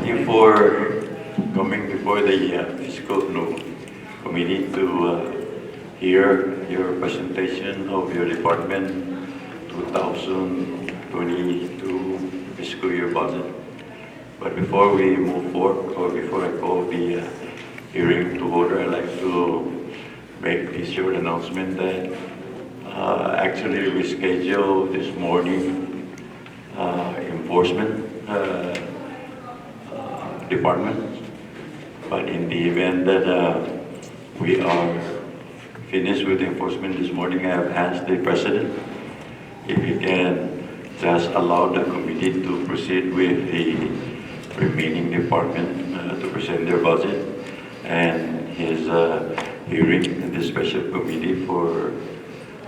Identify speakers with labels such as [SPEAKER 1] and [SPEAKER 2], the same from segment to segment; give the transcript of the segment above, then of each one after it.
[SPEAKER 1] you for coming before the fiscal committee to hear your presentation of your department 2022 fiscal year budget. But before we move forward, or before I call the hearing to order, I'd like to make a short announcement that actually we scheduled this morning enforcement department, but in the event that we are finished with enforcement this morning, I have asked the president if he can just allow the committee to proceed with the remaining department to present their budget, and his hearing in the special committee for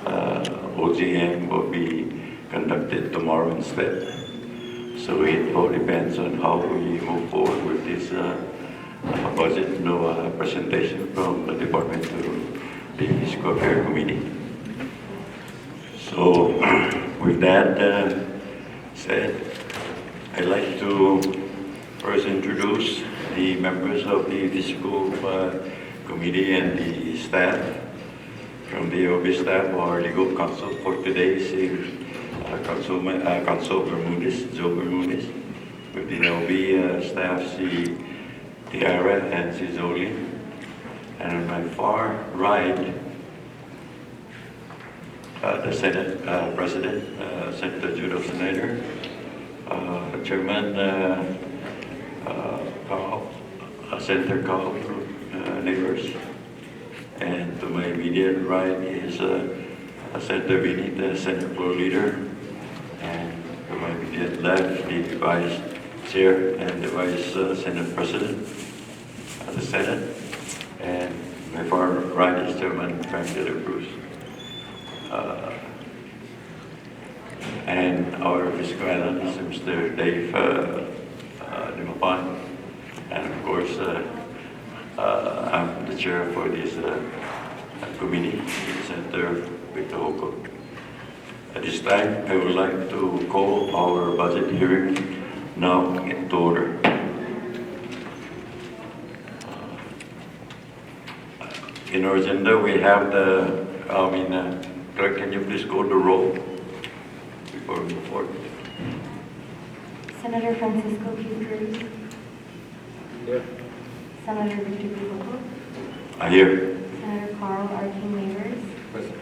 [SPEAKER 1] OGM will be conducted tomorrow instead. So it all depends on how we move forward with this budget presentation from the department to the fiscal affairs committee. So with that said, I'd like to first introduce the members of the fiscal committee and the staff. From the OB staff, our legal counsel for today is Counsel Bermudez, Joe Bermudez. With the OB staff, si Tiara and si Zoli. And on my far right, the Senate President, Senator Judo Snyder, Chairman Carl, Senator Carl Neighbors. And to my immediate right is Senator Vinny, the Senate Floor Leader. And to my immediate left, the Vice Chair and the Vice Senate President of the Senate. And my far right is Chairman Frank de la Cruz. And our fiscal analyst, Mr. Dave Limapan. And of course, I'm the chair for this committee, Senator Victor Hoko. At this time, I would like to call our budget hearing now into order. In our agenda, we have the, Clerk, can you please call the roll before we move forward?
[SPEAKER 2] Senator Francisco P. Cruz.
[SPEAKER 3] Here.
[SPEAKER 2] Senator Victor Hoko.
[SPEAKER 1] I hear.
[SPEAKER 2] Senator Carl R. Neighbors.
[SPEAKER 3] Present.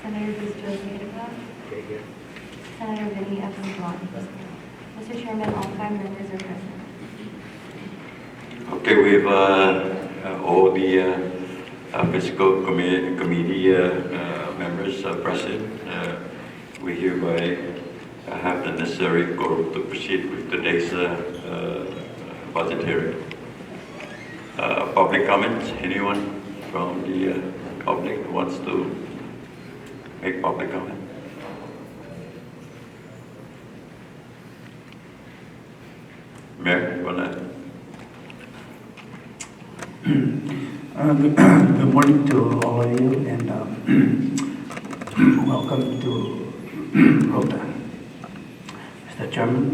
[SPEAKER 2] Senator Cristo Zeta.
[SPEAKER 3] Okay, here.
[SPEAKER 2] Senator Vinny F. Blunt. Mr. Chairman, all 5 members are present.
[SPEAKER 1] Okay, we've all the fiscal committee members present. We hereby have the necessary quorum to proceed with today's budget hearing. Public comments? Anyone from the public who wants to make public comment? Mayor, you wanna?
[SPEAKER 4] Good morning to all of you, and welcome to Rota. Mr. Chairman,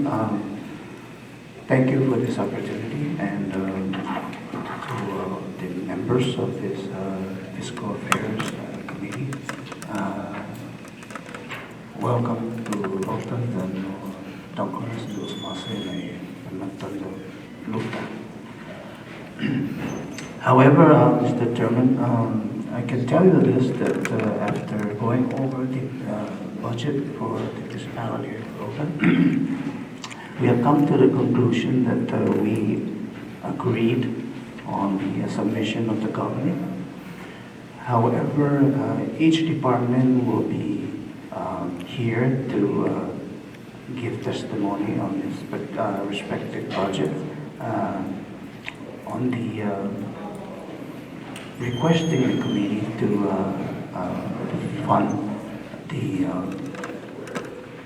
[SPEAKER 4] thank you for this opportunity, and to the members of this Fiscal Affairs Committee. Welcome to Rota dan Tangkolas dos Masay Matando Luta. However, Mr. Chairman, I can tell you this, that after going over the budget for the municipality of Rota, we have come to the conclusion that we agreed on the submission of the governor. However, each department will be here to give testimony on its respective budget. On the requesting the committee to fund the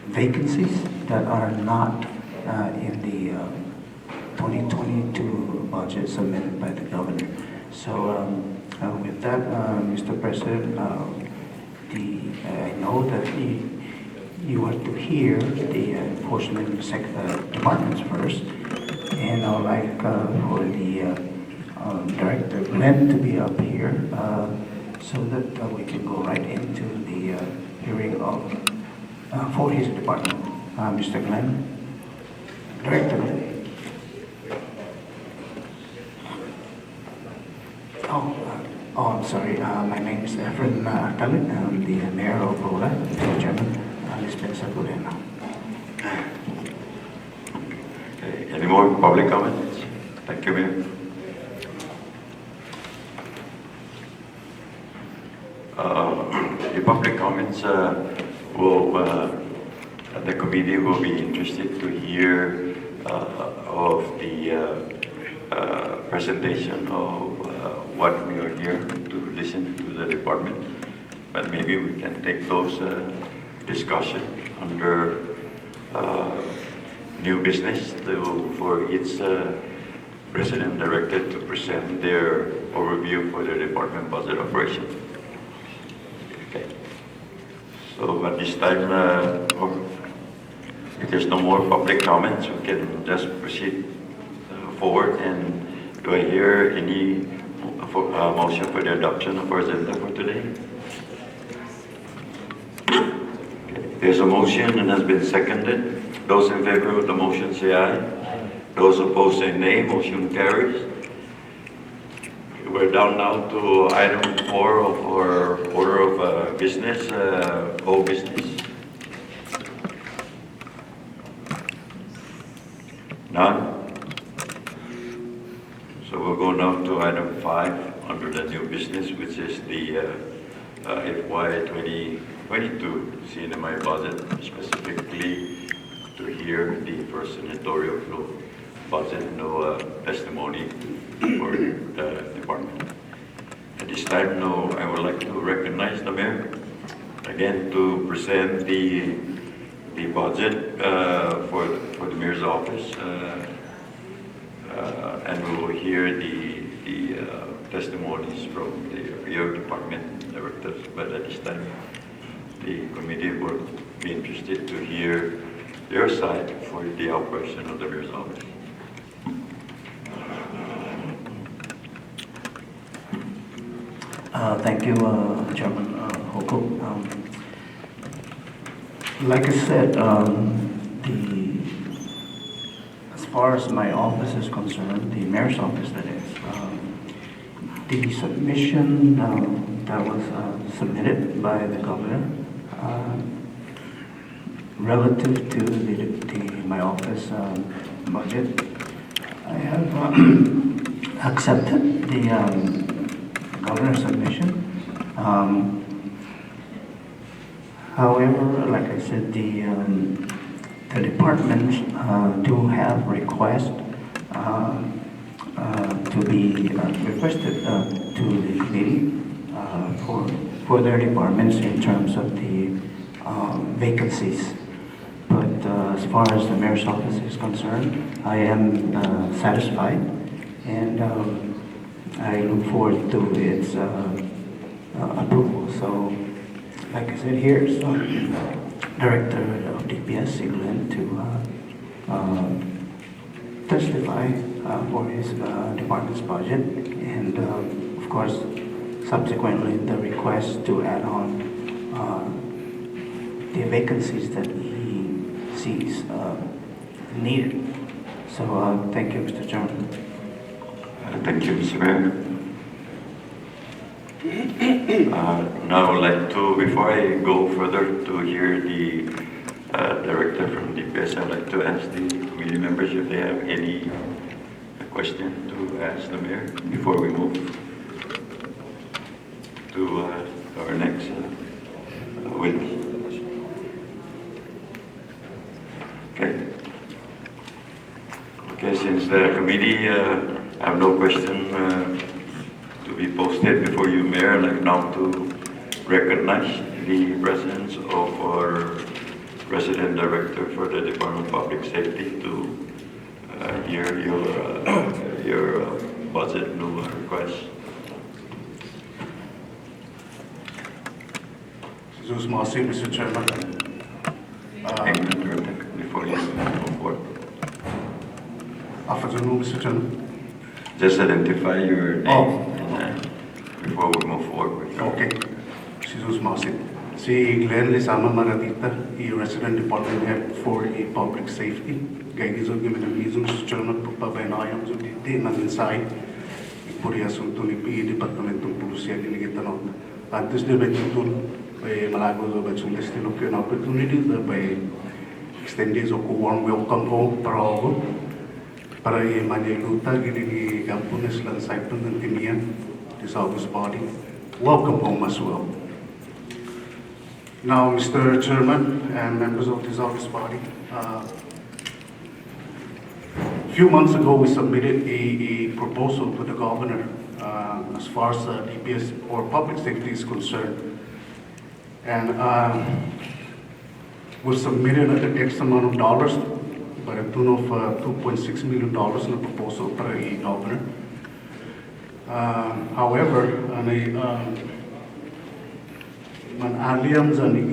[SPEAKER 4] vacancies that are not in the 2022 budget submitted by the governor. So with that, Mr. President, I know that you are to hear the enforcement departments first, And I would like for the Director Glenn to be up here so that we can go right into the hearing of for his department. Mr. Glenn, Director Glenn. I'm sorry. My name is Efren Khalid. I'm the Mayor of Rota, Mr. Chairman. Dispensa po rin.
[SPEAKER 1] Okay, any more public comments? Thank you, Mayor. The public comments the committee will be interested to hear of the presentation of what we are here to listen to the department. But maybe we can take those discussion under new business for each president director to present their overview for the department budget operation. Okay. So at this time, if there's no more public comments, we can just proceed forward. And do I hear any motion for the adoption of our agenda for today? There's a motion and has been seconded. Those in favor of the motion say aye. Those opposed say nay. Motion carries. We're down now to item 4 of our order of business, old business. None? So we'll go now to item 5 under the new business, which is the FY 2022 CNMI budget, specifically to hear the first senatorial flow budget, no testimony for the department. At this time, I would like to recognize the mayor again to present the budget for the mayor's office, and we will hear the testimonies from your department directors. But at this time, the committee will be interested to hear your side for the operation of the mayor's office.
[SPEAKER 4] Thank you, Chairman Hoko. Like I said, as far as my office is concerned, the mayor's office that is, the submission that was submitted by the governor relative to my office budget, I have accepted the governor's submission. However, like I said, the departments do have requests to be requested to the committee for their departments in terms of the vacancies. But as far as the mayor's office is concerned, I am satisfied, and I look forward to its approval. So, like I said, here's Director of DPS, Glenn, to testify for his department's budget, and of course, subsequently the request to add on the vacancies that he sees needed. So, thank you, Mr. Chairman.
[SPEAKER 1] Thank you, Mr. Mayor. Now I would like to, before I go further to hear the director from DPS, I'd like to ask the committee members if they have any question to ask the mayor before we move to our next witness. Okay. Okay, since the committee have no question to be posted before you, Mayor, I'd like now to recognize the presence of our President Director for the Department of Public Safety to hear your budget new request.
[SPEAKER 5] Jesus Masi, Mr. Chairman.
[SPEAKER 1] Before you move forward.
[SPEAKER 5] Afternoon, Mr. Chairman.
[SPEAKER 1] Just identify your name
[SPEAKER 5] Oh.
[SPEAKER 1] before we move forward.
[SPEAKER 5] Okay. Jesus Masit. Si Glenn Lizama Maradita, Resident Department Head for Public Safety. Gaigizo Giminamizo, Mr. Chairman, Pupabenayam, Zuditi, Naminsai, Ipuria Suntuni, Departamento Pulusia, Giligitano. Antes de Betutul, Malago, Betulis, looking opportunities by extending a warm welcome home para all. Para Rota, Giligi Gampunis, Lansaipan, and Timian, this August body. Welcome home as well. Now, Mr. Chairman and members of this August body, a few months ago we submitted a proposal to the governor as far as DPS or public safety is concerned. And we submitted an X amount of dollars, by a tune of $2.6 million in a proposal para the governor. However, an alliance and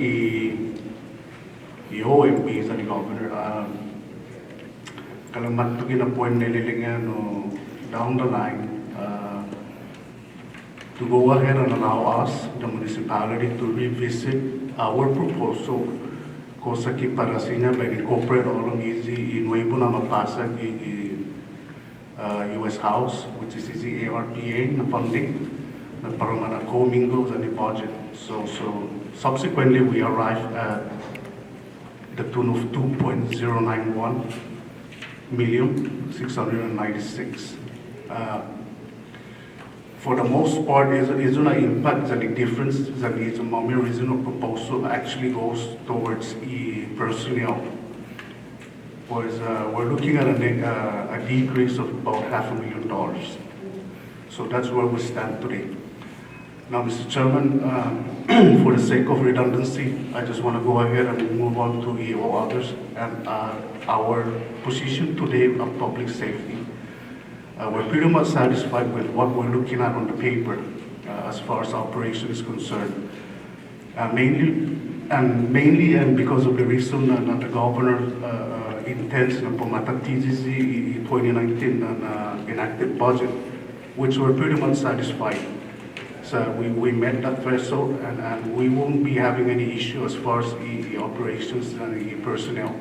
[SPEAKER 5] the OMP sa the governor, kalamat to ginapoint nililingan down the line to go ahead and allow us, the municipality, to revisit our proposal cosa que para sinya by incorporate all of these nuevo na mapasa US House, which is the ARPA na funding na para mana co-mingle sa the budget. So subsequently we arrived at the tune of 2.091,696. For the most part, is an impact that the difference that is a main reason of proposal actually goes towards personnel. Whereas we're looking at a decrease of about $500,000. So that's where we stand today. Now, Mr. Chairman, for the sake of redundancy, I just want to go ahead and move on to all others. And our position today of public safety. We're pretty much satisfied with what we're looking at on the paper as far as operation is concerned. Mainly because of the reason that the governor intends na pumatatisis in 2019 enacted budget, which we're pretty much satisfied. So we met that threshold and we won't be having any issue as far as the operations and the personnel.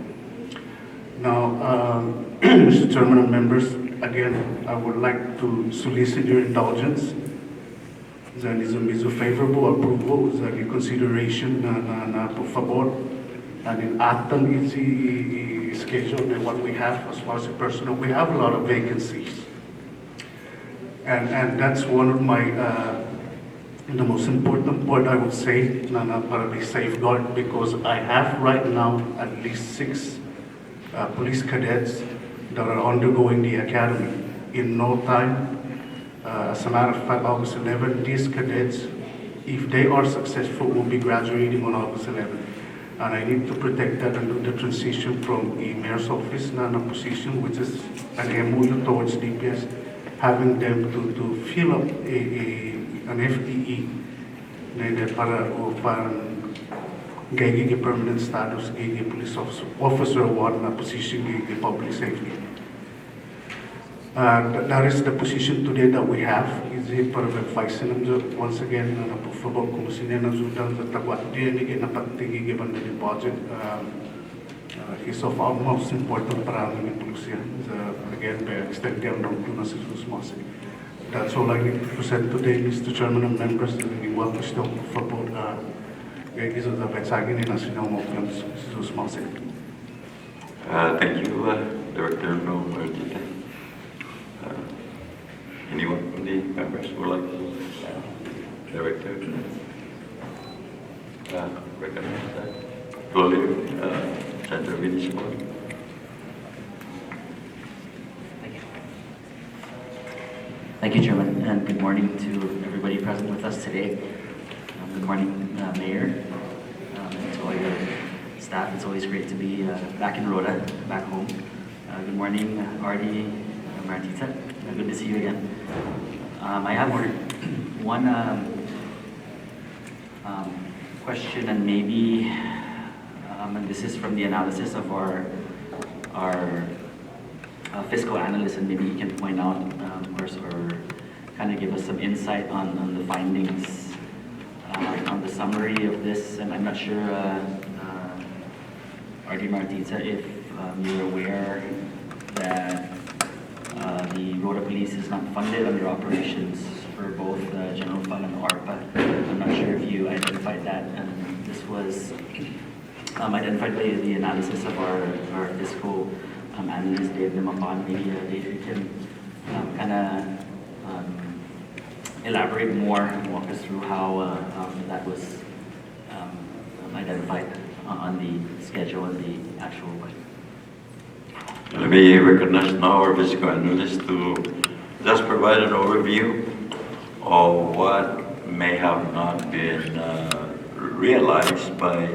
[SPEAKER 5] Now, Mr. Chairman and members, again, I would like to solicit your indulgence. There is a favorable approval, there is consideration na por favor, and in atom is the schedule and what we have as far as the personnel. We have a lot of vacancies, and that's one of my the most important part I would say na para be safeguard, because I have right now at least 6 police cadets that are undergoing the academy. In no time, as a matter of fact, August 11, these cadets, if they are successful, will be graduating on August 11. And I need to protect that and do the transition from the mayor's office na position, which is an MOU towards DPS, having them to fill up an FTE para giving a permanent status, giving a police officer award na position in public safety. That is the position today that we have. Is it para advising them once again na por favor kung sino na sudan sa tagwat din na pagtigi given the budget is of utmost important para ang aming police. Again, by extending ng tunas sa susmasi. That's all I need to present today, Mr. Chairman and members. We welcome still for both. Thank you,
[SPEAKER 1] Director No Martita. Anyone from the members would like to? Director? Recognize that. Gloria, Senator Municipal.
[SPEAKER 6] Thank you, Chairman, and good morning to everybody present with us today. Good morning, Mayor, and to all your staff. It's always great to be back in Rota, back home. Good morning, Artie, Martita. Good to see you again. I have one question, and maybe, and this is from the analysis of our fiscal analyst, and maybe he can point out or kind of give us some insight on the findings on the summary of this. And I'm not sure, R.D. Martita, if you're aware that the Rota Police is not funded under operations for both the General Fund and ARPA. I'm not sure if you identified that, and this was identified by the analysis of our fiscal analyst, Dave Limapan. Maybe Dave, you can kind of elaborate more and walk us through how that was identified on the schedule and the actual budget.
[SPEAKER 1] Let me recognize now our fiscal analyst to just provide an overview of what may have not been realized by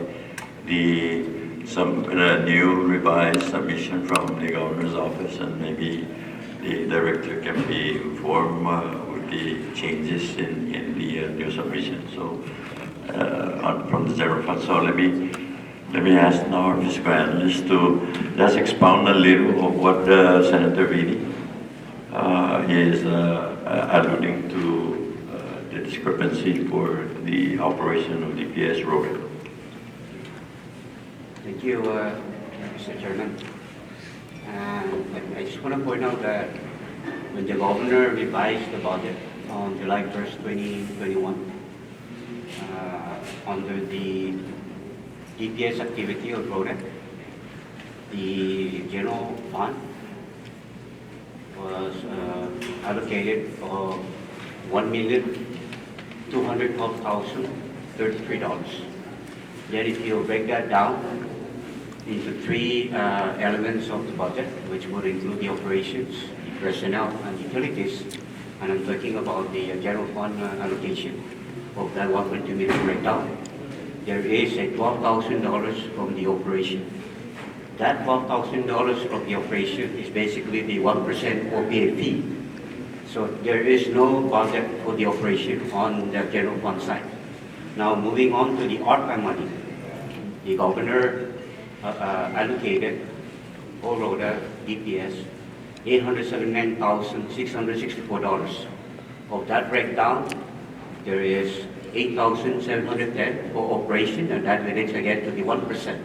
[SPEAKER 1] some new revised submission from the governor's office, and maybe the director can be informed with the changes in the new submission. So from the general fund. So let me ask now our fiscal analyst to just expound a little of what Senator Vidi is alluding to the discrepancy for the operation of DPS Rota.
[SPEAKER 3] Thank you, Mr. Chairman. I just want to point out that when the governor revised the budget on July 1st, 2021, under the DPS activity of Rota, the general fund was allocated for $1,212,033. Then if you break that down into three elements of the budget, which would include the operations, the personnel, and utilities, and I'm talking about the general fund allocation of that 1.2 million breakdown, there is a $12,000 from the operation. That $12,000 from the operation is basically the 1% OPA fee. So there is no budget for the operation on the general fund side. Now moving on to the ARPA money, the governor allocated for Rota DPS $879,664. Of that breakdown, there is $8,710 for operation, and that relates again to the 1%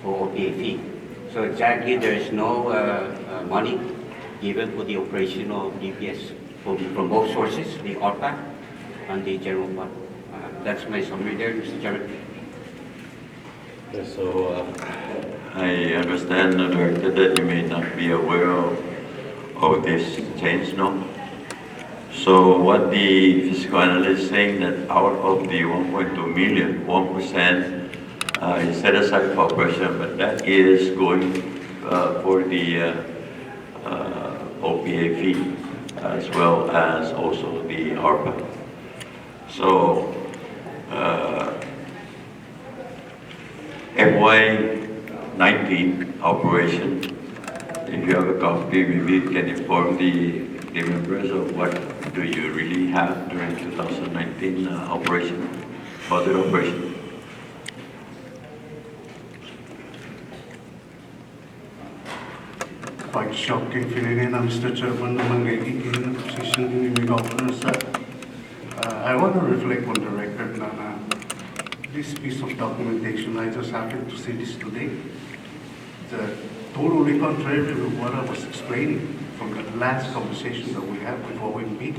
[SPEAKER 3] for OPA fee. So exactly there is no money given for the operation of DPS from both sources, the ARPA and the general fund. That's my summary there, Mr. Chairman.
[SPEAKER 1] So I understand, Director, that you may not be aware of this change, no? So what the fiscal analyst is saying that out of the 1.2 million, 1% is set aside for operation, but that is going for the OPA fee as well as also the ARPA. So FY19 operation, if you have a copy, maybe you can inform the members of what do you really have during 2019 operation, budget operation.
[SPEAKER 5] Quite shocking feeling, Mr. Chairman, among the position in the governor, sir. I want to reflect on the record on this piece of documentation. I just happened to see this today. The totally contrary to what I was explaining from the last conversation that we had before we meet.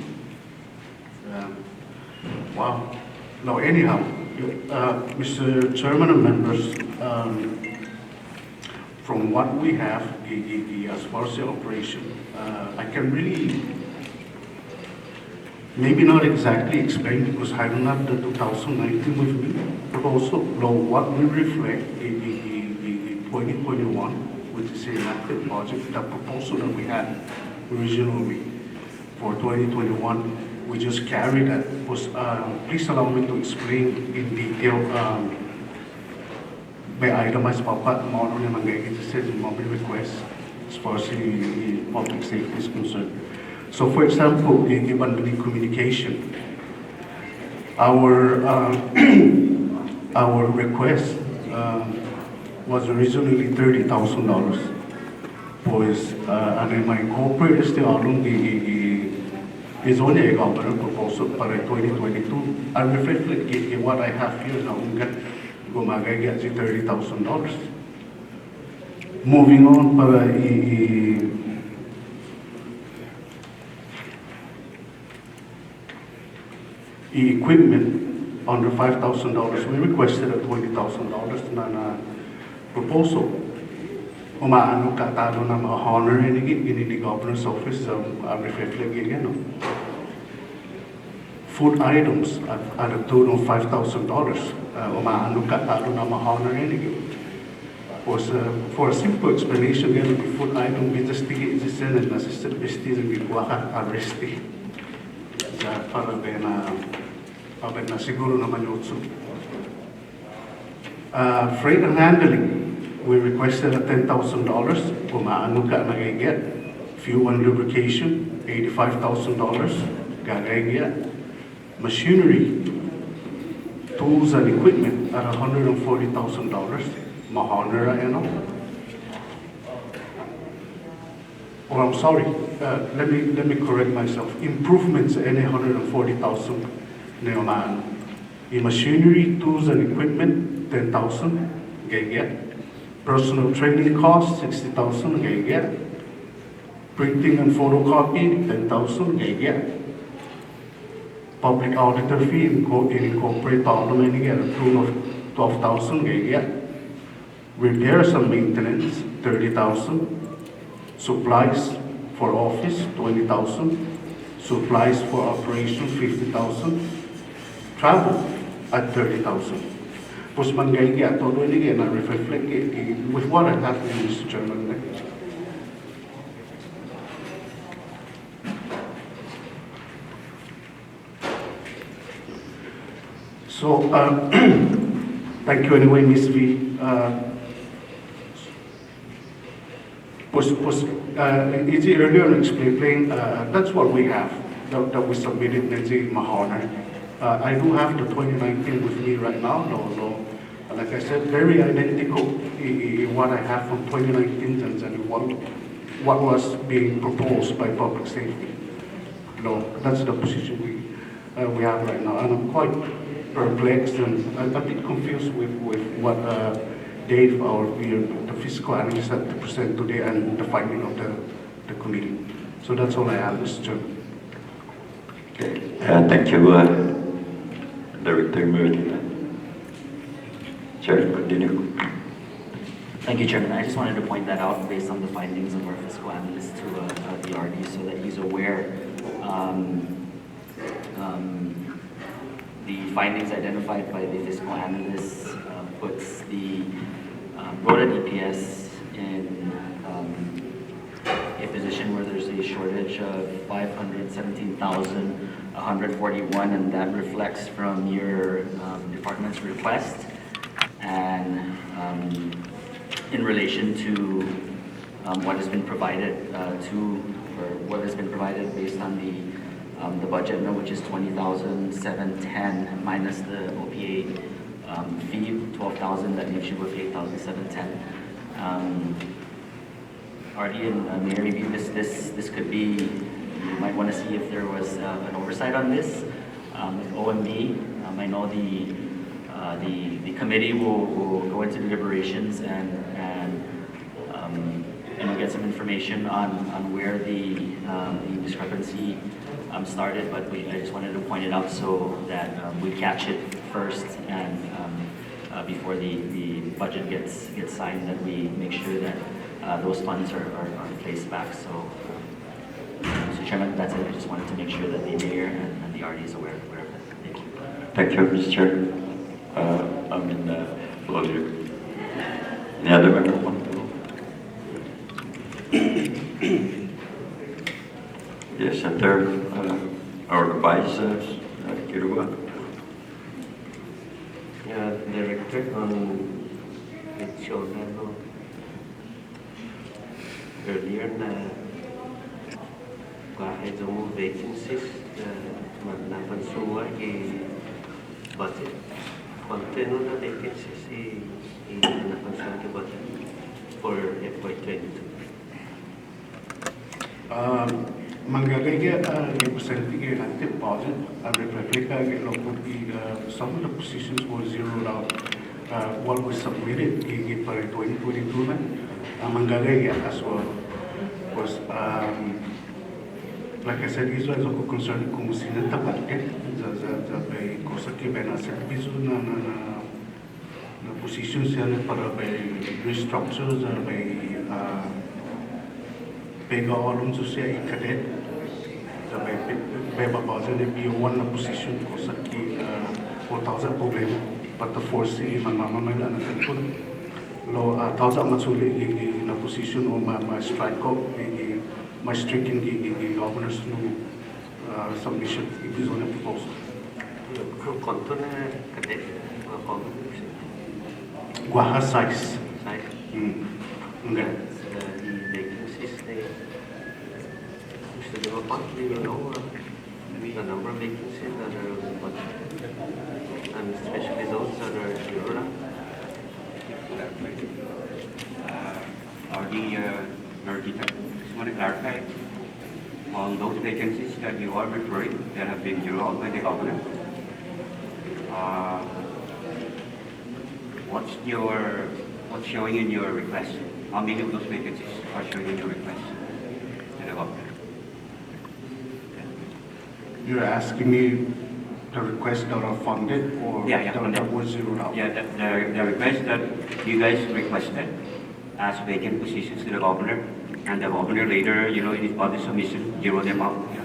[SPEAKER 5] Wow. Now, anyhow, Mr. Chairman and members, from what we have, as far as the operation, I can really maybe not exactly explain because I don't have the 2019 with me, but also know what we reflect in the 2021, which is the enacted budget, the proposal that we had originally for 2021. We just carried that. Please allow me to explain in detail by itemized model ng mga existed mobile requests as far as the public safety is concerned. So for example, the abandoned communication, our request was originally $30,000. Pois, ano ma-incorporate este álbum is only a government proposal para 2022. I reflect what I have here now, gumagay at $30,000. Moving on para equipment under $5,000. We requested a $20,000 na proposal. Umaano ka talo na ma-honor ini the governor's office reflect again. No? Food items at a total of $5,000. Umaano ka talo na ma-honor ini. For a simple explanation, again, the food item we just think it's a and assisted besties and we arresti. Para na siguro naman yutsu. Freight and handling, we requested a $10,000. Kumaano ka nagigit. Fuel and lubrication, $85,000. Gagagit. Machinery, tools and equipment at $140,000. Mahonera, you know. Oh, I'm sorry. Let me correct myself. Improvements any 140,000 neoman. In machinery, tools and equipment, 10,000 get. Personal training costs, 60,000 get. Printing and photocopy, 10,000 get. Public auditor fee incorporate parliament get a total of 12,000 get. Repairs and maintenance, 30,000. Supplies for office, 20,000. Supplies for operation, 50,000. Travel at 30,000. Pues mangay todo ini na reflect with what I have in Mr. Chairman. So thank you anyway, Ms. V. It's earlier explained, that's what we have, that we submitted, Mahonor. I do have the 2019 with me right now, no, like I said, very identical what I have from 2019 and what was being proposed by public safety. No, that's the position we have right now, and I'm quite perplexed and a bit confused with what Dave, the fiscal analyst, had to present today and the finding of the committee. So that's all I have, Mr. Chairman.
[SPEAKER 1] Okay, thank you, Director Meredith. Chair, continue.
[SPEAKER 6] Thank you, Chairman. I just wanted to point that out based on the findings of our fiscal analyst to the RD so that he's aware. The findings identified by the fiscal analyst puts the Rota DPS in a position where there's a shortage of 517,141, and that reflects from your department's request and in relation to what has been provided what has been provided based on the budget, which is 20,710 minus the OPA fee, 12,000, that leaves you with 8,710. RD and Mayor, maybe this could be, you might want to see if there was an oversight on this with OMB. I know the committee will go into deliberations and get some information on where the discrepancy started, but I just wanted to point it out so that we catch it first and before the budget gets signed, that we make sure that those funds are placed back. So, Mr. Chairman, that's it. I just wanted to make sure that the mayor and the RD is aware of that. Thank you.
[SPEAKER 1] Thank you, Mr. Chair. Any other member want to go? Yes, Senator, or Vice Kirua.
[SPEAKER 7] Director, it showed earlier kahit mo vacancies na pansuwa budget. Content na vacancies na pansuwa budget for FY22.
[SPEAKER 5] Manggagaya representing an active budget, some of the positions were zeroed out. What was submitted for 2022, Manggagaya as well was, like I said, Israel is also concerned kung sino tapatin sa cosa que ven a servicio na positions yan para may restructures, may gawalong siya i-cadet, may babasan na B1 na position ko sa 4,000 problema pata force mamamala na telefon lo 1,000 matsuli na position o ma-strike ko ma-striking the governor's new submission ibizon na proposal.
[SPEAKER 7] Ang konto na cadet, mga konto
[SPEAKER 5] Guaha size.
[SPEAKER 7] size.
[SPEAKER 5] Okay.
[SPEAKER 7] The vacancies, Mr. Dimapan, do you know the number of vacancies that are on the budget? And especially those that are zeroed out?
[SPEAKER 3] Norita, just want to clarify on those vacancies that you are referring that have been zeroed out by the governor. What's showing in your request? How many of those vacancies are showing in your request to the governor?
[SPEAKER 5] You're asking me the requests that are funded or
[SPEAKER 3] Yeah,
[SPEAKER 5] that
[SPEAKER 3] funded.
[SPEAKER 5] were zeroed out?
[SPEAKER 3] Yeah, the request that you guys requested as vacant positions to the governor, and the governor later, in his budget submission, zeroed them out. Yeah.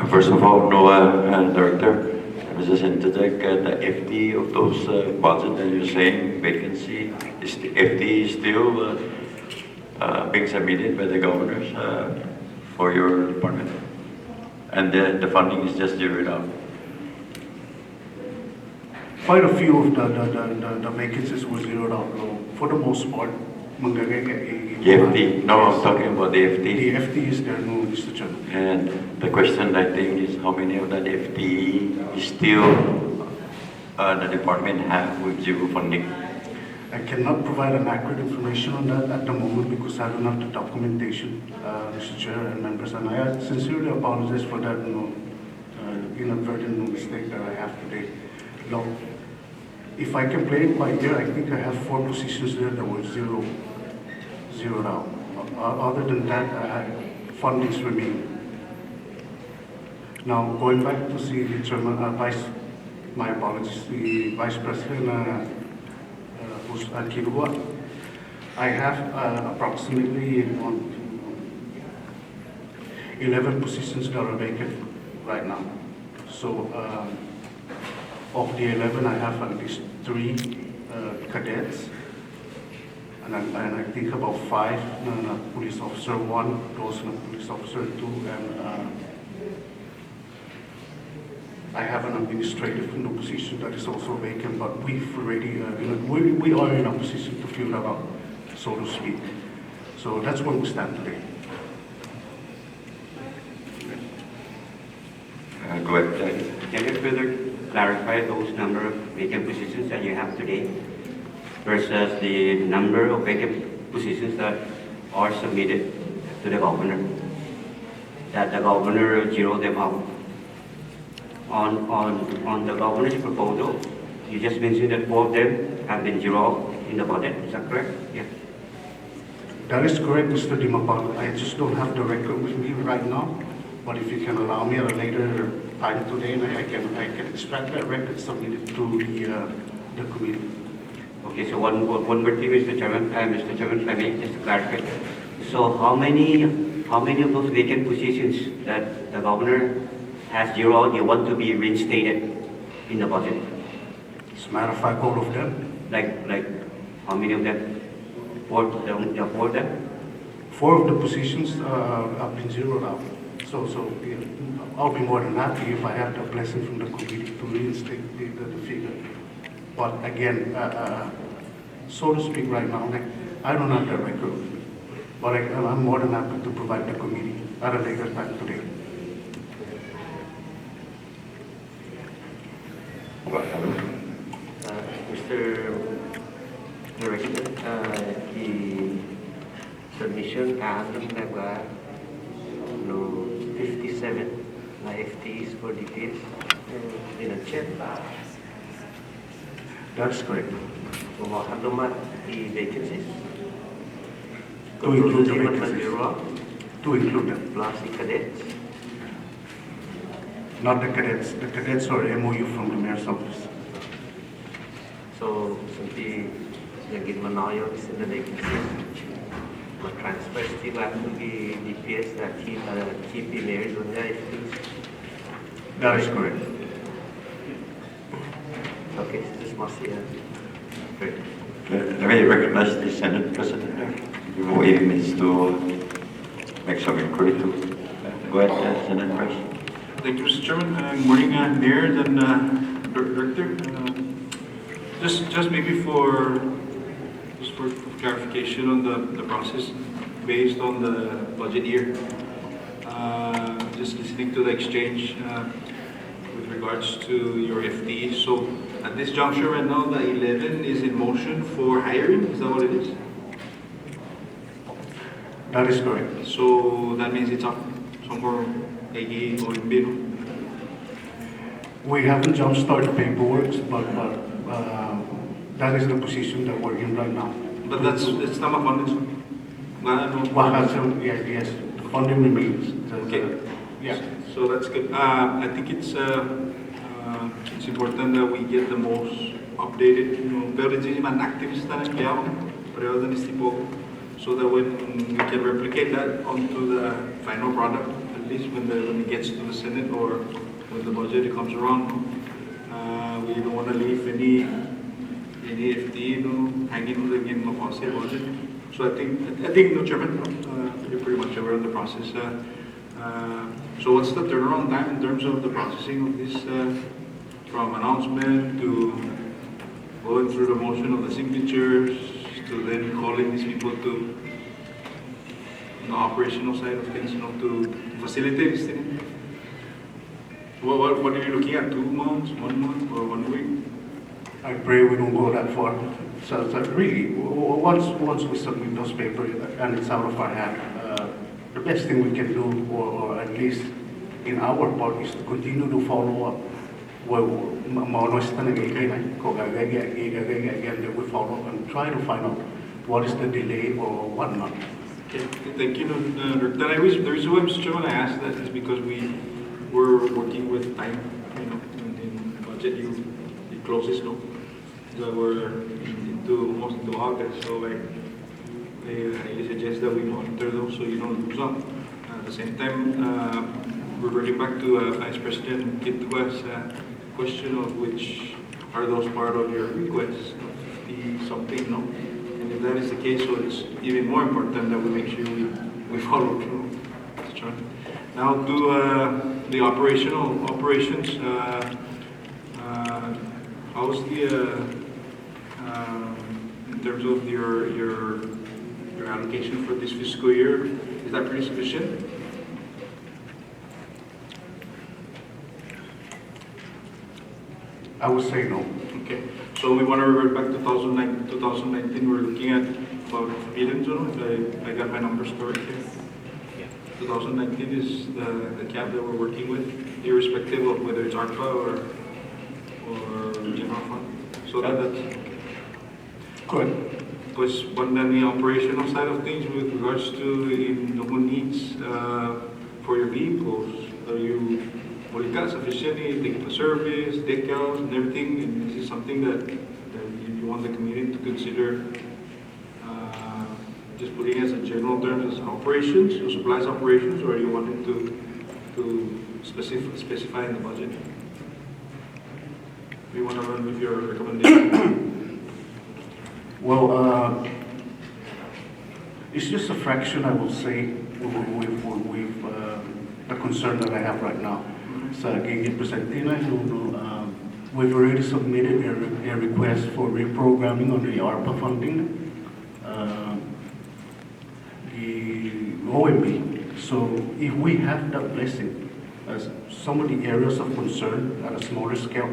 [SPEAKER 1] First of all, Noah, Director, Mrs. Interject, the FT of those budget that you're saying, vacancy, is the FT still being submitted by the governors for your department? And the funding is just zeroed out?
[SPEAKER 5] Quite a few of the vacancies were zeroed out. For the most part, Manggagaya.
[SPEAKER 1] The FT? No, I'm talking about the FT.
[SPEAKER 5] The FT is there, no, Mr. Chairman.
[SPEAKER 1] And the question I think is how many of that FTE is still the department have with zero funding?
[SPEAKER 5] I cannot provide an accurate information on that at the moment because I don't have the documentation, Mr. Chair and members, and I sincerely apologize for that inadvertent mistake that I have today. Now, if I can play it by ear, I think I have 4 positions there that were zeroed out. Other than that, fundings remain. Now, going back to see the Chairman, my apologies, the Vice President, who's Kilua, I have approximately 11 positions that are vacant right now. So, of the 11, I have at least 3 cadets, and I think about 5 police officer 1, those police officer 2, and I have an administrative position that is also vacant, but we've already, we are in a position to fill that up, so to speak. So that's where we stand today.
[SPEAKER 1] Go ahead.
[SPEAKER 3] Can you further clarify those number of vacant positions that you have today versus the number of vacant positions that are submitted to the governor? That the governor zeroed them out. On the governor's proposal, you just mentioned that 4 of them have been zeroed in the budget. Is that correct? Yeah.
[SPEAKER 5] That is correct, Mr. Dimapal. I just don't have the record with me right now, but if you can allow me at a later time today, I can extract that record, submit it to the committee.
[SPEAKER 3] Okay, so one more thing, Mr. Chairman, if I may, just to clarify. So how many of those vacant positions that the governor has zeroed you want to be reinstated in the budget?
[SPEAKER 5] As a matter of fact, all of them.
[SPEAKER 3] Like how many of them? 4 of them?
[SPEAKER 5] 4 of the positions have been zeroed out. So yeah, I'll be more than happy if I have the blessing from the committee to reinstate the figure. But again, so to speak right now, I don't have the record, but I'm more than happy to provide the committee at a later time today.
[SPEAKER 7] Mr. Director, submission alam naga no 57 na FTEs for DPS. Check.
[SPEAKER 5] That's correct.
[SPEAKER 7] So makadumat i-vacancies.
[SPEAKER 5] To include the
[SPEAKER 7] Control
[SPEAKER 5] vacancies.
[SPEAKER 7] Bureau,
[SPEAKER 5] To include them.
[SPEAKER 7] plus the cadets.
[SPEAKER 5] Not the cadets. The cadets are MOU from the mayor's office.
[SPEAKER 7] So sampai yang gid manayo is in the vacancies. Ma-transfer still to the DPS that keep the mayor's on the FTEs.
[SPEAKER 5] That is correct.
[SPEAKER 7] Okay, so this must be great.
[SPEAKER 1] Let me recognize the Senate President there. Before he needs to make some inquiry to. Go ahead, Senate President.
[SPEAKER 8] Thank you, Mr. Chairman. Good morning, Mayor and Director. Just maybe for clarification on the process based on the budget year. Just listening to the exchange with regards to your FTE. So at this juncture right now, the 11 is in motion for hiring. Is that what it is?
[SPEAKER 5] That is correct.
[SPEAKER 8] So that means it's up somewhere 80 or in bid.
[SPEAKER 5] We haven't jump-started paperwork, but that is the position that we're in right now.
[SPEAKER 8] But it's not funded.
[SPEAKER 5] Yes, funding remains.
[SPEAKER 8] Okay.
[SPEAKER 5] Yeah.
[SPEAKER 8] So that's good. I think it's important that we get the most updated, pero hindi man activist na nangyayang, pero then is tipo, so that when we can replicate that onto the final product, at least when it gets to the Senate or when the budget comes around, we don't want to leave any FT, hanging with the game of budget. So I think, no, Chairman, you're pretty much aware of the process. So what's the turnaround time in terms of the processing of this, from announcement to going through the motion of the signatures to then calling these people to the operational side of things, to facilitate this thing? What are you looking at? 2 months, 1 month, or 1 week?
[SPEAKER 5] I pray we don't go that far. So really, once we submit those papers and it's out of our hand, the best thing we can do, or at least in our part, is to continue to follow up. Well, that we follow up and try to find out what is the delay or whatnot.
[SPEAKER 8] Okay, thank you. The reason why, Mr. Chairman, I asked that is because we were working with time, in budget, it closes, no? So we're almost into August, so I suggest that we monitor those so you don't lose out. At the same time, reverting back to Vice President Kitwa's question of which are those part of your requests, 50 something, no? And if that is the case, so it's even more important that we make sure we follow through. Now to the operations, how's the in terms of your allocation for this fiscal year? Is that pretty sufficient?
[SPEAKER 5] I would say no.
[SPEAKER 8] Okay, so we want to revert back to 2019. We're looking at about billions, if I got my numbers correct here. 2019 is the cap that we're working with, irrespective of whether it's ARPA or general fund. So that's
[SPEAKER 5] Good.
[SPEAKER 8] pues on the operational side of things with regards to the needs for your vehicles. Are you sufficiently taking the service, decals, and everything? And this is something that you want the community to consider just putting as a general term as operations, or supplies operations, or you want it to specify in the budget? We want to run with your recommendation.
[SPEAKER 5] Well, it's just a fraction, I will say, with the concern that I have right now. So, we've already submitted a request for reprogramming on the ARPA funding, the OMB. So, if we have that blessing, as some of the areas of concern at a smaller scale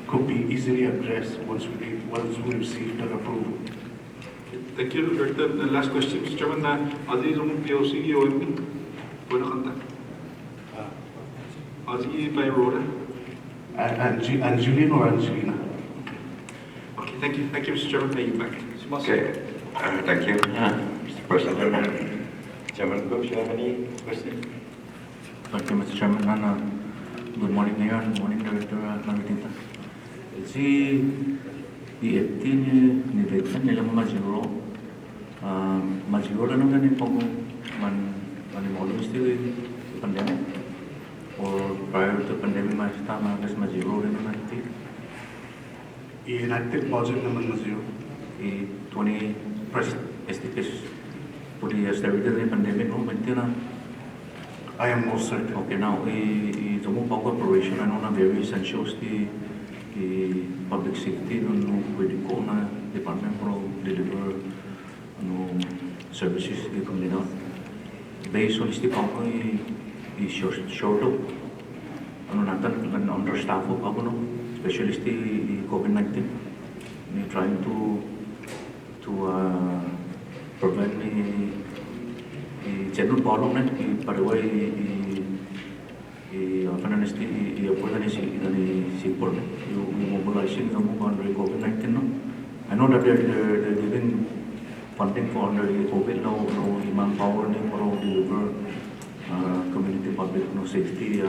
[SPEAKER 5] could be easily addressed once we receive that approval.
[SPEAKER 8] Thank you, Director. The last question, Mr. Chairman, Ozzy is on POC, OMB. Bueno, contact. Ozzy by Rota.
[SPEAKER 5] Angelina or Angelina?
[SPEAKER 8] Okay, thank you. Thank you, Mr. Chairman. May you back.
[SPEAKER 1] Okay, thank you, Mr. President. Chairman Cruz, you have any questions?
[SPEAKER 9] Thank you, Mr. Chairman. Good morning, Mayor. Good morning, Director Margarita. The 18 ni nila Majuro. Majuro na ganin po manimolo still pandemic or prior to pandemic tama kasi Majuro rin na natin.
[SPEAKER 5] I-enacted budget naman na zero.
[SPEAKER 9] 20 STPs for the austerity of the pandemic, no? Maintain.
[SPEAKER 5] I am most certain.
[SPEAKER 9] Okay, now, the move operation, I know na very essential the public safety, no, pwede ko na department pro deliver services di komunidad. Based on the pangko, short of, natin, understaff of ako, no, especially the COVID-19. We're trying to prevent the general problem na pariwa mobilizing the move under COVID-19. No? I know that they're giving funding for under COVID, no manpower for deliver community public no safety.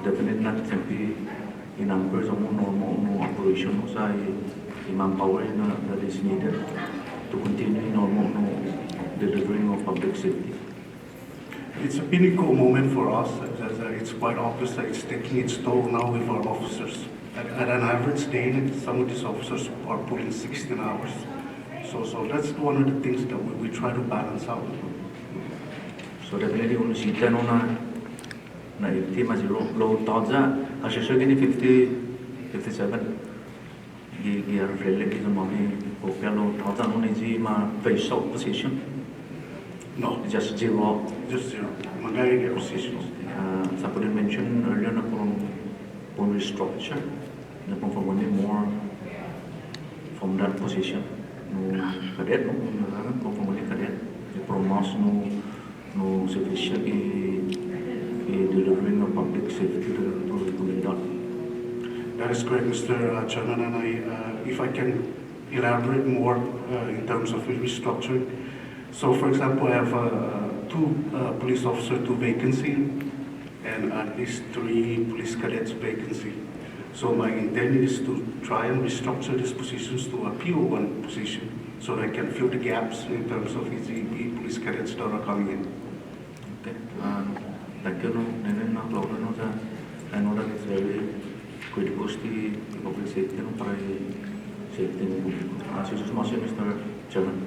[SPEAKER 9] Definitely not simply in numbers of normal operation no sa manpower that is needed to continue normal delivering of public safety.
[SPEAKER 5] It's a pinnacle moment for us. It's quite obvious that it's taking its toll now with our officers. At an average day, some of these officers are pulling 16 hours. So that's one of the things that we try to balance out.
[SPEAKER 9] So definitely on the no na 80 mazero low todza kasi so gini 57 gi are fairly is mommy opelo todza no ni ma face out position.
[SPEAKER 5] No,
[SPEAKER 9] Just zero.
[SPEAKER 5] just zero. Magari positions.
[SPEAKER 9] Somebody mentioned earlier na pong restructure, na pong more from that position. No cadet, no pong cadet, the promote no sufficient delivering of public safety to the community.
[SPEAKER 5] That is correct, Mr. Chairman, and if I can elaborate more in terms of restructuring. So, for example, I have 2 police officers, 2 vacancy, and at least 3 police cadets vacancy. So my intent is to try and restructure these positions to a PO1 position so that I can fill the gaps in terms of the police cadets that are coming in.
[SPEAKER 9] Okay. Thank you. I know that it's very critical to public safety para safety ng publiko. Mr. Chairman.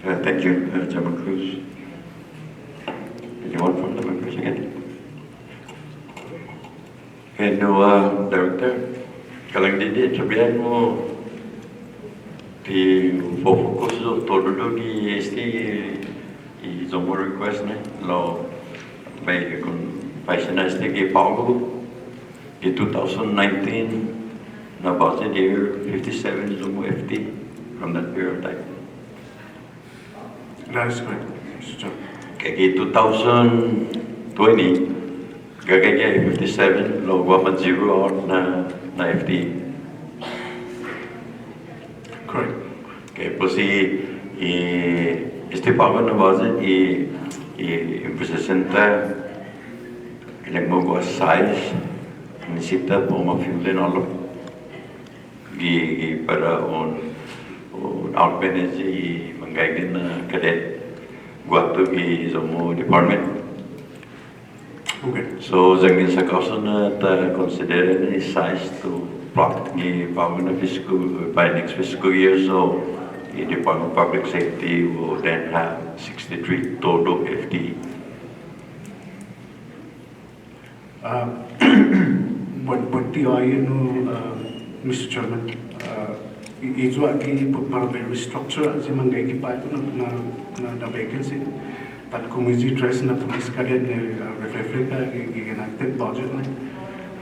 [SPEAKER 1] Thank you, Chairman Cruz. Anyone from the members again? Okay, no, Director, kalang didi, sabihan mo, focus todo di is more request na, lo, may paisinas di Paulo, in 2019, na budget year 57 is FT from that period of time.
[SPEAKER 5] That is correct, Mr. Chairman.
[SPEAKER 1] Kaya 2020, gagaya 57, lo 1.0 out na FT.
[SPEAKER 5] Correct.
[SPEAKER 1] Kaya po este pago na budget representa ilang mo size nisita po ma-fuel all para on outmanage manggagin na cadet guato gi mo department.
[SPEAKER 5] Okay.
[SPEAKER 1] So zangin sa kausa na ta consider na size to plot gi pago na fiscal by next fiscal year. So the Department of Public Safety will then have 63 total FTE.
[SPEAKER 5] But Mr. Chairman, ijo aki para restructure si manggay pa ito na vacancy. That kung isi dress na police cadet na reflect enacted budget na.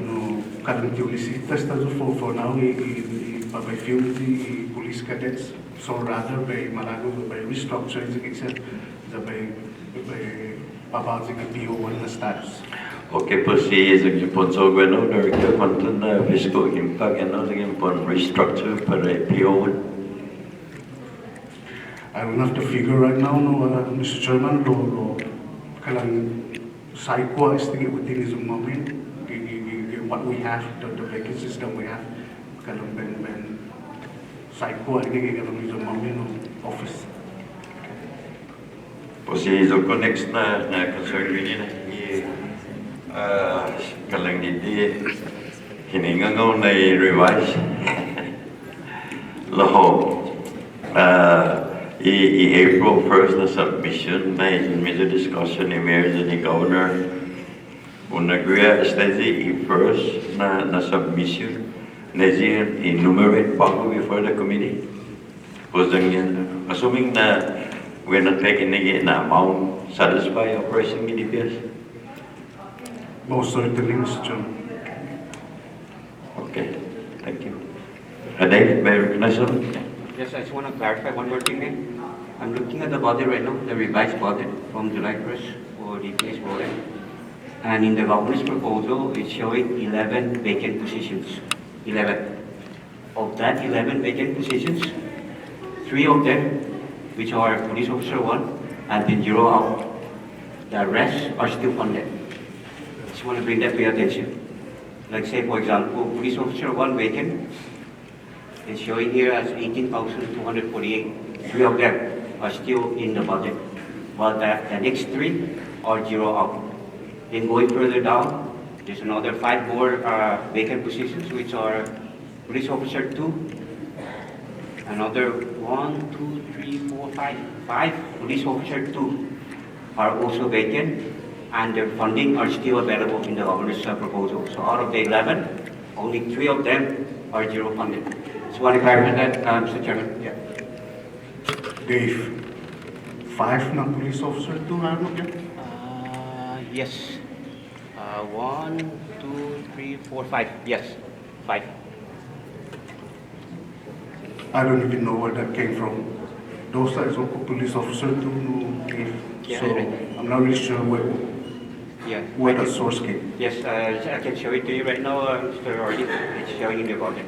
[SPEAKER 5] no currently listas for now by few the police cadets so rather by malago by restructuring the by about the PO1 status.
[SPEAKER 1] Okay, po si Pon Sogweno, Director Content na Fiscal Impact, sige pon restructure para PO1.
[SPEAKER 5] I don't have the figure right now, no, Mr. Chairman, kalang psycho is thinking within his moment, what we have, the vacancies that we have, kalang ben psycho, I think kalang his moment office.
[SPEAKER 1] Po si Zoko next na concern rin na kalang hindi hiningangaw na i-revise laho April 1st na submission na medyo discussion ni Mayor and ni Governor kung nag-real steady first na submission na enumerate bago before the committee because assuming na we're not taking the amount satisfy operation in DPS.
[SPEAKER 5] Most certainly, Mr. Chairman.
[SPEAKER 1] Okay, thank you. Dave, may I recognize you?
[SPEAKER 3] Yes, I just want to clarify one more thing there. I'm looking at the budget right now, the revised budget from July 1st for DPS budget. And in the governor's proposal, it's showing 11 vacant positions. 11. Of that 11 vacant positions, 3 of them, which are police officer 1, have been zero out. The rest are still funded. Just want to bring that to your attention. Like say, for example, police officer 1 vacant is showing here as 18,248. 3 of them are still in the budget, while the next 3 are zero out. Then going further down, there's another 5 more vacant positions, which are police officer 2, another 1, 2, 3, 4, 5 police officer 2 are also vacant, and their funding are still available in the governor's proposal. So out of the 11, only 3 of them are zero funded. So want to clarify that, Mr. Chairman? Yeah.
[SPEAKER 5] Dave, 5 na police officer 2 na ano yan?
[SPEAKER 3] Yes. 1, 2, 3, 4, 5. Yes, 5.
[SPEAKER 5] I don't even know where that came from. Those are also police officer 2, no, Dave.
[SPEAKER 3] Yeah,
[SPEAKER 5] So
[SPEAKER 3] right.
[SPEAKER 5] I'm not really sure
[SPEAKER 3] Yeah.
[SPEAKER 5] where the source came.
[SPEAKER 3] Yes, I can show it to you right now, Mr. Ordi. It's showing in the budget.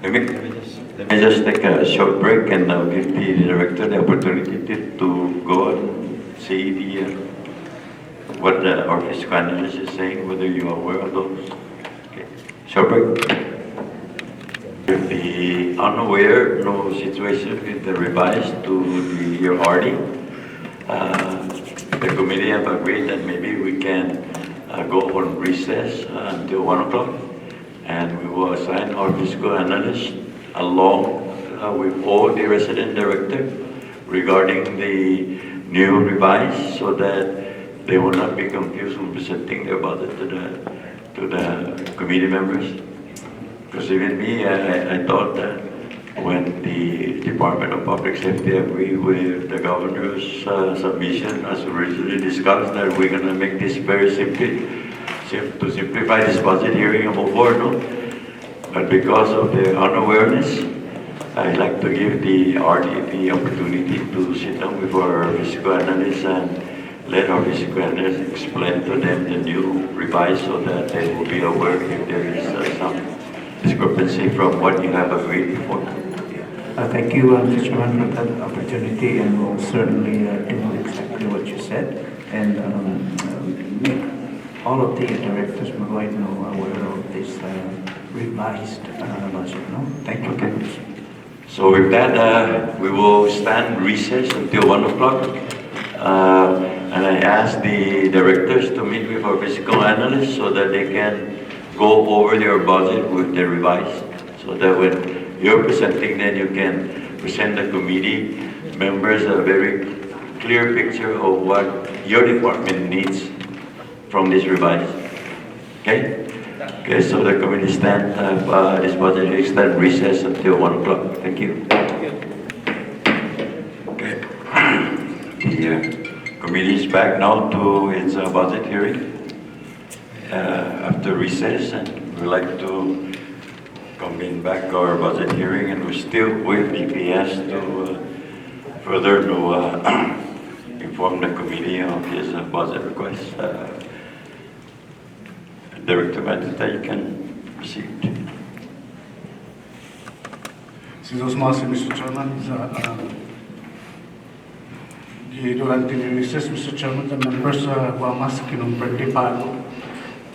[SPEAKER 1] Let me just take a short break and I'll give the director the opportunity to go and see what our fiscal analyst is saying, whether you are aware of those. Okay. Short break. If the unaware, no situation with the revised to the RD, the committee have agreed that maybe we can go on recess until 1 o'clock, and we will assign our fiscal analyst along with all the resident director regarding the new revised, so that they will not be confused when presenting their budget to the committee members. Because even me, I thought that when the Department of Public Safety agreed with the governor's submission, as originally discussed, that we're going to make this very to simplify this budget hearing and move forward, no? But because of the unawareness, I'd like to give the RD the opportunity to sit down with our fiscal analysts and let our fiscal analysts explain to them the new revised, so that they will be aware if there is some discrepancy from what you have agreed before.
[SPEAKER 4] Thank you, Mr. Chairman, for that opportunity, and we'll certainly do exactly what you said, and make all of the directors right now aware of this revised budget. No? Thank you very much.
[SPEAKER 1] So with that, we will stand recess until 1 o'clock. And I ask the directors to meet with our fiscal analysts so that they can go over their budget with the revised. So that when you're presenting, then you can present the committee members a very clear picture of what your department needs from this revised. Okay? Okay, so the committee stand, this budget extend recess until 1 o'clock. Thank you. Okay. committee is back now to its budget hearing after recess, and we'd like to convene back our budget hearing, and we're still with DPS to further to inform the committee of his budget request. Director Matita, you can proceed.
[SPEAKER 5] Mr. Chairman, durante the recess, Mr. Chairman, the members were masking on principal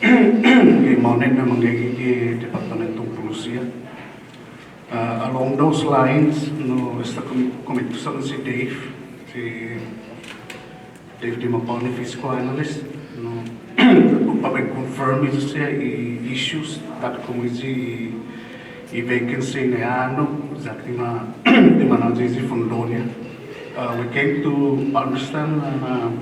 [SPEAKER 5] the morning among the Departamento of Policia. Along those lines, no, esta committee si Dave Dimapone, fiscal analyst, no, public confirm issues that committee vacancy ne hanno, exactly di managesi fondonia. We came to understand and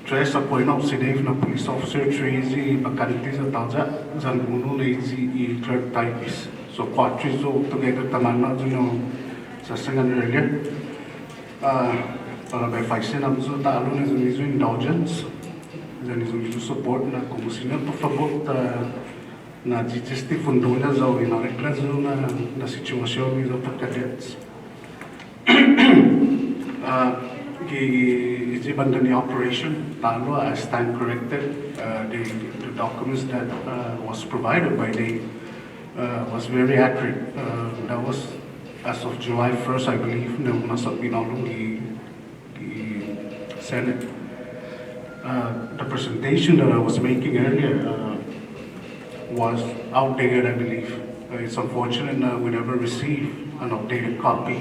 [SPEAKER 5] trace a point of Dave na police officer trees vacancies at Taja, Zanguno lazy clerk types. So quattries together tamana sa second earlier. Para verifying ang so talo na zunizo indulgence, zunizo support na kumusina por favor na digesti fundona za o inarekla na situasyon ni za cadets. The abandoned operation talo I stand corrected. The documents that was provided by the was very accurate. That was as of July 1st, I believe, na nasa pinalong the Senate. The presentation that I was making earlier was outdated, I believe. It's unfortunate that we never received an updated copy.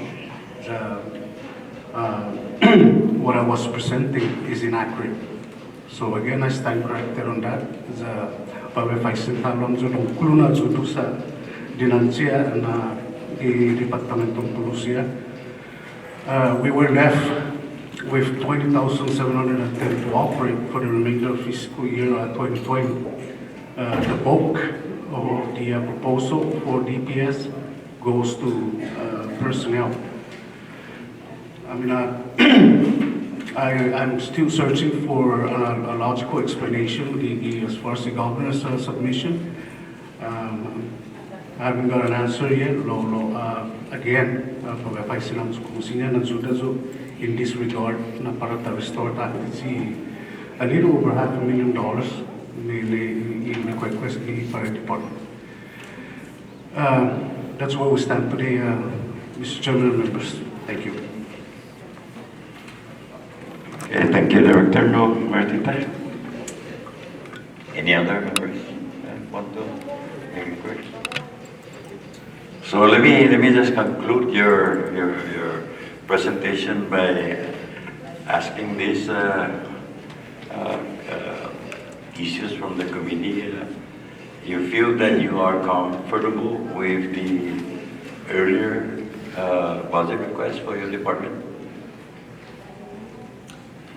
[SPEAKER 5] What I was presenting is inaccurate. So again, I stand corrected on that. Pag-verify talon sa kuluna sa dinansya na the Departamento of Policia. We were left with 20,710 to operate for the remainder of fiscal year 2020. The bulk of the proposal for DPS goes to personnel. I mean, I'm still searching for a logical explanation as far as the governor's submission. I haven't got an answer yet. Again, pag-verify silang kumusina ng Zudazo in this regard na para restore tayo a little over $500,000 in request para department. That's where we stand today, Mr. Chairman and members. Thank you.
[SPEAKER 1] Okay, thank you, Director. No, Martita. Any other members want to make a question? So let me just conclude your presentation by asking these issues from the committee. You feel that you are comfortable with the earlier budget request for your department?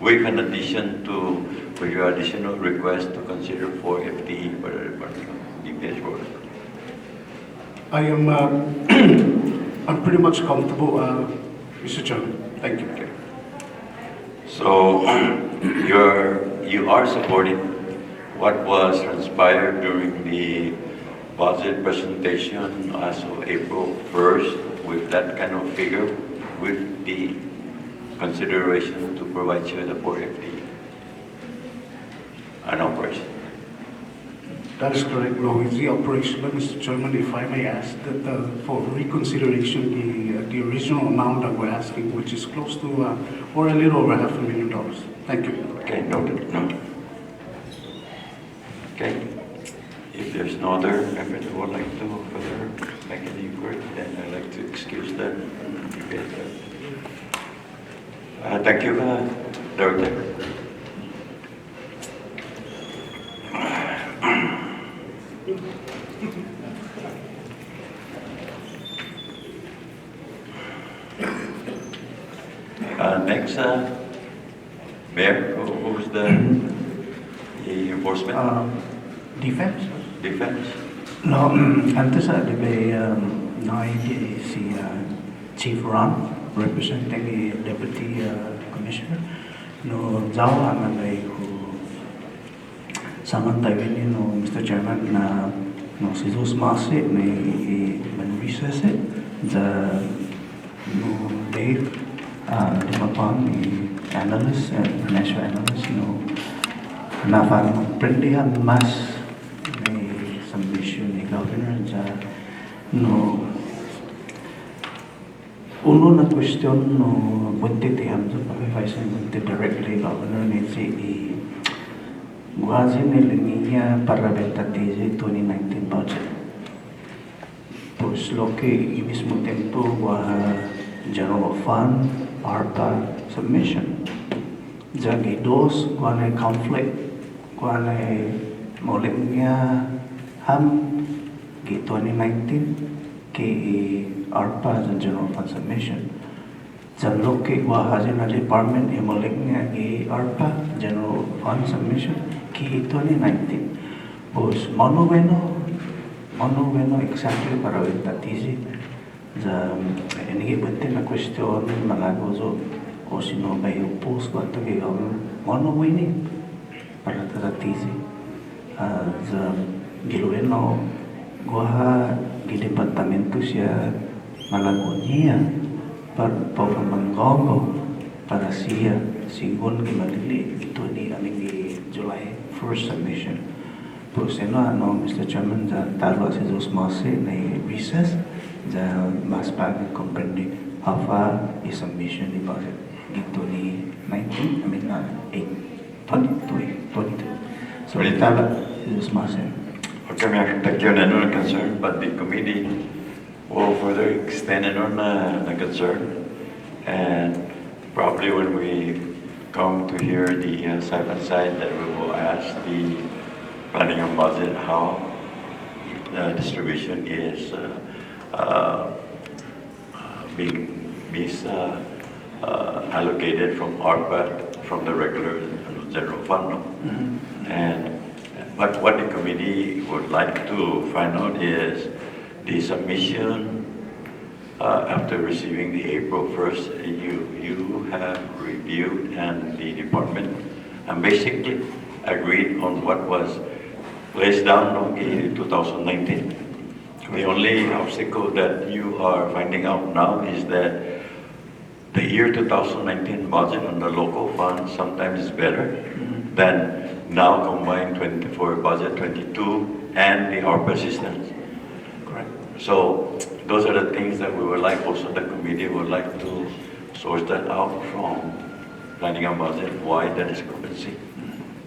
[SPEAKER 1] With an addition to, for your additional request to consider for FTE for the department of DPS Rota?
[SPEAKER 5] I am, I'm pretty much comfortable, Mr. Chairman. Thank you.
[SPEAKER 1] Okay. So you are supporting what was transpired during the budget presentation as of April 1st with that kind of figure, with the consideration to provide you the 4 FTE an operation.
[SPEAKER 5] That is correct, With the operation, Mr. Chairman, if I may ask that for reconsideration, the original amount that we're asking, which is close to or a little over $500,000. Thank you.
[SPEAKER 1] Okay, noted. Okay. If there's no other members who would like to further make any inquiry, then I'd like to excuse them. Thank you, Director. Next, Mayor, who's the enforcement?
[SPEAKER 4] Defense?
[SPEAKER 1] Defense?
[SPEAKER 4] No, antes si Chief Ron, representing the Deputy Commissioner. no Zawa Amanday who Samantha no Mr. Chairman na no si Zeus Masi may man recess it the no Dave Dimapang ni analyst and financial analyst no na fan prendihan mas may submission ni governor ja no uno na question no bunti tiham sa pag-advise bunti directly governor ni si guazin ni lingiya para betatize 2019 budget. Pues lo que al mismo tiempo general fund ARPA submission. Jagi dos guane conflict guane molingnya ham gi 2019 ki ARPA and general fund submission. Jan lo ke guahajin na department molingnya gi ARPA general fund submission ki 2019. Pues mono bueno exactly para betatize. Ja ini penting na question malago o sino ba yung post ko ito kay mono winning para tatatizi sa giluin no guha di departamento siya malagonia para pagkamangongo para siya sigon gimalili ito ni aming di July 1st submission po ano Mr. Chairman ja talo si Zeus Masi na recess ja mas pag comprende hafa is submission di budget in 2019 I mean 22 so talo si Zeus Masi.
[SPEAKER 1] Okay, Mayor, thank you. No concern, but the committee will further extend the concern, and probably when we come to hear the side, that we will ask the planning and budget how the distribution is being allocated from ARPA, from the regular general fund. And but what the committee would like to find out is the submission after receiving the April 1st, you have reviewed and the department and basically agreed on what was placed down in 2019. The only obstacle that you are finding out now is that the year 2019 budget on the local fund sometimes is better than now combined 24 budget 22 and the ARPA assistance.
[SPEAKER 4] Correct.
[SPEAKER 1] So those are the things that we would like, also the committee would like to source that out from planning and budget, why that discrepancy.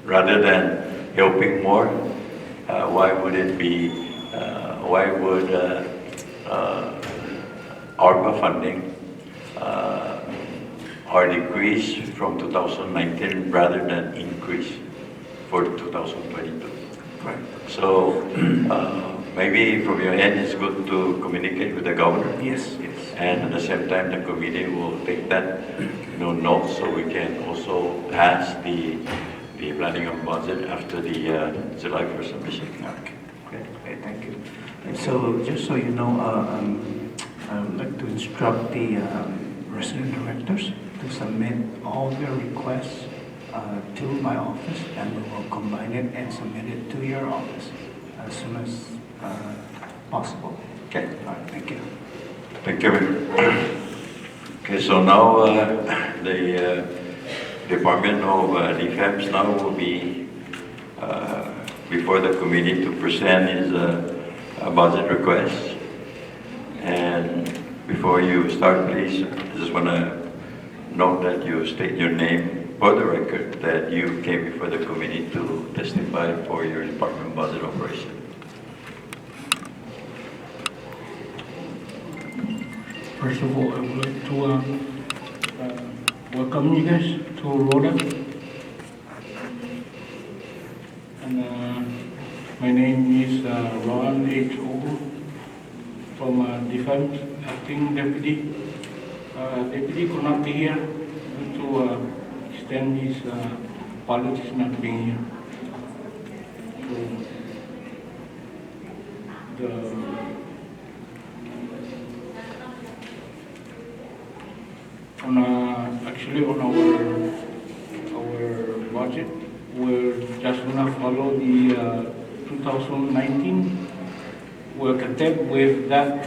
[SPEAKER 1] Rather than helping more, why would it be, why would ARPA funding are decreased from 2019 rather than increase for 2022.
[SPEAKER 4] Right.
[SPEAKER 1] So maybe from your end, it's good to communicate with the governor.
[SPEAKER 4] Yes.
[SPEAKER 1] And at the same time, the committee will take that note so we can also pass the planning and budget after the July 1st submission.
[SPEAKER 4] Okay, thank you. And so just so you know, I would like to instruct the resident directors to submit all their requests to my office, and we will combine it and submit it to your office as soon as possible.
[SPEAKER 1] Okay.
[SPEAKER 4] All right, thank you.
[SPEAKER 1] Thank you. Okay, so now the Department of Defense now will be before the committee to present his budget request. And before you start, please, I just want to note that you state your name for the record, that you came before the committee to testify for your department budget operation.
[SPEAKER 10] First of all, I would like to welcome you guys to Rota. And my name is Ron H. Ogu from Defense Acting Deputy. Deputy could not be here due to extend his apologies not being here. So actually on follow the 2019. We're content with that,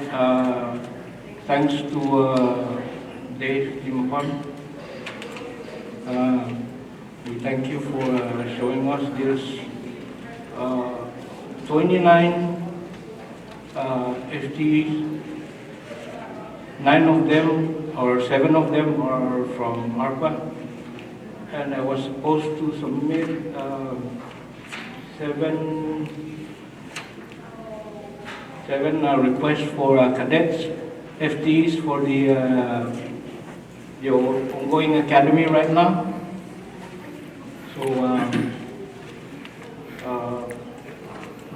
[SPEAKER 10] thanks to Dave Limpan. We thank you for showing us this 29 FTEs. 9 of them, or 7 of them, are from ARPA, and I was supposed to submit 7 requests for cadets, FTEs for the ongoing academy right now. So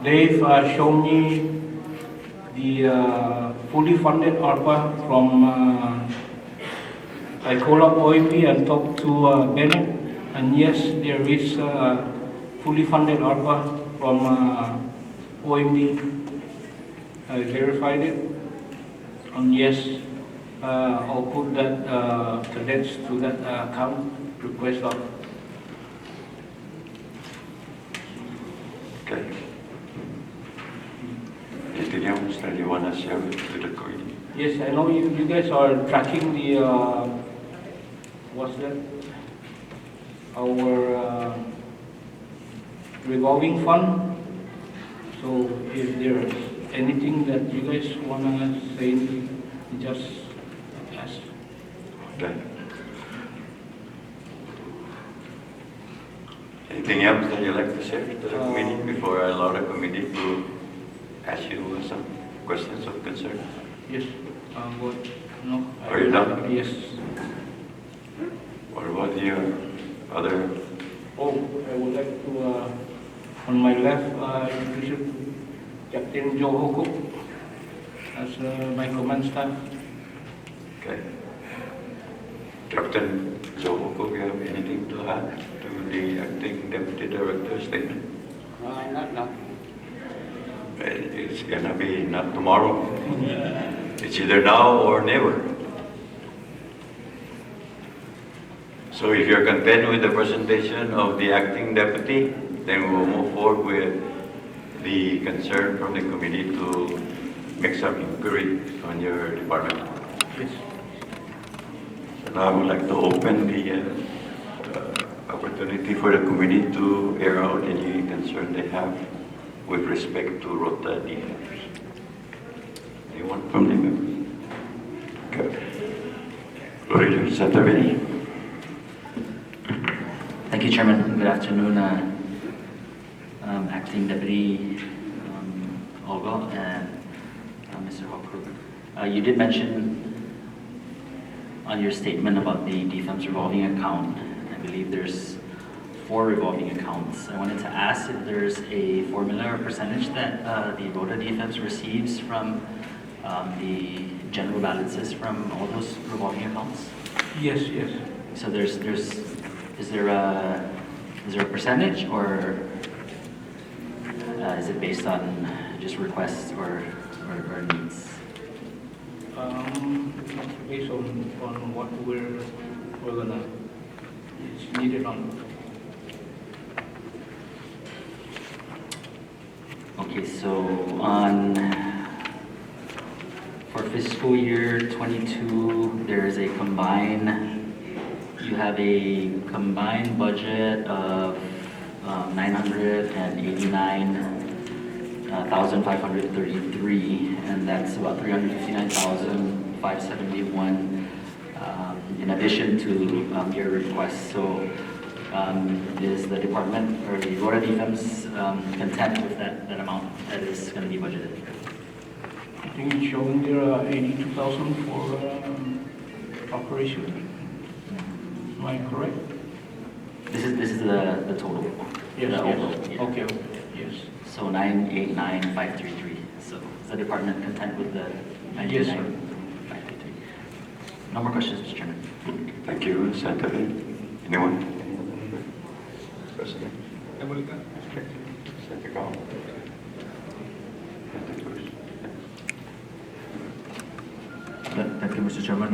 [SPEAKER 10] Dave showed me the fully funded ARPA from I called up OMB and talked to Bennett, and yes, there is fully funded ARPA from OMB. I verified it, and yes, I'll put that cadets to that account request up.
[SPEAKER 1] Okay. Anything else that you want to share with the committee?
[SPEAKER 10] Yes, I know you guys are tracking the, what's that? Our revolving fund. So if there's anything that you guys want to say, just ask.
[SPEAKER 1] Okay. Anything else that you'd like to share to the committee before I allow the committee to ask you some questions of concern?
[SPEAKER 10] Yes. What? No.
[SPEAKER 1] Are you done?
[SPEAKER 10] Yes.
[SPEAKER 1] What about your other?
[SPEAKER 10] Oh, I would like to, on my left, introduce Captain Joe Hoko as my command staff.
[SPEAKER 1] Okay. Captain Joe Hoko, you have anything to add to the acting deputy director's statement?
[SPEAKER 3] Not now.
[SPEAKER 1] It's gonna be not tomorrow. It's either now or never. So if you're content with the presentation of the acting deputy, then we'll move forward with the concern from the committee to make some inquiry on your department.
[SPEAKER 10] Yes.
[SPEAKER 1] So now I would like to open the opportunity for the committee to air out any concern they have with respect to Rota defense. Anyone from the members? Okay. Leader Satavini.
[SPEAKER 6] Thank you, Chairman. Good afternoon, Acting Deputy Olga and Mr. Hawkrook. You did mention on your statement about the defense revolving account, I believe there's 4 revolving accounts. I wanted to ask if there's a formula or percentage that the Rota defense receives from the general balances from all those revolving accounts?
[SPEAKER 10] Yes, yes.
[SPEAKER 6] So is there a percentage, or is it based on just requests or needs?
[SPEAKER 10] Based on what we're gonna, it's needed on.
[SPEAKER 6] Okay, so for fiscal year 22, there is a you have a combined budget of 989,533, and that's about 359,571 in addition to your request. So is the department or the Rota defense content with that amount that is going to be budgeted?
[SPEAKER 10] I think it's showing there 82,000 for operation. Am I correct?
[SPEAKER 6] This is the total.
[SPEAKER 10] Yes,
[SPEAKER 6] The
[SPEAKER 10] yes.
[SPEAKER 6] overall, yeah.
[SPEAKER 10] Okay, yes.
[SPEAKER 6] So 989,533. So is the department content with the
[SPEAKER 10] Yes, sir.
[SPEAKER 6] 989,533? No more questions, Mr. Chairman.
[SPEAKER 1] Thank you, Senator. Anyone? President? Senator Gao.
[SPEAKER 9] Thank you, Mr. Chairman.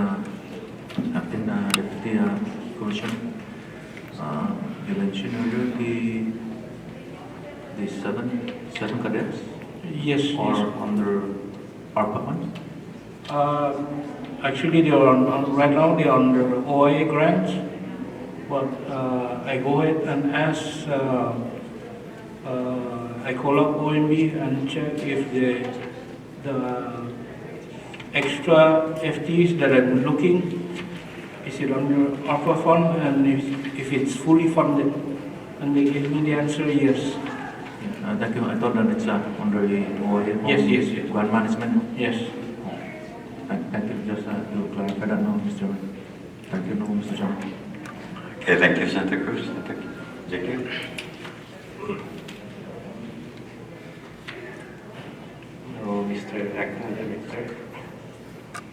[SPEAKER 9] Acting Deputy Commissioner, you mentioned earlier the seven cadets
[SPEAKER 10] Yes,
[SPEAKER 9] or
[SPEAKER 10] yes.
[SPEAKER 9] under ARPA funds?
[SPEAKER 10] Actually, they are right now they are under OIA grants, but I go ahead and ask. I call up OMB and check if the extra FTs that I'm looking is it under ARPA fund, and if it's fully funded, and they give me the answer yes.
[SPEAKER 9] Thank you. I thought that it's under the OIA.
[SPEAKER 10] Yes.
[SPEAKER 9] Grant management.
[SPEAKER 10] Yes.
[SPEAKER 9] Thank you. Just to clarify that now, Mr. Chairman. Thank you, no, Mr. Chairman.
[SPEAKER 1] Okay, thank you, Senator Cruz. Thank you. Jackie?
[SPEAKER 7] No, Mr. Acting Director,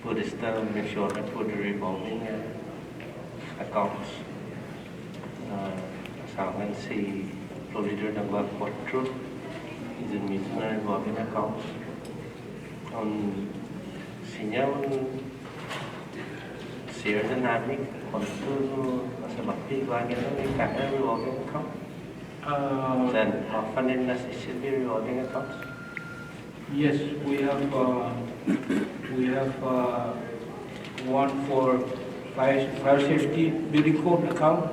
[SPEAKER 7] for this term, make sure that for the revolving accounts, assignment si Florida number 4 is in meeting na revolving accounts. On sinya share dynamic kontu sa bakti bagian ng kaya revolving account. Then often in the CCB revolving accounts.
[SPEAKER 10] Yes, we have one for fire safety building code account.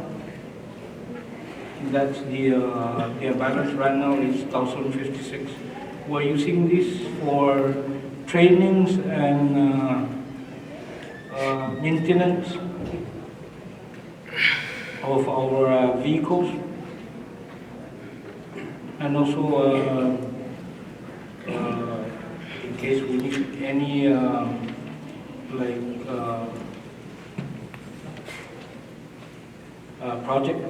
[SPEAKER 10] That's the balance right now is 1,056. We're using this for trainings and maintenance of our vehicles, and also in case we need any project,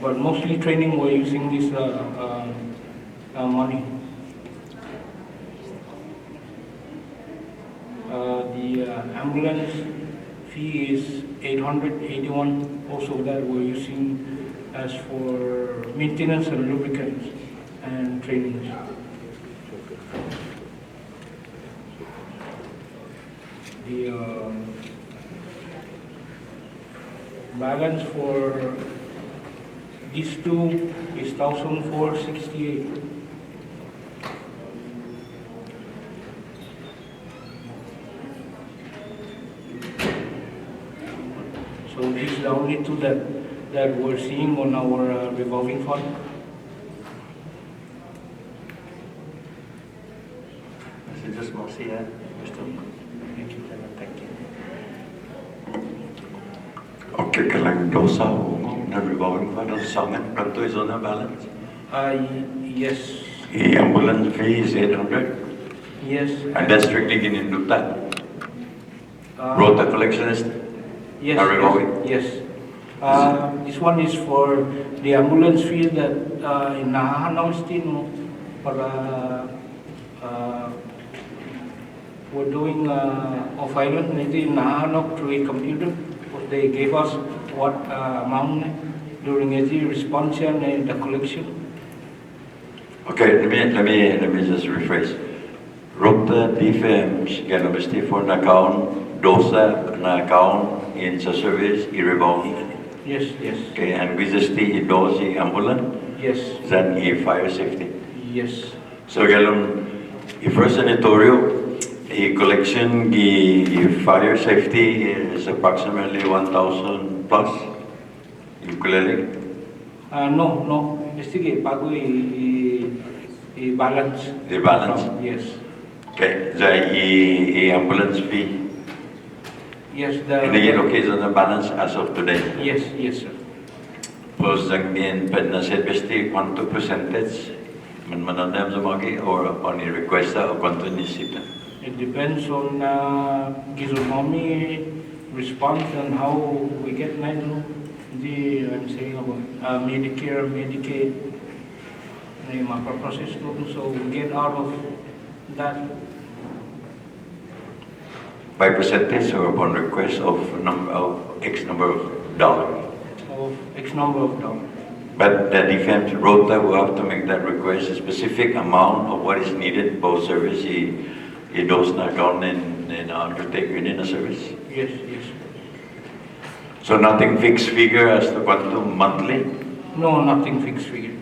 [SPEAKER 10] but mostly training we're using this money. The ambulance fee is 881. Also that we're using as for maintenance and lubricants and trainings. The balance for these two is 1,468. So this is the only two that we're seeing on our revolving fund.
[SPEAKER 7] This is just mostly Mr.
[SPEAKER 10] Thank you.
[SPEAKER 7] Thank you.
[SPEAKER 1] Okay, kalang dosa na revolving fund of Summit, Pranto is on the balance.
[SPEAKER 10] Yes.
[SPEAKER 1] The ambulance fee is 800,
[SPEAKER 10] Yes.
[SPEAKER 1] and that's strictly Gininduta. Rota collection is
[SPEAKER 10] Yes.
[SPEAKER 1] a revolving.
[SPEAKER 10] Yes. This one is for the ambulance fee that in Nahanaw Stino, we're doing off island in Nahanaw through a computer. They gave us what amount during the response and the collection.
[SPEAKER 1] Okay, let me just rephrase. Rota defense ganabesti for an account, dosa an account in sa service i-revolving.
[SPEAKER 10] Yes.
[SPEAKER 1] Okay, and we just the dosi ambulance,
[SPEAKER 10] Yes.
[SPEAKER 1] then fire safety.
[SPEAKER 10] Yes.
[SPEAKER 1] So galon first sanitorio, collection fire safety is approximately 1,000 plus. Ukulele.
[SPEAKER 10] No. Sige, bago i-balance.
[SPEAKER 1] The balance.
[SPEAKER 10] Yes.
[SPEAKER 1] Okay, the ambulance fee.
[SPEAKER 10] Yes,
[SPEAKER 1] And again, okay, so the balance as of today.
[SPEAKER 10] Yes, sir.
[SPEAKER 1] Plus, ang na set besti quanto percentage manandam sa magi or upon the request o quanto nisita.
[SPEAKER 10] It depends on Gizonomi response and how we get I'm saying about Medicare, Medicaid, process so we get out of that.
[SPEAKER 1] By percentage or upon request of X number of dollars.
[SPEAKER 10] Of X number of dollars.
[SPEAKER 1] But the defense Rota will have to make that request a specific amount of what is needed, both service, those na account and undertake in a service.
[SPEAKER 10] Yes.
[SPEAKER 1] So nothing fixed figure as to quantum monthly?
[SPEAKER 10] No, nothing fixed figure.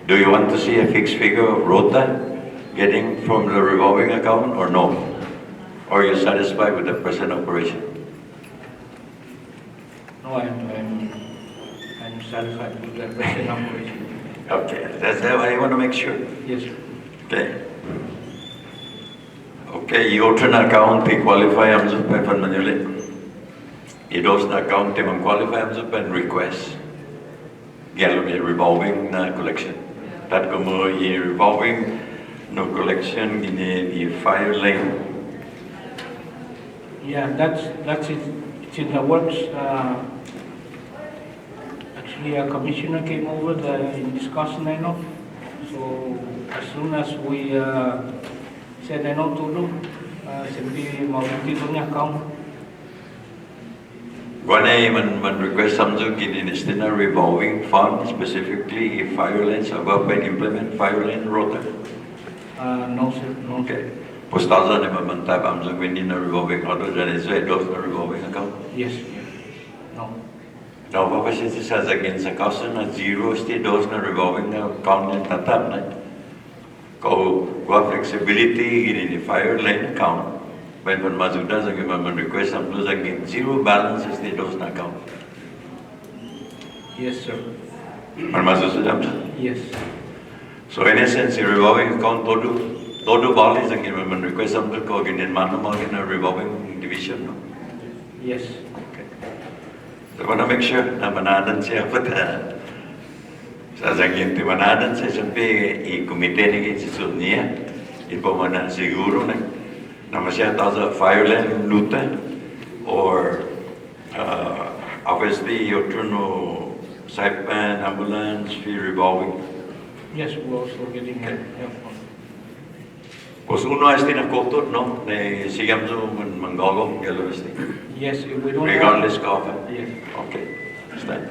[SPEAKER 1] Do you want to see a fixed figure of Rota getting from the revolving account or no? Or are you satisfied with the present operation?
[SPEAKER 10] No, I'm satisfied with the present operation.
[SPEAKER 1] Okay, that's what I want to make sure.
[SPEAKER 10] Yes, sir.
[SPEAKER 1] Okay. Okay, i-open account i-qualify ang zupan pan manulit. I-dos na account i-qualify ang zupan request. Galo may revolving na collection. That como i-revolving no collection i-file lane.
[SPEAKER 10] Yeah, that's it. It's in the works. Actually, a commissioner came over in discussion, I know. So as soon as we said I know to do, simply maulit ito niya account.
[SPEAKER 1] Guanay man request samsung in a revolving fund specifically if fire lanes above and implement fire lane Rota.
[SPEAKER 10] No, sir. No.
[SPEAKER 1] Okay. Postaza ni mamantab amsung winin na revolving auto dyan is dos na revolving account.
[SPEAKER 10] Yes. No.
[SPEAKER 1] Now, what was it says against the cost na zero sti dos na revolving account na tatap na. Kau flexibility in the fire lane account. When Mazuda sa request samsung sa zero balance sti dos na account.
[SPEAKER 10] Yes, sir.
[SPEAKER 1] Man Mazuda samsung.
[SPEAKER 10] Yes.
[SPEAKER 1] So in essence, the revolving account todo bali sa request samsung ko ginin mano mo gina revolving division no.
[SPEAKER 10] Yes.
[SPEAKER 1] Okay. So I want to make sure na manadan siya pata. Sa zangin ti manadan siya sampai i-komite ni institut niya. Ipo mana siguro na masya tao sa fire lane luta or obviously your turno saipan ambulance fee revolving.
[SPEAKER 10] Yes, we're also getting help.
[SPEAKER 1] Pues uno este na kotor no na sigam so manggogong galo este.
[SPEAKER 10] Yes, if we don't
[SPEAKER 1] Regardless of
[SPEAKER 10] Yes.
[SPEAKER 1] Okay. Understand.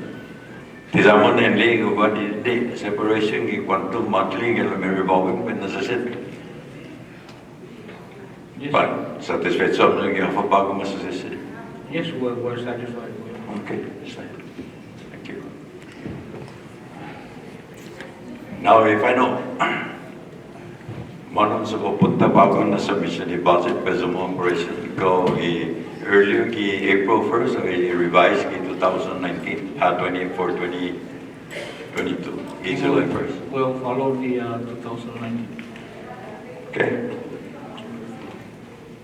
[SPEAKER 1] Tizamon en ligo ba di separation ki quantum monthly galo may revolving when necessary.
[SPEAKER 10] Yes.
[SPEAKER 1] But satisfied so no yung hapabago masasisi.
[SPEAKER 10] Yes, we're satisfied with.
[SPEAKER 1] Okay. Understand. Thank you. Now if I know Manon sa pupunta bago na submission ni budget peso mo operation ko earlier ki April 1st or i-revise ki 2019 24 2022 July 1st.
[SPEAKER 10] We'll follow the 2019.
[SPEAKER 1] Okay.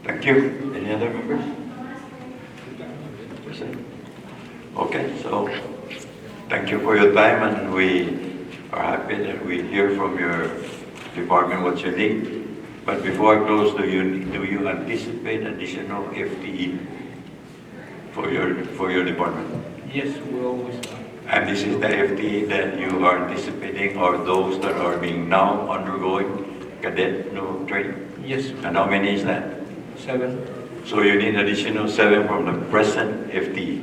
[SPEAKER 1] Thank you. Any other members? Okay, so thank you for your time and we are happy that we hear from your department what you need. But before I close, do you anticipate additional FTE for your department?
[SPEAKER 10] Yes, we always.
[SPEAKER 1] And this is the FTE that you are anticipating or those that are being now undergoing cadet training?
[SPEAKER 10] Yes.
[SPEAKER 1] And how many is that?
[SPEAKER 10] 7.
[SPEAKER 1] So you need additional 7 from the present FTE?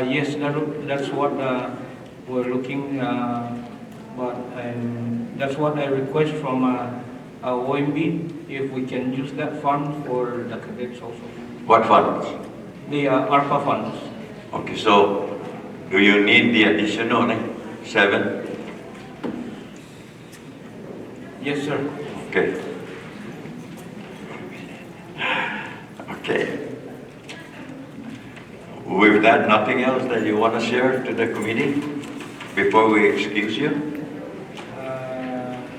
[SPEAKER 10] Yes, that's what we're looking, but that's what I request from OMB, if we can use that fund for the cadets also.
[SPEAKER 1] What funds?
[SPEAKER 10] The ARPA funds.
[SPEAKER 1] Okay, so do you need the additional 7?
[SPEAKER 10] Yes, sir.
[SPEAKER 1] Okay. Okay. With that, nothing else that you want to share to the committee before we excuse you?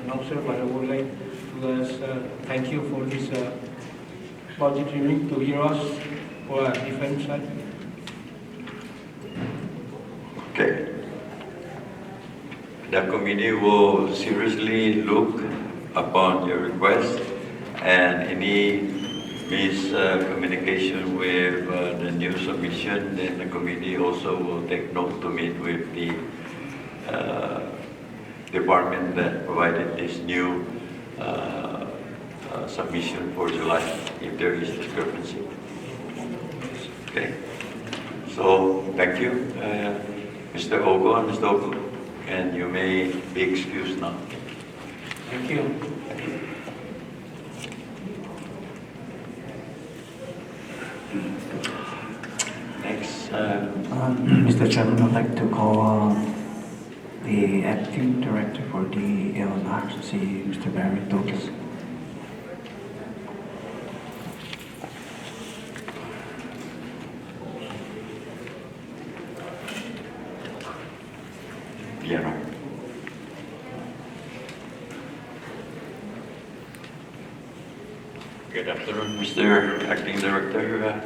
[SPEAKER 10] No, sir, but I would like to thank you for this budget hearing to hear us for our defense side.
[SPEAKER 1] Okay. The committee will seriously look upon your request and any miscommunication with the new submission, then the committee also will take note to meet with the department that provided this new submission for July, if there is discrepancy. Okay. So, thank you, Mr. Ogo and Mr. Ogo, and you may be excused now.
[SPEAKER 10] Thank you.
[SPEAKER 1] Thank you. Next,
[SPEAKER 4] Mr. Chairman, I'd like to call the the acting director for the LNR, si Mr. Barry Douglas.
[SPEAKER 1] Yeah. Good afternoon, Mr. Acting Director.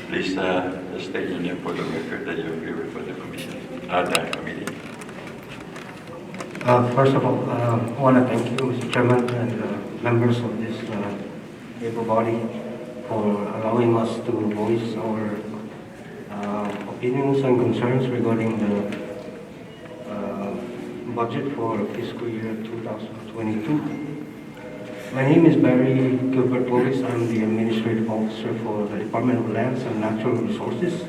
[SPEAKER 1] Please state your name for the record that you appear before the commission, the committee.
[SPEAKER 11] First of all, I want to thank you, Mr. Chairman, and members of this able body for allowing us to voice our opinions and concerns regarding the budget for fiscal year 2022. My name is Barry Gilbert Bovis. I'm the Administrative Officer for the Department of Lands and Natural Resources.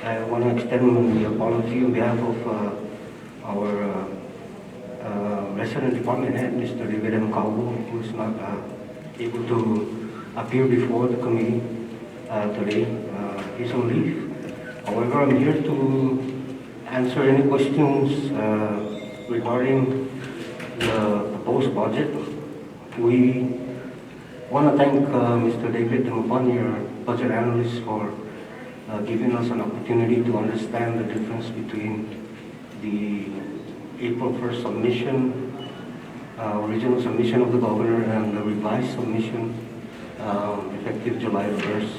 [SPEAKER 11] I want to extend the apology on behalf of our resident department head, Mr. David M. Calvo, who is not able to appear before the committee today. He's on leave. However, I'm here to answer any questions regarding the proposed budget. We want to thank Mr. David Dumapon, your budget analyst, for giving us an opportunity to understand the difference between the April 1st submission, original submission of the governor, and the revised submission effective July 1st.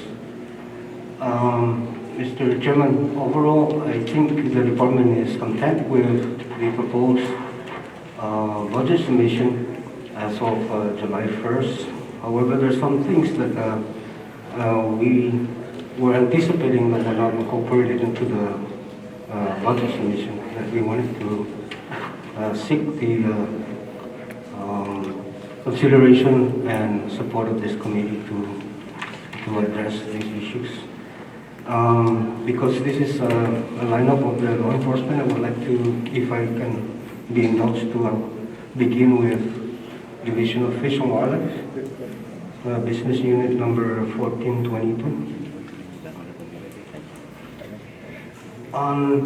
[SPEAKER 11] Mr. Chairman, overall, I think the department is content with the proposed budget submission as of July 1st. However, there are some things that we were anticipating that were not incorporated into the budget submission that we wanted to seek the consideration and support of this committee to address these issues. Because this is a lineup of the law enforcement, I would like to, if I can be indulged, to begin with Division of Fish and Wildlife, business unit number 1422. On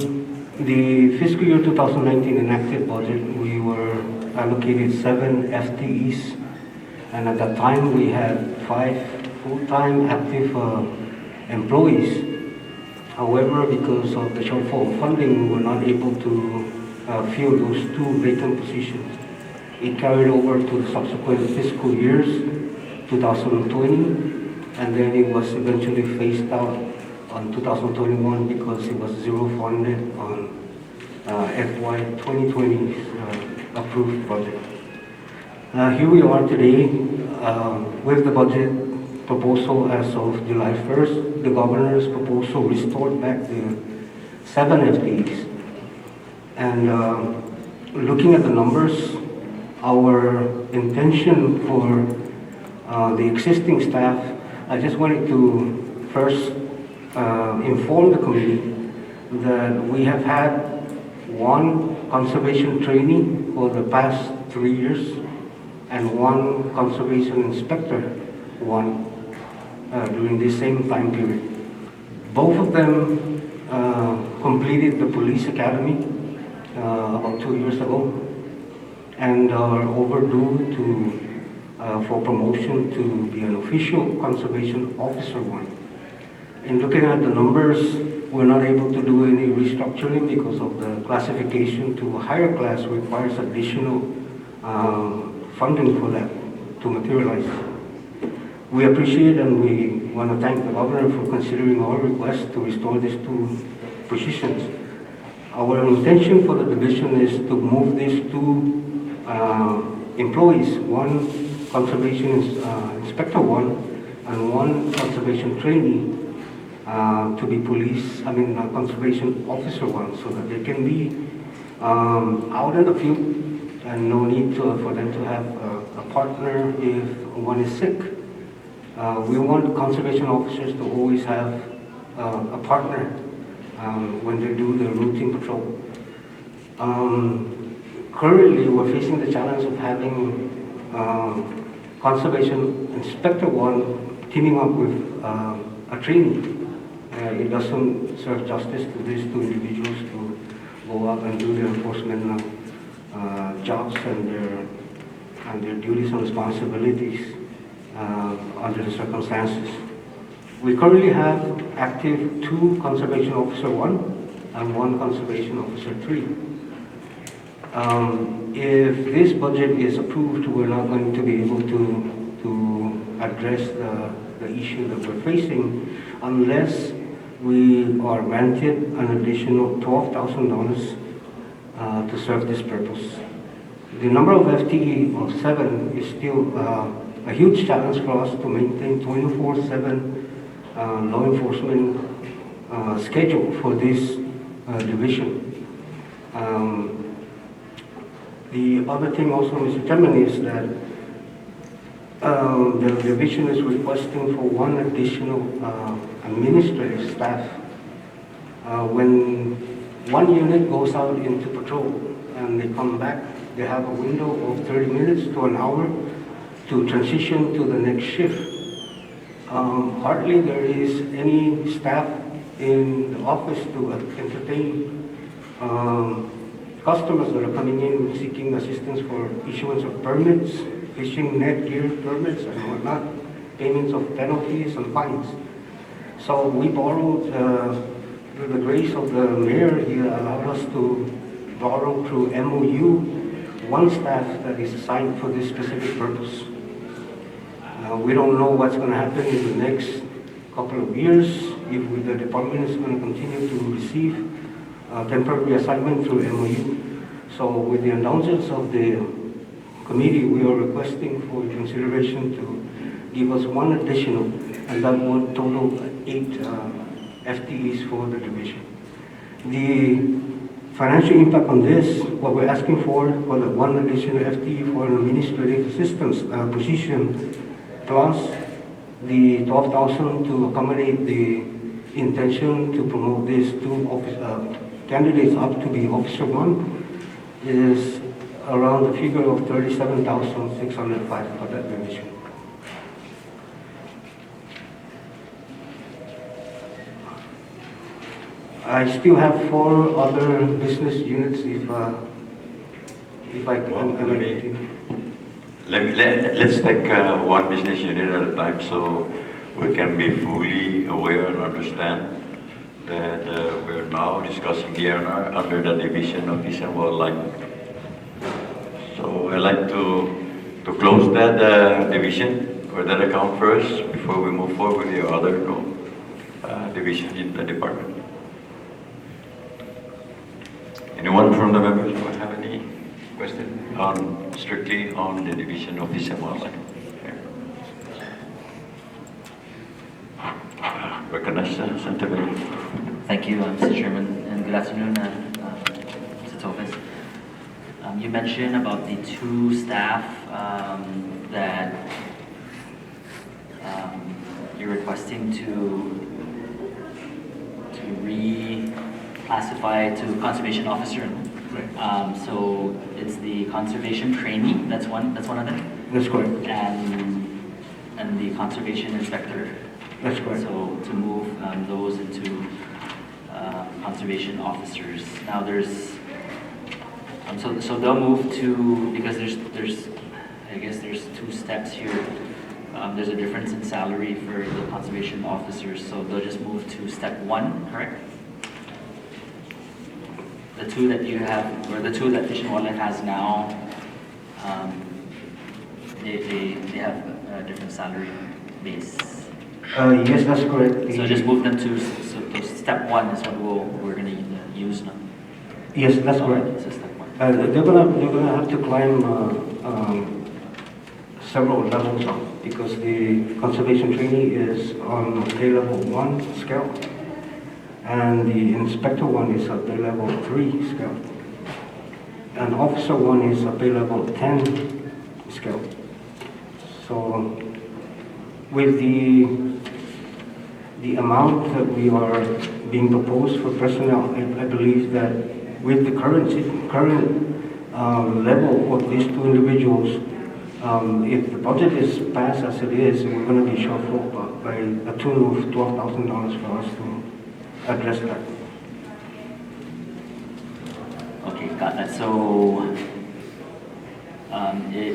[SPEAKER 11] the fiscal year 2019 enacted budget, we were allocated 7 FTEs, and at that time we had 5 full-time active employees. However, because of the shortfall of funding, we were not able to fill those 2 vacant positions. It carried over to the subsequent fiscal years, 2020, and then it was eventually phased out on 2021 because it was zero funded on FY 2020's approved budget. Here we are today with the budget proposal as of July 1st. The governor's proposal restored back the 7 FTEs. And looking at the numbers, our intention for the existing staff, I just wanted to first inform the committee that we have had 1 conservation trainee for the past 3 years and 1 conservation inspector, 1 during the same time period. Both of them completed the police academy about 2 years ago and are overdue for promotion to be an official conservation officer 1. In looking at the numbers, we're not able to do any restructuring because of the classification to a higher class requires additional funding for that to materialize. We appreciate and we want to thank the governor for considering our request to restore these 2 positions. Our intention for the division is to move these 2 employees, 1 conservation inspector 1 and 1 conservation trainee to be conservation officer 1, so that they can be out in the field and no need for them to have a partner if one is sick. We want conservation officers to always have a partner when they do the routine patrol. Currently, we're facing the challenge of having conservation inspector 1 teaming up with a trainee. It doesn't serve justice to these 2 individuals to go out and do their enforcement jobs and their duties and responsibilities under the circumstances. We currently have active 2 Conservation Officer 1 and 1 Conservation Officer 3. If this budget is approved, we're not going to be able to address the issue that we're facing unless we are granted an additional $12,000 to serve this purpose. The number of FTE of 7 is still a huge challenge for us to maintain 24/7 law enforcement schedule for this division. The other thing also, Mr. Chairman, is that the division is requesting for 1 additional administrative staff. When 1 unit goes out into patrol and they come back, they have a window of 30 minutes to an hour to transition to the next shift. Hardly there is any staff in the office to entertain customers that are coming in seeking assistance for issuance of permits, fishing net gear permits and whatnot, payments of penalties and fines. So we borrowed, through the grace of the mayor, he allowed us to borrow through MOU 1 staff that is assigned for this specific purpose. We don't know what's going to happen in the next couple of years, if the department is going to continue to receive temporary assignment through MOU. So with the announcements of the committee, we are requesting for consideration to give us 1 additional, and that would total 8 FTEs for the division. The financial impact on this, what we're asking for the 1 additional FTE for an administrative assistance position, plus the 12,000 to accommodate the intention to promote these 2 candidates up to be Officer 1, is around the figure of 37,605 for that division. I still have 4 other business units if I can.
[SPEAKER 1] Let's take 1 business unit at a time so we can be fully aware and understand that we're now discussing the R&R under the Division of Fish and Wildlife. So I'd like to close that division or that account first before we move forward with the other division in the department. Anyone from the members who have any question strictly on the Division of Fish and Wildlife? Recognize Senator Mayor.
[SPEAKER 6] Thank you, Mr. Chairman, and good afternoon, Mr. Topez. You mentioned about the 2 staff that you're requesting to reclassify to conservation officer.
[SPEAKER 11] Right.
[SPEAKER 6] So it's the conservation trainee. That's one of them.
[SPEAKER 11] That's correct.
[SPEAKER 6] And the conservation inspector.
[SPEAKER 11] That's correct.
[SPEAKER 6] So to move those into conservation officers. Now there's so they'll move to, because there's I guess there's 2 steps here. There's a difference in salary for the conservation officers, so they'll just move to step 1, correct? The 2 that you have, or the 2 that Fish and Wildlife has now, they have a different salary base.
[SPEAKER 11] Yes, that's correct.
[SPEAKER 6] So just move them to, so step 1 is what we're going to use now.
[SPEAKER 11] Yes, that's correct.
[SPEAKER 6] So step 1.
[SPEAKER 11] They're gonna have to climb several levels up because the conservation trainee is on pay level 1 scale, and the inspector 1 is a pay level 3 scale, and officer 1 is a pay level 10 scale. So with the amount that we are being proposed for personnel, I believe that with the current level of these 2 individuals, if the budget is passed as it is, we're going to be shortfall by a tune of $12,000 for us to address that.
[SPEAKER 6] Okay, got that. So,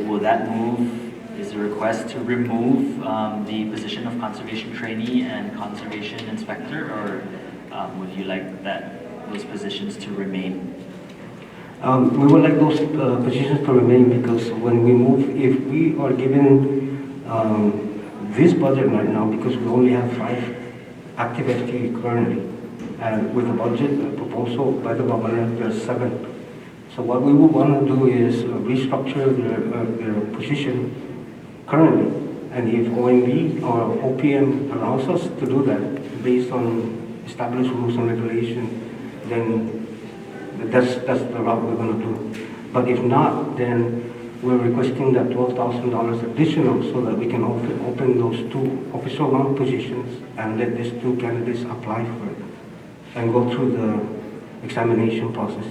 [SPEAKER 6] will that move, is a request to remove the position of conservation trainee and conservation inspector, or would you like those positions to remain?
[SPEAKER 11] We would like those positions to remain because when we move, if we are given this budget right now, because we only have 5 active FTE currently, and with the budget proposal by the governor, there's 7. So what we would want to do is restructure their position currently, and if OMB or OPM allows us to do that based on established rules and regulation, then that's the route we're going to do. But if not, then we're requesting that $12,000 additional so that we can open those 2 official round positions and let these 2 candidates apply for it and go through the examination process.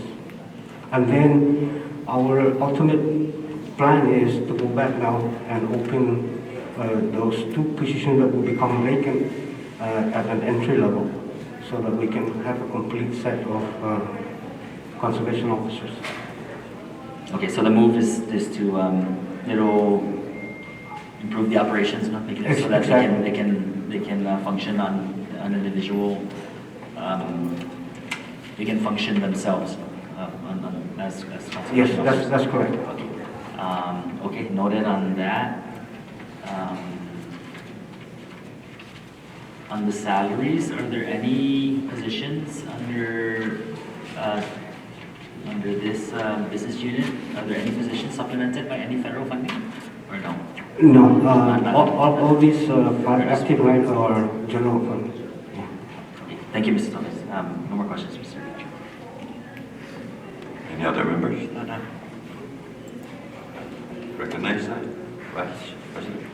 [SPEAKER 11] And then our ultimate plan is to go back now and open those 2 positions that will become vacant at an entry level so that we can have a complete set of conservation officers.
[SPEAKER 6] Okay, so the move is to, it'll improve the operations, no? Make it so that they can function on an individual, they can function themselves as conservation
[SPEAKER 11] Yes,
[SPEAKER 6] officers.
[SPEAKER 11] that's correct.
[SPEAKER 6] Okay. Okay, noted on that. On the salaries, are there any positions under this business unit? Are there any positions supplemented by any federal funding, or no?
[SPEAKER 11] No, all these 5 active lines are general fund.
[SPEAKER 6] Okay, thank you, Mr. Thomas. No more questions, Mr. Chair.
[SPEAKER 1] Any other members?
[SPEAKER 6] No.
[SPEAKER 1] Recognize that, Vice President.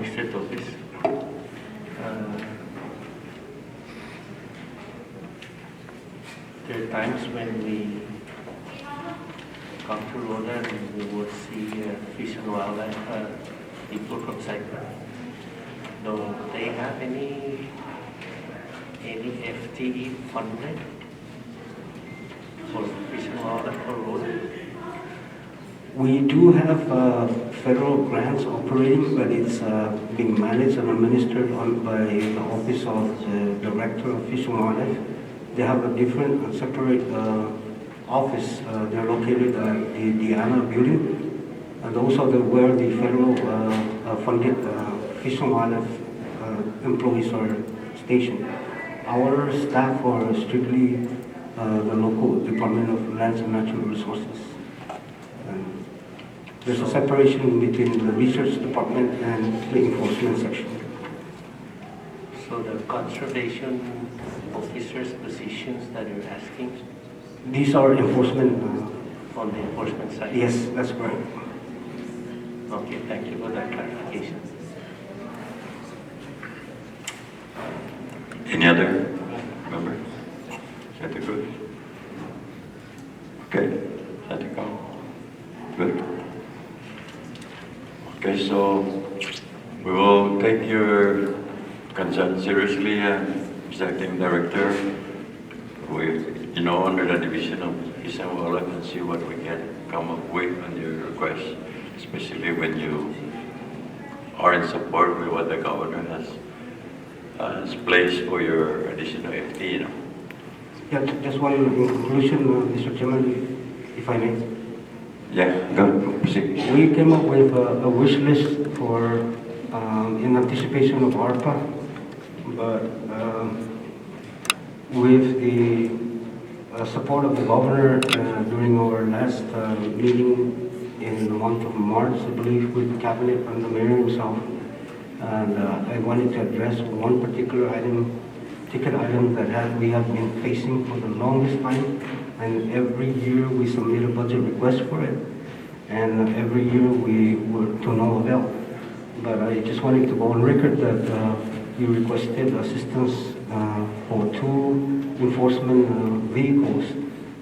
[SPEAKER 7] Mr. Topis, there are times when we come to Rota and we would see fish and wildlife people from Cyprus. Do they have any FTE funded for fish and wildlife for Rota?
[SPEAKER 11] We do have federal grants operating, but it's being managed and administered by the Office of the Director of Fish and Wildlife. They have a different and separate office. They're located at the Diana building, and those are where the federal funded Fish and Wildlife employees are stationed. Our staff are strictly the local Department of Lands and Natural Resources. There's a separation between the research department and the enforcement section.
[SPEAKER 7] So the conservation officers' positions that you're asking
[SPEAKER 11] These are enforcement.
[SPEAKER 7] on the enforcement side?
[SPEAKER 11] Yes, that's correct.
[SPEAKER 7] Okay, thank you for that clarification.
[SPEAKER 1] Any other member? Santa Cruz? Okay, Santa Cruz. Good. Okay, so we will take your concern seriously, Mr. Acting Director. We, under the Division of Fish and Wildlife, and see what we can come up with on your request, especially when you are in support with what the governor has placed for your additional FT.
[SPEAKER 11] Yeah, just one in conclusion, Mr. Chairman, if I may.
[SPEAKER 1] Yeah, go proceed.
[SPEAKER 11] We came up with a wish list for, in anticipation of ARPA, but with the support of the governor during our last meeting in the month of March, I believe, with the cabinet and the mayor himself, and I wanted to address one particular ticket item that we have been facing for the longest time, and every year we submit a budget request for it, and every year we were to no avail. But I just wanted to go on record that you requested assistance for 2 enforcement vehicles,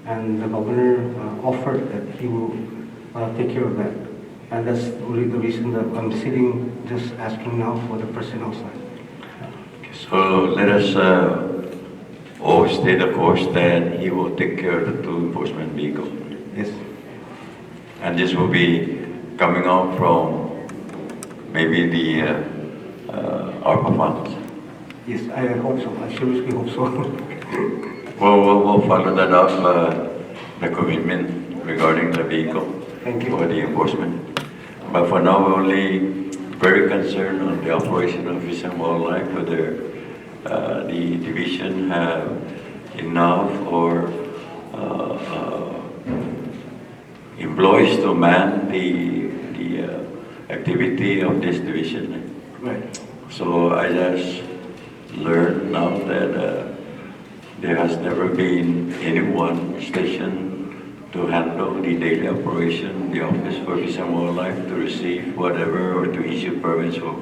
[SPEAKER 11] and the governor offered that he will take care of that. And that's really the reason that I'm sitting just asking now for the personnel side.
[SPEAKER 1] So let us or stay the course, then he will take care of the two enforcement vehicles.
[SPEAKER 11] Yes.
[SPEAKER 1] And this will be coming out from maybe the ARPA funds.
[SPEAKER 11] Yes, I hope so. I seriously hope so.
[SPEAKER 1] We'll follow that up, the commitment regarding the vehicle
[SPEAKER 11] Thank you.
[SPEAKER 1] for the enforcement. But for now, we're only very concerned on the operation of Fish and Wildlife, whether the division have enough or employees to man the activity of this division.
[SPEAKER 11] Right.
[SPEAKER 1] So I just learned now that there has never been any one station to handle the daily operation, the Office for Fish and Wildlife, to receive whatever or to issue permits for,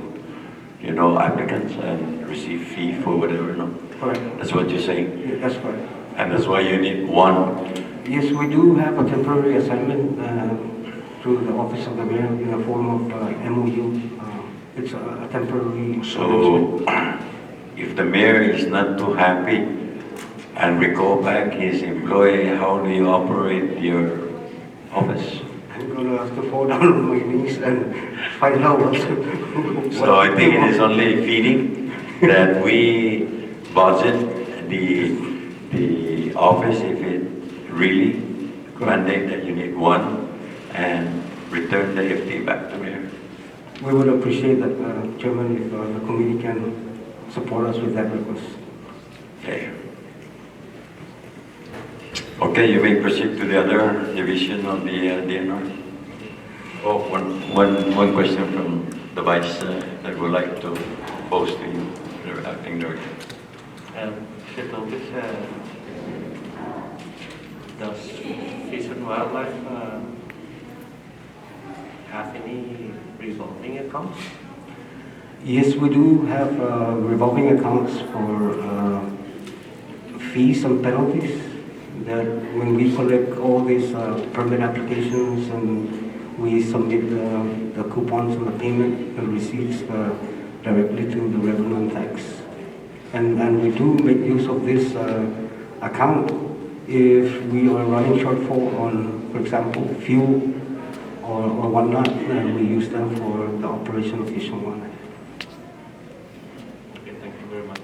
[SPEAKER 1] applicants and receive fee for whatever, no?
[SPEAKER 11] Correct.
[SPEAKER 1] That's what you're saying?
[SPEAKER 11] Yeah, that's correct.
[SPEAKER 1] And that's why you need one.
[SPEAKER 11] Yes, we do have a temporary assignment through the Office of the Mayor in the form of MOU. It's a temporary.
[SPEAKER 1] So if the mayor is not too happy and recall back his employee, how do you operate your office?
[SPEAKER 11] I'm gonna have to fall down on my knees and find out what.
[SPEAKER 1] So I think it is only feeding that we budget the office if it really mandate that you need one and return the FT back to mayor.
[SPEAKER 11] We would appreciate that, Chairman, if the committee can support us with that request.
[SPEAKER 1] Okay. Okay, you may proceed to the other division of the DNR. Oh, one question from the vice that would like to pose to you, the acting director.
[SPEAKER 7] Should notice, does Fish and Wildlife have any revolving accounts?
[SPEAKER 11] Yes, we do have revolving accounts for fees and penalties. That when we collect all these permit applications and we submit the coupons and the payment and receipts directly to the revenue and tax. And we do make use of this account if we are running shortfall on, for example, fuel or whatnot, and we use them for the operation of Fish and Wildlife.
[SPEAKER 7] Okay, thank you very much.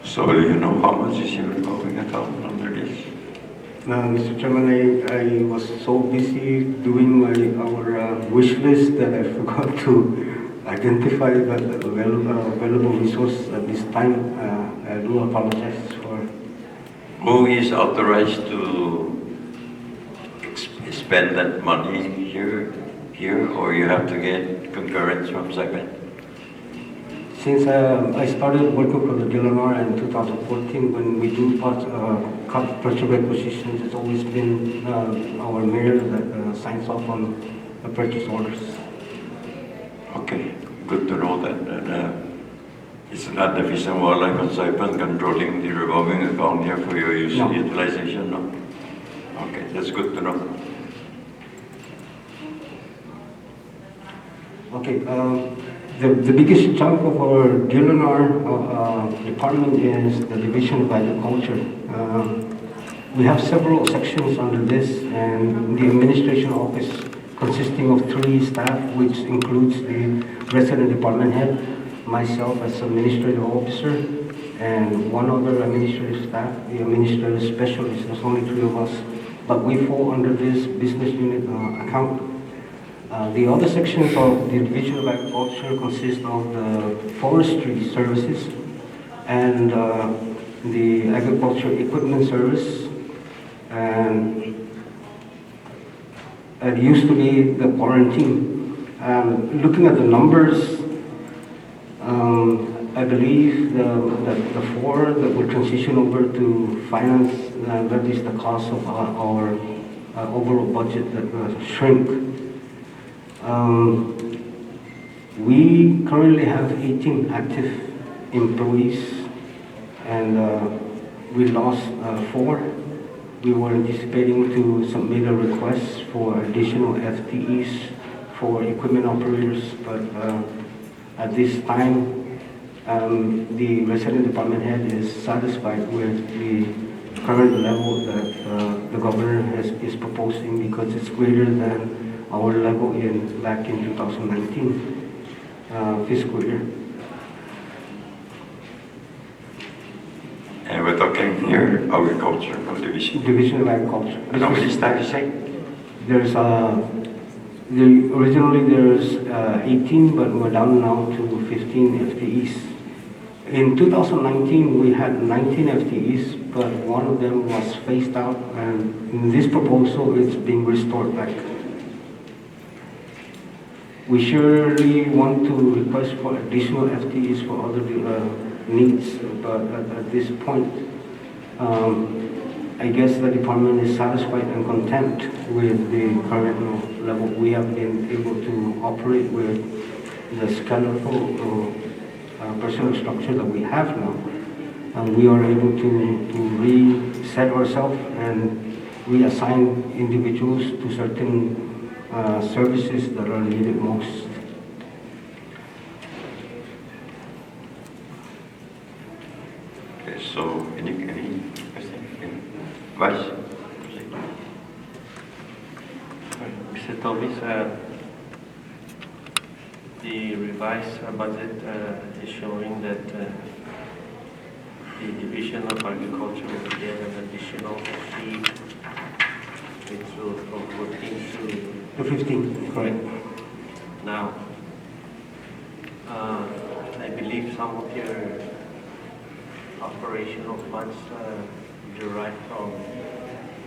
[SPEAKER 1] So do you know how much is your revolving account under this?
[SPEAKER 11] Mr. Chairman, I was so busy doing our wish list that I forgot to identify the available resource at this time. I do apologize for.
[SPEAKER 1] Who is authorized to spend that money here, or you have to get concurrence from SACMED?
[SPEAKER 11] Since I started working for the DLNR in 2014, when we do purchase requisitions, it's always been our mayor that signs off on the purchase orders.
[SPEAKER 1] Okay, good to know that. It's not the Fish and Wildlife and Saipan controlling the revolving account here for your use
[SPEAKER 11] No.
[SPEAKER 1] utilization, no? Okay, that's good to know.
[SPEAKER 11] Okay, the biggest chunk of our DLNR department is the Division of Agriculture. We have several sections under this, and the administration office consisting of 3 staff, which includes the resident department head, myself as administrative officer, and 1 other administrative staff, the administrative specialist. There's only 3 of us, but we fall under this business unit account. The other sections of the Division of Agriculture consist of the forestry services and the agriculture equipment service, and it used to be the quarantine. Looking at the numbers, I believe the 4 that will transition over to finance, that is the cost of our overall budget that will shrink. We currently have 18 active employees, and we lost 4. We were anticipating to submit a request for additional FTEs for equipment operators, but at this time, The resident department head is satisfied with the current level that the governor is proposing because it's greater than our level back in 2019 fiscal year.
[SPEAKER 1] And we're talking here agriculture, no division.
[SPEAKER 11] Division of Agriculture.
[SPEAKER 1] And how many staff you say?
[SPEAKER 11] There's originally there's 18, but we're down now to 15 FTEs. In 2019, we had 19 FTEs, but one of them was phased out, and in this proposal, it's being restored back. We surely want to request for additional FTEs for other needs, but at this point, I guess the department is satisfied and content with the current level. We have been able to operate with the skeletal personnel structure that we have now, and we are able to reset ourselves and reassign individuals to certain services that are needed most.
[SPEAKER 1] Okay, so any question? Vice?
[SPEAKER 7] Mr. Thomas, the revised budget is showing that the Division of Agriculture will get an additional fee, which will from 14
[SPEAKER 11] To 15, correct.
[SPEAKER 7] now. I believe some of your operational funds derived from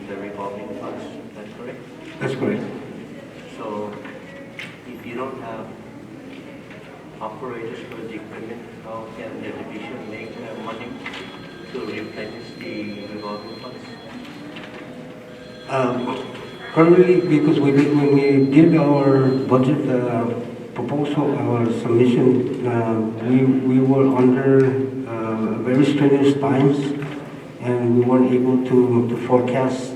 [SPEAKER 7] the revolving funds, is that correct?
[SPEAKER 11] That's correct.
[SPEAKER 7] So if you don't have operators for the equipment, how can the division make money to replenish the revolving funds?
[SPEAKER 11] Currently, because when we did our budget proposal, our submission, we were under very strenuous times, and we weren't able to forecast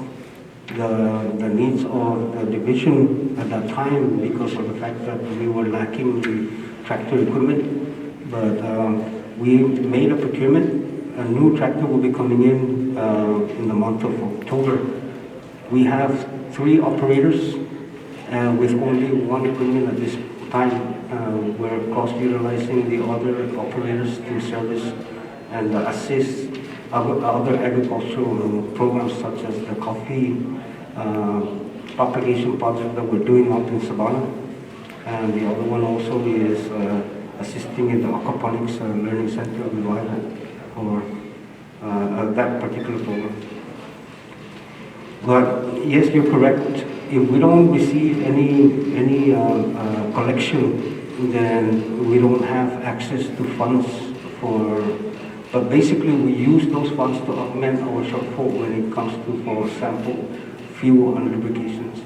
[SPEAKER 11] the needs of the division at that time because of the fact that we were lacking the tractor equipment. But we made a procurement. A new tractor will be coming in the month of October. We have 3 operators with only 1 equipment at this time. We're cross-utilizing the other operators to service and assist other agricultural programs such as the coffee propagation project that we're doing out in Savannah. And the other one also is assisting in the aquaponics learning center revival for that particular program. But yes, you're correct. If we don't receive any collection, then we don't have access to funds for. But basically, we use those funds to augment our shortfall when it comes to, for example, fuel and lubrications.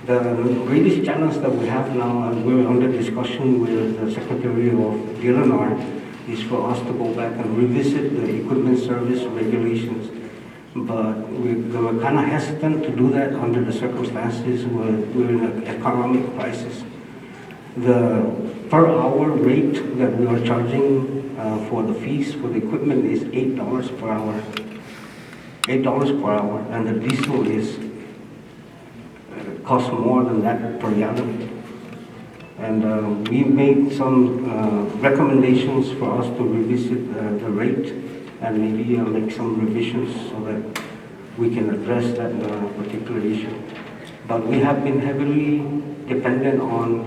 [SPEAKER 11] The greatest challenge that we have now, and we're under discussion with the Secretary of DLNR, is for us to go back and revisit the equipment service regulations. But we were kind of hesitant to do that under the circumstances where we're in an economic crisis. The per hour rate that we are charging for the fees for the equipment is $8 per hour. $8 per hour, and the diesel is costs more than that per gallon. And we made some recommendations for us to revisit the rate and maybe make some revisions so that we can address that particular issue. But we have been heavily dependent on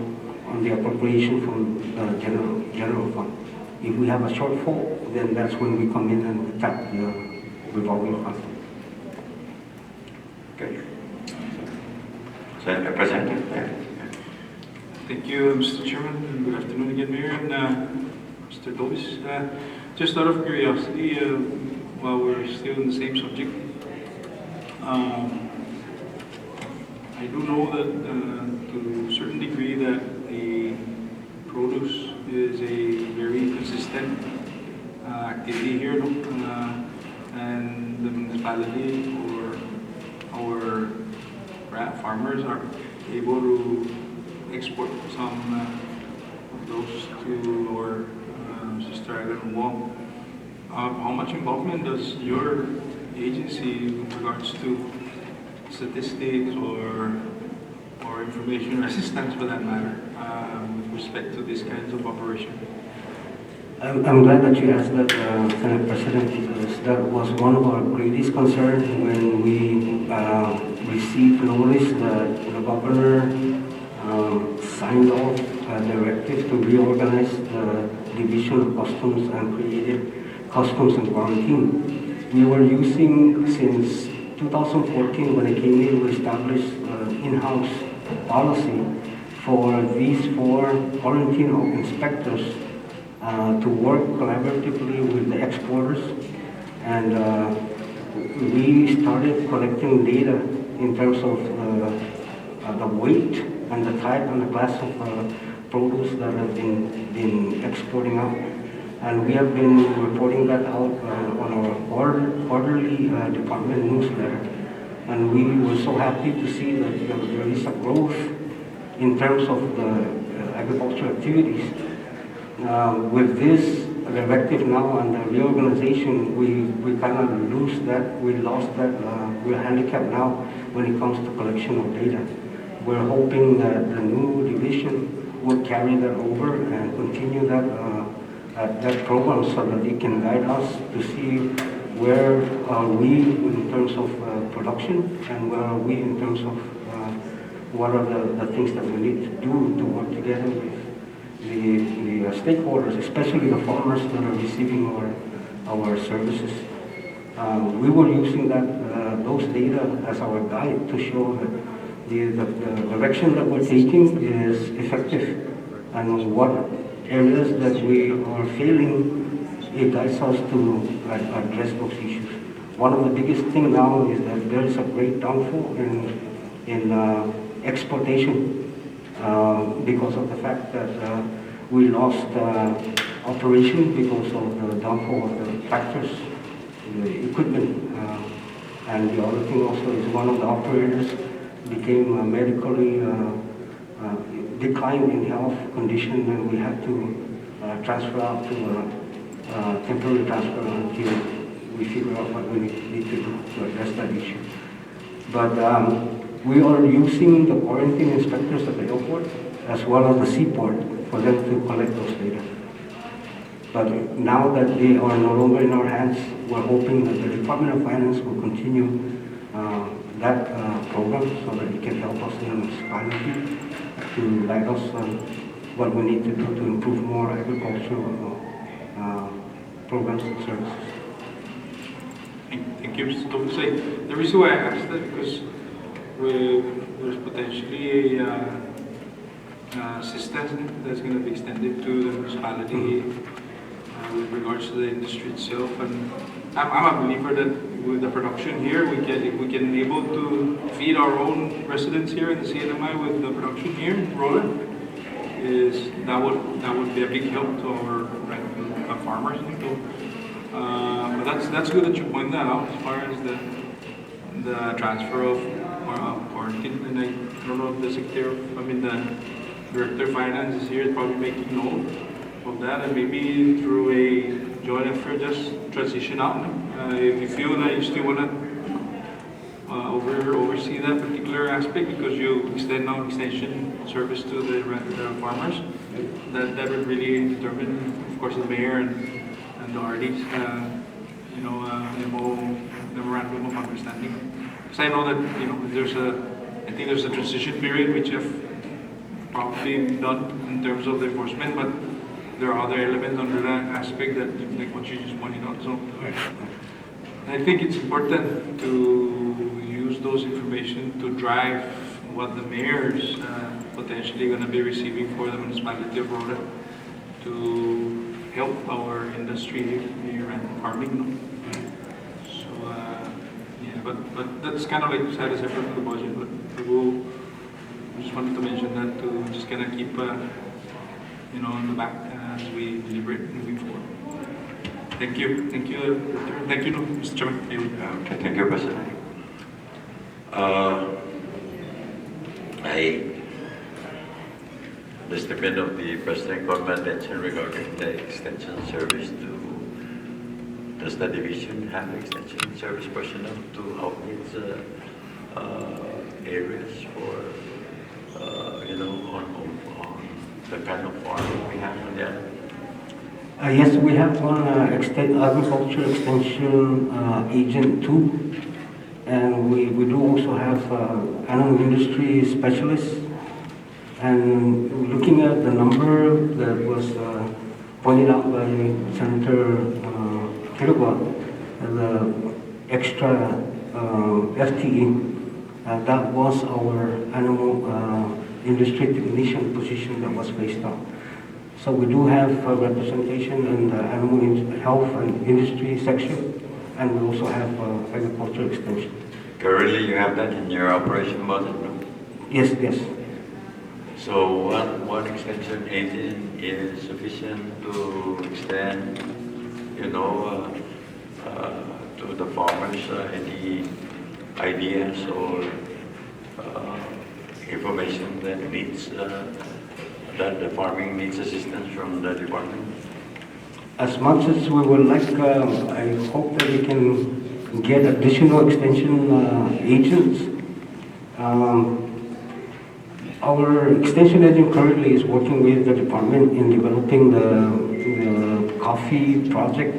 [SPEAKER 11] the appropriation from general fund. If we have a shortfall, then that's when we come in and tap the revolving fund.
[SPEAKER 1] Okay. So, President.
[SPEAKER 8] Thank you, Mr. Chairman, and good afternoon again, Mayor and Mr. Davis. Just out of curiosity, while we're still in the same subject, I do know that to a certain degree that the produce is a very consistent activity here, and the municipality or our farmers are able to export some of those to our sister Mr. Ivan Wong. How much involvement does your agency with regards to statistics or information resistance for that matter with respect to these kinds of operations?
[SPEAKER 11] I'm glad that you asked that, Senate President, because that was one of our greatest concerns when we received notice that the governor signed off a directive to reorganize the Division of Customs and created Customs and Quarantine. We were using, since 2014 when I came in, we established in-house policy for these 4 quarantine inspectors to work collaboratively with the exporters, and we started collecting data in terms of the weight and the type and the class of produce that have been exporting out. And we have been reporting that out on our quarterly department newsletter. And we were so happy to see that there is a growth in terms of the agricultural activities. With this directive now and the reorganization, we kind of lost that, we're handicapped now when it comes to collection of data. We're hoping that the new division will carry that over and continue that program so that it can guide us to see where are we in terms of production and where are we in terms of what are the things that we need to do to work together with the stakeholders, especially the farmers that are receiving our services. We were using those data as our guide to show that the direction that we're taking is effective, and what areas that we are failing, it guides us to address those issues. One of the biggest things now is that there is a great downfall in exportation because of the fact that we lost operation because of the downfall of the tractors, the equipment, and the other thing also is one of the operators became medically declined in health condition, and we had to transfer out to a temporary transfer until we figure out what we need to do to address that issue. But we are using the quarantine inspectors at the airport as well as the seaport for them to collect those data. But now that they are no longer in our hands, we're hoping that the Department of Finance will continue that program so that it can help us in the municipality to guide us on what we need to do to improve more agricultural programs and services.
[SPEAKER 8] Thank you, Mr. Tokusei. The reason why I asked that because there's potentially a assistance that's going to be extended to the municipality with regards to the industry itself. And I'm a believer that with the production here, if we can able to feed our own residents here in the CNMI with the production here in Rota, that would be a big help to our farmers. But that's good that you point that out as far as the transfer of quarantine. And I don't know if the the Director of Finance is here, probably making note of that, and maybe through a joint effort, just transition out. If you feel that you still want to oversee that particular aspect because you extend now extension service to the farmers, that would really determine, of course, the mayor and the RD's, memorandum of understanding. Because I know that I think there's a transition period which have probably done in terms of the enforcement, but there are other elements under that aspect that, like what you just pointed out. So I think it's important to use those information to drive what the mayor's potentially going to be receiving for the municipality of Rota to help our industry here and farming. So but that's kind of like side separate from the budget, but I just wanted to mention that to just kind of keep in the back as we deliberate moving forward. Thank you. Thank you, Mr. Chairman.
[SPEAKER 1] Okay, thank you, President. the statement of the President Government mentioned regarding the extension service to, does the division have extension service personnel to help its areas for, on the kind of farming we have on the island?
[SPEAKER 11] Yes, we have one agriculture extension agent too, and we do also have animal industry specialists. And looking at the number that was pointed out by Senator Kirigua, the extra FTE, that was our animal industry technician position that was phased out. So we do have representation in the animal health and industry section, and we also have agriculture extension.
[SPEAKER 1] Currently, you have that in your operation budget, no?
[SPEAKER 11] Yes, yes.
[SPEAKER 1] So one extension agent is sufficient to extend, to the farmers, any ideas or information that needs, that the farming needs assistance from the department?
[SPEAKER 11] As much as we would like, I hope that we can get additional extension agents. Our extension agent currently is working with the department in developing the coffee project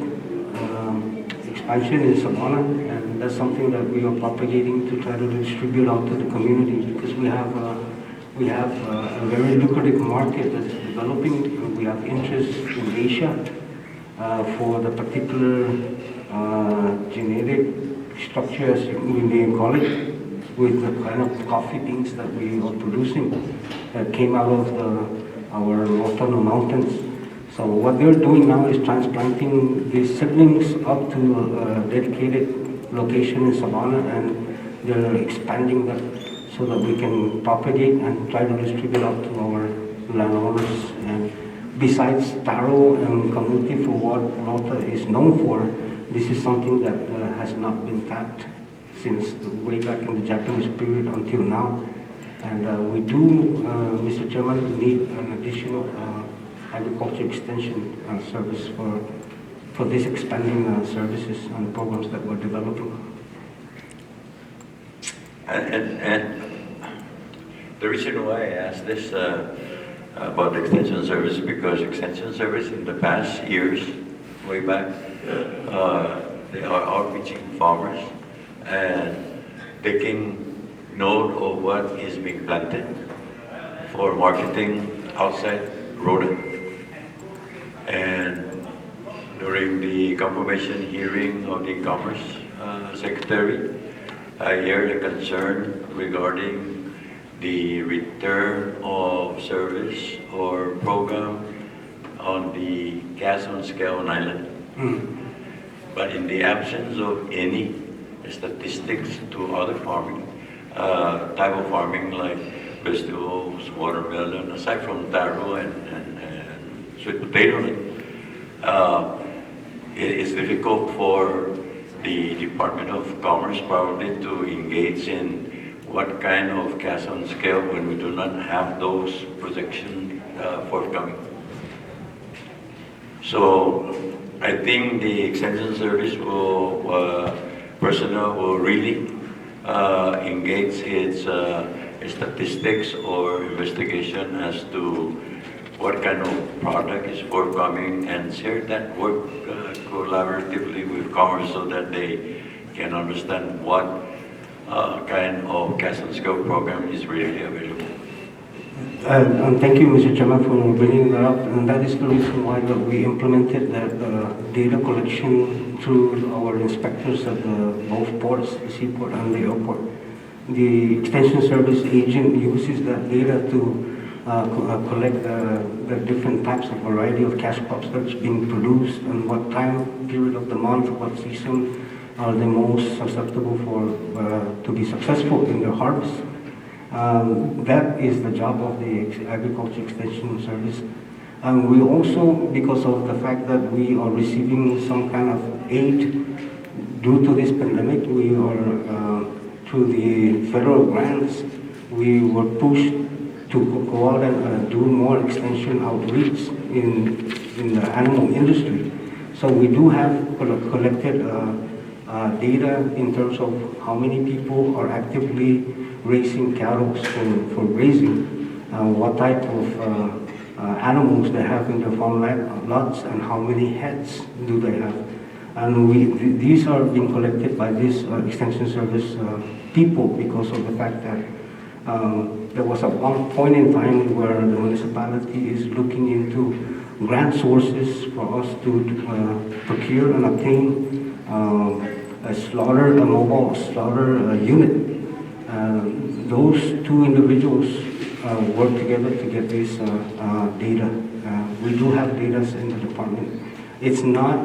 [SPEAKER 11] expansion in Savannah, and that's something that we are propagating to try to distribute out to the community, because we have a very lucrative market that's developing. We have interest in Asia for the particular genetic structure, as we may call it, with the kind of coffee beans that we are producing that came out of our Rota mountains. So what they're doing now is transplanting these seedlings up to a dedicated location in Savannah, and they're expanding that so that we can propagate and try to distribute out to our landowners. And besides taro and kamuti, for what Rota is known for, this is something that has not been tapped since way back in the Japanese period until now. And we do, Mr. Chairman, need an additional agriculture extension service for this expanding services and programs that we're developing.
[SPEAKER 1] And the reason why I asked this about the extension service, because extension service in the past years, way back, they are outreaching farmers and taking note of what is being planted for marketing outside Rota. And during the confirmation hearing of the Commerce Secretary, I heard a concern regarding the return of service or program on the gas on scale on island. But in the absence of any statistics to other farming, type of farming like vegetables, watermelon, aside from taro and sweet potato, it is difficult for the Department of Commerce probably to engage in what kind of gas on scale when we do not have those projections forthcoming. So I think the extension service personnel will really engage its statistics or investigation as to what kind of product is forthcoming, and share that work collaboratively with Commerce so that they can understand what kind of gas and scale program is really available.
[SPEAKER 11] And thank you, Mr. Chairman, for bringing that up. And that is the reason why that we implemented that data collection through our inspectors at both ports, the seaport and the airport. The extension service agent uses that data to collect the different types of variety of cash crops that's being produced, and what time period of the month, what season are they most susceptible to be successful in their harvest. That is the job of the agriculture extension service. And we also, because of the fact that we are receiving some kind of aid due to this pandemic, we are through the federal grants, we were pushed to go out and do more extension outreach in the animal industry. So we do have collected data in terms of how many people are actively raising cattle for grazing, what type of animals they have in their farm lots, and how many heads do they have. And these are being collected by these extension service people because of the fact that there was at one point in time where the municipality is looking into grant sources for us to procure and obtain a mobile slaughter unit. Those two individuals work together to get this data. We do have data in the department. It's not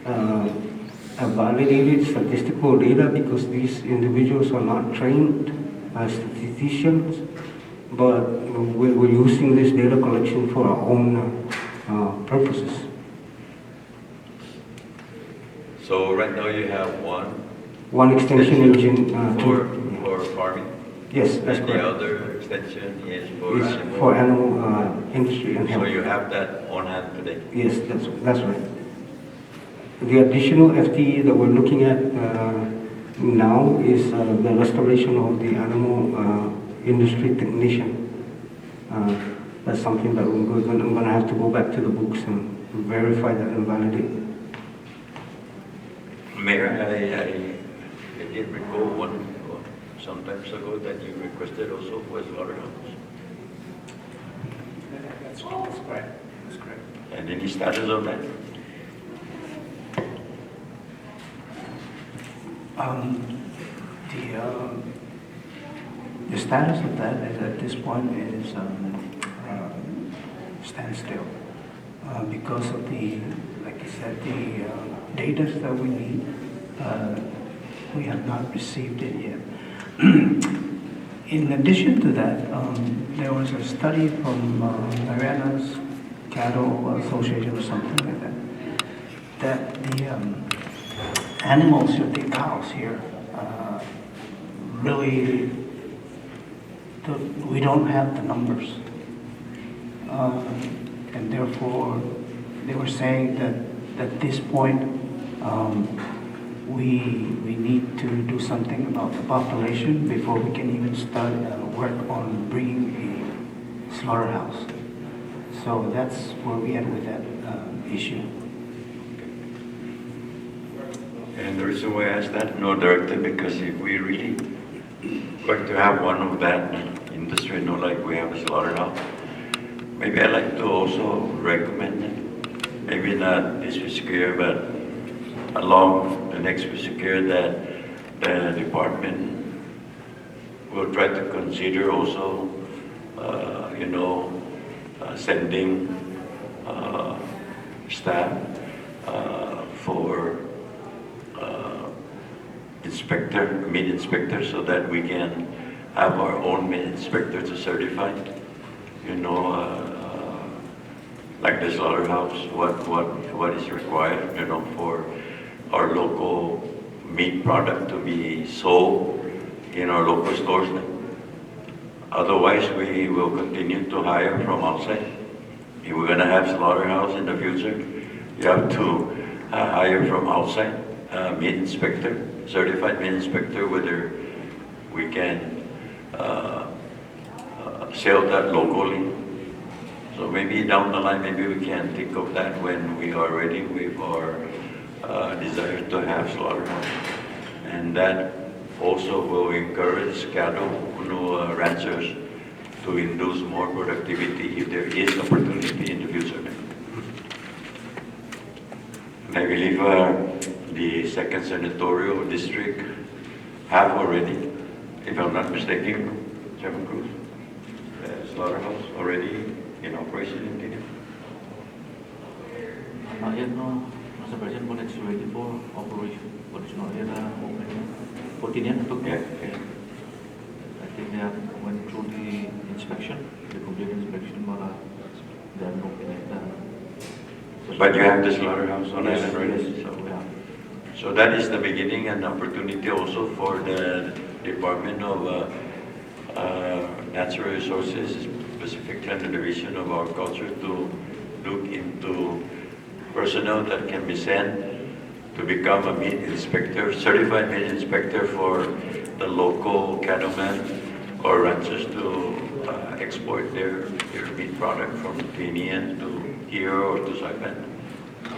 [SPEAKER 11] a validated statistical data because these individuals are not trained as statisticians, but we're using this data collection for our own purposes.
[SPEAKER 1] So right now you have
[SPEAKER 11] one extension engine
[SPEAKER 1] for farming?
[SPEAKER 11] Yes, that's
[SPEAKER 1] and
[SPEAKER 11] correct.
[SPEAKER 1] the other extension is for
[SPEAKER 11] It's
[SPEAKER 1] animal?
[SPEAKER 11] for animal industry and health.
[SPEAKER 1] So you have that on hand today?
[SPEAKER 11] Yes, that's right. The additional FTE that we're looking at now is the restoration of the animal industry technician. That's something that I'm going to have to go back to the books and verify that and validate.
[SPEAKER 1] Mayor, I did recall some times ago that you requested also for a slaughterhouse.
[SPEAKER 5] That's correct. That's correct.
[SPEAKER 1] And any status of that?
[SPEAKER 4] The status of that is at this point is standstill because of the, like you said, the data that we need. We have not received it yet. In addition to that, there was a study from Mariana's Cattle Association or something like that, that the animals, the cows here, really, we don't have the numbers. And therefore, they were saying that at this point, we need to do something about the population before we can even start work on bringing a slaughterhouse. So that's where we are with that issue.
[SPEAKER 1] And the reason why I asked that, no, Director, because if we really going to have one of that industry, like we have a slaughterhouse, maybe I'd like to also recommend, maybe not this fiscal year, but along the next fiscal year, that the department will try to consider also, sending staff for meat inspector, so that we can have our own meat inspector to certify, like the slaughterhouse, what is required, for our local meat product to be sold in our local stores. Otherwise, we will continue to hire from outside. If we're going to have slaughterhouse in the future, you have to hire from outside, meat inspector, certified meat inspector, whether we can sell that locally. So maybe down the line, maybe we can think of that when we are ready with our desire to have slaughterhouse. And that also will encourage cattle ranchers to induce more productivity if there is opportunity in the future. And I believe the second senatorial district have already, if I'm not mistaken, Chairman Cruz, slaughterhouse already in operation in Tinian.
[SPEAKER 9] Not yet, no, Mr. President, but it's ready for operation, but it's not yet open. For Tinian,
[SPEAKER 1] Yeah.
[SPEAKER 9] I think they went through the inspection, the complete inspection, but they have not yet.
[SPEAKER 1] But you have the slaughterhouse on
[SPEAKER 9] Yes,
[SPEAKER 1] island already?
[SPEAKER 9] yes,
[SPEAKER 1] So,
[SPEAKER 9] yeah.
[SPEAKER 1] so that is the beginning and opportunity also for the Department of Natural Resources, specifically in the Division of Agriculture, to look into personnel that can be sent to become a meat inspector, certified meat inspector for the local cattlemen or ranchers to export their meat product from Guinea to here or to Saipan.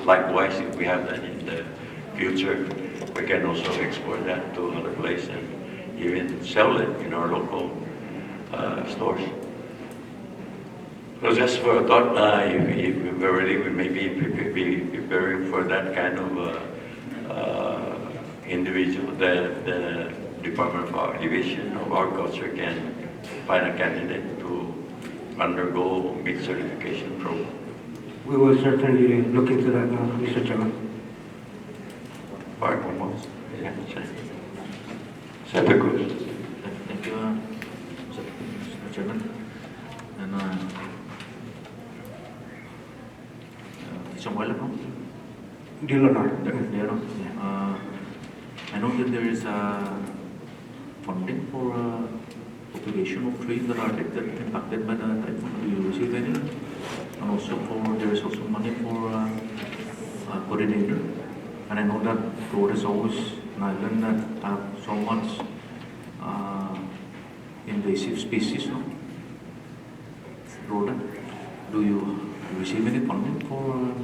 [SPEAKER 1] Likewise, if we have that in the future, we can also export that to other places and even sell it in our local stores. So just for a thought, if we're ready, we may be preparing for that kind of individual. The Department of Division of Agriculture can find a candidate to undergo meat certification program.
[SPEAKER 11] We will certainly look into that, Mr. Chairman.
[SPEAKER 1] Part almost. Yeah, Santa Cruz.
[SPEAKER 9] Thank you, Mr. Chairman. And somewhere no?
[SPEAKER 11] Leonard.
[SPEAKER 9] I know that there is funding for propagation of trees that are impacted by the typhoon. Do you receive any? And also there is also money for coordinator. And I know that Rota is always an island that have so much invasive species. No? Rota, do you receive any funding for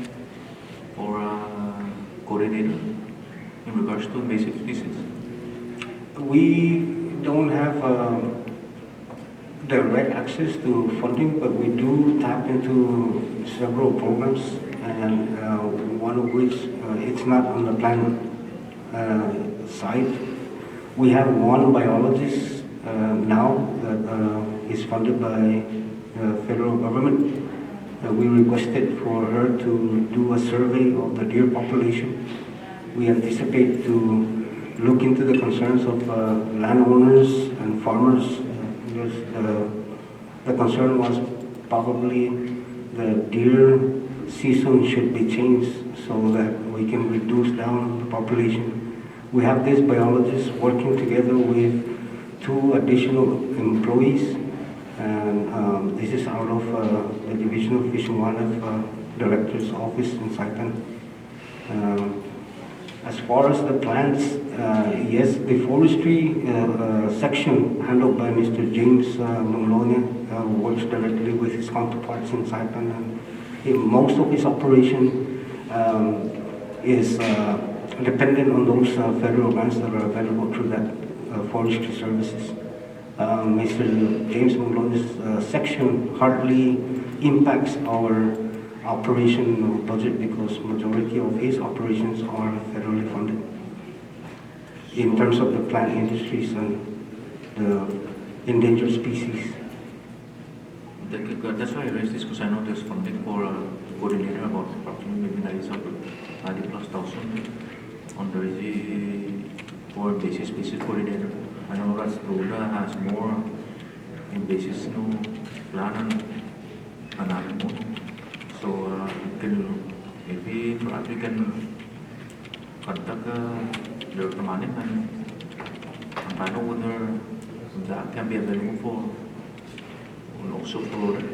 [SPEAKER 9] coordinator in regards to invasive species?
[SPEAKER 11] We don't have direct access to funding, but we do tap into several programs, and one of which it's not on the plan side. We have one biologist now that is funded by the federal government. We requested for her to do a survey of the deer population. We anticipate to look into the concerns of landowners and farmers. The concern was probably the deer season should be changed so that we can reduce down the population. We have this biologist working together with 2 additional employees, and this is out of the Division of Fish and Wildlife Director's Office in Saipan. As far as the plants, yes, the forestry section handled by Mr. James Monglonia works directly with his counterparts in Saipan, and most of his operation is dependent on those federal grants that are available through that forestry services. Mr. James Monglonia's section hardly impacts our operation budget because majority of his operations are federally funded in terms of the plant industries and the endangered species.
[SPEAKER 9] That's why I raised this, because I know there's funding for a coordinator about approximately maybe 90,000 on the for invasive species coordinator. I know that Rota has more invasive plant and animal. So maybe perhaps we can contact their commanding and find out whether that can be available for also for Rota.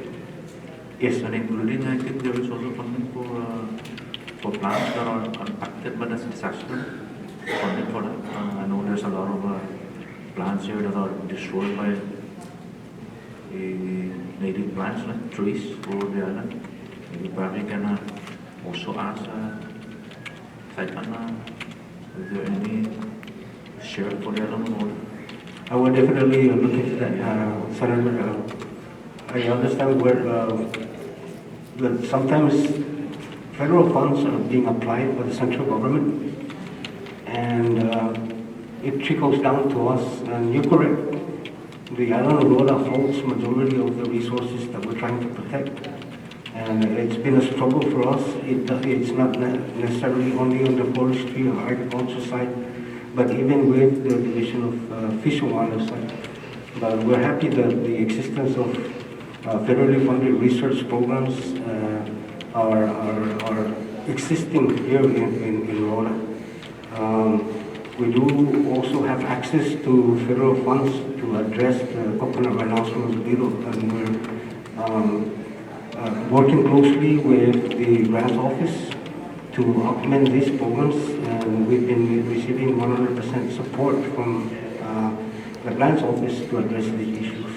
[SPEAKER 11] Yes,
[SPEAKER 9] and including I think there is also funding for plants that are impacted by the disaster. Funding for that. I know there's a lot of plants here that are destroyed by native plants like trees over the island. We probably can also ask Saipan, is there any share for the island?
[SPEAKER 11] I will definitely look into that, Senator. I understand that sometimes federal funds are being applied by the central government, and it trickles down to us. And you're correct. The island of Rota holds majority of the resources that we're trying to protect. And it's been a struggle for us. It's not necessarily only on the forestry or agriculture side, but even with the Division of Fish and Wildlife side. But we're happy that the existence of federally funded research programs are existing here in Rota. We do also have access to federal funds to address the coconut rhinoceros beetle, and we're working closely with the grants office to implement these programs, and we've been receiving 100% support from the grants office to address these issues.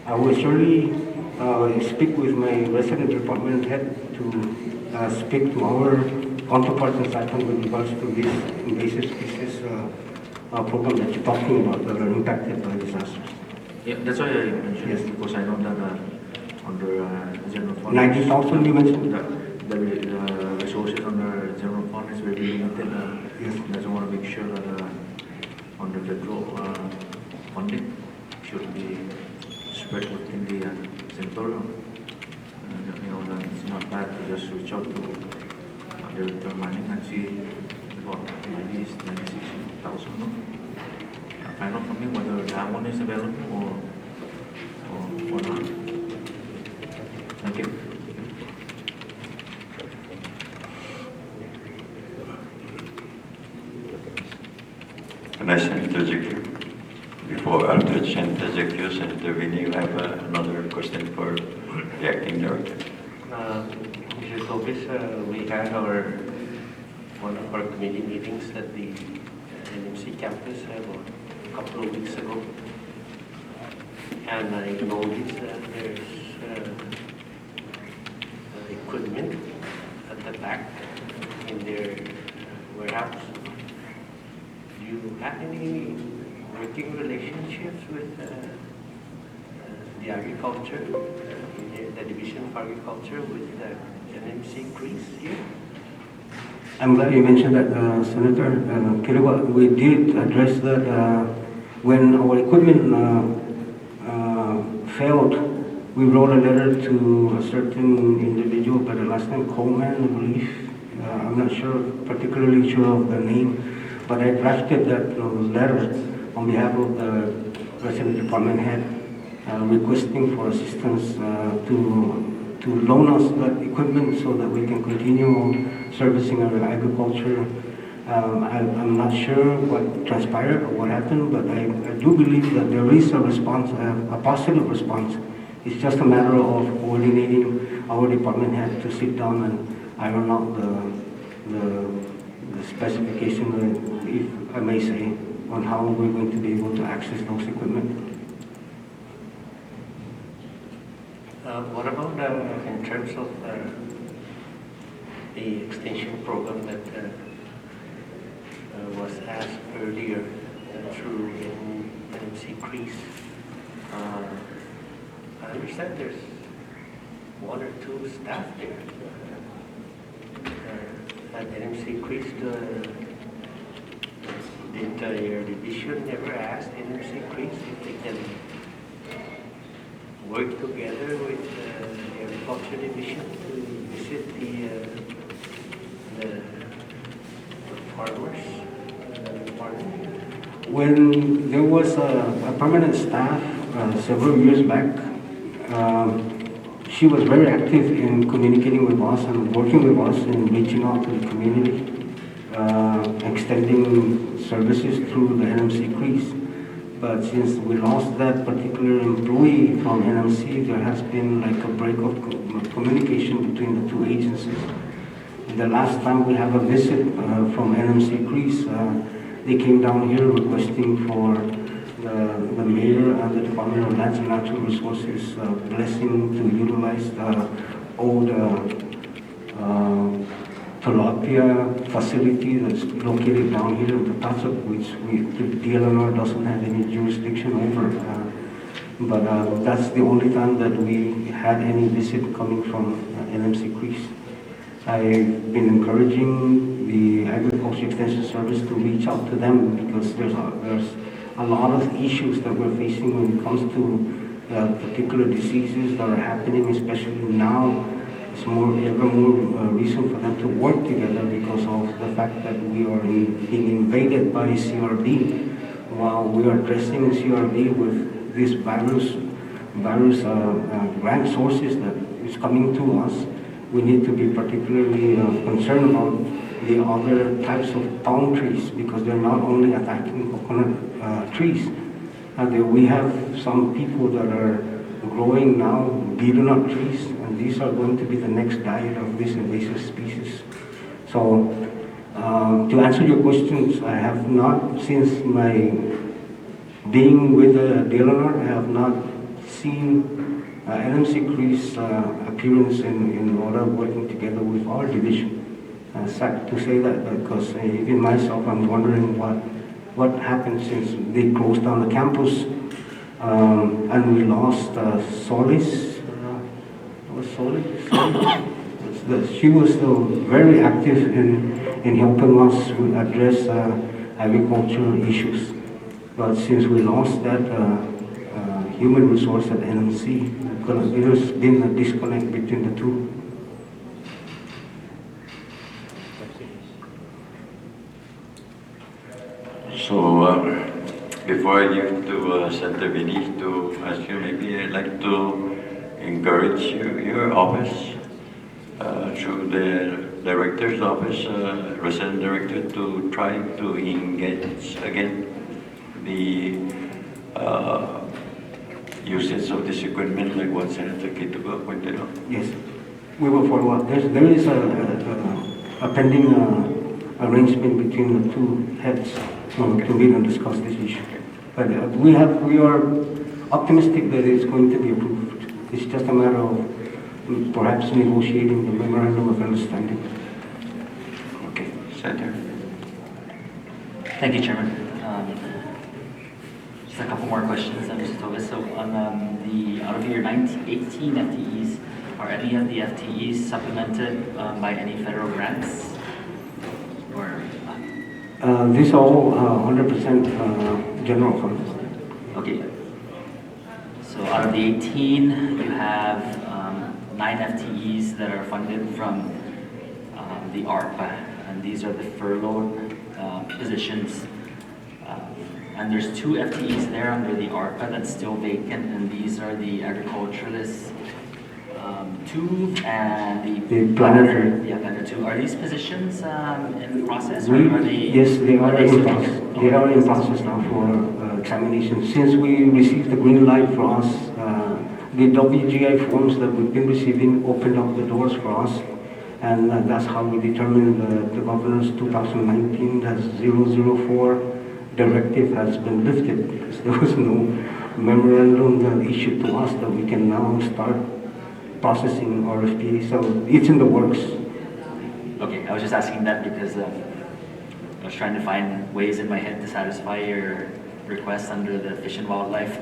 [SPEAKER 11] I will surely speak with my resident department head to speak to our counterparts in Saipan with regards to this invasive species program that you're talking about that are impacted by disasters.
[SPEAKER 9] Yeah, that's why I mentioned
[SPEAKER 11] Yes.
[SPEAKER 9] it, because I know that under general fund.
[SPEAKER 11] 90,000 you mentioned?
[SPEAKER 9] The resources under general fund is very limited.
[SPEAKER 11] Yes.
[SPEAKER 9] That's why I want to make sure that on the federal funding should be spread within the sector. That it's not bad to just reach out to the mining and see what 96,000. Find out from me whether that one is available or not. Thank you.
[SPEAKER 1] Can I interject here? Before after interject intervening, I have another question for the acting director.
[SPEAKER 7] Mr. Tobis, we had one of our committee meetings at the NMC campus about a couple of weeks ago, and I noticed that there's equipment at the back in their warehouse. Do you have any working relationships with the agriculture, the Division of Agriculture, with the NMC Greece here?
[SPEAKER 11] I'm glad you mentioned that, Senator Kiriwa. We did address that when our equipment failed. We wrote a letter to a certain individual by the last name Coleman, I believe. I'm not particularly sure of the name, but I drafted that letter on behalf of the resident department head, requesting for assistance to loan us that equipment so that we can continue servicing our agriculture. I'm not sure what transpired or what happened, but I do believe that there is a response, a positive response. It's just a matter of coordinating our department head to sit down and iron out the specification, if I may say, on how we're going to be able to access those equipment.
[SPEAKER 7] What about in terms of the extension program that was asked earlier through NMC Greece? I understand there's one or two staff there. At NMC Greece, did your division ever ask NMC Greece if they can work together with the agriculture division to visit the farmers?
[SPEAKER 11] When there was a permanent staff several years back, she was very active in communicating with us and working with us in reaching out to the community, extending services through the NMC Greece. But since we lost that particular employee from NMC, there has been like a break of communication between the two agencies. The last time we have a visit from NMC Greece, they came down here requesting for the mayor and the Department of Lands and Natural Resources blessing to utilize the old tilapia facility that's located down here in the Tasuk, which the DLNR doesn't have any jurisdiction over. But that's the only time that we had any visit coming from NMC Greece. I've been encouraging the Agriculture Extension Service to reach out to them because there's a lot of issues that we're facing when it comes to particular diseases that are happening, especially now. It's ever more reason for them to work together because of the fact that we are being invaded by CRB. While we are addressing CRB with this virus grant sources that is coming to us, we need to be particularly concerned about the other types of palm trees, because they're not only attacking coconut trees. We have some people that are growing now betel nut trees, and these are going to be the next diet of this invasive species. So, to answer your questions, I have not, since my being with DLNR, I have not seen NMC Cree's appearance in Rota working together with our division. Sad to say that, because even myself, I'm wondering what happened since they closed down the campus, and we lost Solis. Was Solis? She was still very active in helping us address agricultural issues. But since we lost that human resource at NMC, there's been a disconnect between the two.
[SPEAKER 1] So, before I give to Senator Vinny to ask you, maybe I'd like to encourage your office through the director's office, resident director, to try to engage again the usage of this equipment, like what Senator Kituba pointed out.
[SPEAKER 11] Yes, we will follow up. There is a pending arrangement between the two heads to meet and discuss this issue. But we are optimistic that it's going to be approved. It's just a matter of perhaps negotiating the memorandum of understanding.
[SPEAKER 1] Okay, Senator.
[SPEAKER 6] Thank you, Chairman. Just a couple more questions, Mr. Tovis. So on out of your 18 FTEs, are any of the FTEs supplemented by any federal grants? Or
[SPEAKER 11] These are all 100% general funds.
[SPEAKER 6] okay. So out of the 18, you have 9 FTEs that are funded from the ARPA, and these are the furloughed positions. And there's 2 FTEs there under the ARPA that's still vacant, and these are the agriculturalists 2 and the
[SPEAKER 11] planner 2.
[SPEAKER 6] Yeah, planner 2. Are these positions in process, or are they?
[SPEAKER 11] Yes, they are in
[SPEAKER 6] still-
[SPEAKER 11] process. They are in process now for examination. Since we received the green light for us, the WGI forms that we've been receiving opened up the doors for us, and that's how we determined the governor's 2019-004 directive has been lifted, because there was no memorandum issued to us that we can now start processing RFP. So it's in the works.
[SPEAKER 6] Okay, I was just asking that because I was trying to find ways in my head to satisfy your request under the Fish and Wildlife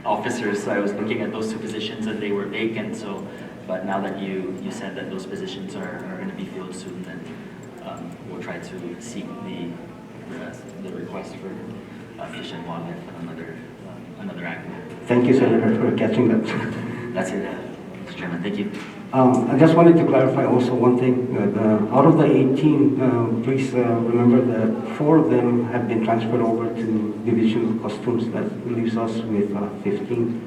[SPEAKER 6] officers. So I was looking at those 2 positions and they were vacant. So, but now that you said that those positions are going to be filled soon, then we'll try to seek the request for Fish and Wildlife on another avenue.
[SPEAKER 11] Thank you, Senator, for catching that.
[SPEAKER 6] That's it, Mr. Chairman. Thank you.
[SPEAKER 11] I just wanted to clarify also one thing. That, out of the 18, please remember that 4 of them have been transferred over to Division of Customs. That leaves us with 15.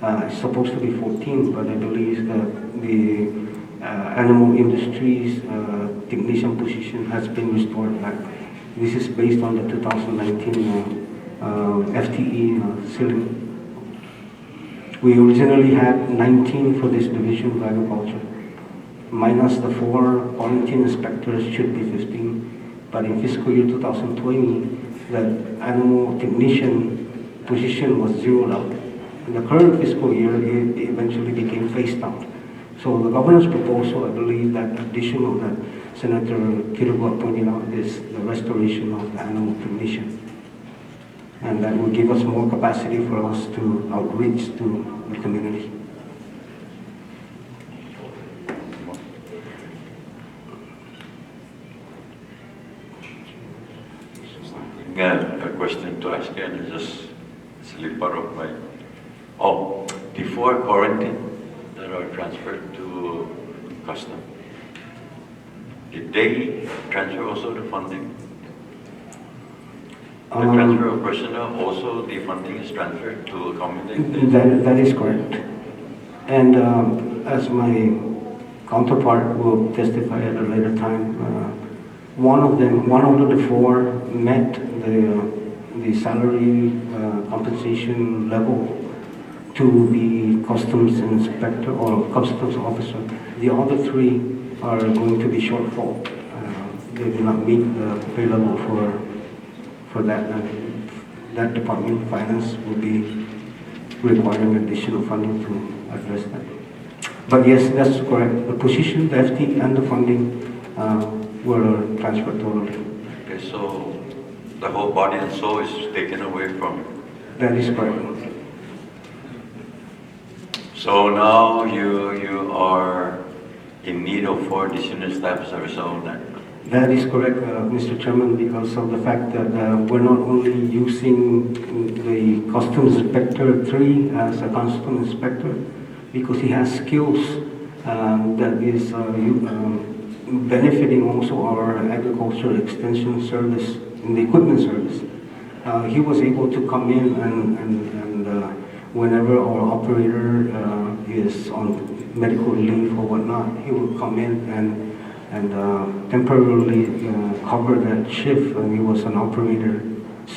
[SPEAKER 11] It's supposed to be 14, but I believe that the animal industries technician position has been restored back. This is based on the 2019 FTE ceiling. We originally had 19 for this division of agriculture. Minus the 4 quarantine inspectors should be 15. But in fiscal year 2020, the animal technician position was zeroed out. In the current fiscal year, it eventually became phased out. So the governor's proposal, I believe that additional that Senator Kiruba pointed out, is the restoration of the animal technician. And that will give us more capacity for us to outreach to the community.
[SPEAKER 1] A question to ask, and just slip out of my... Oh, the 4 quarantine that are transferred to custom. Did they transfer also the funding? The transfer of personnel, also the funding is transferred to accommodate the...
[SPEAKER 11] That is correct. And as my counterpart will testify at a later time. One of the four met the salary compensation level to be customs inspector or customs officer. The other three are going to be shortfall. They will not meet the pay level for that. And that department, finance, will be requiring additional funding to address that. But yes, that's correct. The position, the FT, and the funding were transferred totally.
[SPEAKER 1] Okay, so the whole body and soul is taken away from you.
[SPEAKER 11] That is correct.
[SPEAKER 1] So now you are in need of 4 additional staff as a result of that.
[SPEAKER 11] That is correct, Mr. Chairman, because of the fact that we're not only using the Customs Inspector 3 as a Customs Inspector, because he has skills that is benefiting also our agricultural extension service and the equipment service. He was able to come in and whenever our operator is on medical leave or whatnot, he will come in and temporarily cover that shift. And he was an operator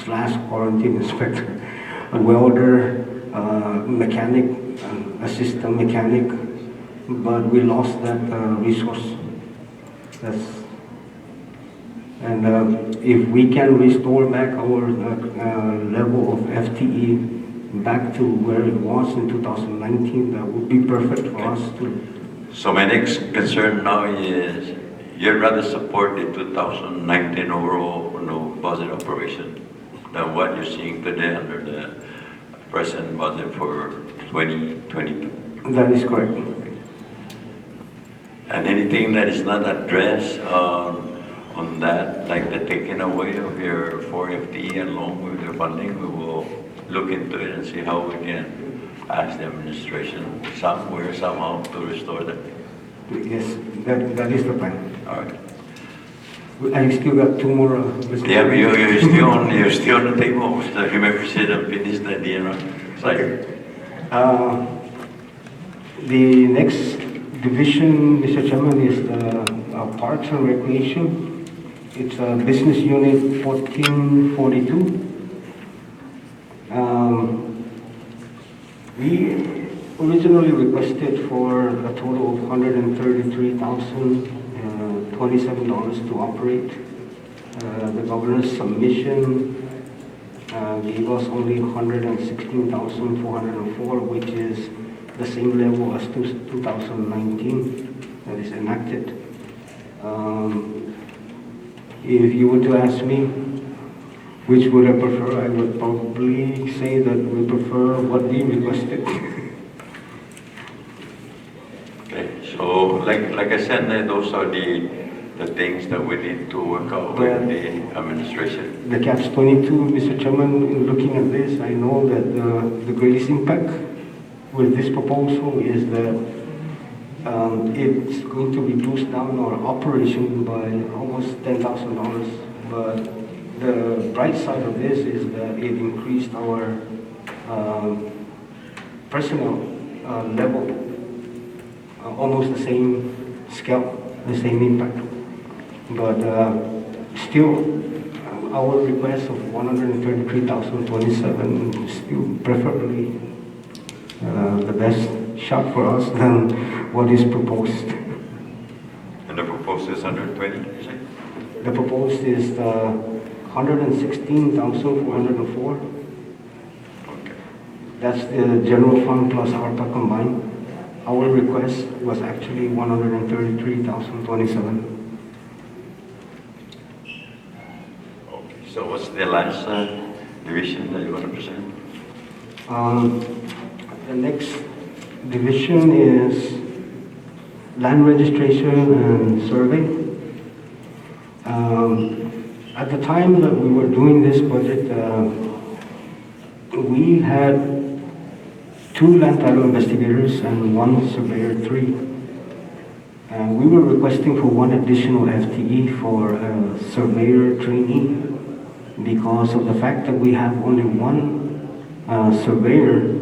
[SPEAKER 11] / quarantine inspector, a welder, mechanic, assistant mechanic, but we lost that resource. If we can restore back our level of FTE back to where it was in 2019, that would be perfect for us to.
[SPEAKER 1] So my next concern now is you'd rather support the 2019 overall budget operation than what you're seeing today under the present budget for 2022.
[SPEAKER 11] That is correct.
[SPEAKER 1] And anything that is not addressed on that, like the taking away of your 4 FTE along with your funding, we will look into it and see how we can ask the administration somewhere, somehow to restore that.
[SPEAKER 11] Yes, that is the plan.
[SPEAKER 1] All right.
[SPEAKER 11] I still got 2 more.
[SPEAKER 1] Yeah, but you're still on the table. Mr. Human President, finish the DNR side.
[SPEAKER 11] The next division, Mr. Chairman, is the Parks and Recreation. It's Business Unit 1442. We originally requested for a total of $133,027 to operate. The governor's submission gave us only $116,404, which is the same level as 2019 that is enacted. If you were to ask me, which would I prefer, I would probably say that we prefer what we requested.
[SPEAKER 1] Okay, so like I said, those are the things that we need to work out with the administration.
[SPEAKER 11] The catch-22, Mr. Chairman, in looking at this, I know that the greatest impact with this proposal is that it's going to reduce down our operation by almost $10,000. But the bright side of this is that it increased our personnel level, almost the same scale, the same impact. But still, our request of $133,027 is still preferably the best shot for us than what is proposed.
[SPEAKER 1] And the proposal is 120, you say?
[SPEAKER 11] The proposed is $116,404.
[SPEAKER 1] Okay.
[SPEAKER 11] That's the general fund plus ARPA combined. Our request was actually $133,027.
[SPEAKER 1] Okay. So what's the last division that you want to present?
[SPEAKER 11] The next division is land registration and survey. At the time that we were doing this budget, we had 2 land title investigators and 1 surveyor 3. And we were requesting for 1 additional FTE for a surveyor trainee because of the fact that we have only 1 surveyor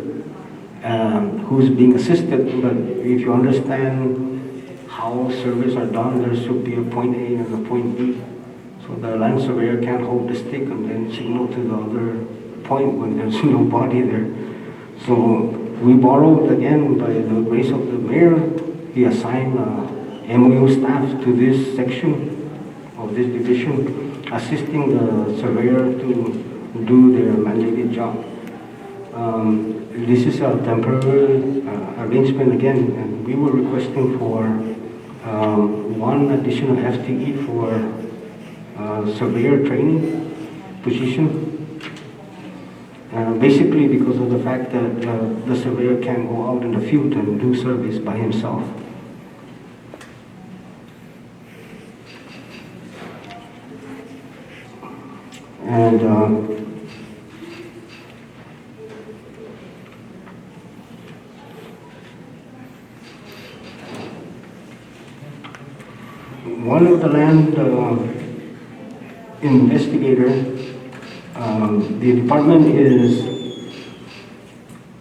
[SPEAKER 11] who's being assisted. But if you understand how surveys are done. There should be a point A and a point B. So the land surveyor can't hold the stick and then signal to the other point when there's nobody there. So we borrowed again by the grace of the mayor. He assigned MOU staff to this section of this division, assisting the surveyor to do their mandated job. This is a temporary arrangement again, and we were requesting for one additional FTE for surveyor training position. Basically because of the fact that the surveyor can go out in the field and do surveys by himself. And one of the land investigator, the department is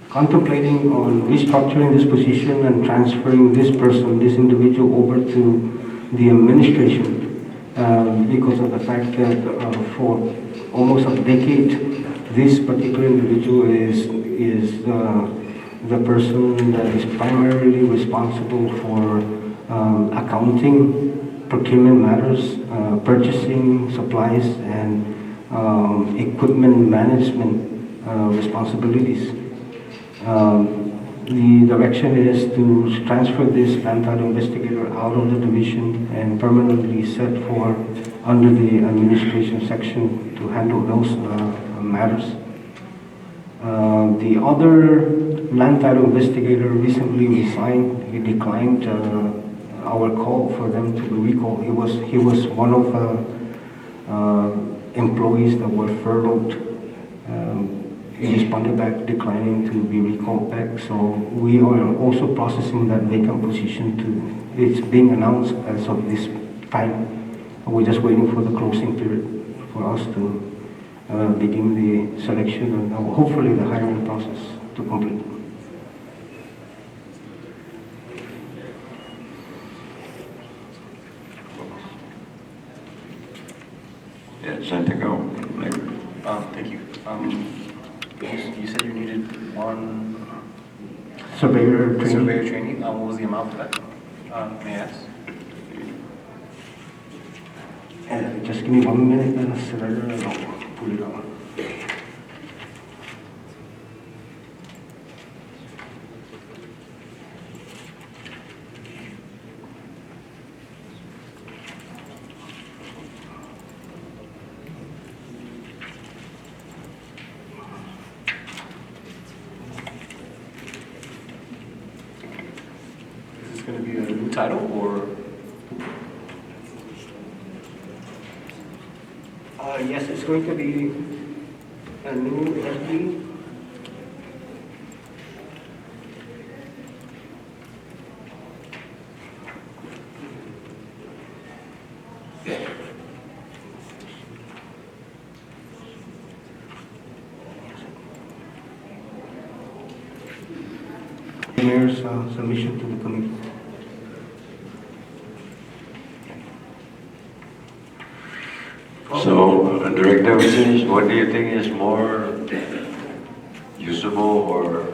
[SPEAKER 11] contemplating on restructuring this position and transferring this person, this individual, over to the administration because of the fact that for almost a decade, this particular individual is the person that is primarily responsible for accounting, procurement matters, purchasing supplies, and equipment management responsibilities. The direction is to transfer this land title investigator out of the division and permanently set for under the administration section to handle those matters. The other land title investigator recently resigned. He declined our call for them to be recalled. He was one of the employees that were furloughed. He responded back declining to be recalled back. So we are also processing that vacant position to, it's being announced as of this time. We're just waiting for the closing period for us to begin the selection and hopefully the hiring process to complete.
[SPEAKER 1] Yeah, Santiago.
[SPEAKER 6] Thank you. You said you needed one
[SPEAKER 11] Surveyor training.
[SPEAKER 6] surveyor training. What was the amount for that? May I ask?
[SPEAKER 11] Just give me 1 minute, surveyor, and I'll pull it out.
[SPEAKER 6] Is this going to be a new title or?
[SPEAKER 11] Yes, it's going to be a new FD. Mayor's submission to the committee.
[SPEAKER 1] So, Director Williams, what do you think is more usable, or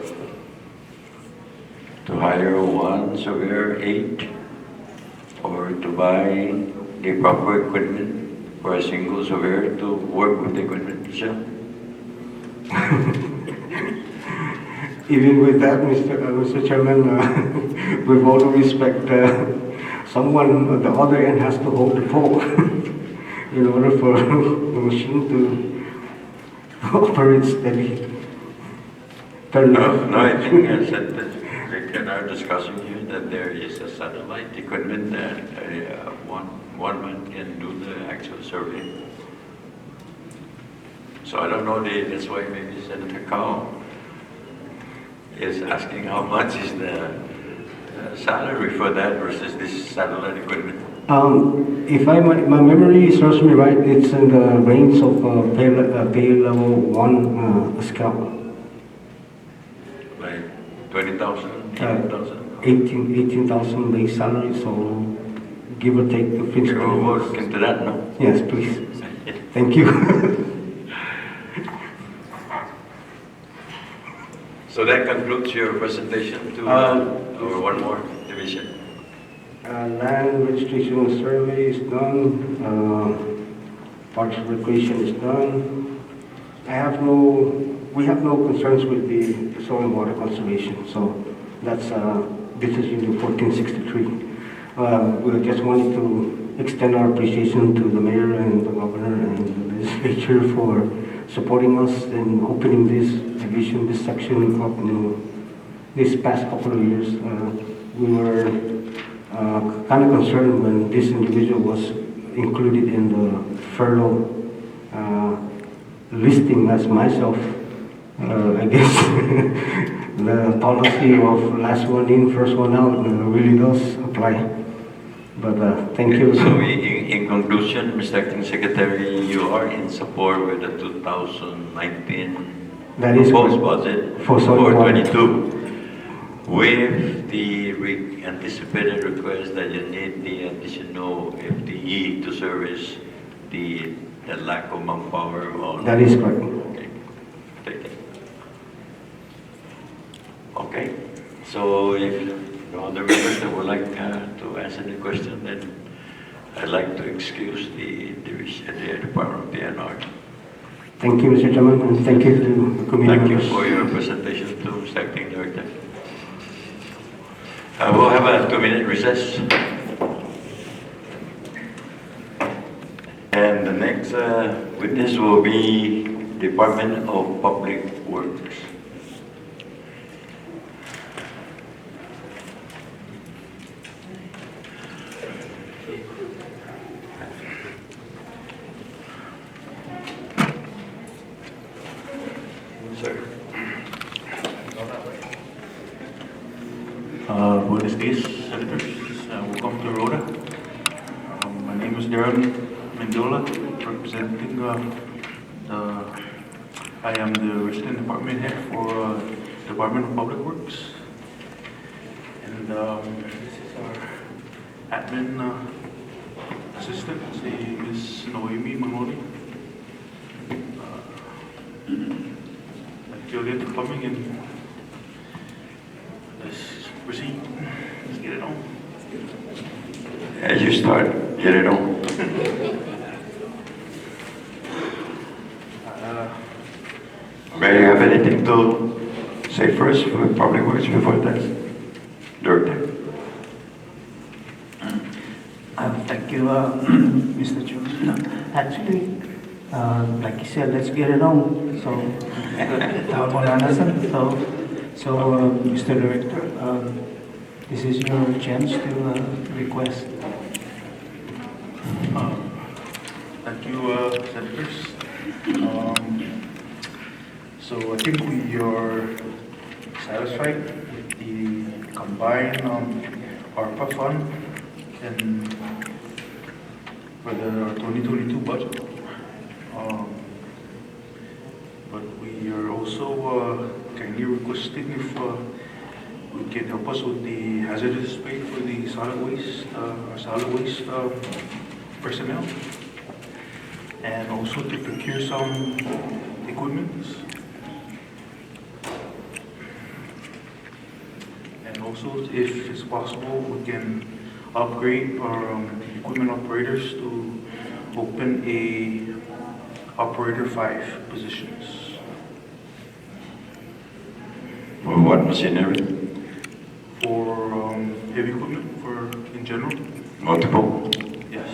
[SPEAKER 1] to hire one surveyor, 8, or to buy the proper equipment for a single surveyor to work with the equipment itself?
[SPEAKER 11] Even with that, Mr. Chairman, with all due respect, someone at the other end has to hold the pole in order for the machine to operate steady.
[SPEAKER 1] No, I think I said that Rick and I are discussing here that there is a satellite equipment that one man can do the actual survey. So I don't know, that's why maybe Senator Cow is asking how much is the salary for that versus this satellite equipment.
[SPEAKER 11] If my memory serves me right, it's in the range of pay level 1 scale.
[SPEAKER 1] Like 20,000, 18,000?
[SPEAKER 11] 18,000 base salary, so give or take to finish.
[SPEAKER 1] We'll work into that, no?
[SPEAKER 11] Yes, please. Thank you.
[SPEAKER 1] So that concludes your presentation to, or one more division?
[SPEAKER 11] Land registration and survey is done. Parks and recreation is done. We have no concerns with the soil and water conservation, so that's business unit 1463. We just wanted to extend our appreciation to the mayor and the governor and the legislature for supporting us in opening this division, this section up in this past couple of years. We were kind of concerned when this individual was included in the federal listing as myself. I guess the policy of last one in, first one out really does apply. But thank you.
[SPEAKER 1] So in conclusion, Mr. Acting Secretary, you are in support with the 2019
[SPEAKER 11] That is
[SPEAKER 1] proposed budget
[SPEAKER 11] for
[SPEAKER 1] for
[SPEAKER 11] soil water.
[SPEAKER 1] 22, with the anticipated request that you need the additional FTE to service the lack of manpower on.
[SPEAKER 11] That is correct.
[SPEAKER 1] Okay, take it. Okay, so if no other members that would like to answer the question, then I'd like to excuse the division, the Department of DNR.
[SPEAKER 11] Thank you, Mr. Chairman, and thank you to the committee
[SPEAKER 1] Thank you
[SPEAKER 11] members.
[SPEAKER 1] for your presentation to Mr. Acting Director. We'll have a 2-minute recess. And the next witness will be Department of Public Works. Sir.
[SPEAKER 9] Buenos dias, senators. Welcome to Rota. My name is Darren Mendola, representing I am the resident department head for Department of Public Works. And this is our admin assistant, Ms. Noemi Manoli. Thank you again for coming in. Let's proceed. Let's get it on.
[SPEAKER 1] As you start, get it on. May you have anything to say first for Public Works before that? Director.
[SPEAKER 4] Thank you, Mr. Chairman. Actually, like you said, let's get it on. So, Mr. Director, this is your chance to request.
[SPEAKER 9] Thank you, senators. So I think we are satisfied with the combined ARPA fund and for the 2022 budget. But we are also kindly requesting if we can help us with the hazardous pay for the solid waste personnel, and also to procure some equipment. And also, if it's possible, we can upgrade our equipment operators to open a operator 5 positions.
[SPEAKER 1] For what machinery?
[SPEAKER 9] For heavy equipment, in general.
[SPEAKER 1] Multiple?
[SPEAKER 9] Yes.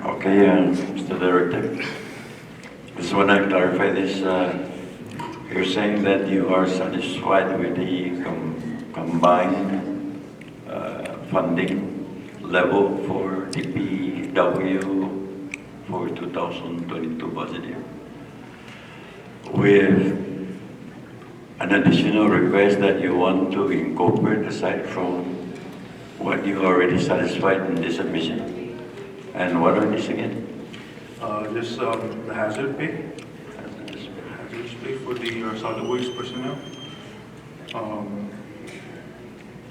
[SPEAKER 1] Okay, Mr. Director. Just want to clarify this. You're saying that you are satisfied with the combined funding level for DPW for 2022 budget year. With an additional request that you want to incorporate aside from what you already satisfied in this submission. And what are these again?
[SPEAKER 5] Just the hazard pay. Hazardous pay for the solid waste personnel.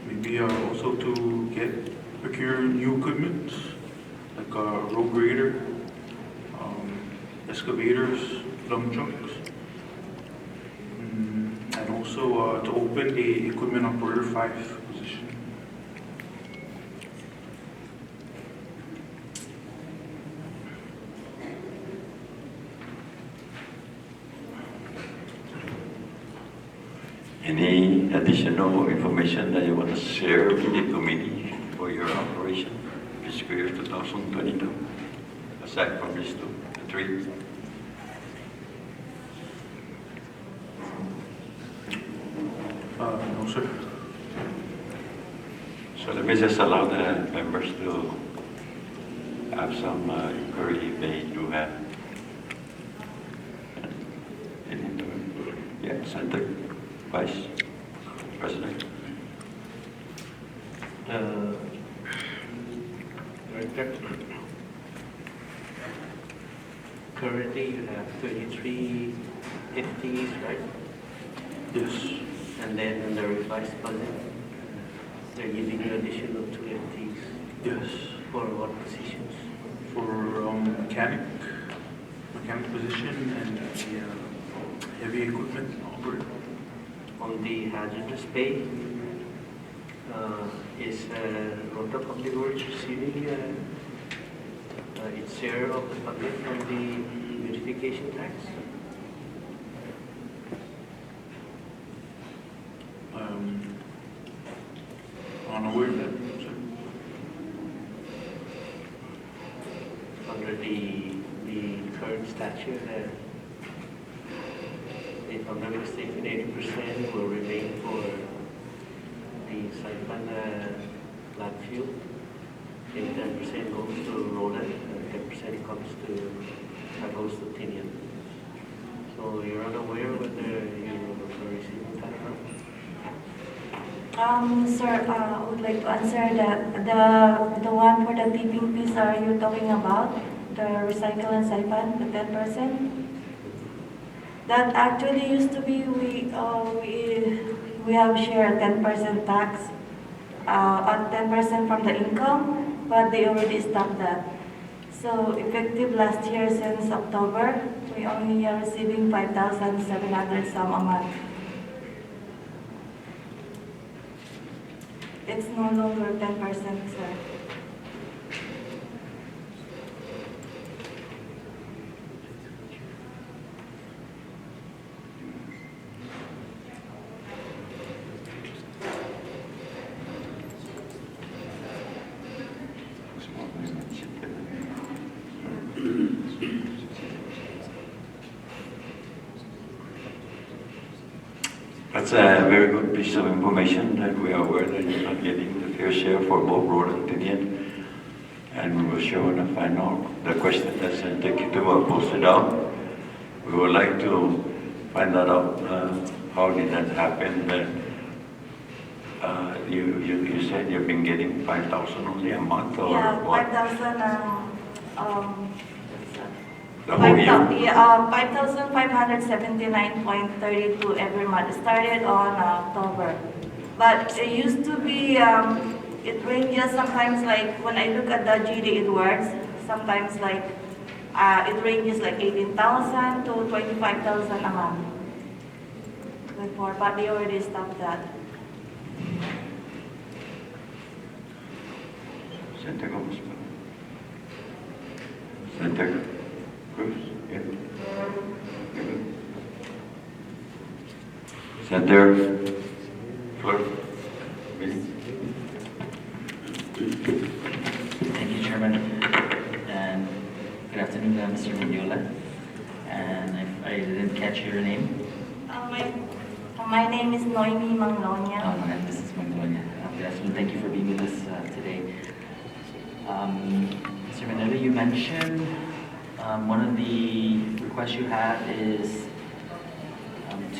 [SPEAKER 5] Maybe also to procure new equipment like road grader, excavators, dump trucks, and also to open the equipment operator 5 position.
[SPEAKER 1] Any additional information that you want to share with the committee for your operation fiscal year 2022, aside from these three?
[SPEAKER 5] No, sir.
[SPEAKER 1] So let me just allow the members to have some inquiry if they do have. Yeah, Senator Vice President.
[SPEAKER 7] Director, currently you have 33 FTEs, right?
[SPEAKER 5] Yes.
[SPEAKER 7] And then in the revised budget, they're giving you additional 2 FTEs.
[SPEAKER 5] Yes.
[SPEAKER 7] For what positions?
[SPEAKER 5] For mechanic position and the heavy equipment operator.
[SPEAKER 7] On the hazardous pay, is Rota Public Works receiving its share of the budget from the beautification tax?
[SPEAKER 5] Unaware of that, sir.
[SPEAKER 7] Under the current statute, if I'm not mistaken, 80% will remain for the Saipan land fuel, and 10% goes to Rota, and 10% goes to Tinian. So you're unaware whether you are receiving that amount?
[SPEAKER 2] Sir, I would like to answer that. The one for the tipping fees are you talking about? The recycle and siphon, the 10%? That actually used to be, we have shared 10% tax, on 10% from the income, but they already stopped that. So effective last year since October, we only are receiving 5,700 some a month. It's no longer 10%, sir.
[SPEAKER 1] That's a very good piece of information that we are aware that you're not getting the fair share for both Rota and Tinian. And we will show in the final, the question that's indicative will post it out. We would like to find that out, how did that happen, that you said you've been getting 5,000 only a month or what?
[SPEAKER 2] 5,000,
[SPEAKER 1] The whole year?
[SPEAKER 2] 5,579.32 every month. It started on October. But it used to be, it ranges sometimes like, when I look at the GD, it works. Sometimes like, it ranges like 18,000 to 25,000 a month. Before, but they already stopped that.
[SPEAKER 1] Senator Gomez. Senator Cruz? Yeah. Senator Fleur?
[SPEAKER 6] Thank you, Chairman. And good afternoon, Mr. Mignola. And I didn't catch your name.
[SPEAKER 2] My name is Noemi Manglonia.
[SPEAKER 6] Oh, no, this is Magnolia. Good afternoon. Thank you for being with us today. Mr. Manila, you mentioned one of the requests you have is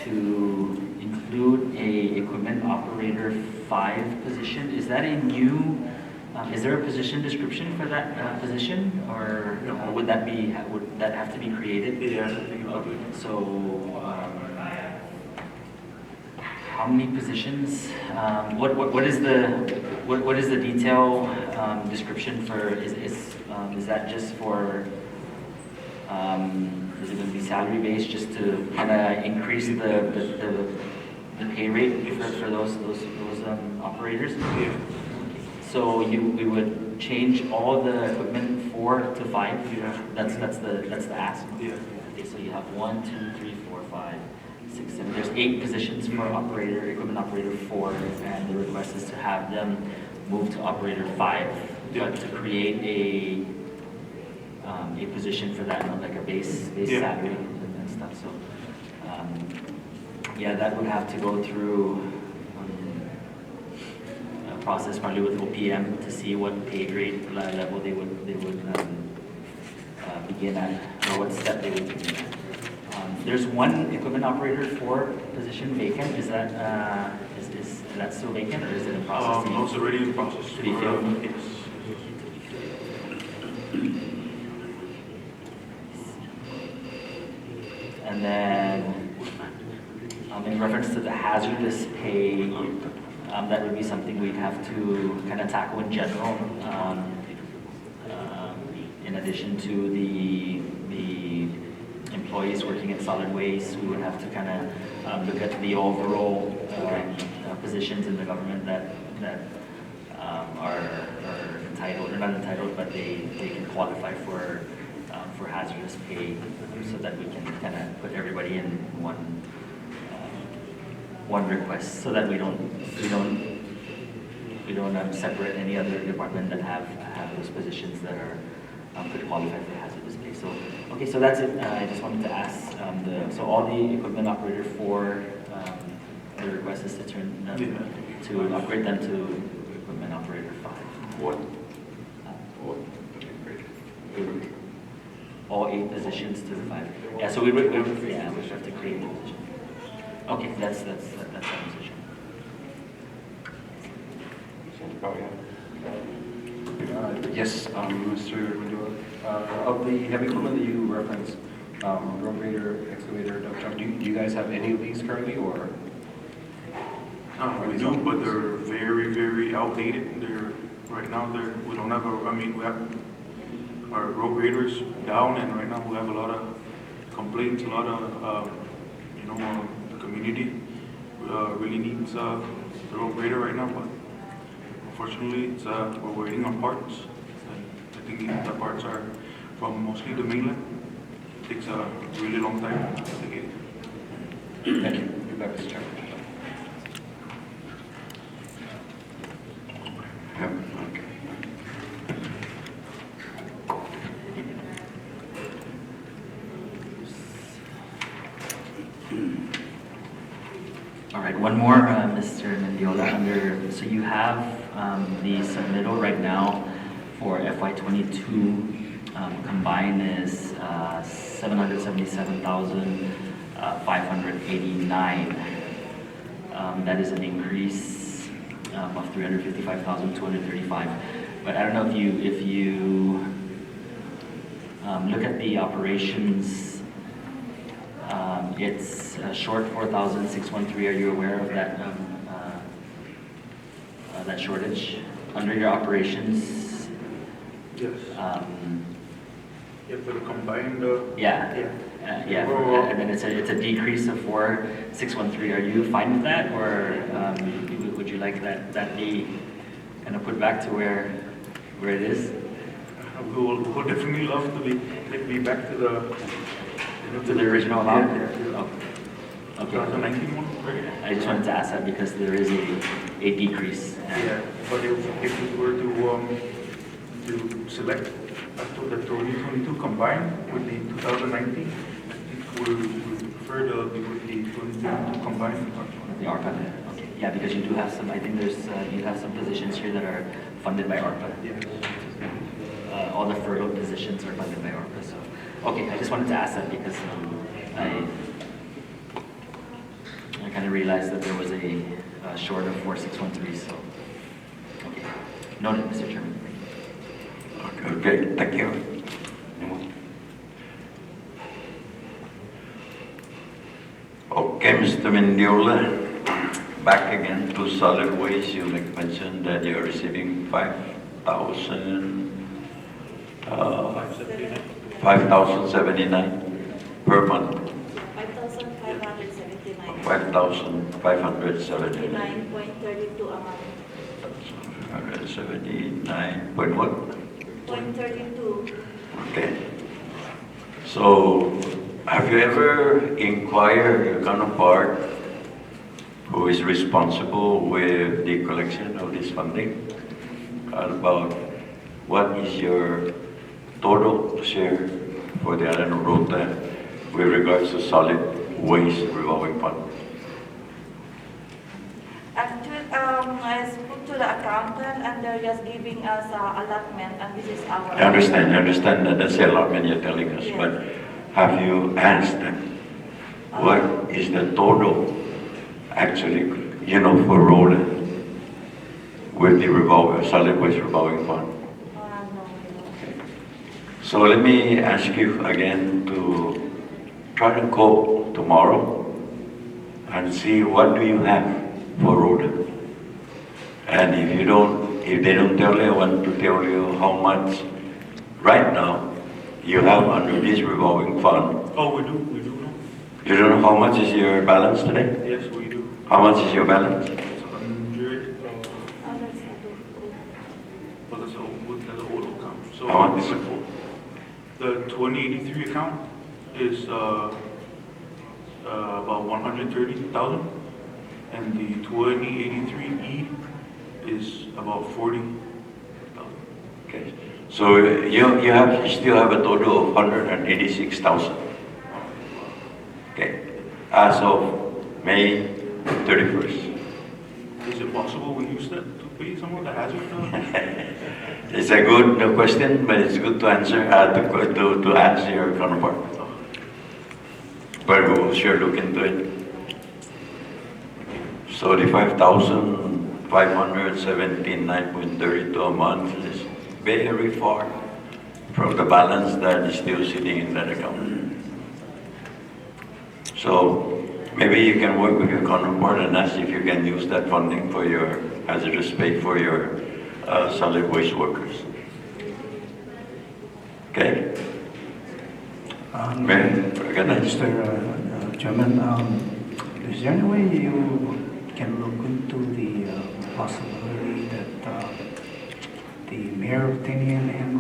[SPEAKER 6] to include a equipment operator 5 position. Is that a new, is there a position description for that position, or would that have to be created?
[SPEAKER 5] Yeah, I think about it.
[SPEAKER 6] So, how many positions? What is the detail description for? Is that just for? Is it going to be salary based, just to kind of increase the pay rate for those operators?
[SPEAKER 5] Yeah.
[SPEAKER 6] So we would change all the equipment 4 to 5.
[SPEAKER 5] Yeah.
[SPEAKER 6] That's the ask.
[SPEAKER 5] Yeah.
[SPEAKER 6] Okay, so you have 1, 2, 3, 4, 5, 6, 7. There's 8 positions for operator, equipment operator 4, and the request is to have them move to operator 5,
[SPEAKER 5] Yeah.
[SPEAKER 6] but to create a position for that, like a base
[SPEAKER 5] Yeah.
[SPEAKER 6] salary and stuff. So, yeah, that would have to go through a process probably with OPM to see what pay grade level they would begin at, or what step they would begin at. There's one equipment operator 4 position vacant. Is that still vacant, or is it in process?
[SPEAKER 5] No, it's already in process.
[SPEAKER 6] To be filled?
[SPEAKER 5] Yes.
[SPEAKER 6] And then, in reference to the hazardous pay, that would be something we'd have to kind of tackle in general. In addition to the employees working at solid waste, we would have to kind of look at the overall positions in the government that are entitled, or not entitled, but they can qualify for hazardous pay, so that we can kind of put everybody in one request, so that we don't separate any other department that have those positions that are could qualify for hazardous pay. So okay, so that's it. I just wanted to ask so all the equipment operator 4, the request is to turn to upgrade them to equipment operator 5.
[SPEAKER 1] What?
[SPEAKER 6] All 8 positions to 5. Yeah, so we would have to create a position. Okay, that's our position.
[SPEAKER 12] Yes, Mr. Mendola. Of the heavy equipment that you referenced, road grader, excavator, dump truck, do you guys have any of these currently, or?
[SPEAKER 5] We do, but they're very, very outdated. We don't have we have our road graders down, and right now we have a lot of complaints, a lot of, the community really needs the road grader right now, but unfortunately, we're waiting on parts. And I think the parts are from mostly the mainland. It takes a really long time to get it.
[SPEAKER 12] Thank you. You're back, Mr. Chairman.
[SPEAKER 1] Okay.
[SPEAKER 6] All right, one more, Mr. Mendiola. So you have the submittal right now for FY22 combined is 777,589. That is an increase of 355,235. But I don't know if you look at the operations. It's short 4,613. Are you aware of that that shortage under your operations?
[SPEAKER 5] Yes. For the combined.
[SPEAKER 6] And then it's a decrease of 4,613. Are you fine with that, or would you like that be kind of put back to where it is?
[SPEAKER 5] We will definitely love to be back to the
[SPEAKER 6] original amount?
[SPEAKER 5] Yeah.
[SPEAKER 6] Oh, okay.
[SPEAKER 5] 2019 one.
[SPEAKER 6] I just wanted to ask that because there is a decrease.
[SPEAKER 5] Yeah, but if we were to select the 2022 combined with the 2019, I think we prefer the 2022 combined.
[SPEAKER 6] The ARPA. Okay. Yeah, because you do have some. I think there's you have some positions here that are funded by ARPA.
[SPEAKER 12] Yes.
[SPEAKER 6] All the furloughed positions are funded by ARPA, so, okay, I just wanted to ask that because I kind of realized that there was a short of 4613, so, okay. Noted, Mr. Chairman.
[SPEAKER 1] Okay, thank you. Okay, Mr. Mendiola, back again to solid waste. You mentioned that you're receiving 5,079 per month.
[SPEAKER 2] 5,579.
[SPEAKER 1] 5,579.
[SPEAKER 2] 59.32 a month.
[SPEAKER 1] 179 point what?
[SPEAKER 2] 0.32.
[SPEAKER 1] Okay. So, have you ever inquired your counterpart who is responsible with the collection of this funding about what is your total share for the island of Rota with regards to solid waste revolving fund?
[SPEAKER 2] Actually, I spoke to the accountant and they're just giving us allotment and this is our.
[SPEAKER 1] I understand that that's the allotment you're telling us,
[SPEAKER 2] Yes.
[SPEAKER 1] but have you asked them what is the total actually, for Rota with the solid waste revolving fund?
[SPEAKER 2] No.
[SPEAKER 1] So let me ask you again to try to call tomorrow and see what do you have for Rota. And if they don't tell you, I want to tell you how much right now you have under this revolving fund.
[SPEAKER 8] Oh, we do know.
[SPEAKER 1] You don't know how much is your balance today?
[SPEAKER 8] Yes, we do.
[SPEAKER 1] How much is your balance?
[SPEAKER 8] It's 100, but that's an old account. So
[SPEAKER 1] How much?
[SPEAKER 8] the 2083 account is about 130,000, and the 2083E is about 40,000.
[SPEAKER 1] Okay. So you still have a total of 186,000. Okay. As of May 31st.
[SPEAKER 8] Is it possible we use that to pay someone that has it?
[SPEAKER 1] It's a good question, but it's good to answer to answer your counterpart. But we will sure look into it. So the 5,579.32 a month is very far from the balance that is still sitting in that account. So maybe you can work with your counterpart and ask if you can use that funding for your hazardous pay for your solid waste workers. Okay?
[SPEAKER 4] Mr. Chairman, is there any way you can look into the possibility that the mayor of Tinian and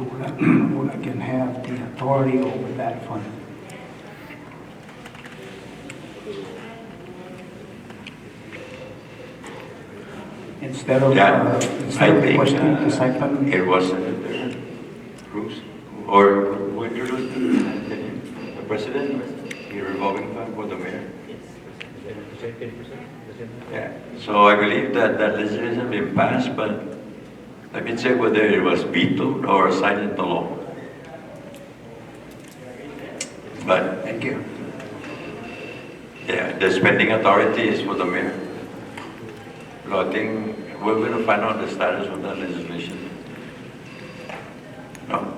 [SPEAKER 4] Rota can have the authority over that fund? Instead of requesting to siphon.
[SPEAKER 1] It wasn't the rules. Or who introduced the president, the revolving fund for the mayor? Yeah. So I believe that legislation has been passed, but let me check whether it was vetoed or signed into law. But
[SPEAKER 4] Thank you.
[SPEAKER 1] yeah, the spending authority is for the mayor. So I think we're going to find out the status of that legislation. No.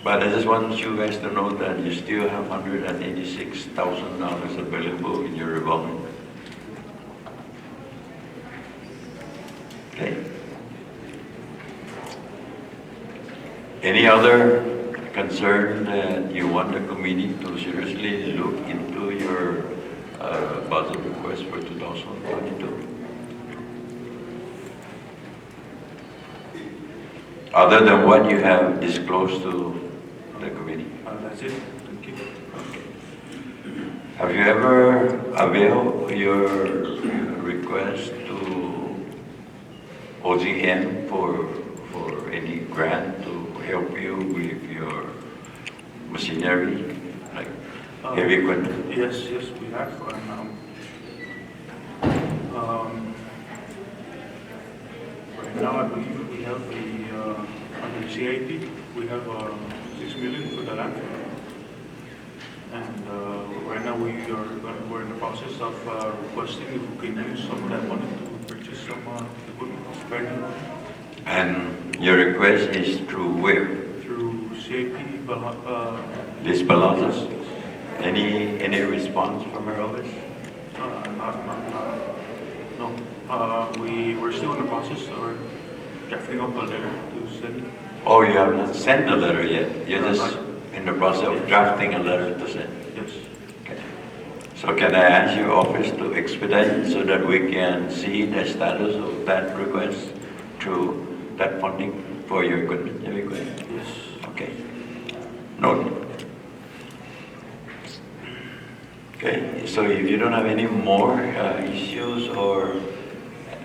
[SPEAKER 1] But I just want you guys to know that you still have $186,000 available in your revolving. Okay. Any other concern that you want the committee to seriously look into your budget request for 2022? Other than what you have disclosed to the committee?
[SPEAKER 8] That's it. Thank you.
[SPEAKER 1] Have you ever availed your request to OGM for any grant to help you with your machinery, like heavy equipment?
[SPEAKER 8] Yes, we have. Right now, I believe we have a
[SPEAKER 5] CIT, we have 6 million for the land. And right now we're in the process of requesting if we can use some of that money to purchase some equipment, brand new,
[SPEAKER 1] And your request is through where?
[SPEAKER 5] through CIT.
[SPEAKER 1] This Palazzo? Any response from her office?
[SPEAKER 5] No. We're still in the process. We're drafting up a letter to send.
[SPEAKER 1] Oh, you have not sent the letter yet? You're just in the process of drafting a letter to send?
[SPEAKER 5] Yes.
[SPEAKER 1] Okay. So can I ask your office to expedite so that we can see the status of that request through that funding for your equipment? Have you got it?
[SPEAKER 5] Yes.
[SPEAKER 1] Okay. Noted. Okay, so if you don't have any more issues or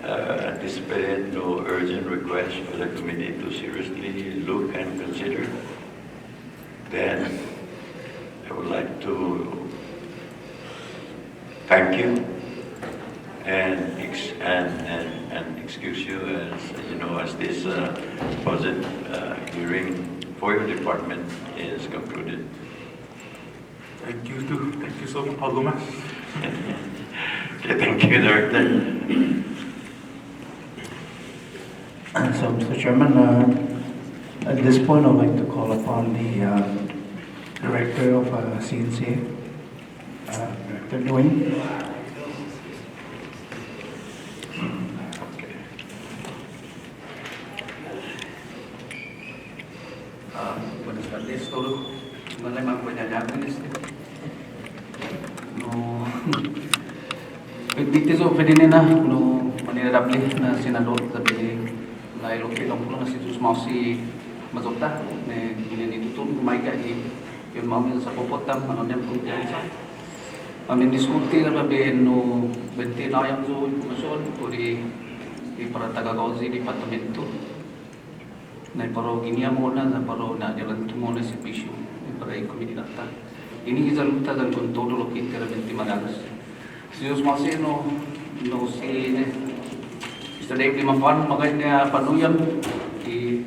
[SPEAKER 1] anticipated no urgent requests for the committee to seriously look and consider, then I would like to thank you and excuse you as this budget hearing for your department is concluded.
[SPEAKER 5] Thank you too. Thank you so much, Paloma.
[SPEAKER 1] Okay, thank you, Director.
[SPEAKER 4] So, Mr. Chairman, at this point, I'd like to call upon the Director of CNCA, Director Dwayne.
[SPEAKER 13] Buenas tardes, todo. Malamang panyadaman no pagdiktizo pwede na no manirabli na senador tapi lailo pinong na si Jesus Mausi mazota ne initutun maiga yun mamin sa popotam ano dem kumpiyansa amin diskuti na babe no 20 na yang zo informasyon puri para taga-gauzi departamento na paro ginia mona na paro na jalan tumona si pisyo para komunidad. Ini kita luta dan con todo lo que interamente maganas. Si Dios masih no si Mr. Dave Limapan maganda panuyam i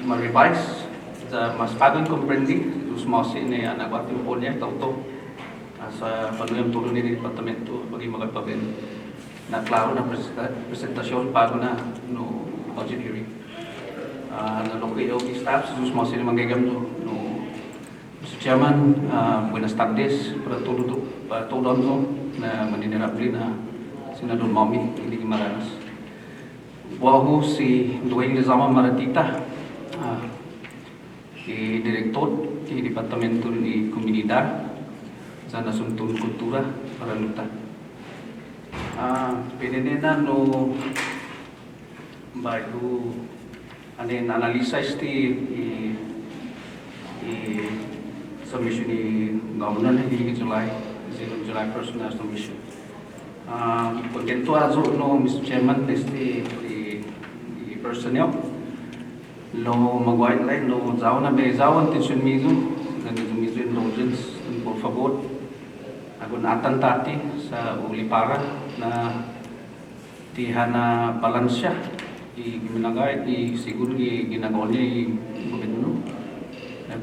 [SPEAKER 13] ma-revise sa mas bagong comprendi Dios masih ni anak bati po niya tauto sa panuyam todo ni departamento bagi magpaben na klaro na presentasyon bago na no budget hearing. Nalokay yung staff, si Jesus Mausi na manggagam no. Mr. Chairman, buenas tardes para todo na maninirabli na Senador Mami, hindi Maranas. Waho si Dwayne Lezama Maratita, Direktor di Departamento di Komunidad sa Nasuntun Kultura para Rota. Pinenena no bago analisa i submission ni governor di July 1st na submission. Contento azo no Mr. Chairman di personnel lo magwait lai lo zaw na be zawan tension mizo indulgence por favor agon atantati sa ulipara na tihana balansya giminagay siguro ginagawa niya gobyerno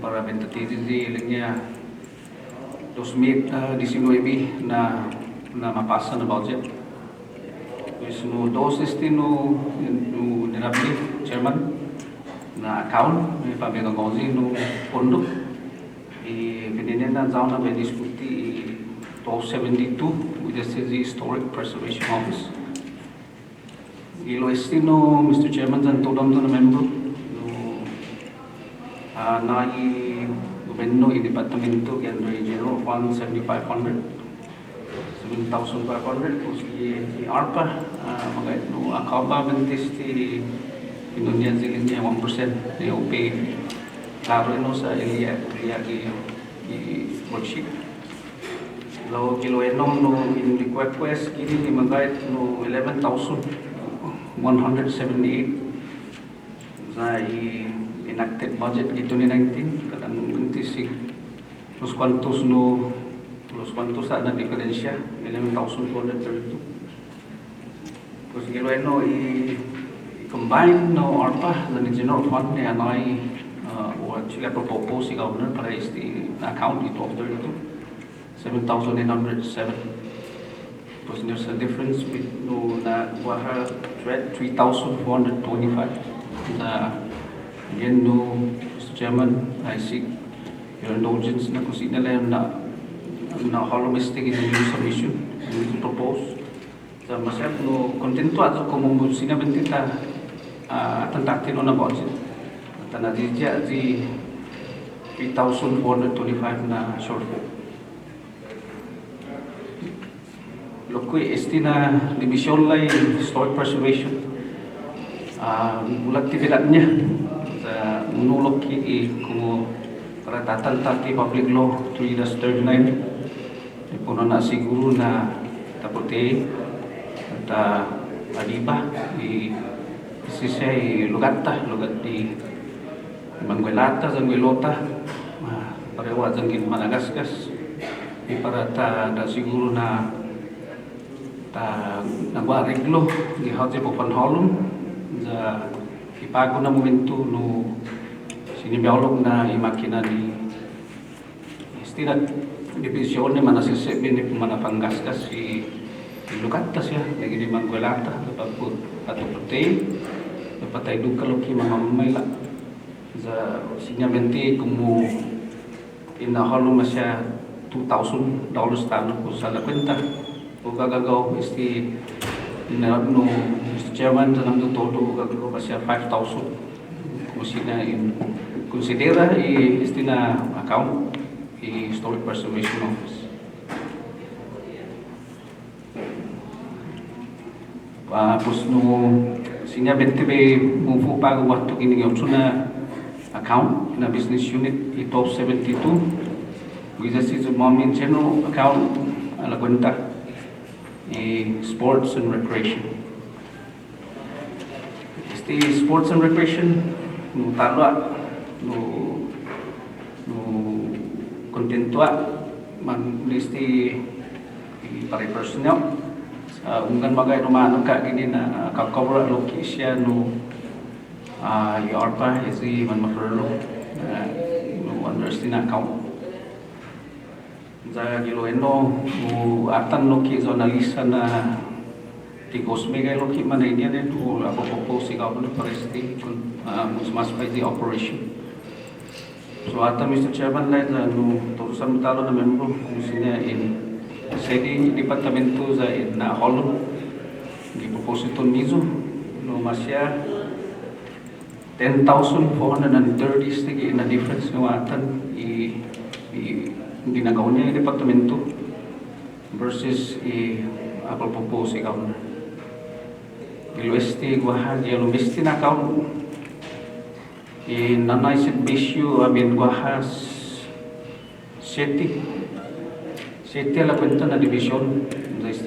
[SPEAKER 13] para tentativas linya 2019 na mapasa na budget. Pues no dos no nirabi chairman na account may pamigagawin no pondo pininin na zaw na may diskuti 1272 with the Historic Preservation Office. Ilo estino, Mr. Chairman, dan tudam to na membro na gobyerno i departamento and regional fund 7,500 tapos i ARPA mga no akaba bentis ti pinunyan silin niya 1% na OP klaro no sa iliya i worksheet lo kilo enom no in request kini ni magayat no 11,178 sa enacted budget di 2019 kadang bentisig los cuantos sa na diferensya 11,432 pues kilo eno combine no ARPA the general fund ni anoi or actually propose the governor para is the account it of 32 7,807 because there's a difference with no na waha 3,425 again no Mr. Chairman I seek your indulgence na kusina lang na hollow mistake in the new submission and we propose sa masaya no kontento ato kung sinabi kita atantakin no na budget at nadidya di 3,425 na shortfall. Lokoy estina division lay historic preservation bulat tibilat niya sa menulok ki kung para tatantaki public law 3-39 di puno na siguro na tapote at adiba di sisay lugat di Manguelata sa Rota parewa sa Managaskas di para ta siguro na nagwa-reglo di hati po panholong sa ipago na momento no sinibiolog na imakina ni istinat division ni manasisipin ni Manapangaskas si Lukata siya lagi di Manguelata dapat po atuputay dapat tayo dukalo ki mamamayla sa sinyamenti kumu inahalong masya $2,000 tano ko sa la kwenta o gagagaw isti no Mr. Chairman sa nang todo gagagaw pa siya 5,000 kung sina considera isti na account historic preservation office tapos no sinya 20 be mufu pa waktu ini na account na business unit top 72 bisa si mom general account ala kwenta sports and recreation. Sports and recreation no talwa no kontentua man pare personnel unggan bagay rumano ka gini na ka-cover loki siya no ARPA isi man maferlo no understand account za gilo eno atan loki zonalisa na tigos mega loki man ini ne to apopo si governor paresti mas by the operation so ata Mr. Chairman lai no turusan talo na membro kung sina in sedi departamento za na holo di proposito nizo no masya 10,430 stigi na difference no atan ginagawa niya yung departamento versus apple propose governor iluesti guahan ilumesti na account nanay servicio amin guahas seti ala kwenta na division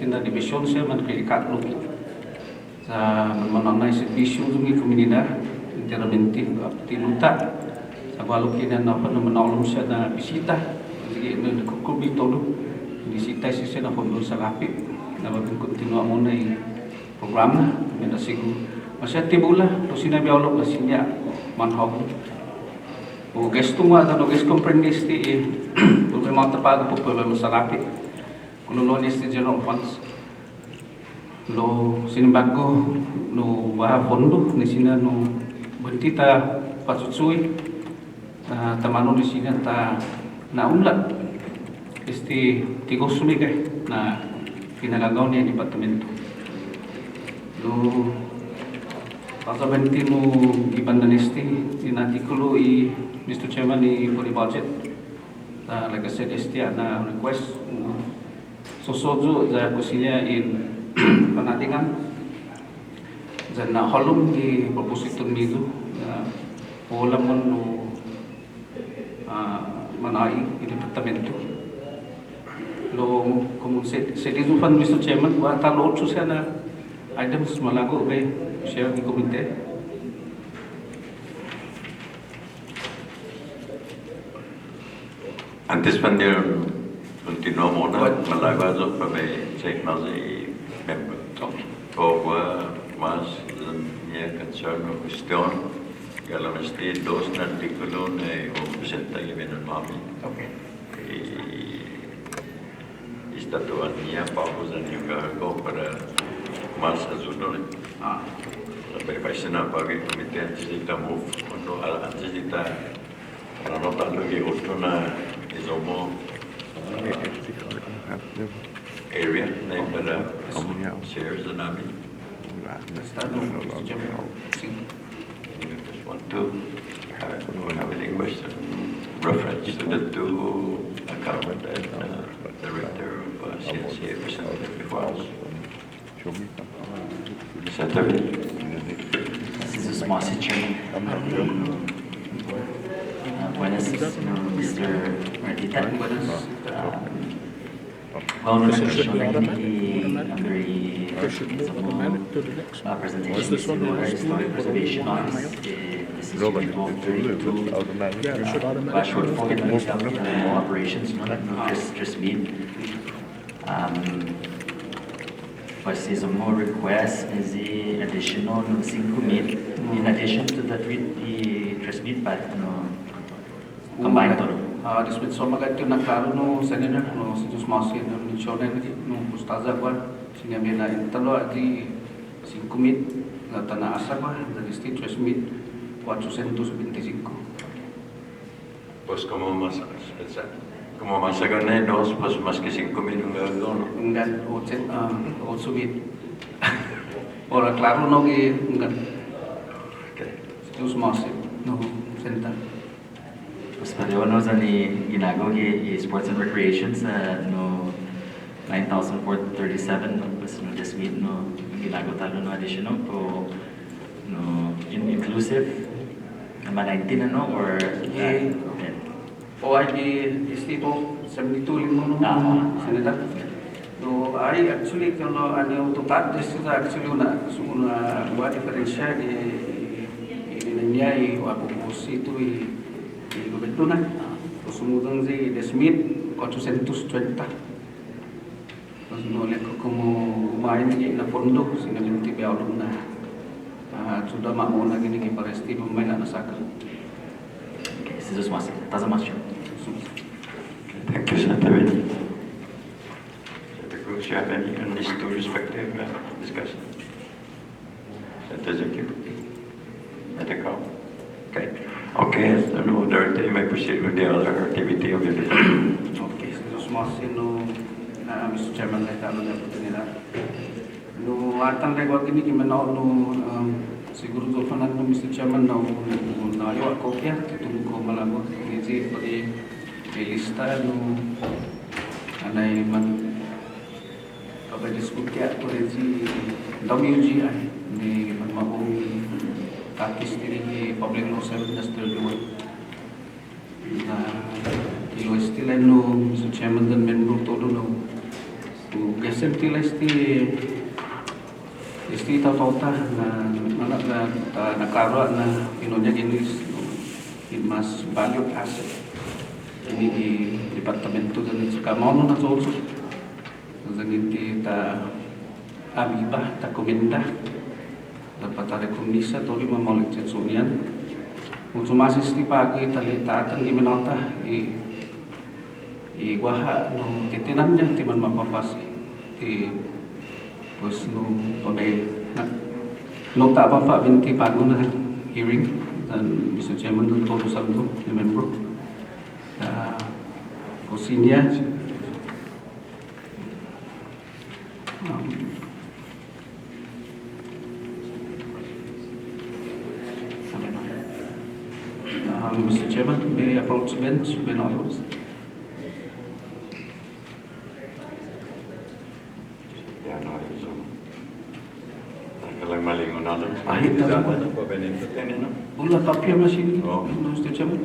[SPEAKER 13] na division siya man kilikat loki sa mananay servicio dungi komunidad enteramente tinuta sa baloki na napanolong siya na bisita sige nagkukubi todo bisita siya na fondo sa lapit na magkontinua mo na yung programa na siguro masya tibula to sinabiolog na sinya manhog o gesto mo at ano gesto comprendisti problema tapaga po problema sa lapit kuno lo ni general funds lo sinimbago no wa fondo ni sina no bentita patutsui tamano ni sina ta naunlat tigos sumigay na pinagagaw niya departamento lo pagkabenti no ibandanesti inatikulo Mr. Chairman for the budget like I said na request sosojo za kusinya in panatingan za na halong di proposito nido wala mo no manai i departamento lo como se dice fan Mr. Chairman wa talo siya na items malago kay share di komite
[SPEAKER 1] antes pandir continua muna malago pa may check na si member o mas tenía concern o cuestión, que a la vez de dos artículos presenta que vienen mami.
[SPEAKER 13] Okay.
[SPEAKER 1] Y esta tuanía pagos en Yugago para más azul.
[SPEAKER 13] Ah,
[SPEAKER 1] Sampai pasal nak bagi komite antes de kita move, untuk antes de kita nota lagi untuk na isomo area daripada shares dan nabi.
[SPEAKER 13] start no, Mr. Chairman.
[SPEAKER 1] Just want to have any question reference to the two accountant and director of CNCA representative before us. Senator.
[SPEAKER 6] This is Mossy Chairman. Buenas, Mr. Martita.
[SPEAKER 13] Buenas.
[SPEAKER 6] Well, no, actually, I'm very presentation is historic preservation office. This is involved 32 shortfall in operations, just mean. But there's more request is the additional 5,000 in addition to the trust meet, but combined total.
[SPEAKER 13] Disbit so magati na klaro no senator no si Diyos Masi no mensione no pustaza kwa sinabi na intalo ati 5,000 na tanaasa kwa dari state trust meet 425.
[SPEAKER 1] Pues como más gané dos, pues más que 5,000 un gagón.
[SPEAKER 13] Enggak, subit. Ora klaro no gi enggak. Si Diyos Masi no center.
[SPEAKER 6] Pues pareho no sa ni ginagawa gi sports and recreations no 9,437 pues no just meet no ginagawa talo no additional po no inclusive naman 19 no or
[SPEAKER 13] o ay distrito 72 limo no senator. No I actually kalau ano total this is actually una buat diferensya di niya ako po situ Betul na. Sumudang si Desmit 430. Tapos nolek ko kumain na fondo sinalinti biawlong na. Sudah mauna gini kay paresti pemain na sakal.
[SPEAKER 6] Okay, this is Mossy. Taza Mossy.
[SPEAKER 1] Thank you, Senator. Senator Cruz, you have any on these two respective discussion? Senator Zeki? Senator Cow? Okay. Okay, no, Director, you may proceed with the other activity of your department.
[SPEAKER 13] Okay, so Mossy no Mr. Chairman na talo na oportunidad. No atang record ini gimana no siguro do fanan no Mr. Chairman no ayo kopya tutulog ko malabo kasi pati lista no anay man kapag diskutya ko rin si WGI ni magmahong takis diri public law 7 industrial na ilo estila no Mr. Chairman dan membro todo no gasem tila esti tauta na nakaro na inonya gini mas valued asset ini di departamento dan kamano na also zaniti ta abiba ta komenda dapat ada komisa toli mamolik cetsunian untuk masih sti pagi tali tatang di menota i waha no titinamnya timan mapapasi pues no pabe nota apa pak binti pago na hearing dan Mr. Chairman dan todo saldo di membro Kosinya Mr. Chairman, may I approach the bench? May I yours?
[SPEAKER 1] Ya, no, eso. Lang malingon na lang.
[SPEAKER 13] Ahit na lang. Wala kapya machine. Mr. Chairman.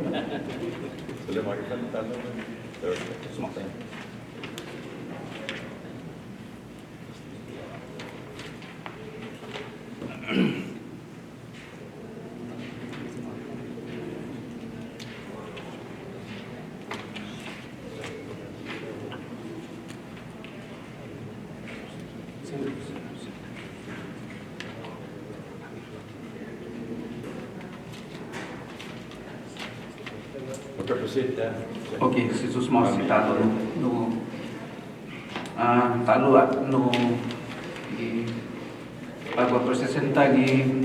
[SPEAKER 12] proceed.
[SPEAKER 13] Okay, si sus mau si talo no talo no i pagpapresenta i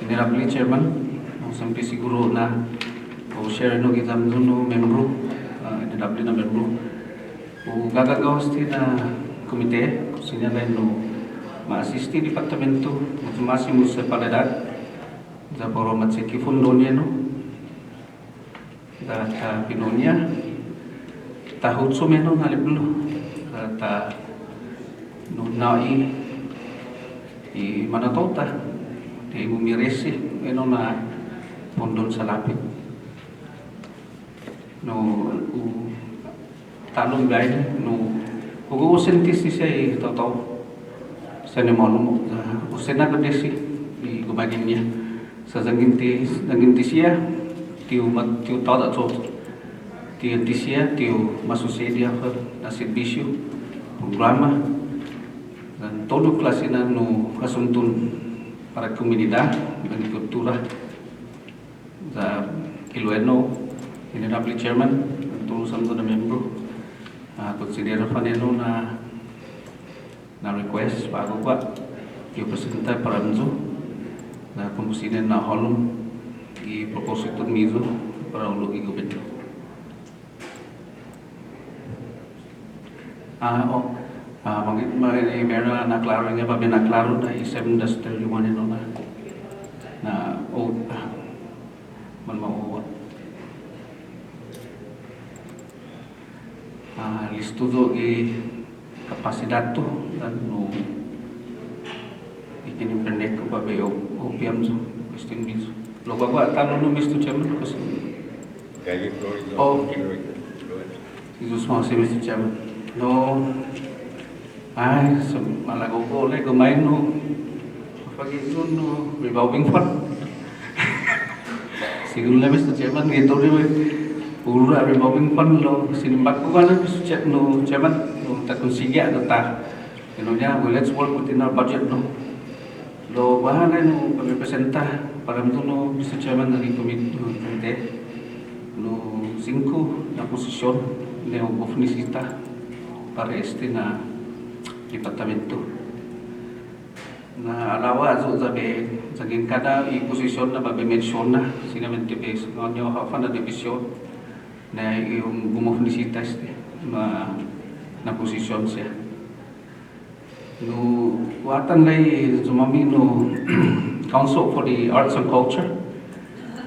[SPEAKER 13] inilabli chairman no sampai siguro na o share no kita no membro inilabli na membro o gagagawas ti na komite sinalay no ma-assist departamento masimo sa paladad sa poro matsiki fundo niya no ta pinonia ta hutso meno naliblo ta no nai i manatota te mumiresi meno na pondon sa lapit no talong gay no ugusentis siya i totoo sa nemono usena kadesi i gumagin niya sa zanginti siya tiu tada tot tiu disia tiu masusedia na servicio programa dan todo klase na no asuntun para comunidad dan kultura sa Iloeno inenabli chairman todo santo na membro considera faneno na request bago pa tiu presenta para mzo na kumusinin na holom i propósito mismo para o gobierno. Meron na klaro nga pa binaklaro na i-7-31 ino na man mauuwan. Listo do i kapasidad to dan no ikinimpernek ko pa ba opiam so question mismo. Lo bagua tanong no Mr. Chairman kasi Jesus mau si Mr. Chairman no ay sa malago ko ulit kumain no pag-isun no revolving fund siguro na Mr. Chairman ito rin puro revolving fund lo sinimbat ko ka na Mr. Chairman no takonsigya no ta niya well let's work within our budget no lo bahala no pag-representa para no Mr. Chairman ng komite no 5 na posisyon na ofnisita para na departamento na alawa so sabi sa kada i-posisyon na mabimensyon na sinamente base ngonyo hafa na division na yung bumofnisita na posisyon siya no watan lay sumami no Council for the Arts and Culture,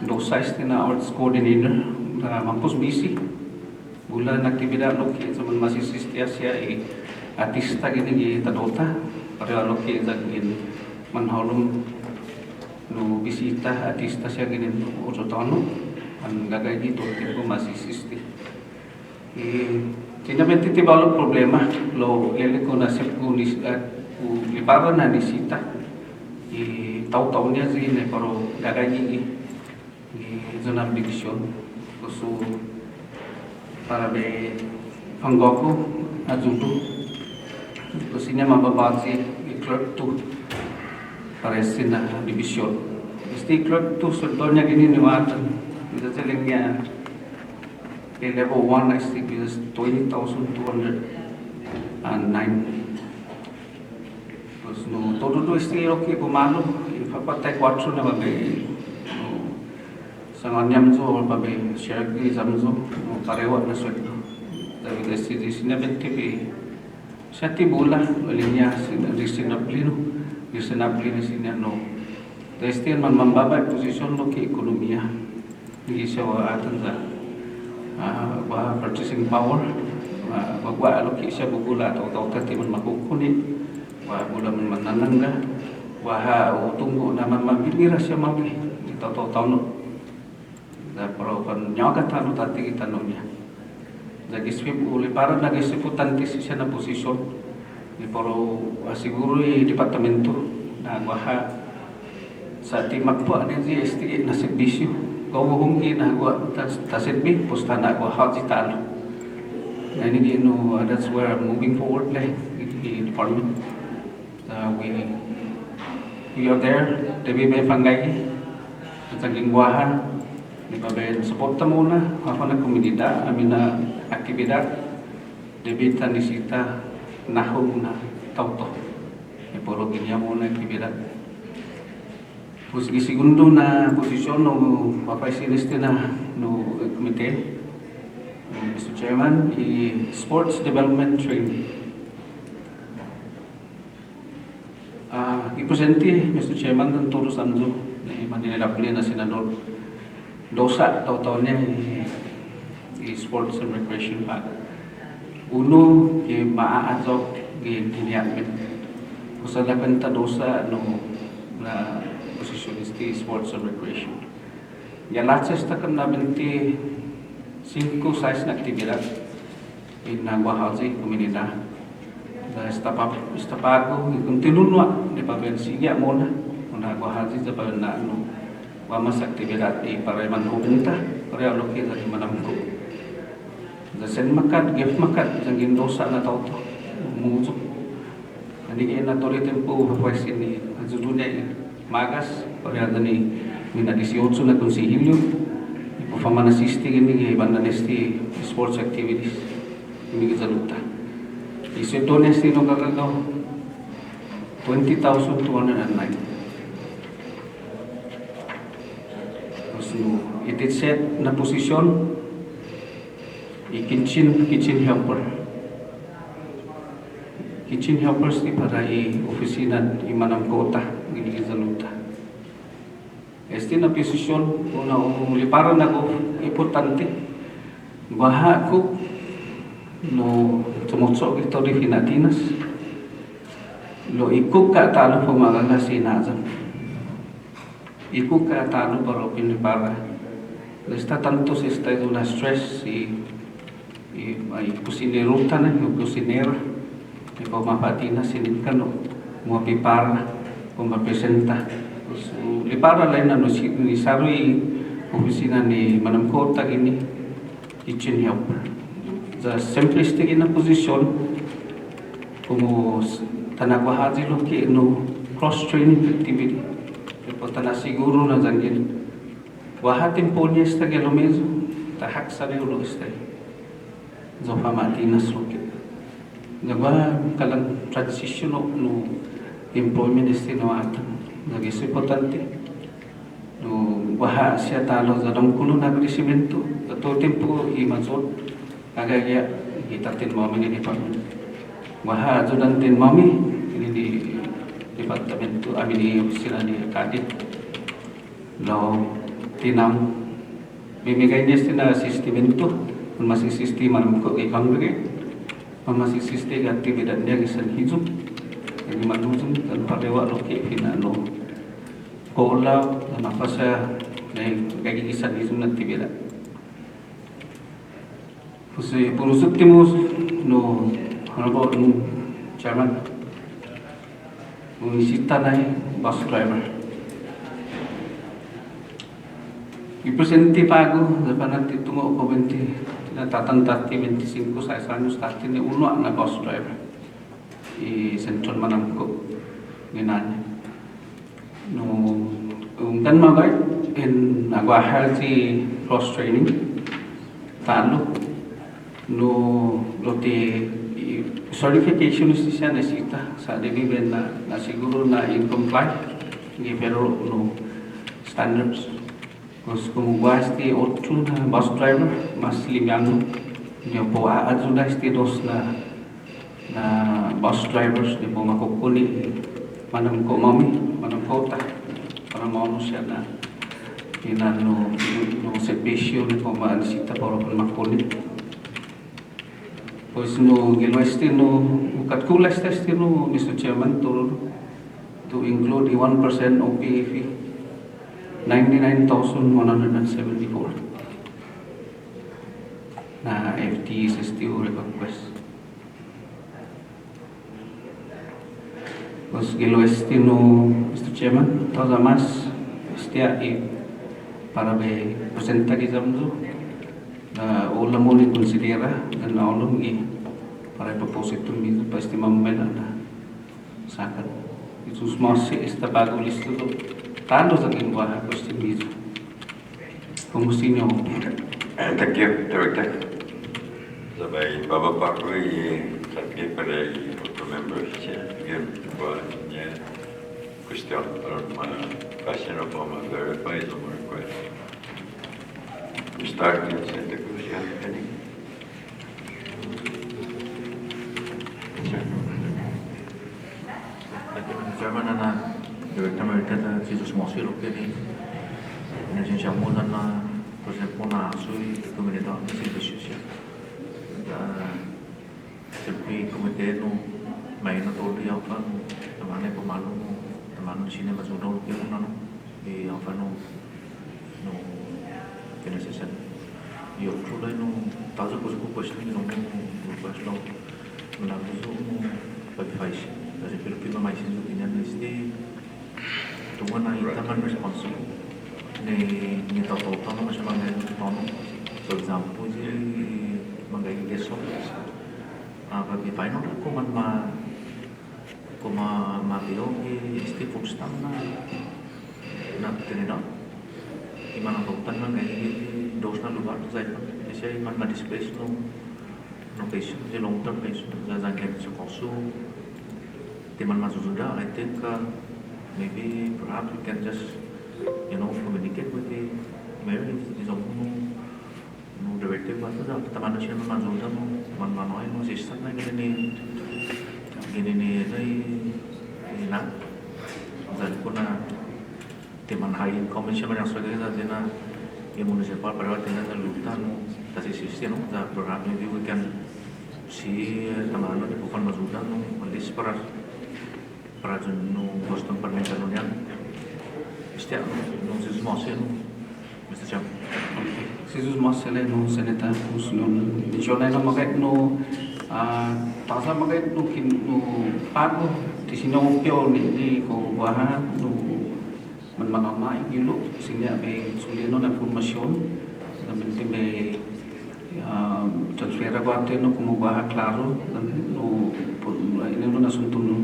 [SPEAKER 13] dosais na arts coordinator, na mampus busy. Bulan aktibidad loki sa mga masisistya siya artista gini tadota, para loki sa gini manholong no bisita artista siya gini ocho tono, ang gagay dito tipo masisisti. Tinamenti tibalo problema lo lele ko na sip ko liparan na nisita. Tahu-tahu niya sih pero gagawin zona division so para be anggoko ajudo terus ini mababasi clerk 2 para na division isti clerk 2 sebetulnya gini niwatan bisa selingnya level 1 isti bisa 20,209 terus no todo isti roki pumalo patay 4 na bagay sa nganyam zo bagay share ki zamzo karewa na sweldo dahil kasi sinabenti bi sa tibula linya reasonably na sinano dahil man mambaba posisyon lo ki ekonomiya hindi siya atan sa purchasing power wagwa lo ki siya bugula taw tati man makukunin wala man mananangga wah tunggu nama mabibira siya mabi tahu no da pro kan nyoga tanu tati kita nonya jadi swip uli para nagi seputan siya na posisyon ni poro siguro departamento na wah sa timak po ani GST na serbisyo kau hungki na gua tasetbi posta na gua haji talo na ini that's where I'm moving forward like the department we are there, tapi may panggay, sa gingwahan, Di ba ben suporta muna ako na komunidad, amin na aktibidad, debita ni sita nahog na tauto. E puro ginya muna aktibidad. Pues segundo na posisyon no papaisiniste na no komite, Mr. Chairman, Sports Development Training. Ipresente, Mr. Chairman, ng Todos Anzo, ni Manila na Senador. Dosa taon niya Sports and Recreation Fund. Uno, maaazok giniyakmin. Usa na kanta dosa no na posisyon isti Sports and Recreation. Yalatses ta kan na 25 size na aktibidad in Guahazi komunidad. Da estapago continua di pabensiga mona na Guahazi sa na no Wamas aktibidad di pareman hubunta, pareha loki dari manamko. Zasen makat, gift makat, jangin dosa na tao to, muzo. Ani na tori tempo hapuas ini, azudunya magas, pareha dani mina 18 na konsihilyo. Ipufama na sisti gini, banda nesti sports activities, ini kita luta. Isu donesti no kagagaw, 20,209. It is set na posisyon kitchen helper. Kitchen helpers ni para opisina imanam kota gini zaluta. Este na posisyon una liparan ako importante. Baha ko no tumutso ito di Finatinas. Lo ikuk ka talo pumaganga sinazan. Iku ka talo para pinipara. Está tanto se está de una stress y cocinerota na yung cocinera y pumapati na sinikan no mapipara pumapresenta. So lipara lain na no ni sarui opisina ni Manam Kota gini kitchen helper. The simplistic in a position como tanagwahazi lo ke no cross training activity. Pota na siguro na zangin. Wahatin po niya sta gelomezo, tahak sa ulo sta. Zofa matinas loke. Nagwa kalang transition no employment sta no atan. Nagis importante. No waha siya talo sa dongkulo na agresemento. Ato tempo imazot agaya gitatin mami ni department. Waha ajudantin mami ini di departamento amin ni opisina ni Kadit. Lo tinam bibigay niya na sistemento kung masih sistema ng kongregate kung masih sistema aktibidad niya isan hizum jadi manuzum dan parewa loke pinano kola dan apa sa gagi isan hizum aktibidad kasi purusuk timus no ano no chairman unisita na bus driver. Ipresente pago, dapat nanti tungo ko 20, tinatatan dati 25 sa años dati ni uno na bus driver. Central Manamco, ginanya. No, dan magay in nagwahal si cross training, talo. No, lote certification siya nasita sa delivery na siguro na in comply pero no standards. Terus kung sti 8 na bus driver mas limang niya po aadyo na sti dos na bus drivers di po makukuli manam ko mami manam kota para maano siya na inano no servisyo ni po maanisita para po makuli. Pues no gilwesti no katkulas testi no Mr. Chairman to include 1% OPA fee 99,174 na FT STO request. Pues gilwesti no Mr. Chairman toda más estia para be presenta gizamzo na ulam mo ni konsidera dan na ulam para propósito mismo para este mamela na sakat Isus mosi esta bago listo tanto sa ginawa ko este mismo Pengusinya.
[SPEAKER 1] Thank you, Director. Sabay bababa ko sabi para i-auto members siya. Yun, buwan niya question or question po ma-verify sa mga request. We start in Santa Cruz, yeah, Kenny?
[SPEAKER 9] Chairman na Director America ta Jesus Mosi loke ni nasi jamu dan na proses puna asui komunita nasi besusia sepi komite no main na toli apa no temane pemalu no temane sini masuk dulu ke mana no di apa no no kena sesan yo tulai no tazo kusuku question no question no na kusuku bagi faish dari Filipino mais in opinion is the tungo na itaman responsible ni totoo no sa mga tono. For example, mga ileso pag final ko man mabio este postam na tinino imana totan na dos na lugar sa siya man ma-displace no patient the long term patient za zangkep sa koso teman masuk sudah, I think maybe perhaps we can just, communicate with the mayor if it is no directive. But teman siya masuk sudah, man assistant na gini na, jadi ko na teman high commission man yang sebagai na yung municipal para tinggal na luta kasi system perhaps maybe we can see teman di bukan masuk sudah at least para no Boston Parlamento yan. Mr. No Jesus Mosse no Mr. Chairman.
[SPEAKER 13] Jesus Mosse no Senator Muslim. Dicione no magait no tasa magait no pago di sini opio ni ko bahan no manamai gilo sehingga be sulino na information na be transfer agora no como baha claro no ini no asunto no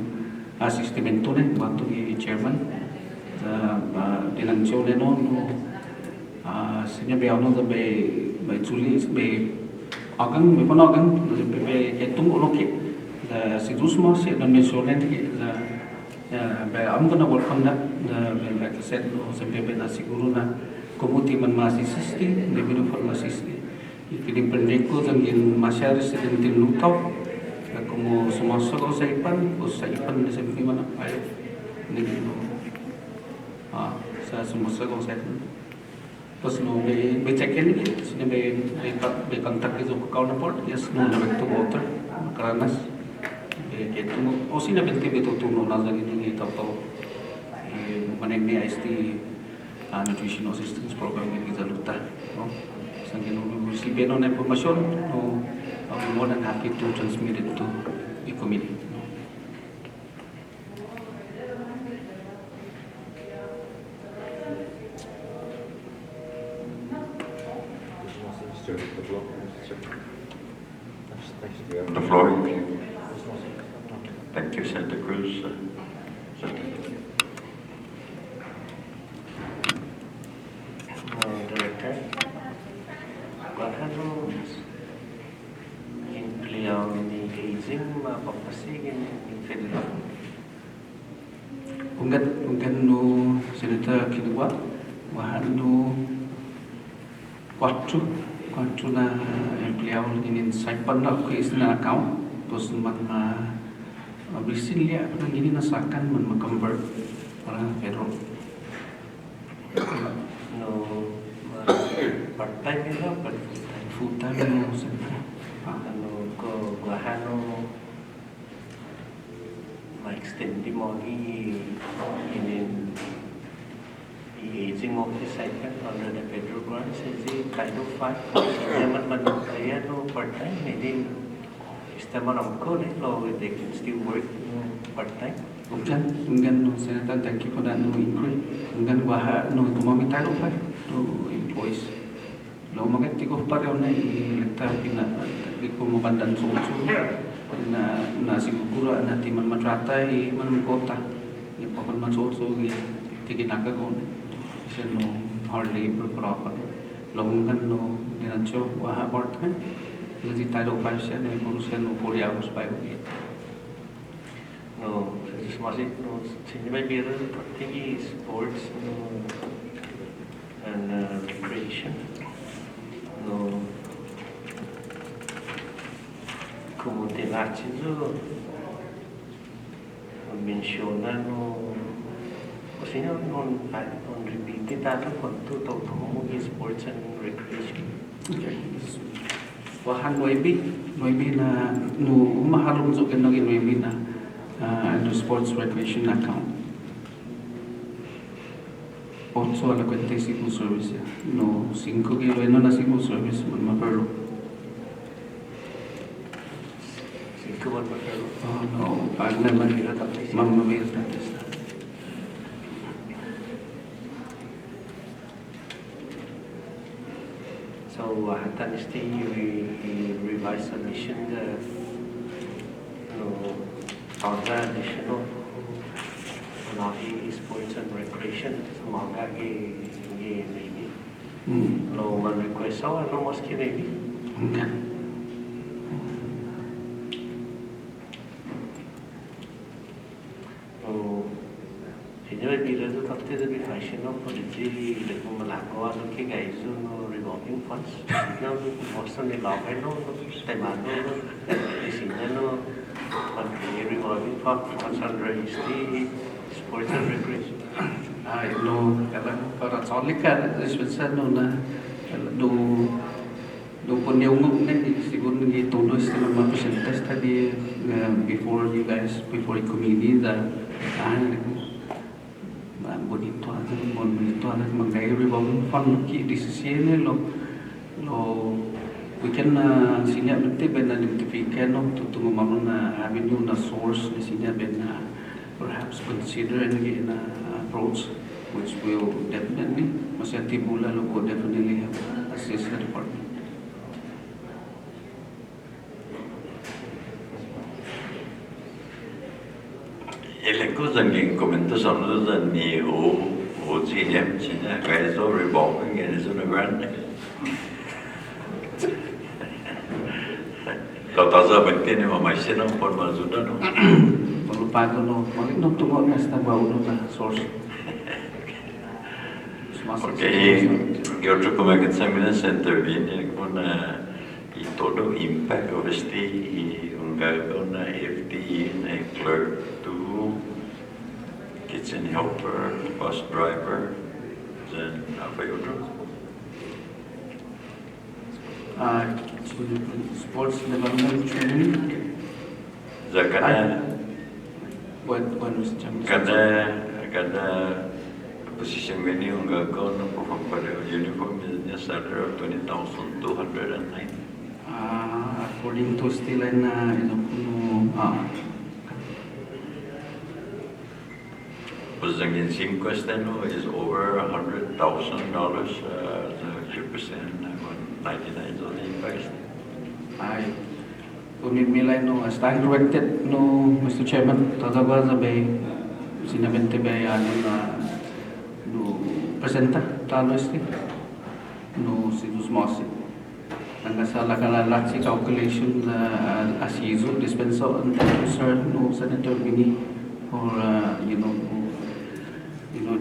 [SPEAKER 13] asistimento ne waktu di chairman dinanzione no senya be ono da be tuli be agang be kono agang be etung loke da sidus mo se da menzione da be am gonna work on that be like I said no se be na siguro na komuti man masisisti de bino farmasisti ikiling pendeku tangin masyaris din tinutaw como sumasok sa ipan sa de sa mana ay hindi sa sumasok sa ipan tapos no may check in sino may contact is of counterpart yes no direct to water karanas ito mo o sino binti tutuno na sa gini taw maneng ni IST nutrition assistance program ni kita luta no sa gino receive no information no I'm more than happy to transmit it to the committee.
[SPEAKER 1] The floor. Thank you, Santa Cruz.
[SPEAKER 7] Director, yang ni aging mapapasigin in federal.
[SPEAKER 13] Unggan no senator kinwa wahan no quatro na empleado in Saipan na ko na account terus man Brasilia nang gini nasakan man convert para federal
[SPEAKER 7] No part time nila but
[SPEAKER 13] full time no senator
[SPEAKER 7] ko gahano ma-extend mo in aging of the cycle under the federal grants is a kind of fund. Man kaya no part-time, hindi sistema ng ko lo they can still work part-time.
[SPEAKER 13] Unggan no senator thank you for that no increase. Unggan waha no tumamita pa to employees. Lo magati ko pa rin na ilektar pina di ko mabandan so na siguro na ti man matratay man kota ni pa man so tiginaga ko siya no hard labor proper longan no dinancho waha part jadi tayo pa siya na urusan no 40 hours pa yun.
[SPEAKER 7] No, just masih no sini may biro tinggi sports no and recreation. No como te nachizo menciona no kasi non repeated data quanto to mo sports and recreation.
[SPEAKER 13] Okay. Wahan 9 na no umaharong so kan naging 9 na no sports recreation account. Also ala kwenta civil service ya. No 5 kilo na civil service maperlo.
[SPEAKER 7] 5 buwan pa pero
[SPEAKER 13] No, pag naman mamamil natin.
[SPEAKER 7] so hatan is the revised submission no other additional sports and recreation so mga maybe no man request so ano mas maybe
[SPEAKER 13] Okay.
[SPEAKER 7] Ini may bila tu tapi tu fashion no policy le kung malako ano kay guys no revolving funds no boston ni law no tema no isinya no revolving funds under is the sports and recreation.
[SPEAKER 13] No, para solid ka, especially no na do ponyong na siguro ngi todo sa mga percentage tadi before you committee that bonito ada magay revolving fund ki disisiene lo we can sinya bente ben identify no tutungo mamon na avenue na source ni sinya ben perhaps consider and approach which will definitely masih tibula lo will definitely have assist the department.
[SPEAKER 1] Elenco zanging komento samlo zan ni o GM china kaya so revolving and is on the ground. Kau tahu apa ni mama sino por mazuda no.
[SPEAKER 13] Palupago no, malik no tungo na sa bawah no na source.
[SPEAKER 1] Okay, yo otro como que también se interviene con y todo impact obviously y un una FTE una clerk to kitchen helper, bus driver, then apa otro?
[SPEAKER 13] Sports development training.
[SPEAKER 1] Zakana kada position many yung gagawin ng perform para uniform niya salary of 20,209.
[SPEAKER 13] According to still na
[SPEAKER 1] Was ang in 5 esteno is over $100,000, 3%, 99 on the impact.
[SPEAKER 13] Umimilay no stand corrected no Mr. Chairman tatawa sa bay sinabente bay na no presenta talo este no sidus mosi nangasala kala si calculation asizo dispenso and sir no Senator Bini for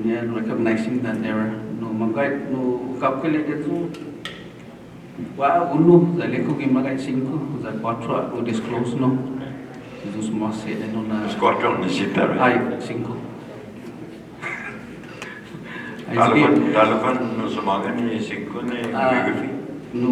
[SPEAKER 13] yeah, recognizing that error no magay no calculated no wow, uno, dali ko gimagay 5, sa 4 o disclose no. Jesus mo say no na.
[SPEAKER 1] 4 nisita rin.
[SPEAKER 13] Ay, 5.
[SPEAKER 1] Talapan no sumaga ni 5 ni geography.
[SPEAKER 13] No,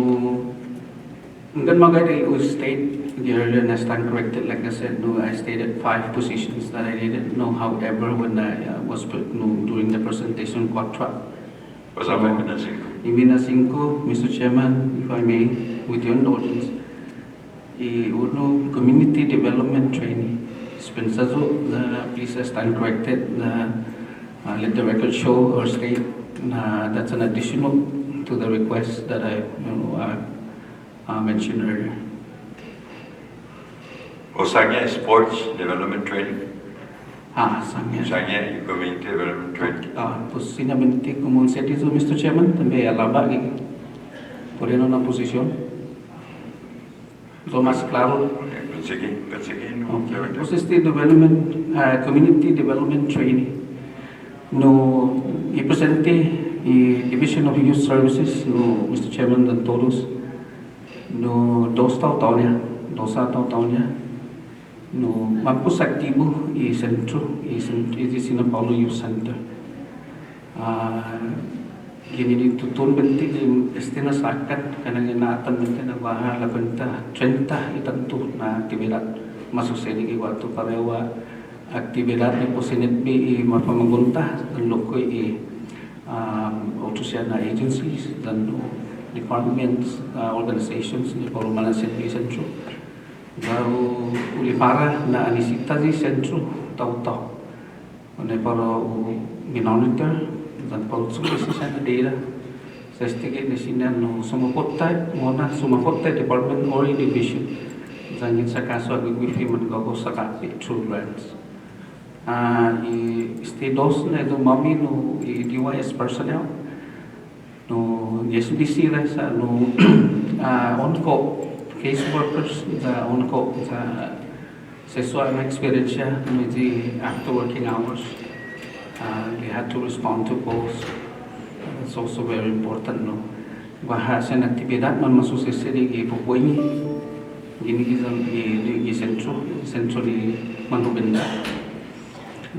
[SPEAKER 13] hanggang magay o state earlier na stand corrected like I said. No, I stated 5 positions that I didn't know. However, when I was during the presentation, 4.
[SPEAKER 1] Pasabay mo na 5.
[SPEAKER 13] Ibina 5, Mr. Chairman, if I may, with your indulgence, community development training. Spensazo, please stand corrected. Let the record show or state that's an additional to the request that I mentioned earlier.
[SPEAKER 1] Osanya sports development training.
[SPEAKER 13] Sangya.
[SPEAKER 1] Sangya community development training.
[SPEAKER 13] Pues sinamente como se dice Mr. Chairman, también alaba Pwede na posisyon? So mas klaro.
[SPEAKER 1] Sige,
[SPEAKER 13] This is the development, community development training. No, i-presente Division of Youth Services, no, Mr. Chairman dan todos, no, dos taon niya, no, mampus aktibo i-centro, i-Sina Paulo Youth Center. Gini tutun benti estina sakat kanang inaatan benti na bahala benta 30 itanto na aktibidad masuk sini waktu parewa aktibidad ni posinit bi mapamangunta dan lokoy otusian na agencies dan departments organizations ni Paulo Malasin bi sentro baru uli para na anisita di sentro tau-tau ne para minoritar dan pag-sumisi siya na data sa estigay na siya no sumapotay department or division zangin sa kaso agwifi man gago sa kapit true grants stay dos na ito mami no DYS personnel no SBC ra sa no on-call case workers sa on-call sa seswa na experience siya no after working hours. They had to respond to calls. It's also very important, no? Bahasa ng aktibidad man masusisiri ipupuin gini centro di manubenda.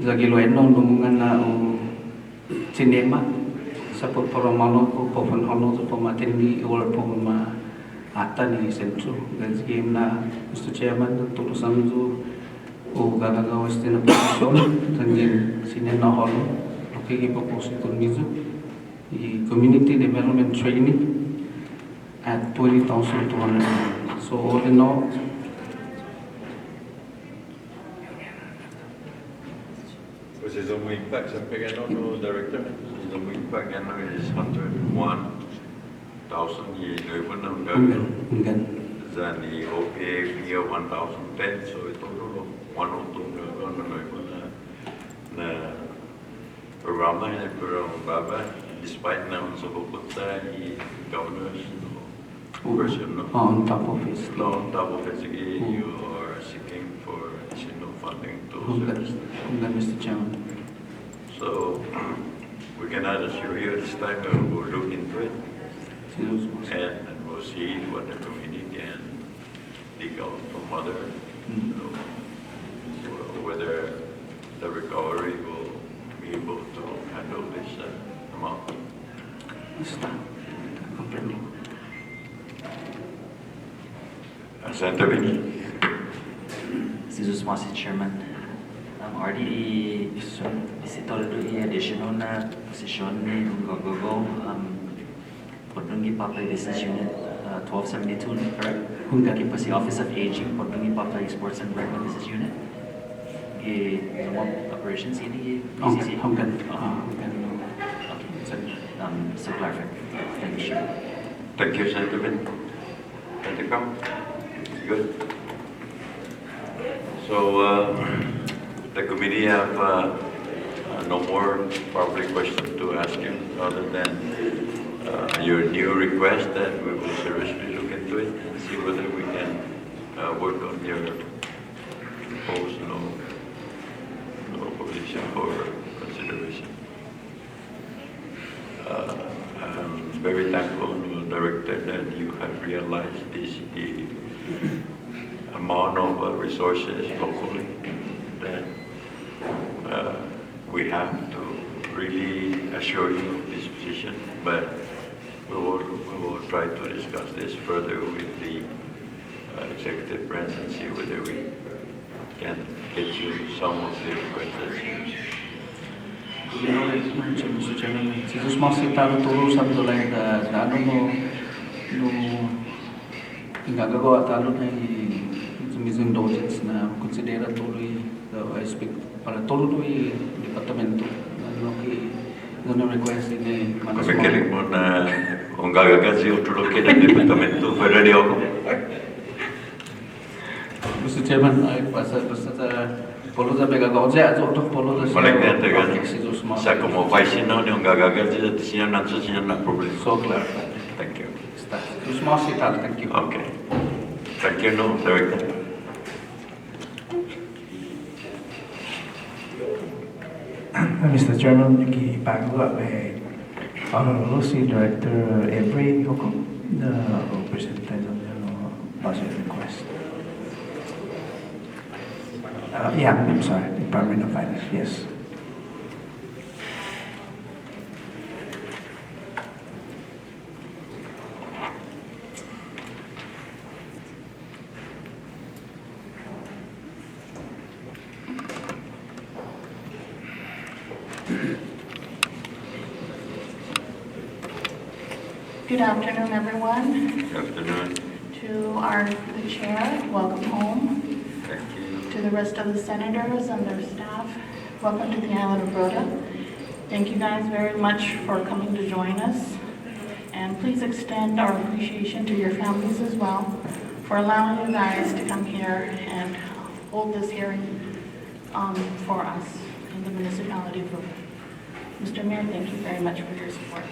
[SPEAKER 13] Zagilueno numungan na cinema sa pagparamano po papanhono sa pamatindi or ata ni centro. That's game na Mr. Chairman tutusan o gagagawas din na posisyon tangin sinenaholo nakikipapositong mizo community development training at 20,200. So all in all,
[SPEAKER 1] pues es un impact sampai kan no director is the impact kan is 101,000 ye level ng
[SPEAKER 13] enggak
[SPEAKER 1] zani OPA via 1,010 so ito lo 102 na programa na pero baba despite na sa pupunta i governors version no
[SPEAKER 13] on top of it
[SPEAKER 1] you are seeking for additional funding to service
[SPEAKER 13] Mr. Chairman.
[SPEAKER 1] So we cannot assure you this time we'll look into it and we'll see what the community can dig out from other whether the recovery will be able to handle this amount. Senator Vinny.
[SPEAKER 6] Jesus Masi Chairman. RDE visitor do additional na position ni Gogogo podungi papa business unit 1272 correct? Kaki pa si Office of Aging podungi papa Sports and Rec business unit. Operations ini PCC. So clarify. Thank you.
[SPEAKER 1] Thank you, Senator Vinny. Senator Kram. Good. So the committee have no more probably questions to ask you other than your new request that we will seriously look into it and see whether we can work on your proposed no position for consideration. I'm very thankful, Director, that you have realized the amount of resources locally that we have to really assure you of this position, but we will try to discuss this further with the executive branch and see whether we can get you some of the requested.
[SPEAKER 13] Mr. Chairman, Jesus masih taruh turun satu lain dan no gagawa taruh na mismo indulgence na considera tuloy aspect para tuloy departamento no request ni
[SPEAKER 1] Kumikili mo na kung gagagazi o tulog ka ng departamento, pwede di ako.
[SPEAKER 13] Mr. Chairman, basta polo sa pagagawa siya, polo sa
[SPEAKER 1] Malagyan tayo sa como vice no, yung gagagazi at siya na problema.
[SPEAKER 13] So clarify.
[SPEAKER 1] Thank you.
[SPEAKER 13] To small sital, thank you.
[SPEAKER 1] Okay. Thank you, no, Director.
[SPEAKER 4] Mr. Chairman, ipagawa kay Honorable si Director Every Hoko, the representative of the budget request. Yeah, I'm sorry, Department of Finance, yes.
[SPEAKER 14] Good afternoon, everyone.
[SPEAKER 1] Good afternoon.
[SPEAKER 14] The chair, welcome home.
[SPEAKER 1] Thank you.
[SPEAKER 14] To the rest of the senators and their staff, welcome to the island of Rota. Thank you guys very much for coming to join us. And please extend our appreciation to your families as well for allowing you guys to come here and hold this hearing for us in the municipality of Rota. Mr. Mayor, thank you very much for your support.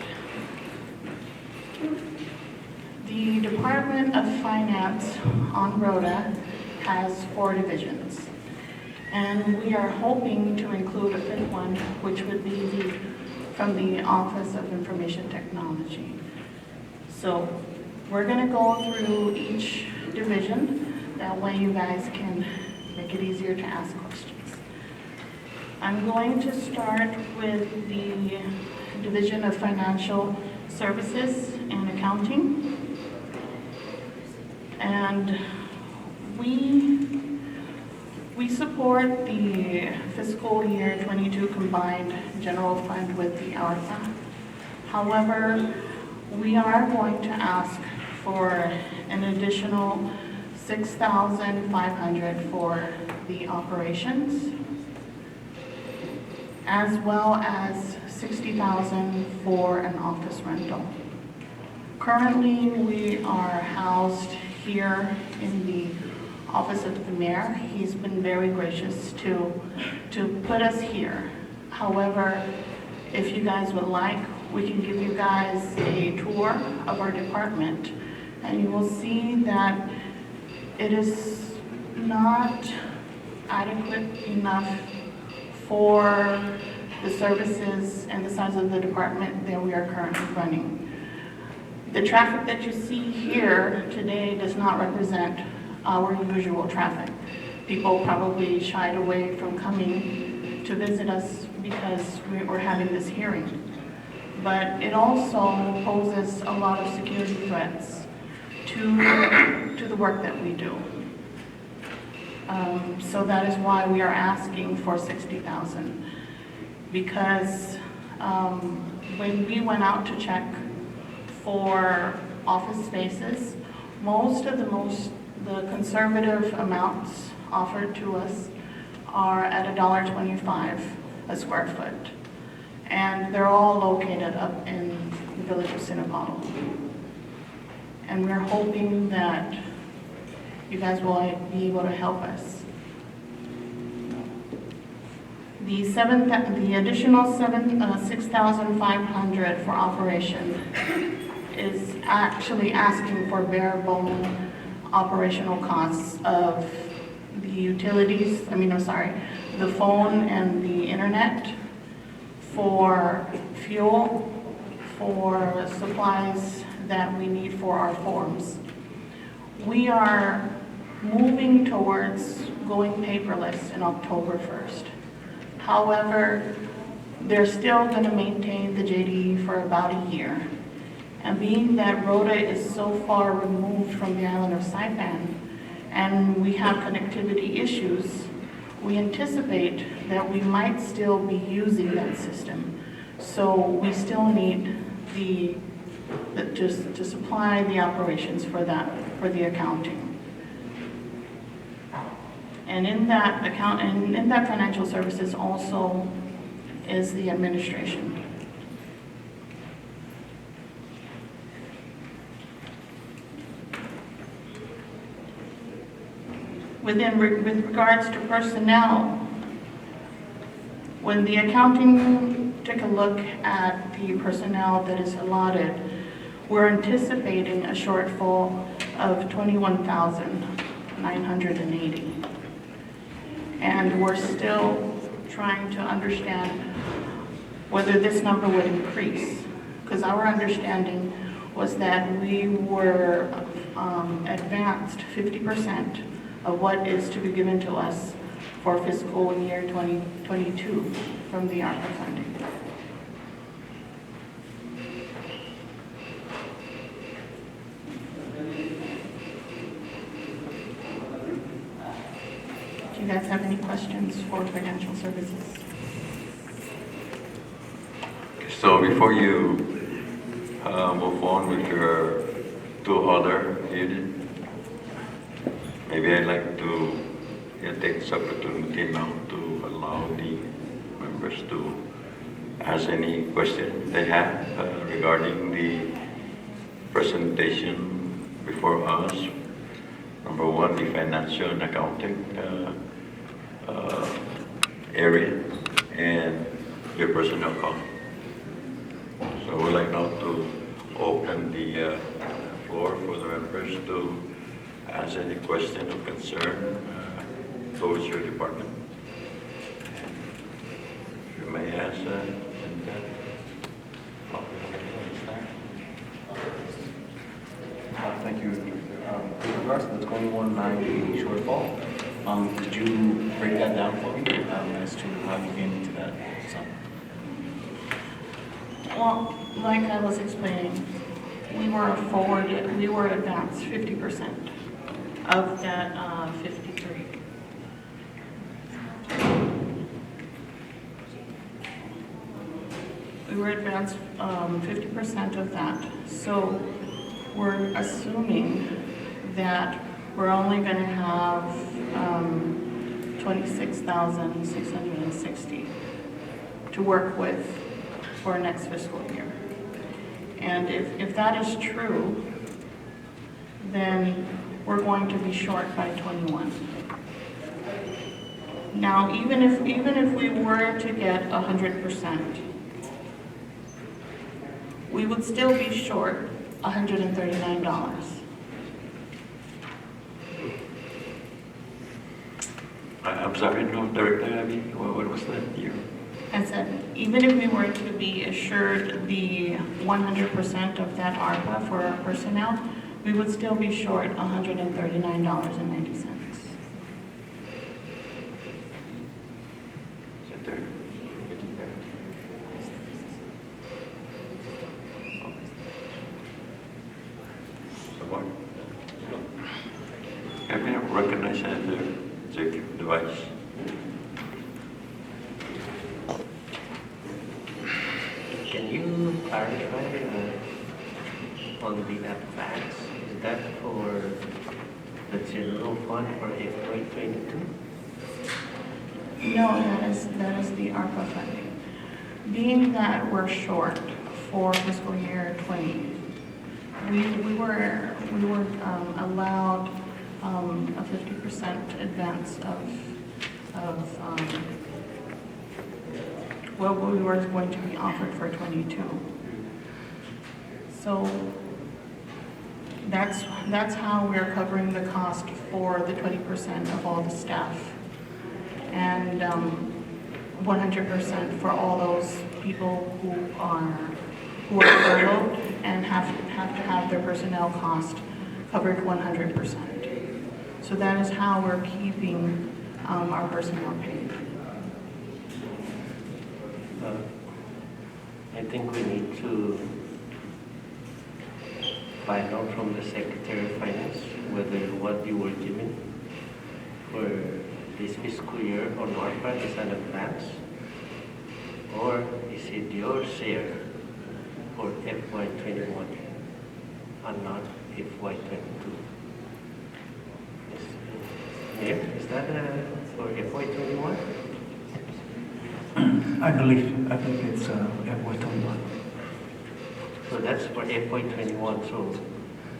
[SPEAKER 14] The Department of Finance on Rota has 4 divisions, and we are hoping to include a 5th one, which would be from the Office of Information Technology. So we're going to go through each division, that way you guys can make it easier to ask questions. I'm going to start with the Division of Financial Services and Accounting. And we support the fiscal year 22 combined general fund with the ARPA. However, we are going to ask for an additional $6,500 for the operations, as well as $60,000 for an office rental. Currently, we are housed here in the office of the mayor. He's been very gracious to put us here. However, if you guys would like, we can give you guys a tour of our department, and you will see that it is not adequate enough for the services and the size of the department that we are currently running. The traffic that you see here today does not represent our usual traffic. People probably shied away from coming to visit us because we're having this hearing. But it also poses a lot of security threats to the work that we do. So that is why we are asking for $60,000. Because when we went out to check for office spaces, the conservative amounts offered to us are at $1.25 a square foot. And they're all located up in the village of Sinapalo. And we're hoping that you guys will be able to help us. The additional $6,500 for operation is actually asking for bare bone operational costs of the utilities, the phone and the internet, for fuel, for supplies that we need for our forms. We are moving towards going paperless in October 1st. However, they're still going to maintain the JDE for about a year. And being that Rota is so far removed from the island of Saipan, and we have connectivity issues, we anticipate that we might still be using that system. So we still need to supply the operations for the accounting. And in that financial services also is the administration. With regards to personnel, when the accounting took a look at the personnel that is allotted, we're anticipating a shortfall of 21,980. And we're still trying to understand whether this number would increase. Because our understanding was that we were advanced 50% of what is to be given to us for fiscal year 2022 from the ARPA funding. Do you guys have any questions for financial services?
[SPEAKER 1] So before you move on with your two other units, maybe I'd like to take this opportunity now to allow the members to ask any question they have regarding the presentation before us. Number one, the financial and accounting area and your personnel cost. So we'd like now to open the floor for the members to ask any question or concern towards your department. If you may ask,
[SPEAKER 12] Thank you. With regards to the 21,980 shortfall, could you break that down for me as to how you came into that sum?
[SPEAKER 14] Well, like I was explaining, we were advanced 50% of that 53. We were advanced 50% of that. So we're assuming that we're only going to have 26,660 to work with for next fiscal year. And if that is true, then we're going to be short by 21. Now, even if we were to get 100%, we would still be short $139.
[SPEAKER 1] I'm sorry, no, Director Abby, what was that?
[SPEAKER 14] I said, even if we were to be assured the 100% of that ARPA for our personnel, we would still be short $139.90.
[SPEAKER 1] Can we recognize the executive device?
[SPEAKER 7] Can you clarify on the advance? Is that for the general fund for FY22?
[SPEAKER 14] No, that is the ARPA funding. Being that we're short for fiscal year 20, we were allowed a 50% advance of what we were going to be offered for 22. So that's how we're covering the cost for the 20% of all the staff, and 100% for all those people who are furloughed and have to have their personnel cost covered 100%. So that is how we're keeping our personnel paid.
[SPEAKER 7] I think we need to find out from the Secretary of Finance whether what you were given for this fiscal year on ARPA is an advance, or is it your share for FY21 and not FY22? Is that for FY21?
[SPEAKER 4] I believe it's FY21.
[SPEAKER 7] So that's for FY21, so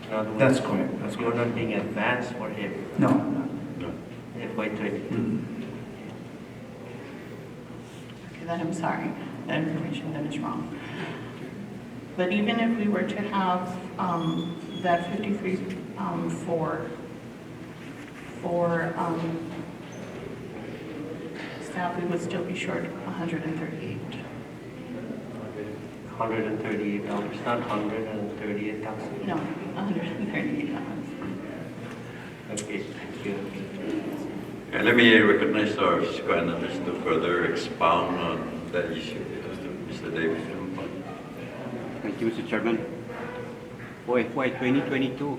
[SPEAKER 7] in other words,
[SPEAKER 4] That's correct. That's
[SPEAKER 7] you're
[SPEAKER 4] correct.
[SPEAKER 7] not being advanced for
[SPEAKER 4] No.
[SPEAKER 7] FY22.
[SPEAKER 14] Okay, then I'm sorry. That information then is wrong. But even if we were to have that 53 for staff, we would still be short $138.
[SPEAKER 7] $138, not $138,000.
[SPEAKER 14] No, $138.
[SPEAKER 7] Okay, thank you.
[SPEAKER 1] And let me recognize our fiscal analyst to further expound on that issue, Mr. David.
[SPEAKER 3] Thank you, Mr. Chairman. For FY 2022,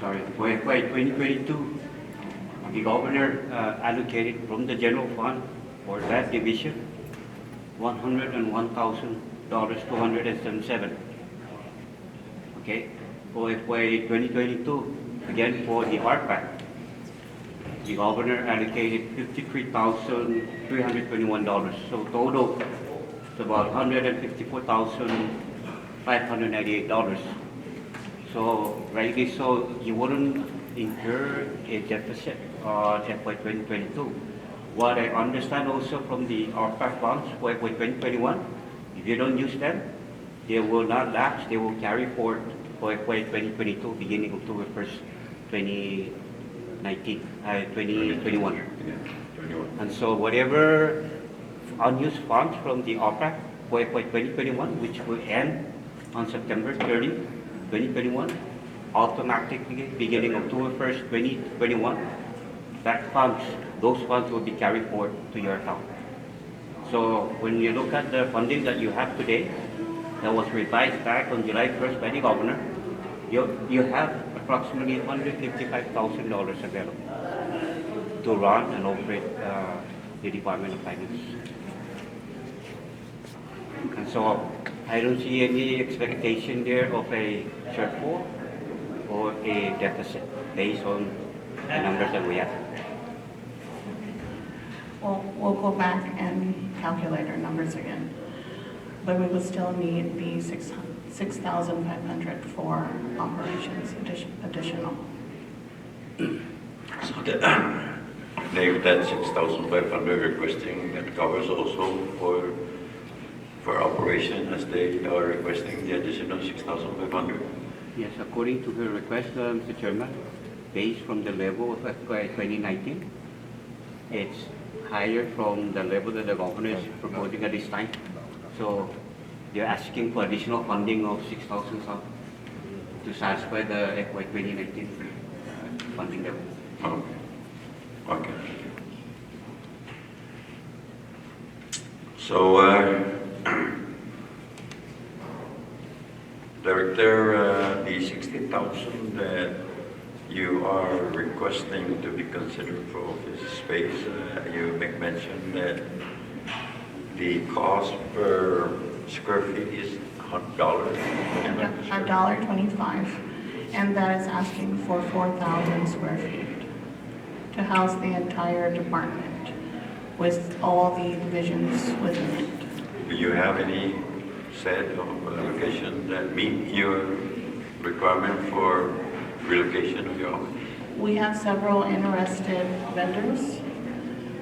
[SPEAKER 3] for FY 2022, the governor allocated from the general fund for that division $101,277. Okay, for FY 2022, again for the RPAC, the governor allocated $53,321. So total, it's about $154,598. So rightly so, you wouldn't incur a deficit on FY 2022. What I understand also from the RPAC funds for FY 2021, if you don't use them, they will not lapse, they will carry forward for FY 2022, beginning October 1st, 2021. And so whatever unused funds from the RPAC for FY 2021, which will end on September 30, 2021, automatically beginning October 1st, 2021, those funds will be carried forward to your account. So when you look at the funding that you have today, that was revised back on July 1st by the governor, you have approximately $155,000 available to run and operate the Department of Finance. And so I don't see any expectation there of a shortfall or a deficit based on the numbers that we have.
[SPEAKER 14] Well, we'll go back and calculate our numbers again. But we would still need the $6,500 for operations additional.
[SPEAKER 1] So that, that 6,500 requesting, that covers also for operation as they are requesting the additional 6,500.
[SPEAKER 3] Yes, according to her request, Mr. Chairman, based from the level of FY 2019, it's higher from the level that the governor is proposing at this time. So they're asking for additional funding of 6,000 to satisfy the FY 2019 funding level.
[SPEAKER 1] Okay. Okay. So, Director, the 60,000 that you are requesting to be considered for office space, you make mention that the cost per square feet is $100.
[SPEAKER 14] $1.25, and that is asking for 4,000 square feet to house the entire department with all the divisions within it.
[SPEAKER 1] Do you have any set of location that meet your requirement for relocation of your office?
[SPEAKER 14] We have several interested vendors,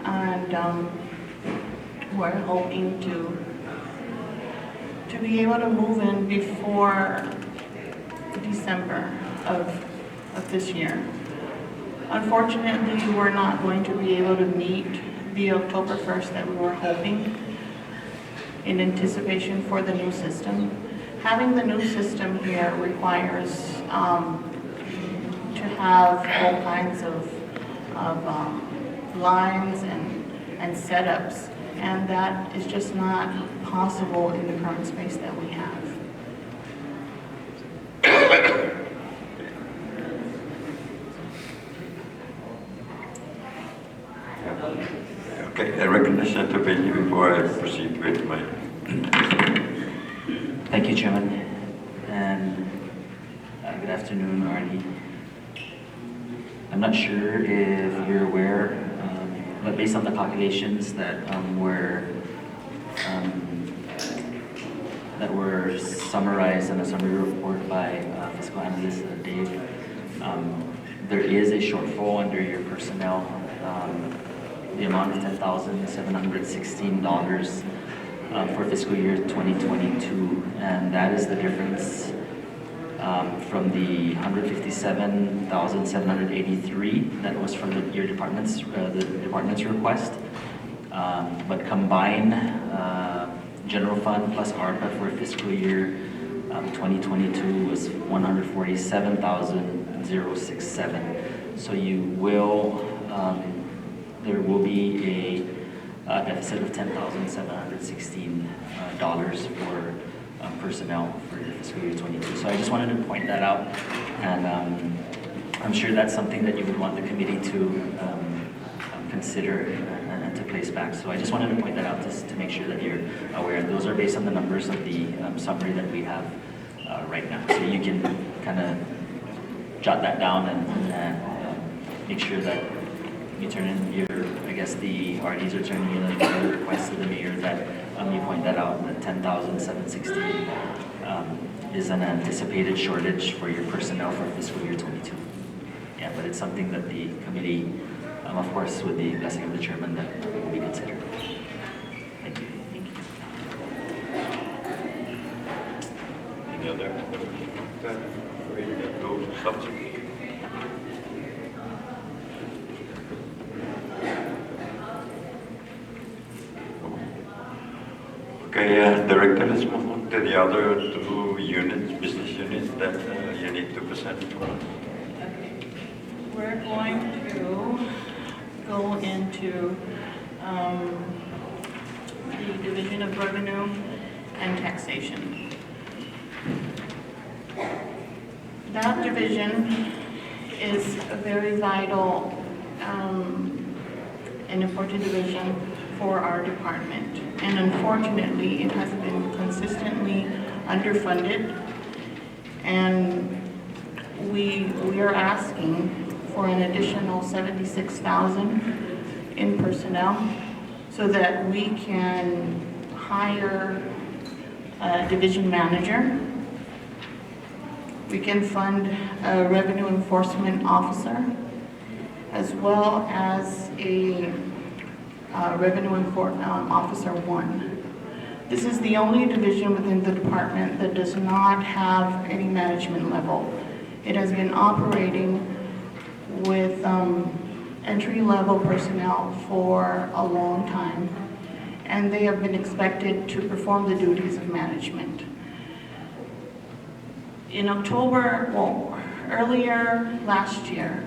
[SPEAKER 14] and we're hoping to be able to move in before December of this year. Unfortunately, we're not going to be able to meet the October 1st that we were hoping in anticipation for the new system. Having the new system here requires to have all kinds of lines and setups, and that is just not possible in the current space that we have.
[SPEAKER 1] Okay, I recognize Senator Benji before I proceed with my...
[SPEAKER 6] Thank you, Chairman, and good afternoon, Arnie. I'm not sure if you're aware, but based on the calculations that were summarized in a summary report by fiscal analyst Dave, there is a shortfall under your personnel. The amount of $10,716 for fiscal year 2022, and that is the difference from the 157,783 that was from your department's request. But combined general fund plus ARPA for fiscal year 2022 was 147,067. So there will be a deficit of $10,716 for personnel for fiscal year 22. So I just wanted to point that out, and I'm sure that's something that you would want the committee to consider and to place back. So I just wanted to point that out just to make sure that you're aware. And those are based on the numbers of the summary that we have right now. So you can kind of jot that down and make sure that you turn in the RDs are turning in a request to the mayor that you point that out, that 10,716 is an anticipated shortage for your personnel for fiscal year 22. Yeah, but it's something that the committee, of course, with the blessing of the chairman, that will be considered. Thank you.
[SPEAKER 1] Any other subject? Okay, Director, let's move on to the other two units, business units that you need to present for us.
[SPEAKER 14] We're going to go into the Division of Revenue and Taxation. That division is a very vital and important division for our department. And unfortunately, it has been consistently underfunded. And we are asking for an additional $76,000 in personnel so that we can hire a division manager. We can fund a revenue enforcement officer, as well as a revenue officer 1. This is the only division within the department that does not have any management level. It has been operating with entry-level personnel for a long time, and they have been expected to perform the duties of management. In October, earlier last year,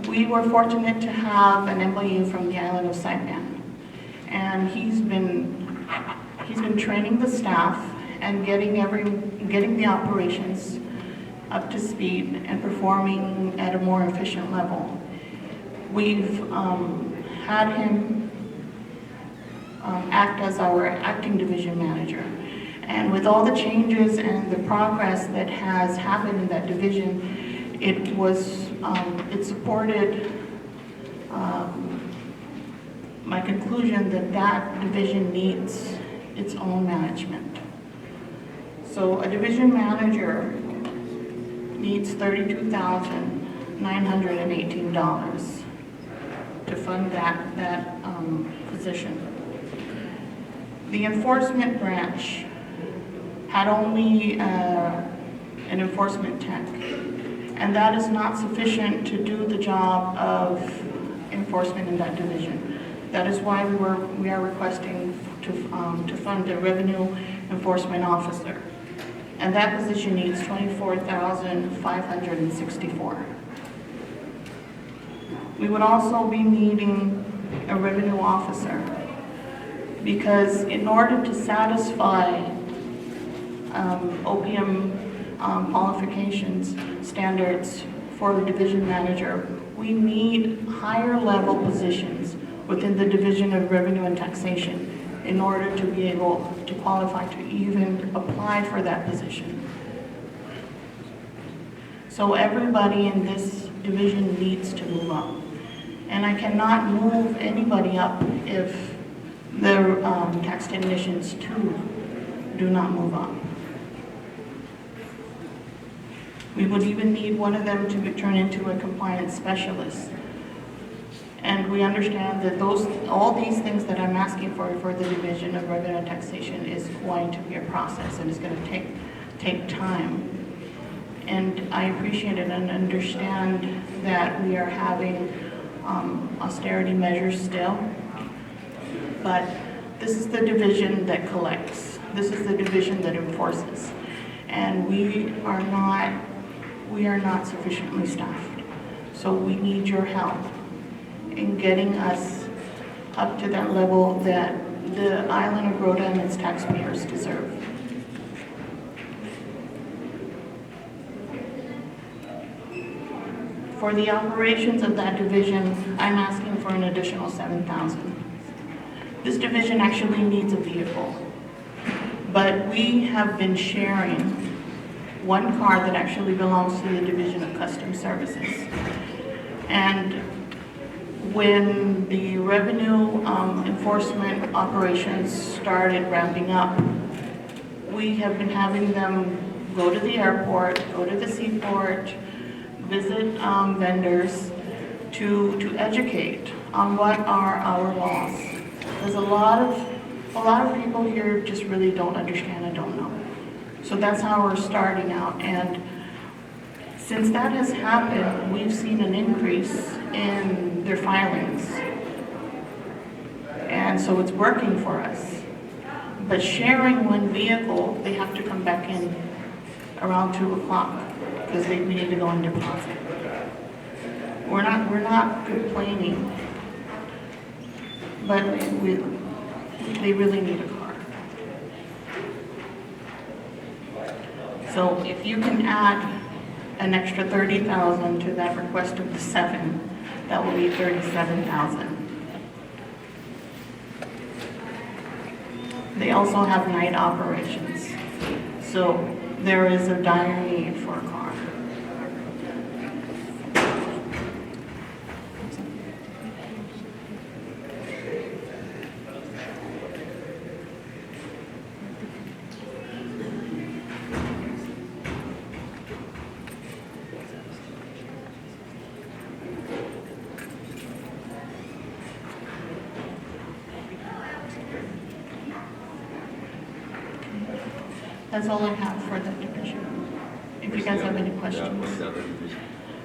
[SPEAKER 14] we were fortunate to have an MOU from the island of Saipan, and he's been training the staff and getting the operations up to speed and performing at a more efficient level. We've had him act as our acting division manager, and with all the changes and the progress that has happened in that division, it supported my conclusion that that division needs its own management. So a division manager needs $32,918 to fund that position. The enforcement branch had only an enforcement tech, and that is not sufficient to do the job of enforcement in that division. That is why we are requesting to fund a revenue enforcement officer, and that position needs $24,564. We would also be needing a revenue officer, because in order to satisfy OPM qualifications standards for the division manager, we need higher level positions within the Division of Revenue and Taxation in order to be able to qualify to even apply for that position. So everybody in this division needs to move up. And I cannot move anybody up if the tax technicians too do not move up. We would even need one of them to turn into a compliance specialist. And And we understand that all these things that I'm asking for the Division of Revenue and Taxation is going to be a process and it's going to take time. And I appreciate it and understand that we are having austerity measures still. But this is the division that collects. This is the division that enforces. And we are not sufficiently staffed. So we need your help in getting us up to that level that the island of Rota and its taxpayers deserve. For the operations of that division, I'm asking for an additional $7,000. This division actually needs a vehicle, but we have been sharing one car that actually belongs to the Division of Customs Services. And when the revenue enforcement operations started ramping up, we have been having them go to the airport, go to the seaport, visit vendors to educate on what are our laws. There's a lot of people here just really don't understand and don't know. So that's how we're starting out. And since that has happened, we've seen an increase in their filings. And so it's working for us. But sharing one vehicle, they have to come back in around 2 o'clock because we need to go and deposit. We're not complaining, but they really need a car. So if you can add an extra 30,000 to that request of the 7, that will be 37,000. They also have night operations, so there is a dire need for a car. That's all I have for that division. If you guys have any questions.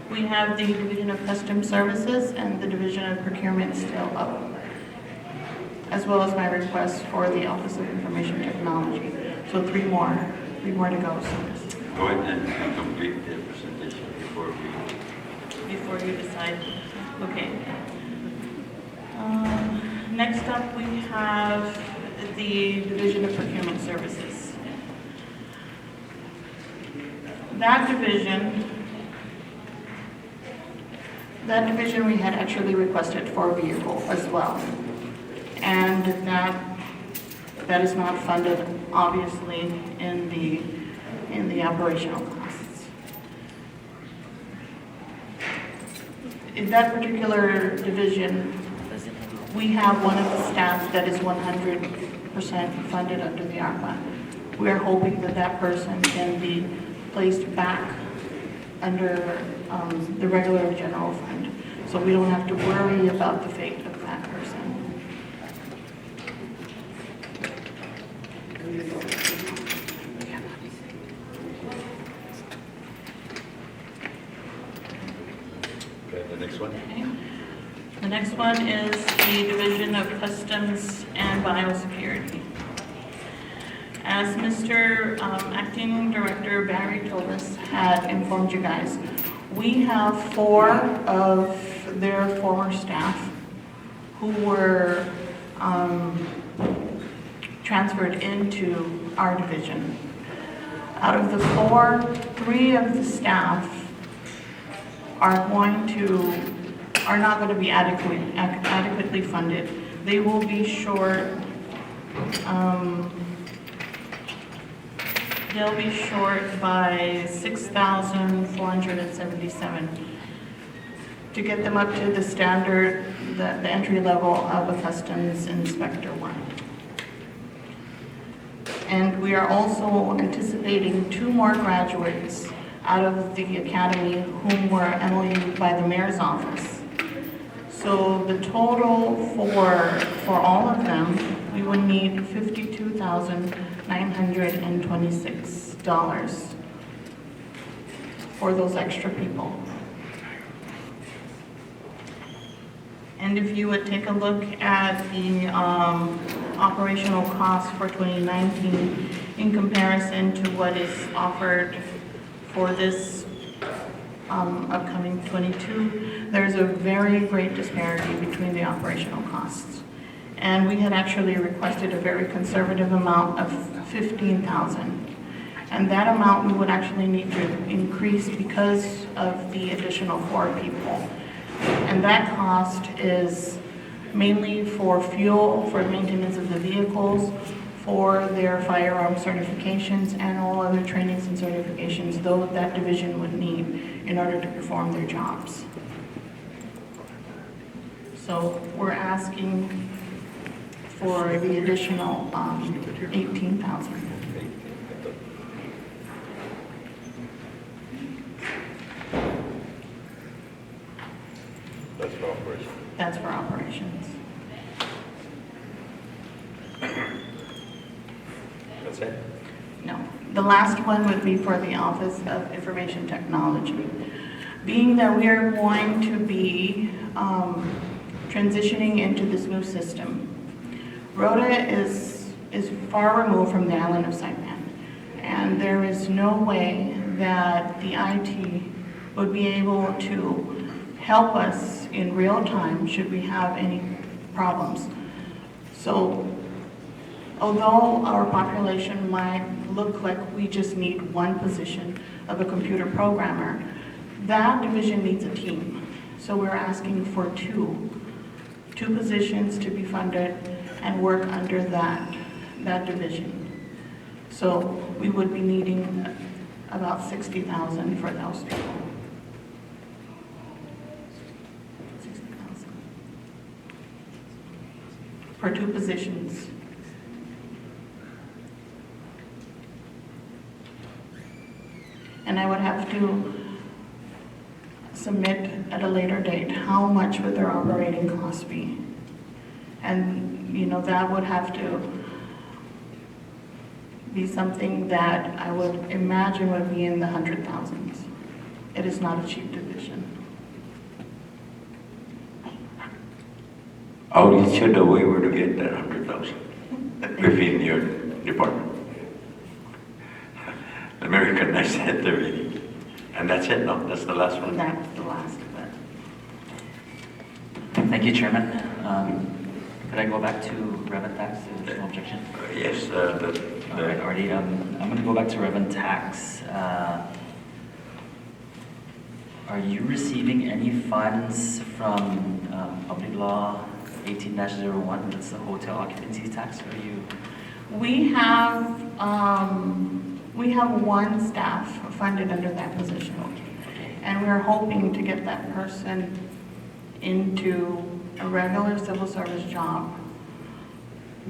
[SPEAKER 14] We have the Division of Customs Services and the Division of Procurement still up, as well as my request for the Office of Information Technology. So three more to go. So
[SPEAKER 1] Go ahead and complete the presentation
[SPEAKER 14] before you decide. Okay. Next up, we have the Division of Procurement Services. That division we had actually requested for a vehicle as well. And that is not funded, obviously, in the operational costs. In that particular division, we have one of the staff that is 100% funded under the ARPA. We are hoping that that person can be placed back under the regular general fund, so we don't have to worry about the fate of that person.
[SPEAKER 1] Okay, the next one.
[SPEAKER 14] Okay. The next one is the Division of Customs and Biosecurity. As Mr. Acting Director Barry Tovis had informed you guys, we have 4 of their former staff who were transferred into our division. Out of the 4, 3 of the staff are not going to be adequately funded. They will be short. They'll be short by $6,477 to get them up to the standard, the entry level of a customs inspector 1. And we are also anticipating 2 more graduates out of the academy whom were MOU'd by the mayor's office. So the total for all of them, we would need $52,926 for those extra people. And if you would take a look at the operational cost for 2019 in comparison to what is offered for this upcoming 22, there's a very great disparity between the operational costs. And we had actually requested a very conservative amount of $15,000. And that amount we would actually need to increase because of the additional 4 people. And that cost is mainly for fuel, for maintenance of the vehicles, for their firearm certifications, and all other trainings and certifications, though that division would need in order to perform their jobs. So we're asking for the additional $18,000.
[SPEAKER 15] That's for operations.
[SPEAKER 14] That's for operations.
[SPEAKER 15] That's it?
[SPEAKER 14] No. The last one would be for the Office of Information Technology. Being that we are going to be transitioning into this new system, Rota is far removed from the island of Saipan, and there is no way that the IT would be able to help us in real time should we have any problems. So although our population might look like we just need one position of a computer programmer, that division needs a team. So we're asking for two positions to be funded and work under that division. So we would be needing about $60,000 for those people. $60,000 for 2 positions. And I would have to submit at a later date how much would their operating costs be. And, you know, that would have to be something that I would imagine would be in the 100,000s. It is not a cheap division.
[SPEAKER 1] How did you know we were to get that 100,000 within your department? Let me recognize that already. And that's it, no? That's the last one?
[SPEAKER 14] That's the last of it.
[SPEAKER 6] Thank you, Chairman. Could I go back to revenue tax? Is there no objection?
[SPEAKER 1] Yes.
[SPEAKER 6] All right, Artie. I'm going to go back to revenue tax. Are you receiving any funds from Public Law 18-01? That's the hotel occupancy tax. Are you?
[SPEAKER 14] We have one staff funded under that position.
[SPEAKER 6] Okay.
[SPEAKER 14] And we're hoping to get that person into a regular civil service job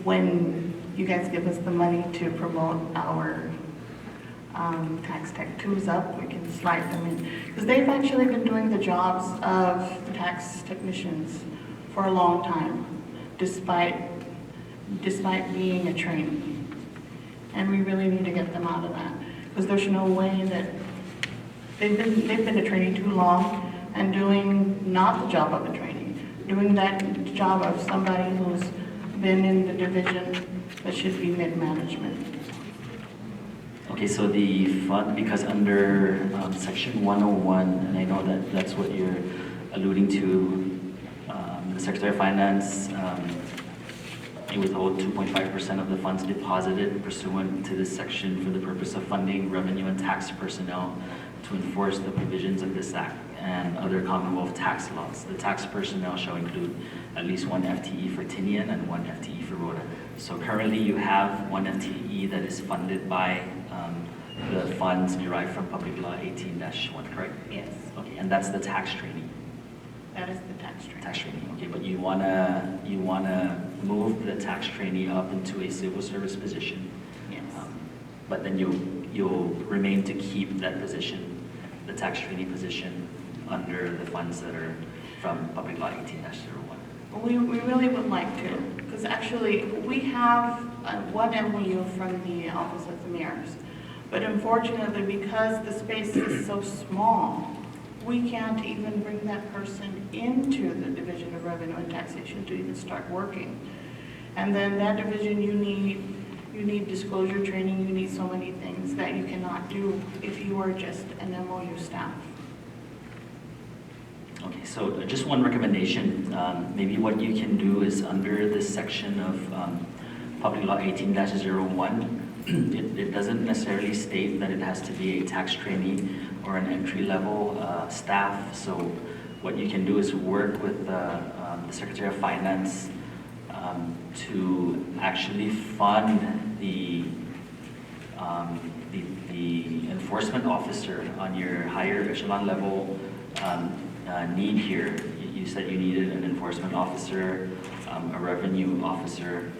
[SPEAKER 14] when you guys give us the money to promote our tax tech 2s up. We can slide them in. Because they've actually been doing the jobs of the tax technicians for a long time, despite being a trainee. And we really need to get them out of that. Because there's no way that they've been a trainee too long and doing not the job of a trainee, doing that job of somebody who's been in the division that should be mid-management.
[SPEAKER 6] Okay, so the fund, because under section 101, and I know that that's what you're alluding to, the Secretary of Finance, you withhold 2.5% of the funds deposited pursuant to this section for the purpose of funding revenue and tax personnel to enforce the provisions of this act and other Commonwealth tax laws. The tax personnel shall include at least 1 FTE for Tinian and 1 FTE for Rota. So currently you have 1 FTE that is funded by the funds derived from Public Law 18-1, correct?
[SPEAKER 14] Yes.
[SPEAKER 6] Okay, and that's the tax trainee.
[SPEAKER 14] That is the tax trainee.
[SPEAKER 6] Tax trainee, okay, but you wanna move the tax trainee up into a civil service position.
[SPEAKER 14] Yes.
[SPEAKER 6] But then you'll remain to keep that position, the tax trainee position, under the funds that are from Public Law 18-01?
[SPEAKER 14] We really would like to, because actually we have one MOU from the Office of the Mayors. But unfortunately, because the space is so small, we can't even bring that person into the Division of Revenue and Taxation to even start working. And then that division, you need disclosure training, you need so many things that you cannot do if you are just an MOU staff.
[SPEAKER 6] Okay, so just one recommendation. Maybe what you can do is under this section of Public Law 18-01, it doesn't necessarily state that it has to be a tax trainee or an entry-level staff. So what you can do is work with the Secretary of Finance to actually fund the enforcement officer on your higher echelon level need here. You said you needed an enforcement officer, a revenue officer,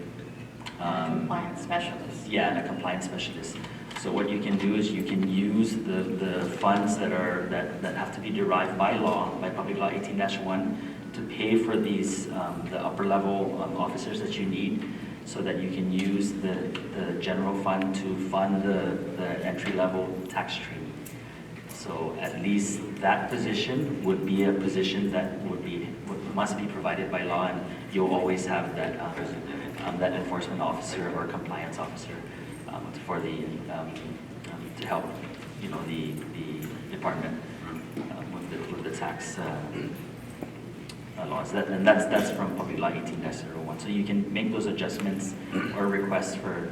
[SPEAKER 14] Compliance specialist.
[SPEAKER 6] yeah, and a compliance specialist. So what you can do is you can use the funds that have to be derived by law, by Public Law 18-1, to pay for these the upper level officers that you need, so that you can use the general fund to fund the entry level tax trainee. So at least that position would be a position that must be provided by law, and you'll always have that that enforcement officer or compliance officer for the to help the department with the tax laws. And that's from Public Law 18-01. So you can make those adjustments or requests for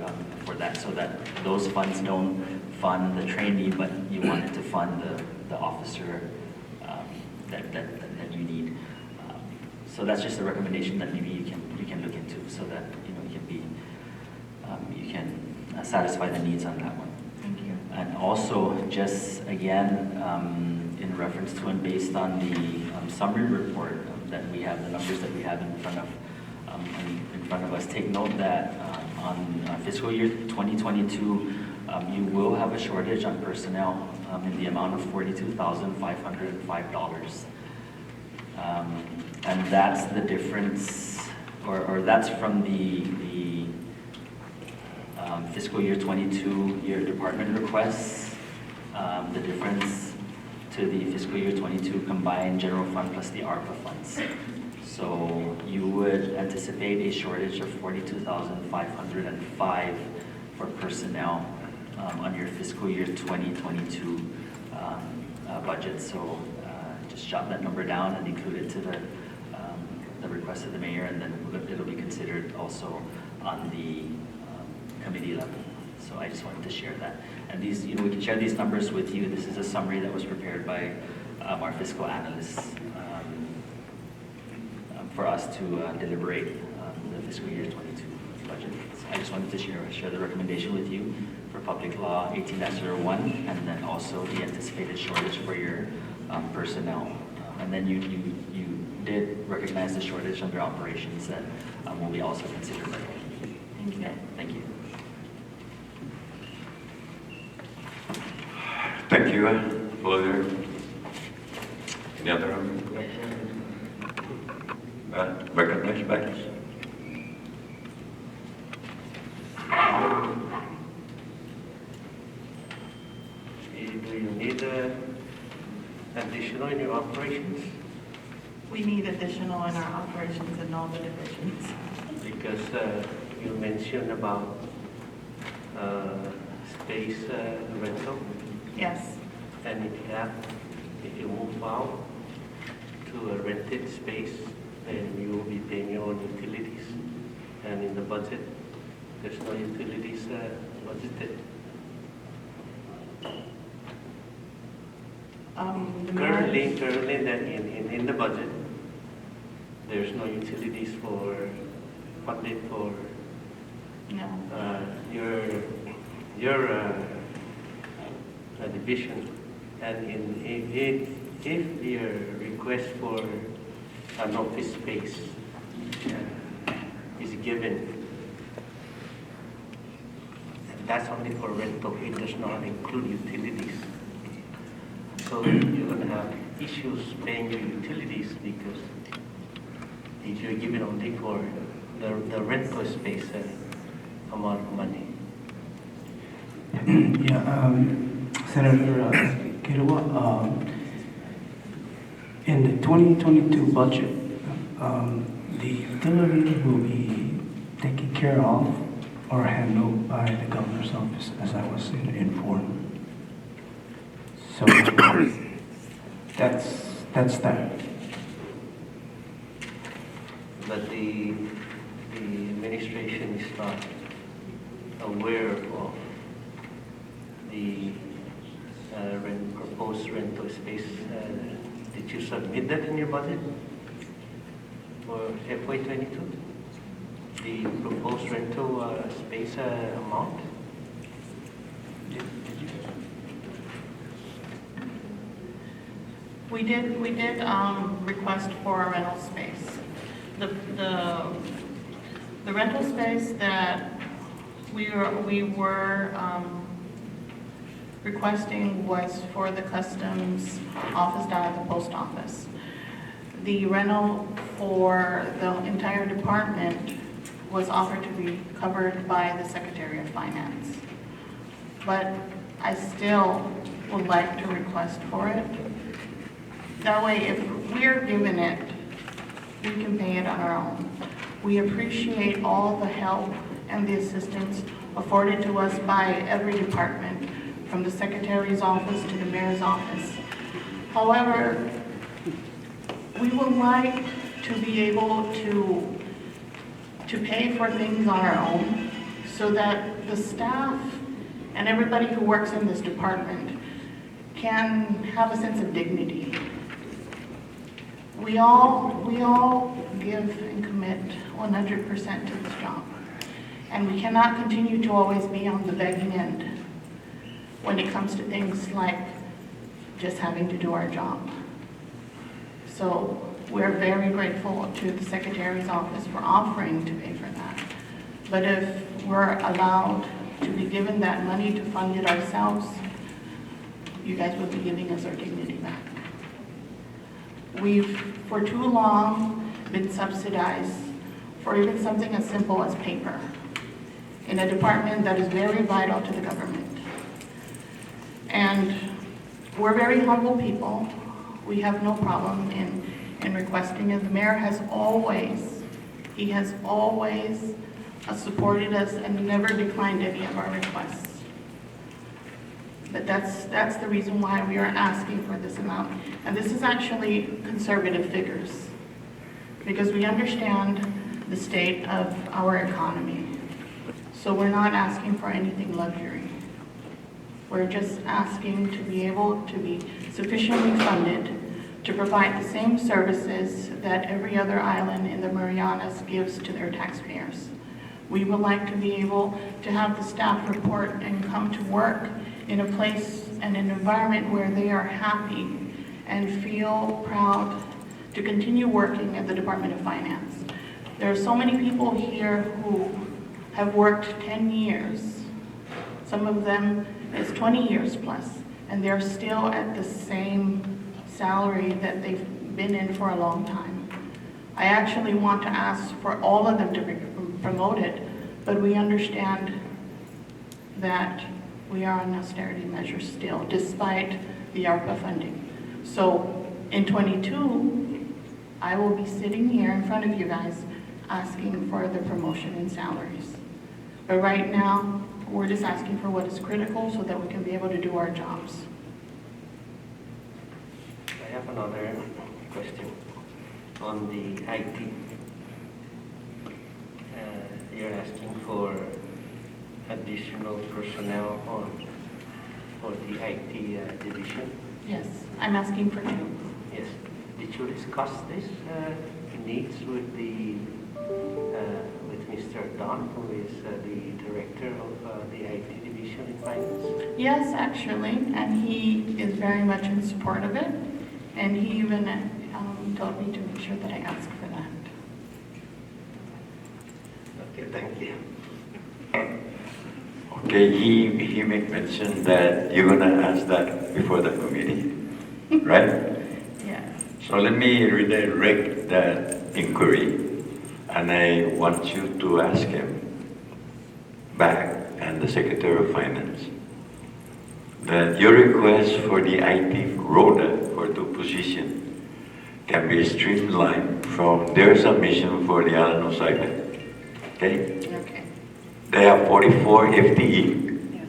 [SPEAKER 6] that, so that those funds don't fund the trainee, but you want it to fund the officer that you need. So that's just a recommendation that maybe you can look into, so that you can satisfy the needs on that one.
[SPEAKER 14] Thank you.
[SPEAKER 6] And also, just again, in reference to and based on the summary report that we have, the numbers that we have in front of us, take note that on fiscal year 2022, you will have a shortage on personnel in the amount of $42,505. And that's the difference, or that's from the fiscal year 22 year department requests, the difference to the fiscal year 22 combined general fund plus the ARPA funds. So you would anticipate a shortage of $42,505 for personnel on your fiscal year 2022 budget. So just jot that number down and include it to the request of the mayor, and then it'll be considered also on the committee level. So I just wanted to share that. And these, we can share these numbers with you. This is a summary that was prepared by our fiscal analysts for us to deliberate the fiscal year 22 budget. So I just wanted to share the recommendation with you for Public Law 18-01, and then also the anticipated shortage for your personnel. And then you did recognize the shortage under operations that will be also considered.
[SPEAKER 14] Thank you.
[SPEAKER 6] Thank you.
[SPEAKER 1] Thank you, Lawyer. Any other recognized matters?
[SPEAKER 7] Do you need additional in your operations?
[SPEAKER 14] We need additional in our operations in all the divisions.
[SPEAKER 7] Because you mentioned about space rental.
[SPEAKER 14] Yes.
[SPEAKER 7] And if you move out to a rented space, then you will be paying your own utilities. And in the budget, there's no utilities budgeted. Currently, in the budget, there's no utilities funded for your division. And if your request for an office space is given, that's only for rental. It does not include utilities. So you're going to have issues paying your utilities because if you're giving only for the rental space amount of money.
[SPEAKER 4] Yeah, Senator Kirua, in the 2022 budget, the utility will be taken care of or handled by the governor's office, as I was informed. So that's that.
[SPEAKER 7] But the administration is not aware of the proposed rental space. Did you submit that in your budget for FY22? The proposed rental space amount? Did you?
[SPEAKER 14] We did request for a rental space. The rental space that we were requesting was for the customs office down at the post office. The rental for the entire department was offered to be covered by the Secretary of Finance. But I still would like to request for it. That way, if we're given it, we can pay it on our own. We appreciate all the help and the assistance afforded to us by every department, from the Secretary's office to the Mayor's office. However, we would like to be able to pay for things on our own so that the staff and everybody who works in this department can have a sense of dignity. We all give and commit 100% to this job. And we cannot continue to always be on the begging end when it comes to things like just having to do our job. So we're very grateful to the Secretary's office for offering to pay for that. But if we're allowed to be given that money to fund it ourselves, you guys will be giving us our dignity back. We've, for too long, been subsidized for even something as simple as paper in a department that is very vital to the government. And we're very humble people. We have no problem in requesting it. The mayor has always, he has always supported us and never declined any of our requests. But that's the reason why we are asking for this amount. And this is actually conservative figures, because we understand the state of our economy. So we're not asking for anything luxury. We're just asking to be able to be sufficiently funded to provide the same services that every other island in the Marianas gives to their taxpayers. We would like to be able to have the staff report and come to work in a place and an environment where they are happy and feel proud to continue working at the Department of Finance. There are so many people here who have worked 10 years. Some of them is 20 years plus, and they're still at the same salary that they've been in for a long time. I actually want to ask for all of them to be promoted, but we understand that we are on austerity measures still, despite the ARPA funding. So in 22, I will be sitting here in front of you guys asking for the promotion in salaries. But right now, we're just asking for what is critical so that we can be able to do our jobs.
[SPEAKER 7] I have another question on the IT. You're asking for additional personnel for the IT division?
[SPEAKER 14] Yes, I'm asking for 2.
[SPEAKER 7] Yes. Did you discuss this needs with Mr. Don, who is the director of the IT division in finance?
[SPEAKER 14] Yes, actually, and he is very much in support of it, and he even told me to make sure that I ask for that.
[SPEAKER 7] Okay, thank you.
[SPEAKER 1] Okay, he made mention that you're gonna ask that before the committee, right? So let me redirect that inquiry, and I want you to ask him back and the Secretary of Finance that your request for the IT Rota for 2 positions can be streamlined from their submission for the Alano site. Okay?
[SPEAKER 14] Okay.
[SPEAKER 1] They have 44 FTE.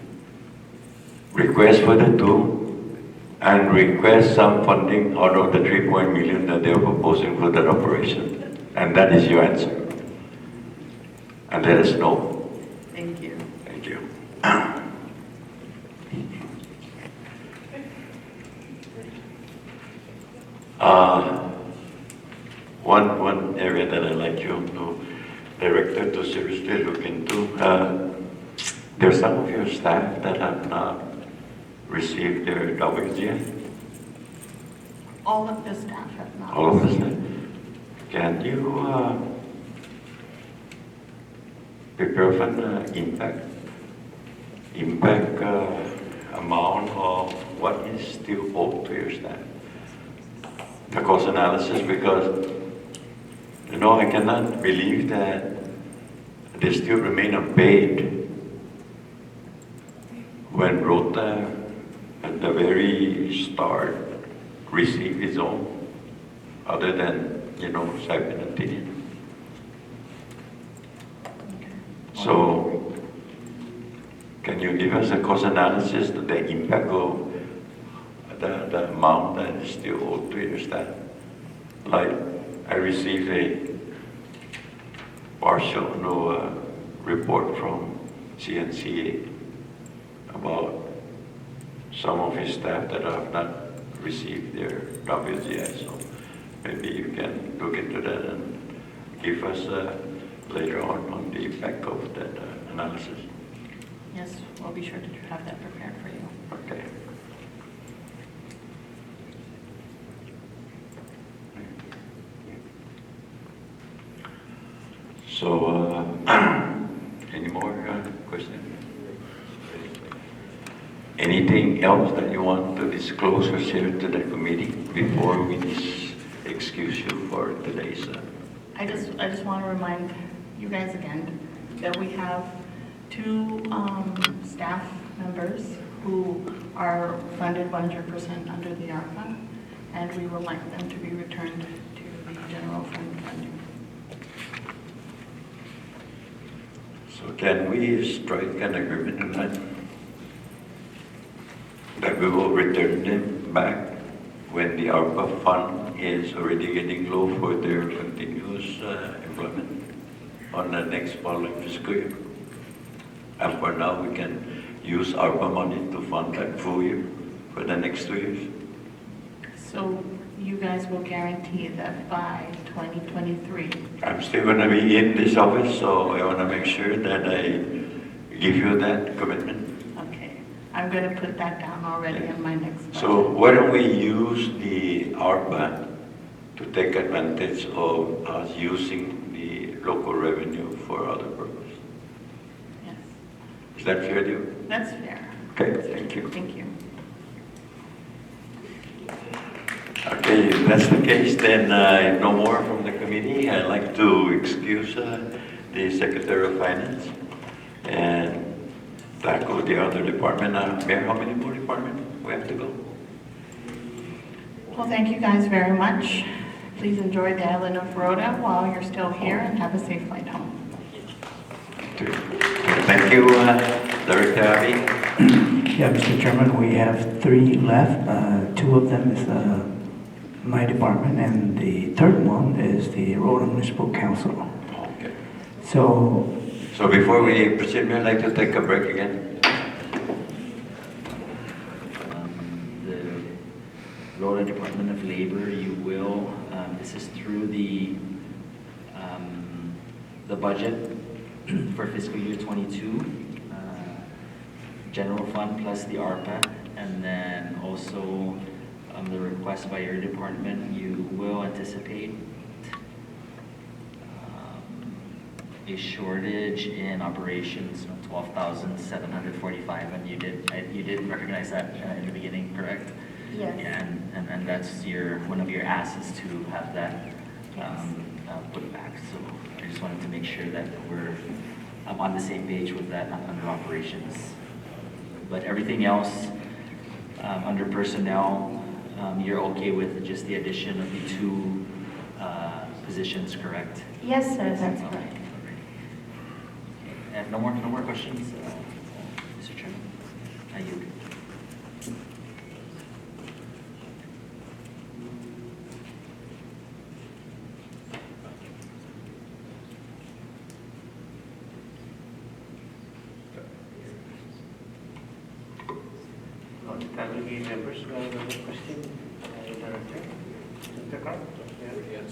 [SPEAKER 1] Request for the 2 and request some funding out of the 3 million that they are proposing for that operation. And that is your answer. And let us know.
[SPEAKER 14] Thank you.
[SPEAKER 1] Thank you. One area that I'd like you to, Director, to seriously look into. There are some of your staff that have not received their WGA.
[SPEAKER 14] All of the staff have not.
[SPEAKER 1] All of us.
[SPEAKER 14] received.
[SPEAKER 1] Can you prepare for the impact amount of what is still owed to your staff? The cost analysis, because I cannot believe that they still remain unpaid when Rota at the very start received its own, other than stipend and TDN. So, can you give us a cost analysis of the impact of the amount that is still owed to your staff? Like, I received a partial report from CNCA about some of his staff that have not received their WGI. So maybe you can look into that and give us later on the impact of that analysis.
[SPEAKER 14] Yes, we'll be sure to have that prepared for you.
[SPEAKER 1] Okay. So, any more questions? Anything else that you want to disclose or share to the committee before we excuse you for today's?
[SPEAKER 14] I just want to remind you guys again that we have 2 staff members who are funded 100% under the ARPA, and we would like them to be returned to the general fund funding.
[SPEAKER 1] So can we strike an agreement on that? That we will return them back when the ARPA fund is already getting low for their continuous employment on the next following fiscal year. And for now, we can use ARPA money to fund that full year for the next 2 years.
[SPEAKER 14] So you guys will guarantee that by 2023?
[SPEAKER 1] I'm still going to be in this office, so I want to make sure that I give you that commitment.
[SPEAKER 14] Okay, I'm going to put that down already in my next budget.
[SPEAKER 1] So why don't we use the ARPA to take advantage of us using the local revenue for other purposes?
[SPEAKER 14] Yes.
[SPEAKER 1] Is that fair to you?
[SPEAKER 14] That's fair.
[SPEAKER 1] Okay, thank you.
[SPEAKER 14] Thank you.
[SPEAKER 1] Okay, if that's the case, then no more from the committee. I'd like to excuse the Secretary of Finance and tackle the other department. Mayor, how many more departments we have to go?
[SPEAKER 14] Well, thank you guys very much. Please enjoy the island of Rota while you're still here, and have a safe flight home.
[SPEAKER 1] Thank you, Director Abby.
[SPEAKER 4] Yeah, Mr. Chairman, we have 3 left. 2 of them is my department, and the third one is the Rota Municipal Council.
[SPEAKER 1] Okay.
[SPEAKER 4] So
[SPEAKER 1] before we proceed, I'd like to take a break again.
[SPEAKER 6] The Rota Department of Labor, you will, this is through the budget for fiscal year 22, general fund plus the ARPA, and then also the request by your department, you will anticipate a shortage in operations of 12,745, and you did recognize that in the beginning, correct?
[SPEAKER 2] Yes.
[SPEAKER 6] And that's one of your asks is to have that put back. So I just wanted to make sure that we're on the same page with that under operations. But everything else under personnel, you're okay with just the addition of the 2 positions, correct?
[SPEAKER 2] Yes, sir, that's correct.
[SPEAKER 6] Okay. And no more questions, Mr. Chairman? I yield.
[SPEAKER 7] Tagalog members, question, Director? Mr. Carl? Yes.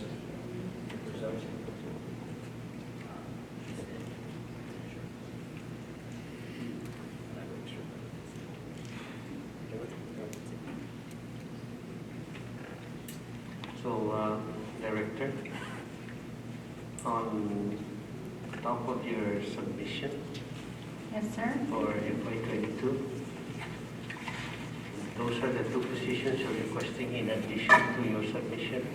[SPEAKER 7] So, Director, on top of your submission
[SPEAKER 2] Yes, sir.
[SPEAKER 7] for FY22, those are the 2 positions you're requesting in addition to your submission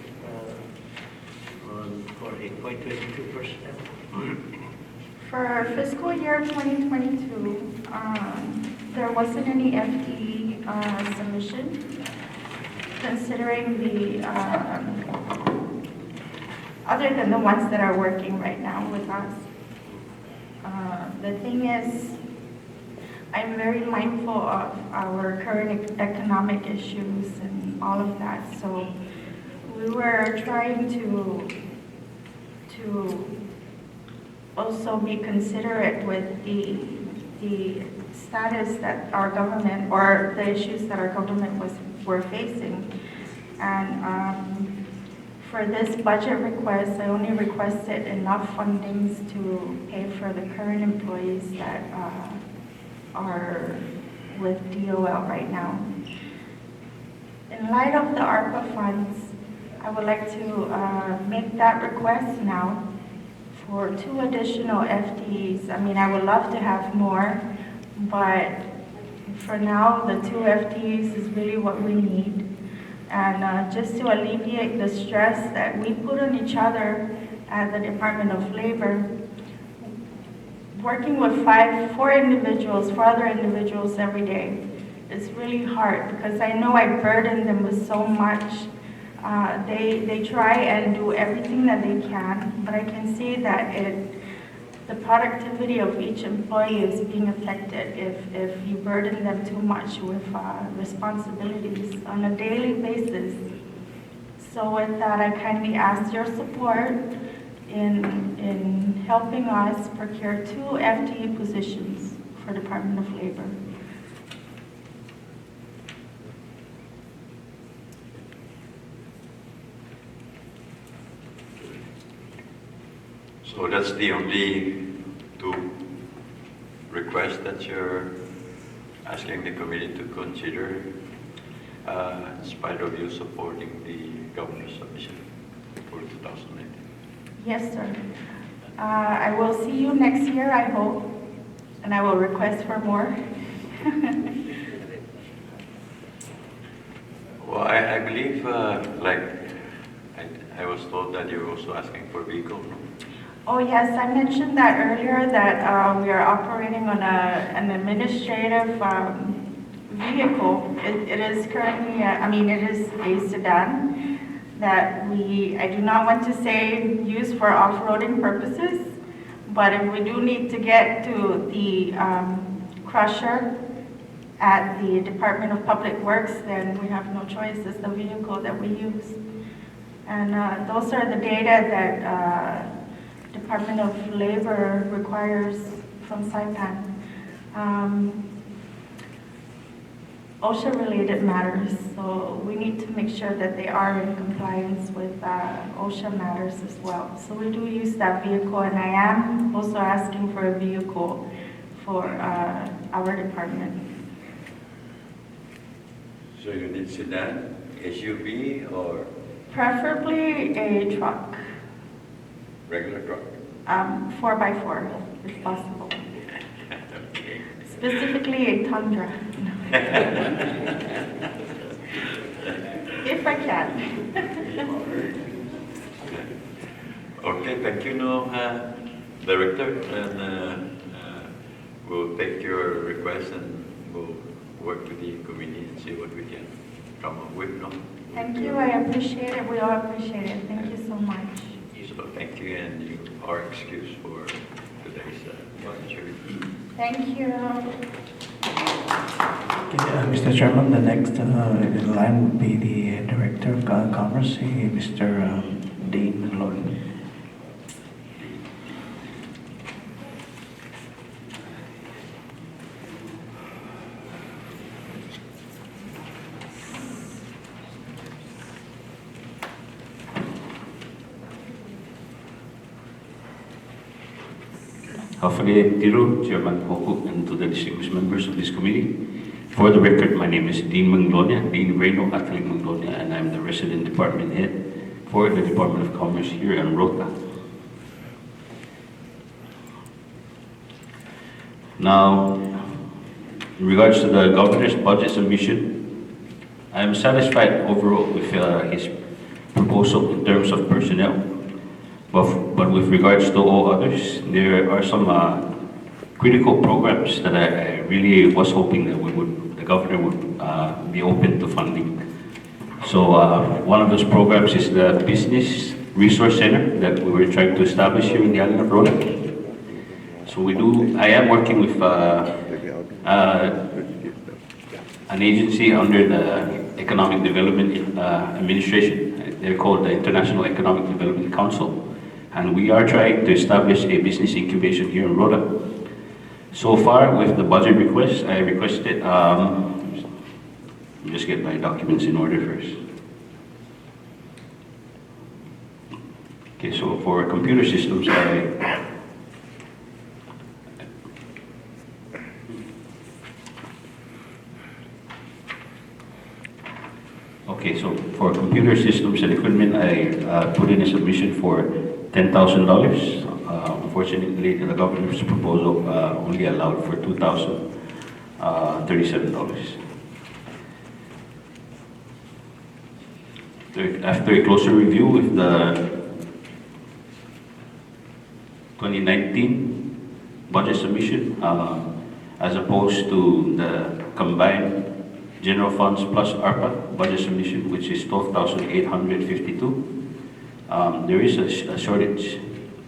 [SPEAKER 7] for FY22 personnel.
[SPEAKER 14] For fiscal year 2022, there wasn't any FTE submission, considering the, other than the ones that are working right now with us. The thing is, I'm very mindful of our current economic issues and all of that, so we were trying to also be considerate with the status that our government, or the issues that our government were facing. And for this budget request, I only requested enough fundings to pay for the current employees that are with DOL right now. In light of the ARPA funds, I would like to make that request now for 2 additional FTEs. I mean, I would love to have more, but for now, the 2 FTEs is really what we need. And just to alleviate the stress that we put on each other at the Department of Labor, working with 4 other individuals every day is really hard, because I know I burden them with so much. They try and do everything that they can, but I can see that the productivity of each employee is being affected if you burden them too much with responsibilities on a daily basis. So with that, I kindly ask your support in helping us procure 2 FTE positions for Department of Labor.
[SPEAKER 1] So that's the only 2 requests that you're asking the committee to consider, in spite of you supporting the governor's submission for 2019.
[SPEAKER 14] Yes, sir. I will see you next year, I hope, and I will request for more.
[SPEAKER 1] Well, I believe, I was told that you're also asking for vehicle, no?
[SPEAKER 14] Oh, yes, I mentioned that earlier, that we are operating on an administrative vehicle. It is currently, it is a sedan that I do not want to say use for off-roading purposes, but if we do need to get to the crusher at the Department of Public Works, then we have no choice. It's the vehicle that we use. And those are the data that Department of Labor requires from Saipan. OSHA-related matters, so we need to make sure that they are in compliance with OSHA matters as well. So we do use that vehicle, and I am also asking for a vehicle for our department.
[SPEAKER 1] So you need sedan, SUV, or
[SPEAKER 14] Preferably a truck,
[SPEAKER 1] regular truck?
[SPEAKER 14] 4x4, if possible.
[SPEAKER 1] Okay.
[SPEAKER 14] Specifically a Tundra. if I can.
[SPEAKER 1] Okay, thank you, no, Director, and we'll take your request and we'll work with the committee and see what we can come up with, no?
[SPEAKER 2] Thank you, I appreciate it, we all appreciate it, thank you so much.
[SPEAKER 1] So thank you, and you are excused for today's budget review.
[SPEAKER 2] Thank you.
[SPEAKER 4] Okay, Mr. Chairman, the next in line would be the Director of Commerce, Mr. Dean Lord.
[SPEAKER 3] Hafale Tiro, Chairman Hoku, and to the distinguished members of this committee. For the record, my name is Dean Manglonia, Dean Reno Atling Manglonia, and I'm the resident department head for the Department of Commerce here in Rota. Now, in regards to the governor's budget submission, I am satisfied overall with his proposal in terms of personnel. But with regards to all others, there are some critical programs that I really was hoping that the governor would be open to funding. So one of those programs is the Business Resource Center that we were trying to establish here in the island of Rota. So I am working with an agency under the Economic Development Administration. They're called the International Economic Development Council. And we are trying to establish a business incubation here in Rota. So far, with the budget request, I requested, let me just get my documents in order first. Okay, so for computer systems, okay, so for computer systems and equipment, I put in a submission for $10,000. Unfortunately, the governor's proposal only allowed for $2,037. After a closer review with the 2019 budget submission, as opposed to the combined general funds plus ARPA budget submission, which is $12,852. There is a shortage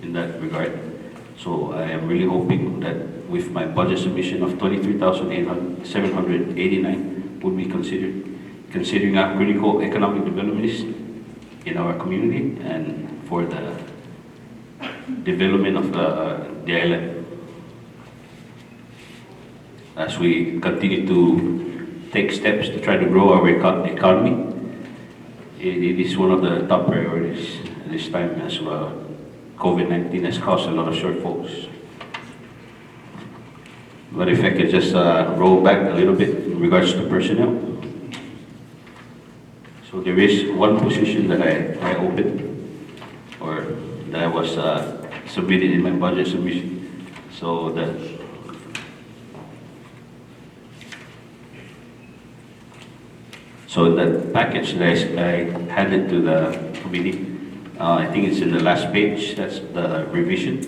[SPEAKER 3] in that regard. So I am really hoping that with my budget submission of $23,789 would be considering our critical economic developments in our community and for the development of the island. As we continue to take steps to try to grow our economy, it is one of the top priorities at this time as well. COVID-19 has caused a lot of shortfalls. But if I could just roll back a little bit in regards to personnel. So there is one position that I opened, or that was submitted in my budget submission. So the package that I handed to the committee, I think it's in the last page, that's the revision.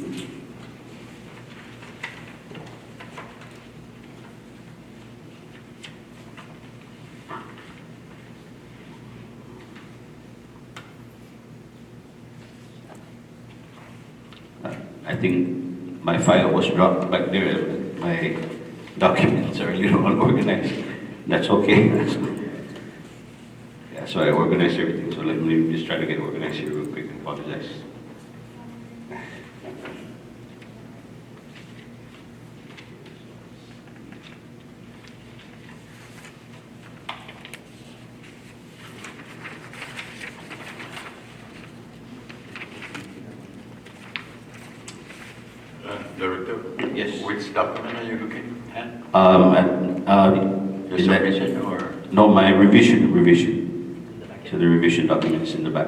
[SPEAKER 3] I think my file was dropped back there. My documents are a little unorganized. That's okay. Yeah, so I organized everything. So let me just try to get organized here real quick. I apologize.
[SPEAKER 1] Director?
[SPEAKER 3] Yes.
[SPEAKER 1] Which document are you looking at?
[SPEAKER 3] Your
[SPEAKER 1] submission or?
[SPEAKER 3] No, my revision. So the revision documents in the back.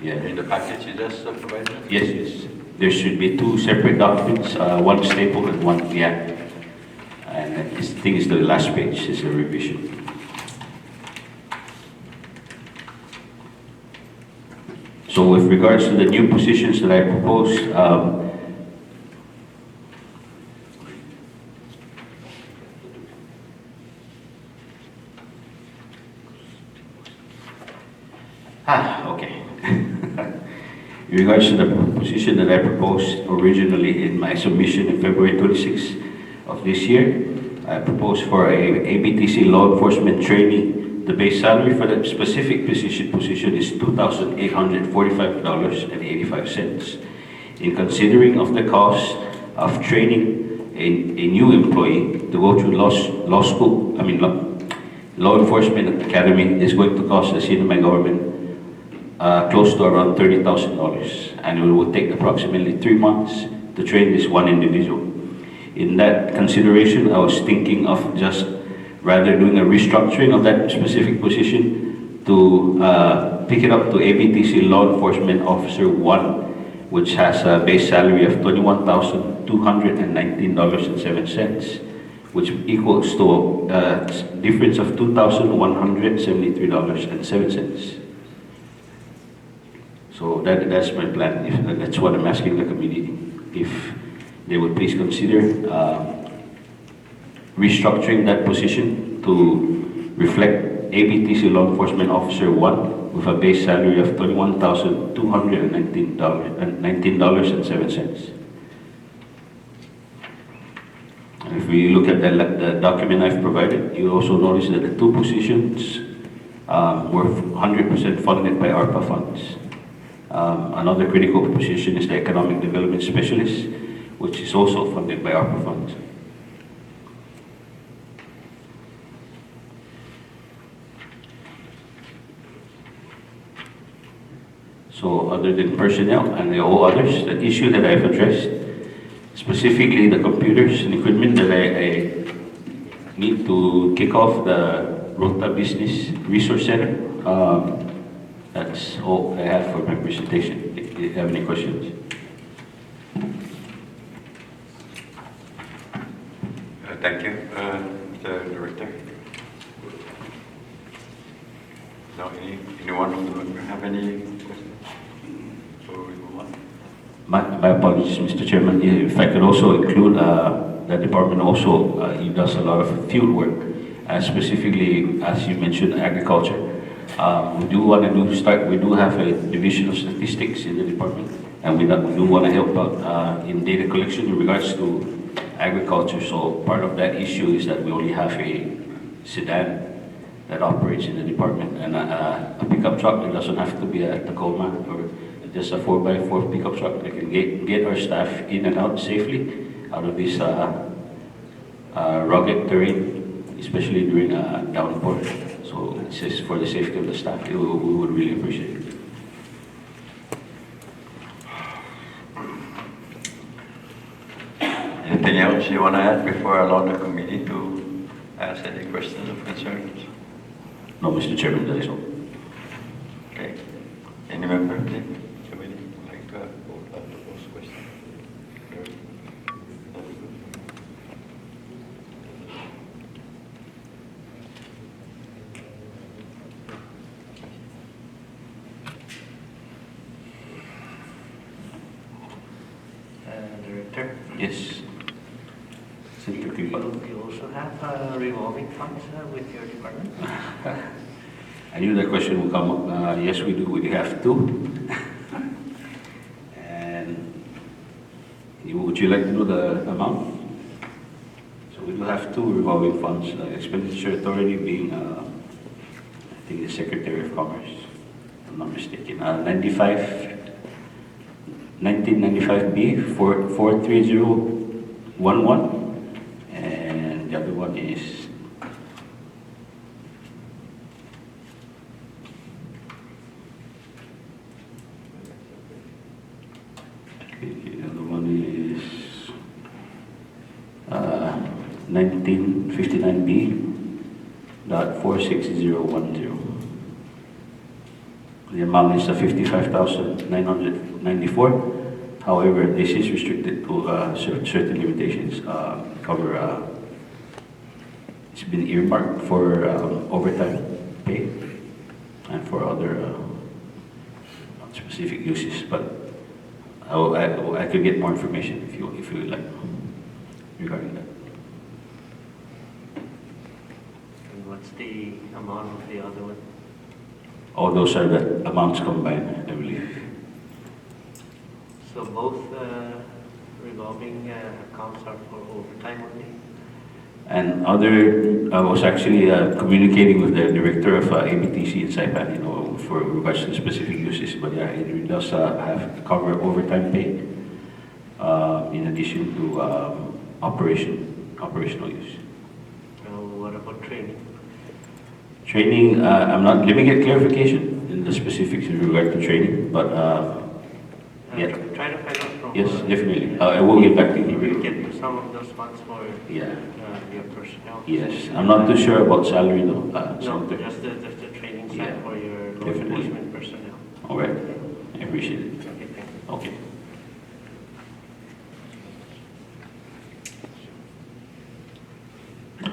[SPEAKER 3] Yeah.
[SPEAKER 1] In the package you just provided?
[SPEAKER 3] Yes. There should be two separate documents, one staple and one yeah. And this thing is the last page is a revision. So with regards to the new positions that I proposed, okay. In regards to the position that I proposed originally in my submission in February 26 of this year, I proposed for a ABTC law enforcement trainee. The base salary for that specific position is $2,845.85. In considering of the cost of training a new employee to go through law enforcement academy is going to cost the CNMI government close to around $30,000, and it will take approximately 3 months to train this one individual. In that consideration, I was thinking of just rather doing a restructuring of that specific position to pick it up to ABTC Law Enforcement Officer 1, which has a base salary of $21,219.07, which equals to a difference of $2,173.07. So that's my plan. That's what I'm asking the committee, if they would please consider restructuring that position to reflect ABTC Law Enforcement Officer 1 with a base salary of $21,219.07. And if we look at the document I've provided, you also notice that the two positions were 100% funded by ARPA funds. Another critical position is the Economic Development Specialist, which is also funded by ARPA funds. So other than personnel and all others, the issue that I've addressed, specifically the computers and equipment that I need to kick off the Rota Business Resource Center, that's all I have for my presentation. If you have any questions.
[SPEAKER 1] Thank you, Mr. Director. Now, anyone have any questions? Before we move on?
[SPEAKER 3] My apologies, Mr. Chairman. If I could also include, the department also it does a lot of field work, specifically, as you mentioned, agriculture. We do want to we do have a division of statistics in the department, and we do want to help out in data collection in regards to agriculture. So part of that issue is that we only have a sedan that operates in the department, and a pickup truck. It doesn't have to be a Tacoma or just a 4x4 pickup truck that can get our staff in and out safely out of this rugged terrain, especially during a downpour. So it's just for the safety of the staff. We would really appreciate it.
[SPEAKER 1] Anything else you want to add before I allow the committee to ask any questions or concerns?
[SPEAKER 3] No, Mr. Chairman, that is all.
[SPEAKER 1] Okay. Any member of the committee would like to pose a question?
[SPEAKER 7] Director?
[SPEAKER 3] Yes. Senator
[SPEAKER 7] You
[SPEAKER 3] Kimball.
[SPEAKER 7] you also have revolving funds with your department?
[SPEAKER 3] I knew that question would come up. Yes, we do. We have two. And would you like to know the amount? So we do have two revolving funds. Expenditure authority being, I think, the Secretary of Commerce, if I'm not mistaken. 1995B 43011, and the other one is the other one is 1959B.46010. The amount is 55,994. However, this is restricted to certain limitations. It's been earmarked for overtime pay and for other
[SPEAKER 6] specific uses, but I could get more information if you would like regarding that.
[SPEAKER 7] And what's the amount of the other one?
[SPEAKER 6] All those are the amounts combined, I believe.
[SPEAKER 7] So both revolving accounts are for overtime only?
[SPEAKER 6] And I was actually communicating with the director of ABTC in Saipan, for regards to specific uses, but yeah, it does have cover overtime pay, in addition to operational use.
[SPEAKER 7] What about training?
[SPEAKER 6] Training, I'm not giving it clarification in the specifics in regard to training, but yeah.
[SPEAKER 7] Try to find out from...
[SPEAKER 6] Yes, definitely. I will get back to you.
[SPEAKER 7] We will get some of those funds for
[SPEAKER 6] Yeah.
[SPEAKER 7] your personnel.
[SPEAKER 6] Yes, I'm not too sure about salary though.
[SPEAKER 7] No, just the training side
[SPEAKER 6] Yeah,
[SPEAKER 7] for your law
[SPEAKER 6] definitely.
[SPEAKER 7] enforcement personnel.
[SPEAKER 6] All right, I appreciate it.
[SPEAKER 7] Okay, thank you.
[SPEAKER 6] Okay.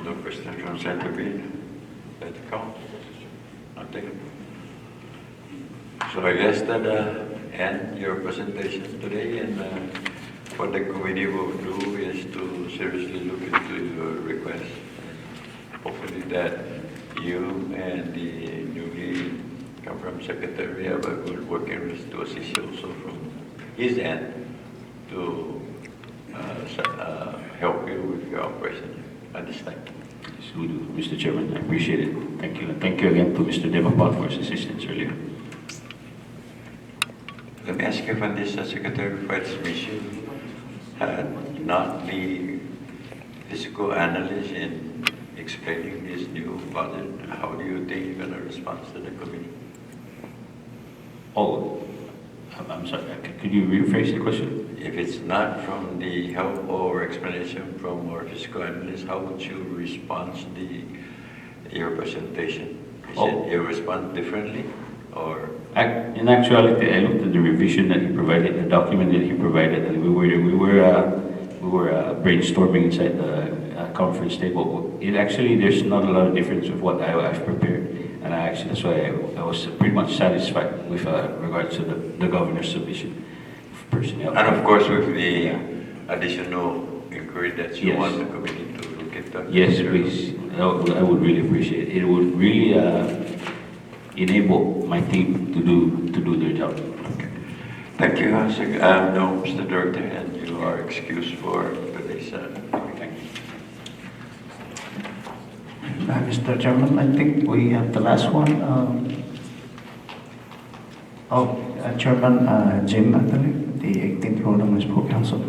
[SPEAKER 1] No question from Senator Green. Let it go. Nothing. So I guess that end your presentation today, and what the committee will do is to seriously look into your request. Hopefully that you and the newly confirmed secretary have a good working relationship to assist you also from his end to help you with your operation at this time.
[SPEAKER 6] Yes, we do, Mr. Chairman. I appreciate it. Thank you. And thank you again to Mr. Demapat for his assistance earlier.
[SPEAKER 1] Let me ask you when this Secretary for Transmission had not the physical analyst in explaining this new budget, how do you think you're going to respond to the committee?
[SPEAKER 6] Oh, I'm sorry. Could you rephrase the question?
[SPEAKER 1] If it's not from the help or explanation from our fiscal analyst, how would you respond to your presentation? Is it you respond differently, or?
[SPEAKER 6] In actuality, I looked at the revision that he provided, the document that he provided, and we were brainstorming inside the conference table. There's not a lot of difference with what I've prepared, and that's why I was pretty much satisfied with regards to the governor's submission of personnel.
[SPEAKER 1] And of course, with the additional inquiry that you want the committee to look into.
[SPEAKER 6] Yes, please. I would really appreciate it. It would really enable my team to do their job.
[SPEAKER 1] Okay. Thank you. No, Mr. Director, and you are excused for today's
[SPEAKER 6] Thank you.
[SPEAKER 4] Mr. Chairman, I think we have the last one. Chairman Jim Anthony, the 18th Rota Municipal Council.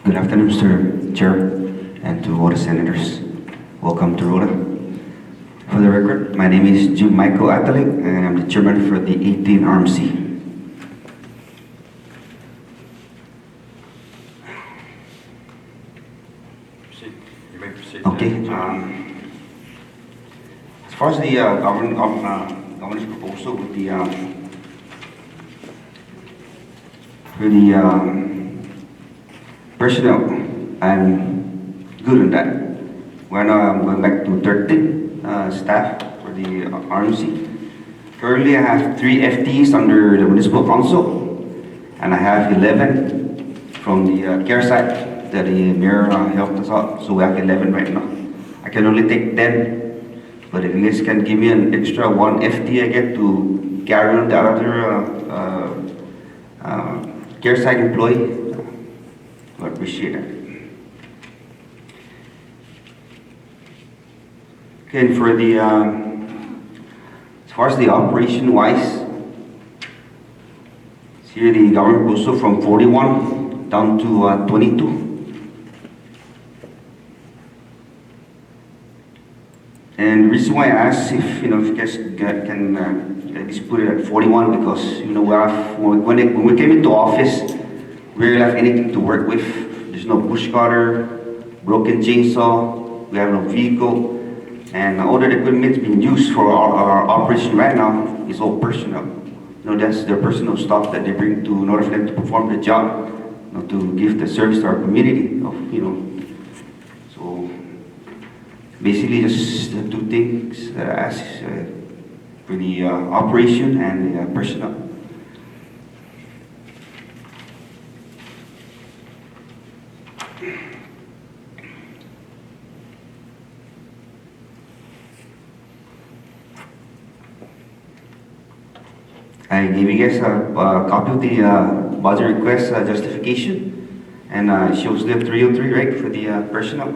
[SPEAKER 15] Good afternoon, Mr. Chair, and to all the senators. Welcome to Rota. For the record, my name is Jim Michael Atalik, and I'm the chairman for the 18 RMC.
[SPEAKER 1] You may proceed.
[SPEAKER 15] Okay. As far as the governor's proposal with the for the personnel, I'm good on that. We're now going back to 13 staff for the RMC. Currently, I have 3 FTEs under the municipal council, and I have 11 from the care side that the mayor helped us out. So we have 11 right now. I can only take 10, but if you guys can give me an extra 1 FTE, I get to carry on the other care side employee. I appreciate it. Okay, and for the as far as the operation wise, here the government proposal from 41 down to 22. And the reason why I asked if you guys can at least put it at 41, because when we came into office, we didn't have anything to work with. There's no bush cutter, broken chainsaw, we have no vehicle, and all the equipment's being used for our operation right now is all personal. That's their personal stuff that they bring to in order for them to perform the job, to give the service to our community. So Basically, just the two things that I asked for the operation and the personnel. I gave you guys a copy of the budget request justification, and it shows the 303, right, for the personnel.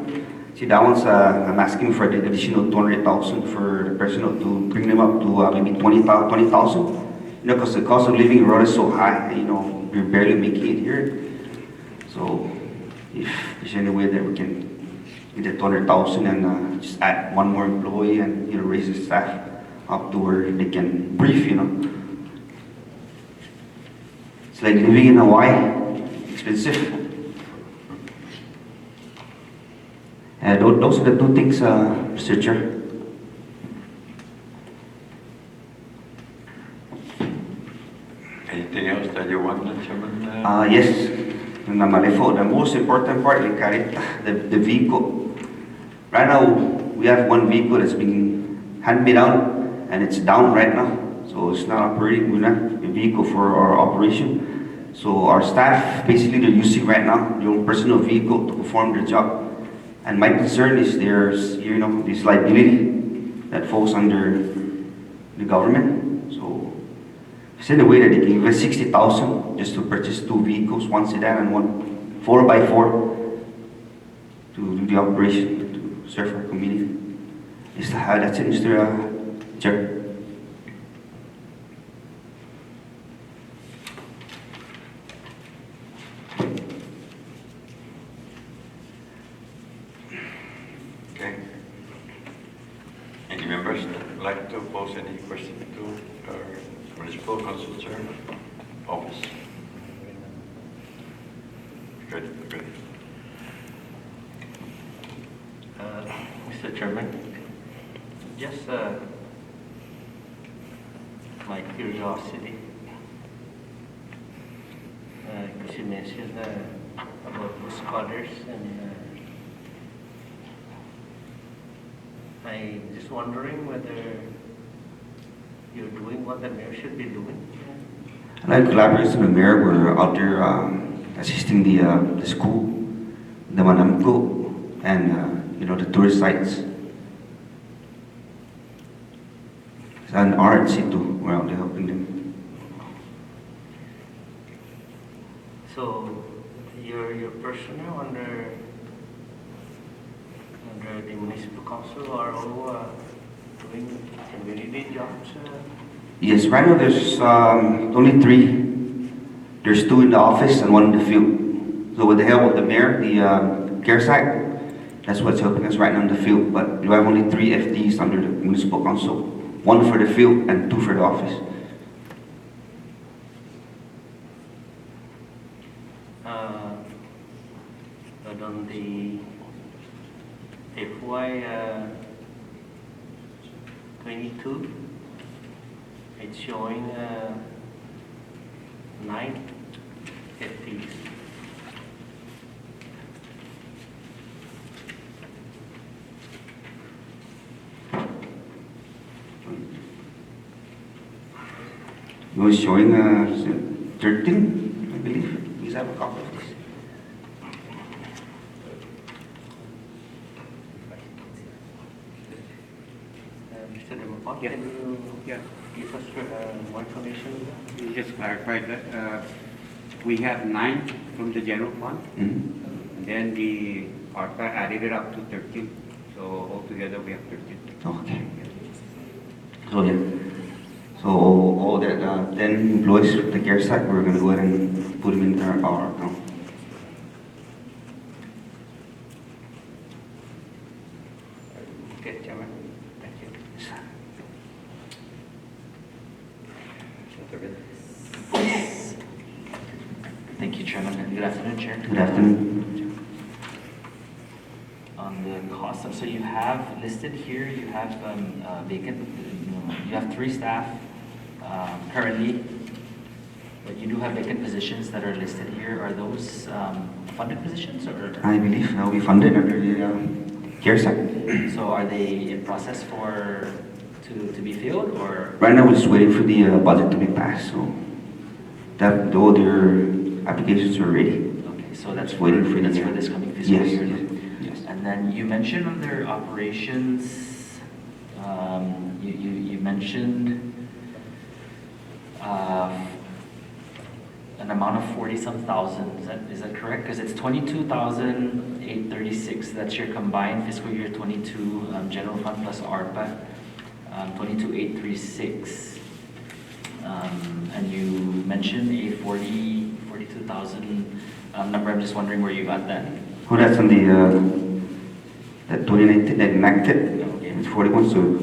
[SPEAKER 15] See, that one's, I'm asking for the additional 200,000 for the personnel to bring them up to maybe 20,000. You know, because the cost of living in Rota is so high, you know, we're barely making it here. So, if there's any way that we can get the 200,000 and just add one more employee and, you know, raise the staff up to where they can breathe, you know. It's like living in Hawaii, expensive. Those are the two things, Mr. Chair.
[SPEAKER 1] Anything else that you want, Chairman?
[SPEAKER 15] Yes, the most important part, the vehicle. Right now, we have one vehicle that's been hand-me-down, and it's down right now. So it's not operating. We don't have a vehicle for our operation. So our staff, basically, they're using right now their own personal vehicle to perform their job. And my concern is there's, you know, this liability that falls under the government. So it's in a way that they can invest 60,000 just to purchase two vehicles, one sedan and one 4x4 to do the operation to serve our community. That's it, Mr. Chair.
[SPEAKER 1] Okay. Any members that would like to pose any question to our municipal council chairman office? Good, good.
[SPEAKER 7] Mr. Chairman, just my curiosity, because you mentioned about the scholars, and I'm just wondering whether you're doing what the mayor should be doing.
[SPEAKER 15] And I collaborate with the mayor. We're out there assisting the school, the Manamko, and you know, the tourist sites. And arts too. We're out there helping them.
[SPEAKER 7] So your personnel under the municipal council are all doing community jobs?
[SPEAKER 15] Yes, right now there's only 3. There's 2 in the office and 1 in the field. So with the help of the mayor, the CARES Act, that's what's helping us right now in the field. But we have only 3 FTEs under the municipal council, 1 for the field and 2 for the office.
[SPEAKER 7] But on the FY 22, it's showing 9 FTEs.
[SPEAKER 15] It was showing 13, I believe. Please have a copy of this.
[SPEAKER 7] Mr. Demopon, can you give us more information?
[SPEAKER 3] Just clarify that we have 9 from the general fund, and then the ARPA added it up to 13. So altogether we have 13.
[SPEAKER 15] Okay. So yeah. So all that 10 employees with the CARES Act, we're going to go ahead and put them in our account.
[SPEAKER 7] Okay, Chairman. Thank you.
[SPEAKER 6] Thank you, Chairman. Good afternoon, Chair.
[SPEAKER 15] Good afternoon.
[SPEAKER 6] On the cost, so you have listed here, you have vacant, you have 3 staff currently, but you do have vacant positions that are listed here. Are those funded positions, or?
[SPEAKER 15] I believe that will be funded under the CARES Act.
[SPEAKER 6] So are they in process to be filled, or?
[SPEAKER 15] Right now, we're just waiting for the budget to be passed, so that all their applications are ready.
[SPEAKER 6] Okay, so that's
[SPEAKER 15] Just
[SPEAKER 6] for,
[SPEAKER 15] waiting for
[SPEAKER 6] that's
[SPEAKER 15] the-
[SPEAKER 6] for this coming fiscal
[SPEAKER 15] Yes,
[SPEAKER 6] year?
[SPEAKER 15] yes, yes.
[SPEAKER 6] And then you mentioned under operations, you mentioned an amount of 40-some thousand. Is that correct? Because it's 22,836. That's your combined fiscal year 22 general fund plus ARPA, 22,836. And you mentioned a 42,000 number. I'm just wondering where you got that.
[SPEAKER 15] Oh, that's on the, that 2019 that enacted,
[SPEAKER 6] Okay.
[SPEAKER 15] it's 41, so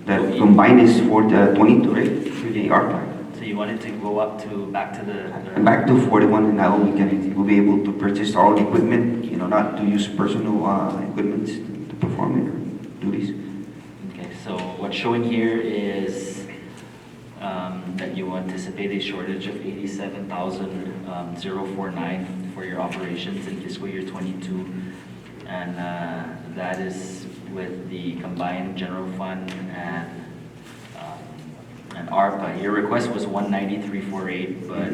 [SPEAKER 15] that combined is 22, right? For the ARPA.
[SPEAKER 6] So you wanted to go up to back to the
[SPEAKER 15] Back to 41, and now we'll be able to purchase all the equipment, not to use personal equipment to perform their duties.
[SPEAKER 6] Okay, so what's showing here is that you anticipate a shortage of 87,049 for your operations in fiscal year 22, and that is with the combined general fund and ARPA. Your request was 193,408, but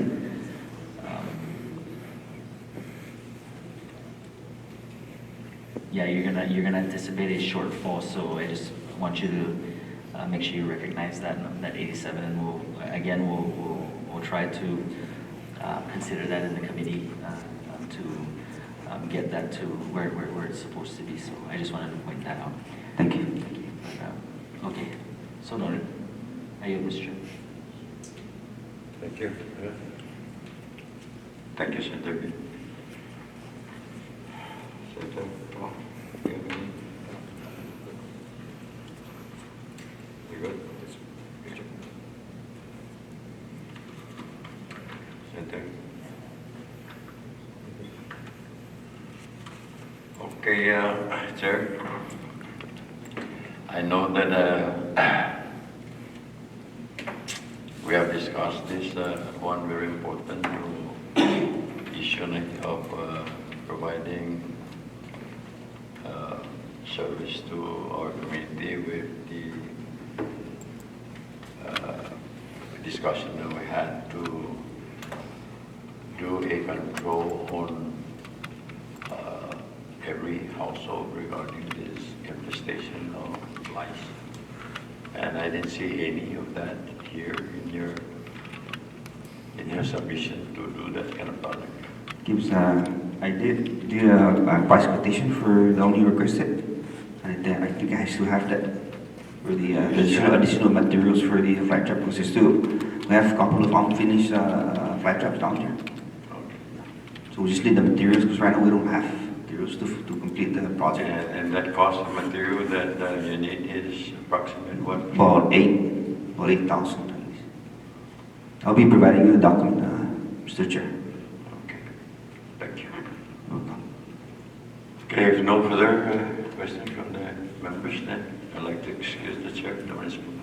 [SPEAKER 6] yeah, you're gonna anticipate a shortfall. So I just want you to make sure you recognize that 87, and we'll try to consider that in the committee to get that to where it's supposed to be. So I just wanted to point that out.
[SPEAKER 15] Thank you.
[SPEAKER 6] But, okay, so noted. I yield, Mr. Chair.
[SPEAKER 1] Thank you. Thank you, Senator. Senator, Paul, you have any? You good? Senator. Okay, Chair. I know that we have discussed this one very important issue of providing service to our community with the discussion that we had to do a control on every household regarding this infestation of lice. And I didn't see any of that here in your submission to do that kind of project.
[SPEAKER 15] I did do a price quotation for the only requested, and I think I still have that for the additional materials for the flat trap process too. We have a couple of unfinished flat traps down here. So we just need the materials because right now we don't have materials to complete the project.
[SPEAKER 1] And that cost of material that you need is approximately what?
[SPEAKER 15] About 8,000 at least. I'll be providing you the document, Mr. Chair.
[SPEAKER 1] Okay, thank you.
[SPEAKER 15] Welcome.
[SPEAKER 1] Okay, if no further questions from the members, then I'd like to excuse the chair. No one is spoken.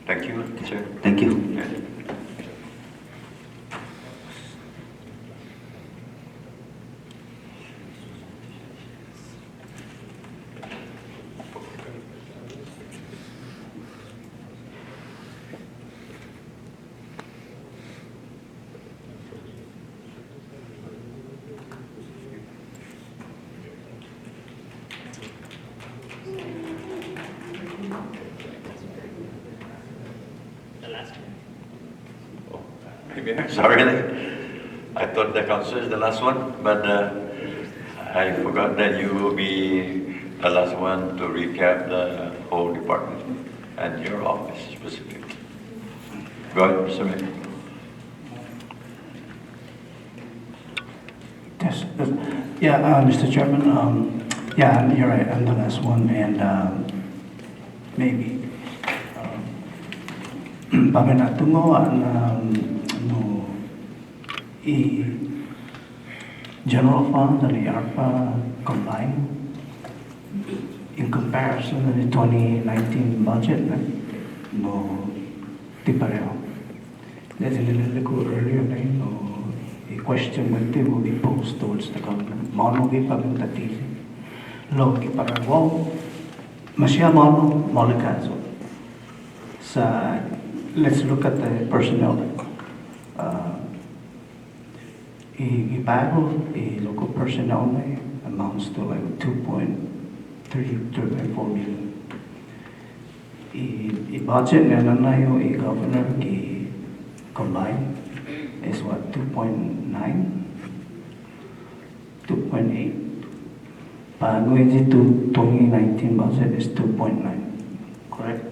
[SPEAKER 1] Thank you, Chair.
[SPEAKER 15] Thank you.
[SPEAKER 1] Yes. Maybe, sorry, I thought the council is the last one, but I forgot that you will be the last one to recap the whole department and your office specifically. Go ahead, Mr. Mayor.
[SPEAKER 4] Yes, yeah, Mr. Chairman, yeah, you're right, I'm the last one, and maybe bagay natungo no general fund and the ARPA combined in comparison to the 2019 budget, no di pareho. That's a little earlier, no. A question will be posed towards the government. Mono gi pagtatisi. lo ki paragong masyamano molikazo. Sa let's look at the personnel. Ibago, local personnel amounts to like 2.4 million. Budget na nanayo governor ki combined is what 2.9, 2.8. Paano yung 2019 budget is 2.9, correct?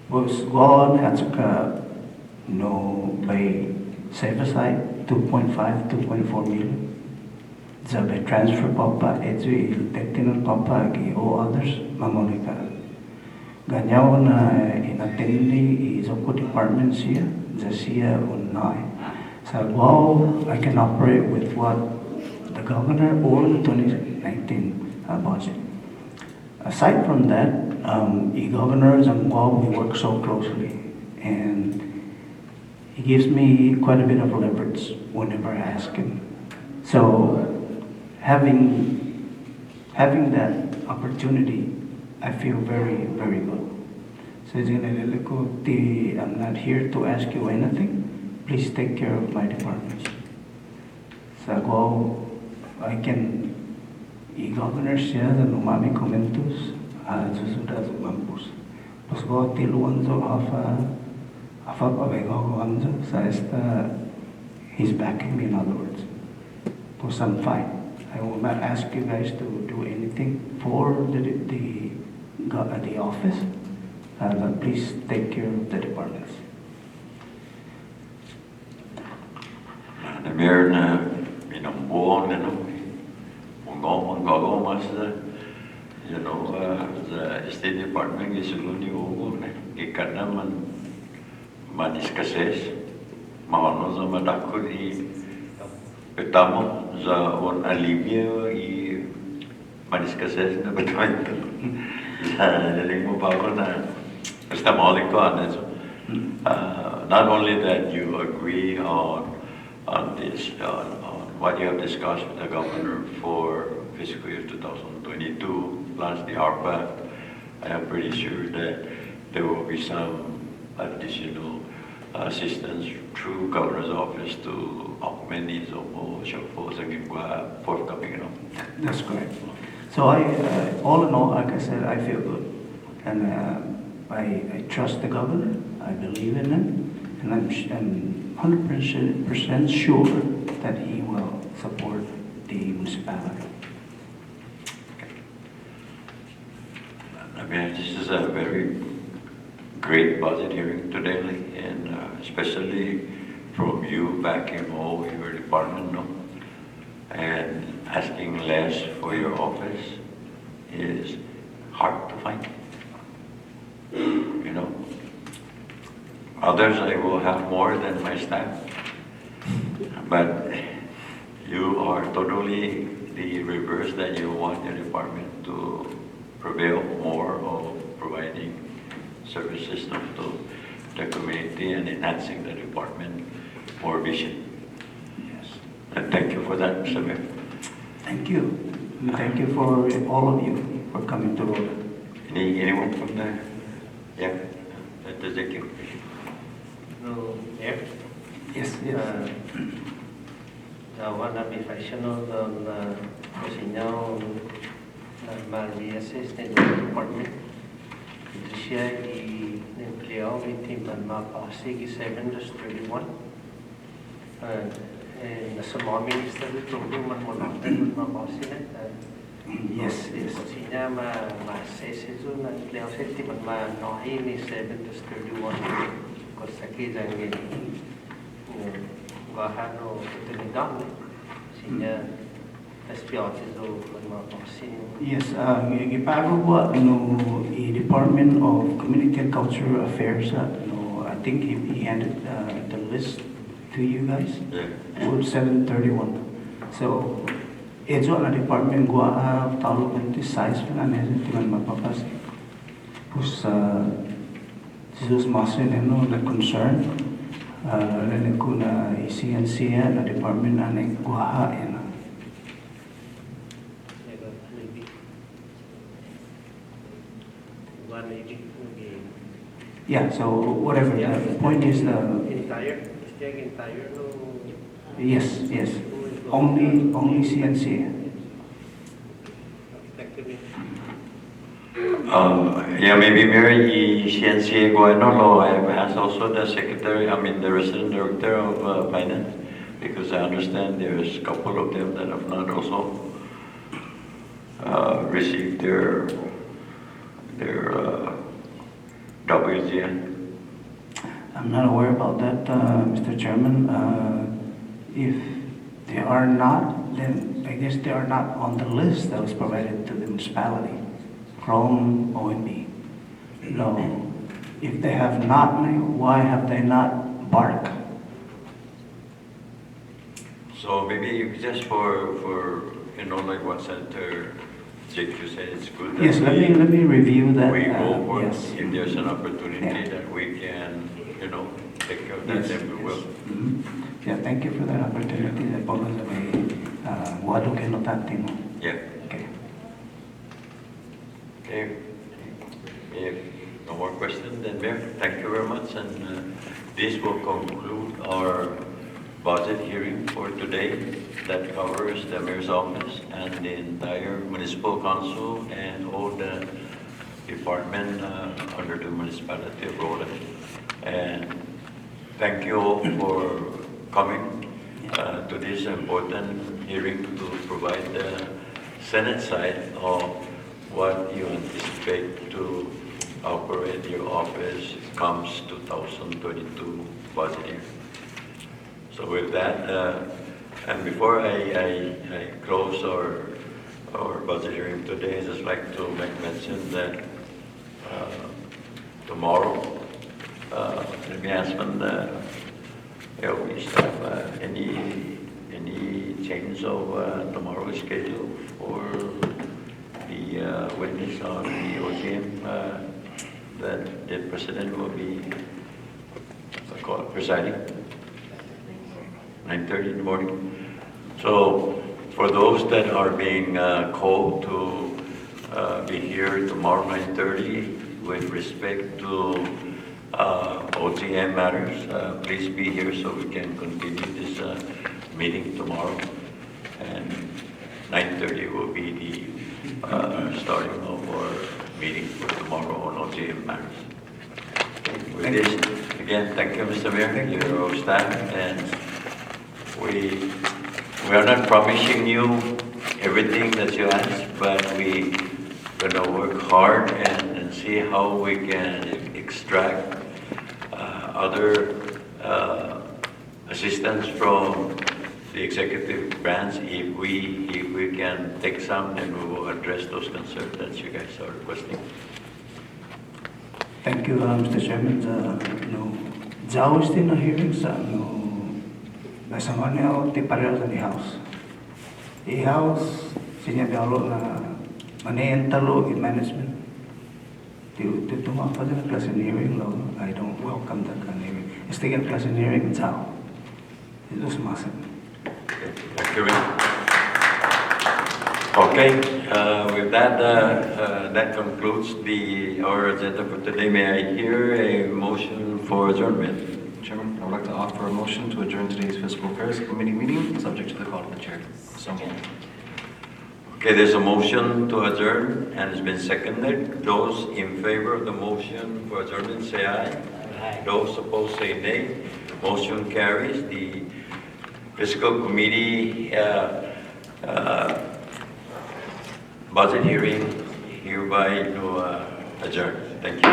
[SPEAKER 4] Was gone at saka no by set aside 2.5, 2.4 million. The by transfer papa, it's technical papa, o others, mamonika. Ganyaw na inattendee is of departments here, the siya unay. So, wow, I can operate with what the governor or the 2019 budget. Aside from that, governors and wow, we work so closely, and he gives me quite a bit of leverage whenever I ask him. So, having that opportunity, I feel very, very good. So, I'm not here to ask you anything. Please take care of my departments. So, wow, I can i-governor siya na umami komentos susudah mampus. Pues go tiluan zo hafa pabego sa esta he's backing me, in other words. Pues I'm fine. I will not ask you guys to do anything for the office, but please take care of the departments.
[SPEAKER 1] The mayor na binambuong na mas the State Department is only over ikan naman maniskases mawano sa madako di petamo za on alivio i maniskases na betul jadi mo pa ako na basta maulik ko not only that you agree on this on what you have discussed with the governor for fiscal year 2022 plus the ARPA, I am pretty sure that there will be some additional assistance through governor's office to augment needs of forthcoming.
[SPEAKER 4] That's correct. So all in all, like I said, I feel good, and I trust the governor. I believe in him, and I'm 100% sure that he will support the municipality.
[SPEAKER 1] I mean, this is a very great budget hearing today, and especially from you backing all your department, and asking less for your office is hard to find. Others I will have more than my staff, but you are totally the reverse, that you want your department to prevail more of providing service system to the community and enhancing the department more vision. Yes. And thank you for that, Mr. Mayor.
[SPEAKER 4] Thank you. And thank you for all of you for coming to Rota.
[SPEAKER 1] Anyone from there? Yeah. Thank you.
[SPEAKER 7] No, Mayor?
[SPEAKER 4] Yes.
[SPEAKER 7] One professional on Cosinao Mariases in the department. Ito siya i-empleo iti mapasig 7-31. Nasa mga minister ito man mulatan mapasig na.
[SPEAKER 4] Yes.
[SPEAKER 7] Kasi niya ma-assess ito na empleo siya iti manohin ni 7-31. Kasi kita ang gahano utilidad sinya espiates do mapasig.
[SPEAKER 4] Yes, gipago ko Department of Community and Cultural Affairs. I think he handed the list to you guys.
[SPEAKER 1] Yeah.
[SPEAKER 4] With 731. So, it's on a department ko talo 26 na meron timan mapapas. Pus Jesus masin na concern. Lalim ko na isiyan siya na department na nagkuhaan.
[SPEAKER 7] 180 maybe.
[SPEAKER 4] Yeah, so whatever, the point is,
[SPEAKER 7] Entire, still entire, no.
[SPEAKER 4] yes, yes, only CNC.
[SPEAKER 7] Effectively.
[SPEAKER 1] Yeah, maybe Mary CNC Guaynolo, I have asked also the secretary, the resident director of finance, because I understand there's a couple of them that have not also received their WGN.
[SPEAKER 4] I'm not aware about that, Mr. Chairman. If they are not, then I guess they are not on the list that was provided to the municipality from OMB. No. If they have not, why have they not barked?
[SPEAKER 1] So maybe just for like what Senator Jake, you said, it's good that
[SPEAKER 4] Yes, let me review that.
[SPEAKER 1] we go for
[SPEAKER 4] yes.
[SPEAKER 1] if there's an opportunity
[SPEAKER 4] Yeah.
[SPEAKER 1] that we can, take care of that,
[SPEAKER 4] Yes,
[SPEAKER 1] then we will.
[SPEAKER 4] Mhm. Yeah, thank you for that opportunity. Apologize wado ke notante mo.
[SPEAKER 1] Yeah.
[SPEAKER 4] Okay.
[SPEAKER 1] Okay. If no more questions, then Mayor, thank you very much. And this will conclude our budget hearing for today that covers the mayor's office and the entire municipal council and all the department under the municipality of Rota. And thank you all for coming to this important hearing to provide the Senate side of what you anticipate to operate your office comes 2022 budget year. So with that, and before I close our budget hearing today, I'd just like to make mention that tomorrow, let me ask when we have any change of tomorrow's schedule for the witness on the OGM that the president will be presiding. 9:30 in the morning. So for those that are being called to be here tomorrow 9:30 with respect to OGM matters, please be here so we can continue this meeting tomorrow. And 9:30 will be the starting of our meeting for tomorrow on OGM matters. With this, again, thank you, Mr. Mayor, your staff, and we are not promising you everything that you ask, but we gonna work hard and see how we can extract other assistance from the executive branch. If we can take some, then we will address those concerns that you guys are requesting.
[SPEAKER 4] Thank you, Mr. Chairman. Jawas din na hearing sa nasa manyo ti parehas ni house. I-house sinya dialo na manayan talo in management. Ti tumapa din na class in hearing law. I don't welcome that kind of hearing. Istigan class in hearing jao. Ito sumasan.
[SPEAKER 1] Thank you. Okay, with that, that concludes our agenda for today. May I hear a motion for adjournment?
[SPEAKER 12] Chairman, I would like to offer a motion to adjourn today's Fiscal Affairs Committee meeting, subject to the call of the chair. So moved.
[SPEAKER 1] Okay, there's a motion to adjourn and it's been seconded. Those in favor of the motion for adjournment say aye. Aye. Those opposed say nay. Motion carries. The Fiscal Committee budget hearing hereby to adjourn. Thank you.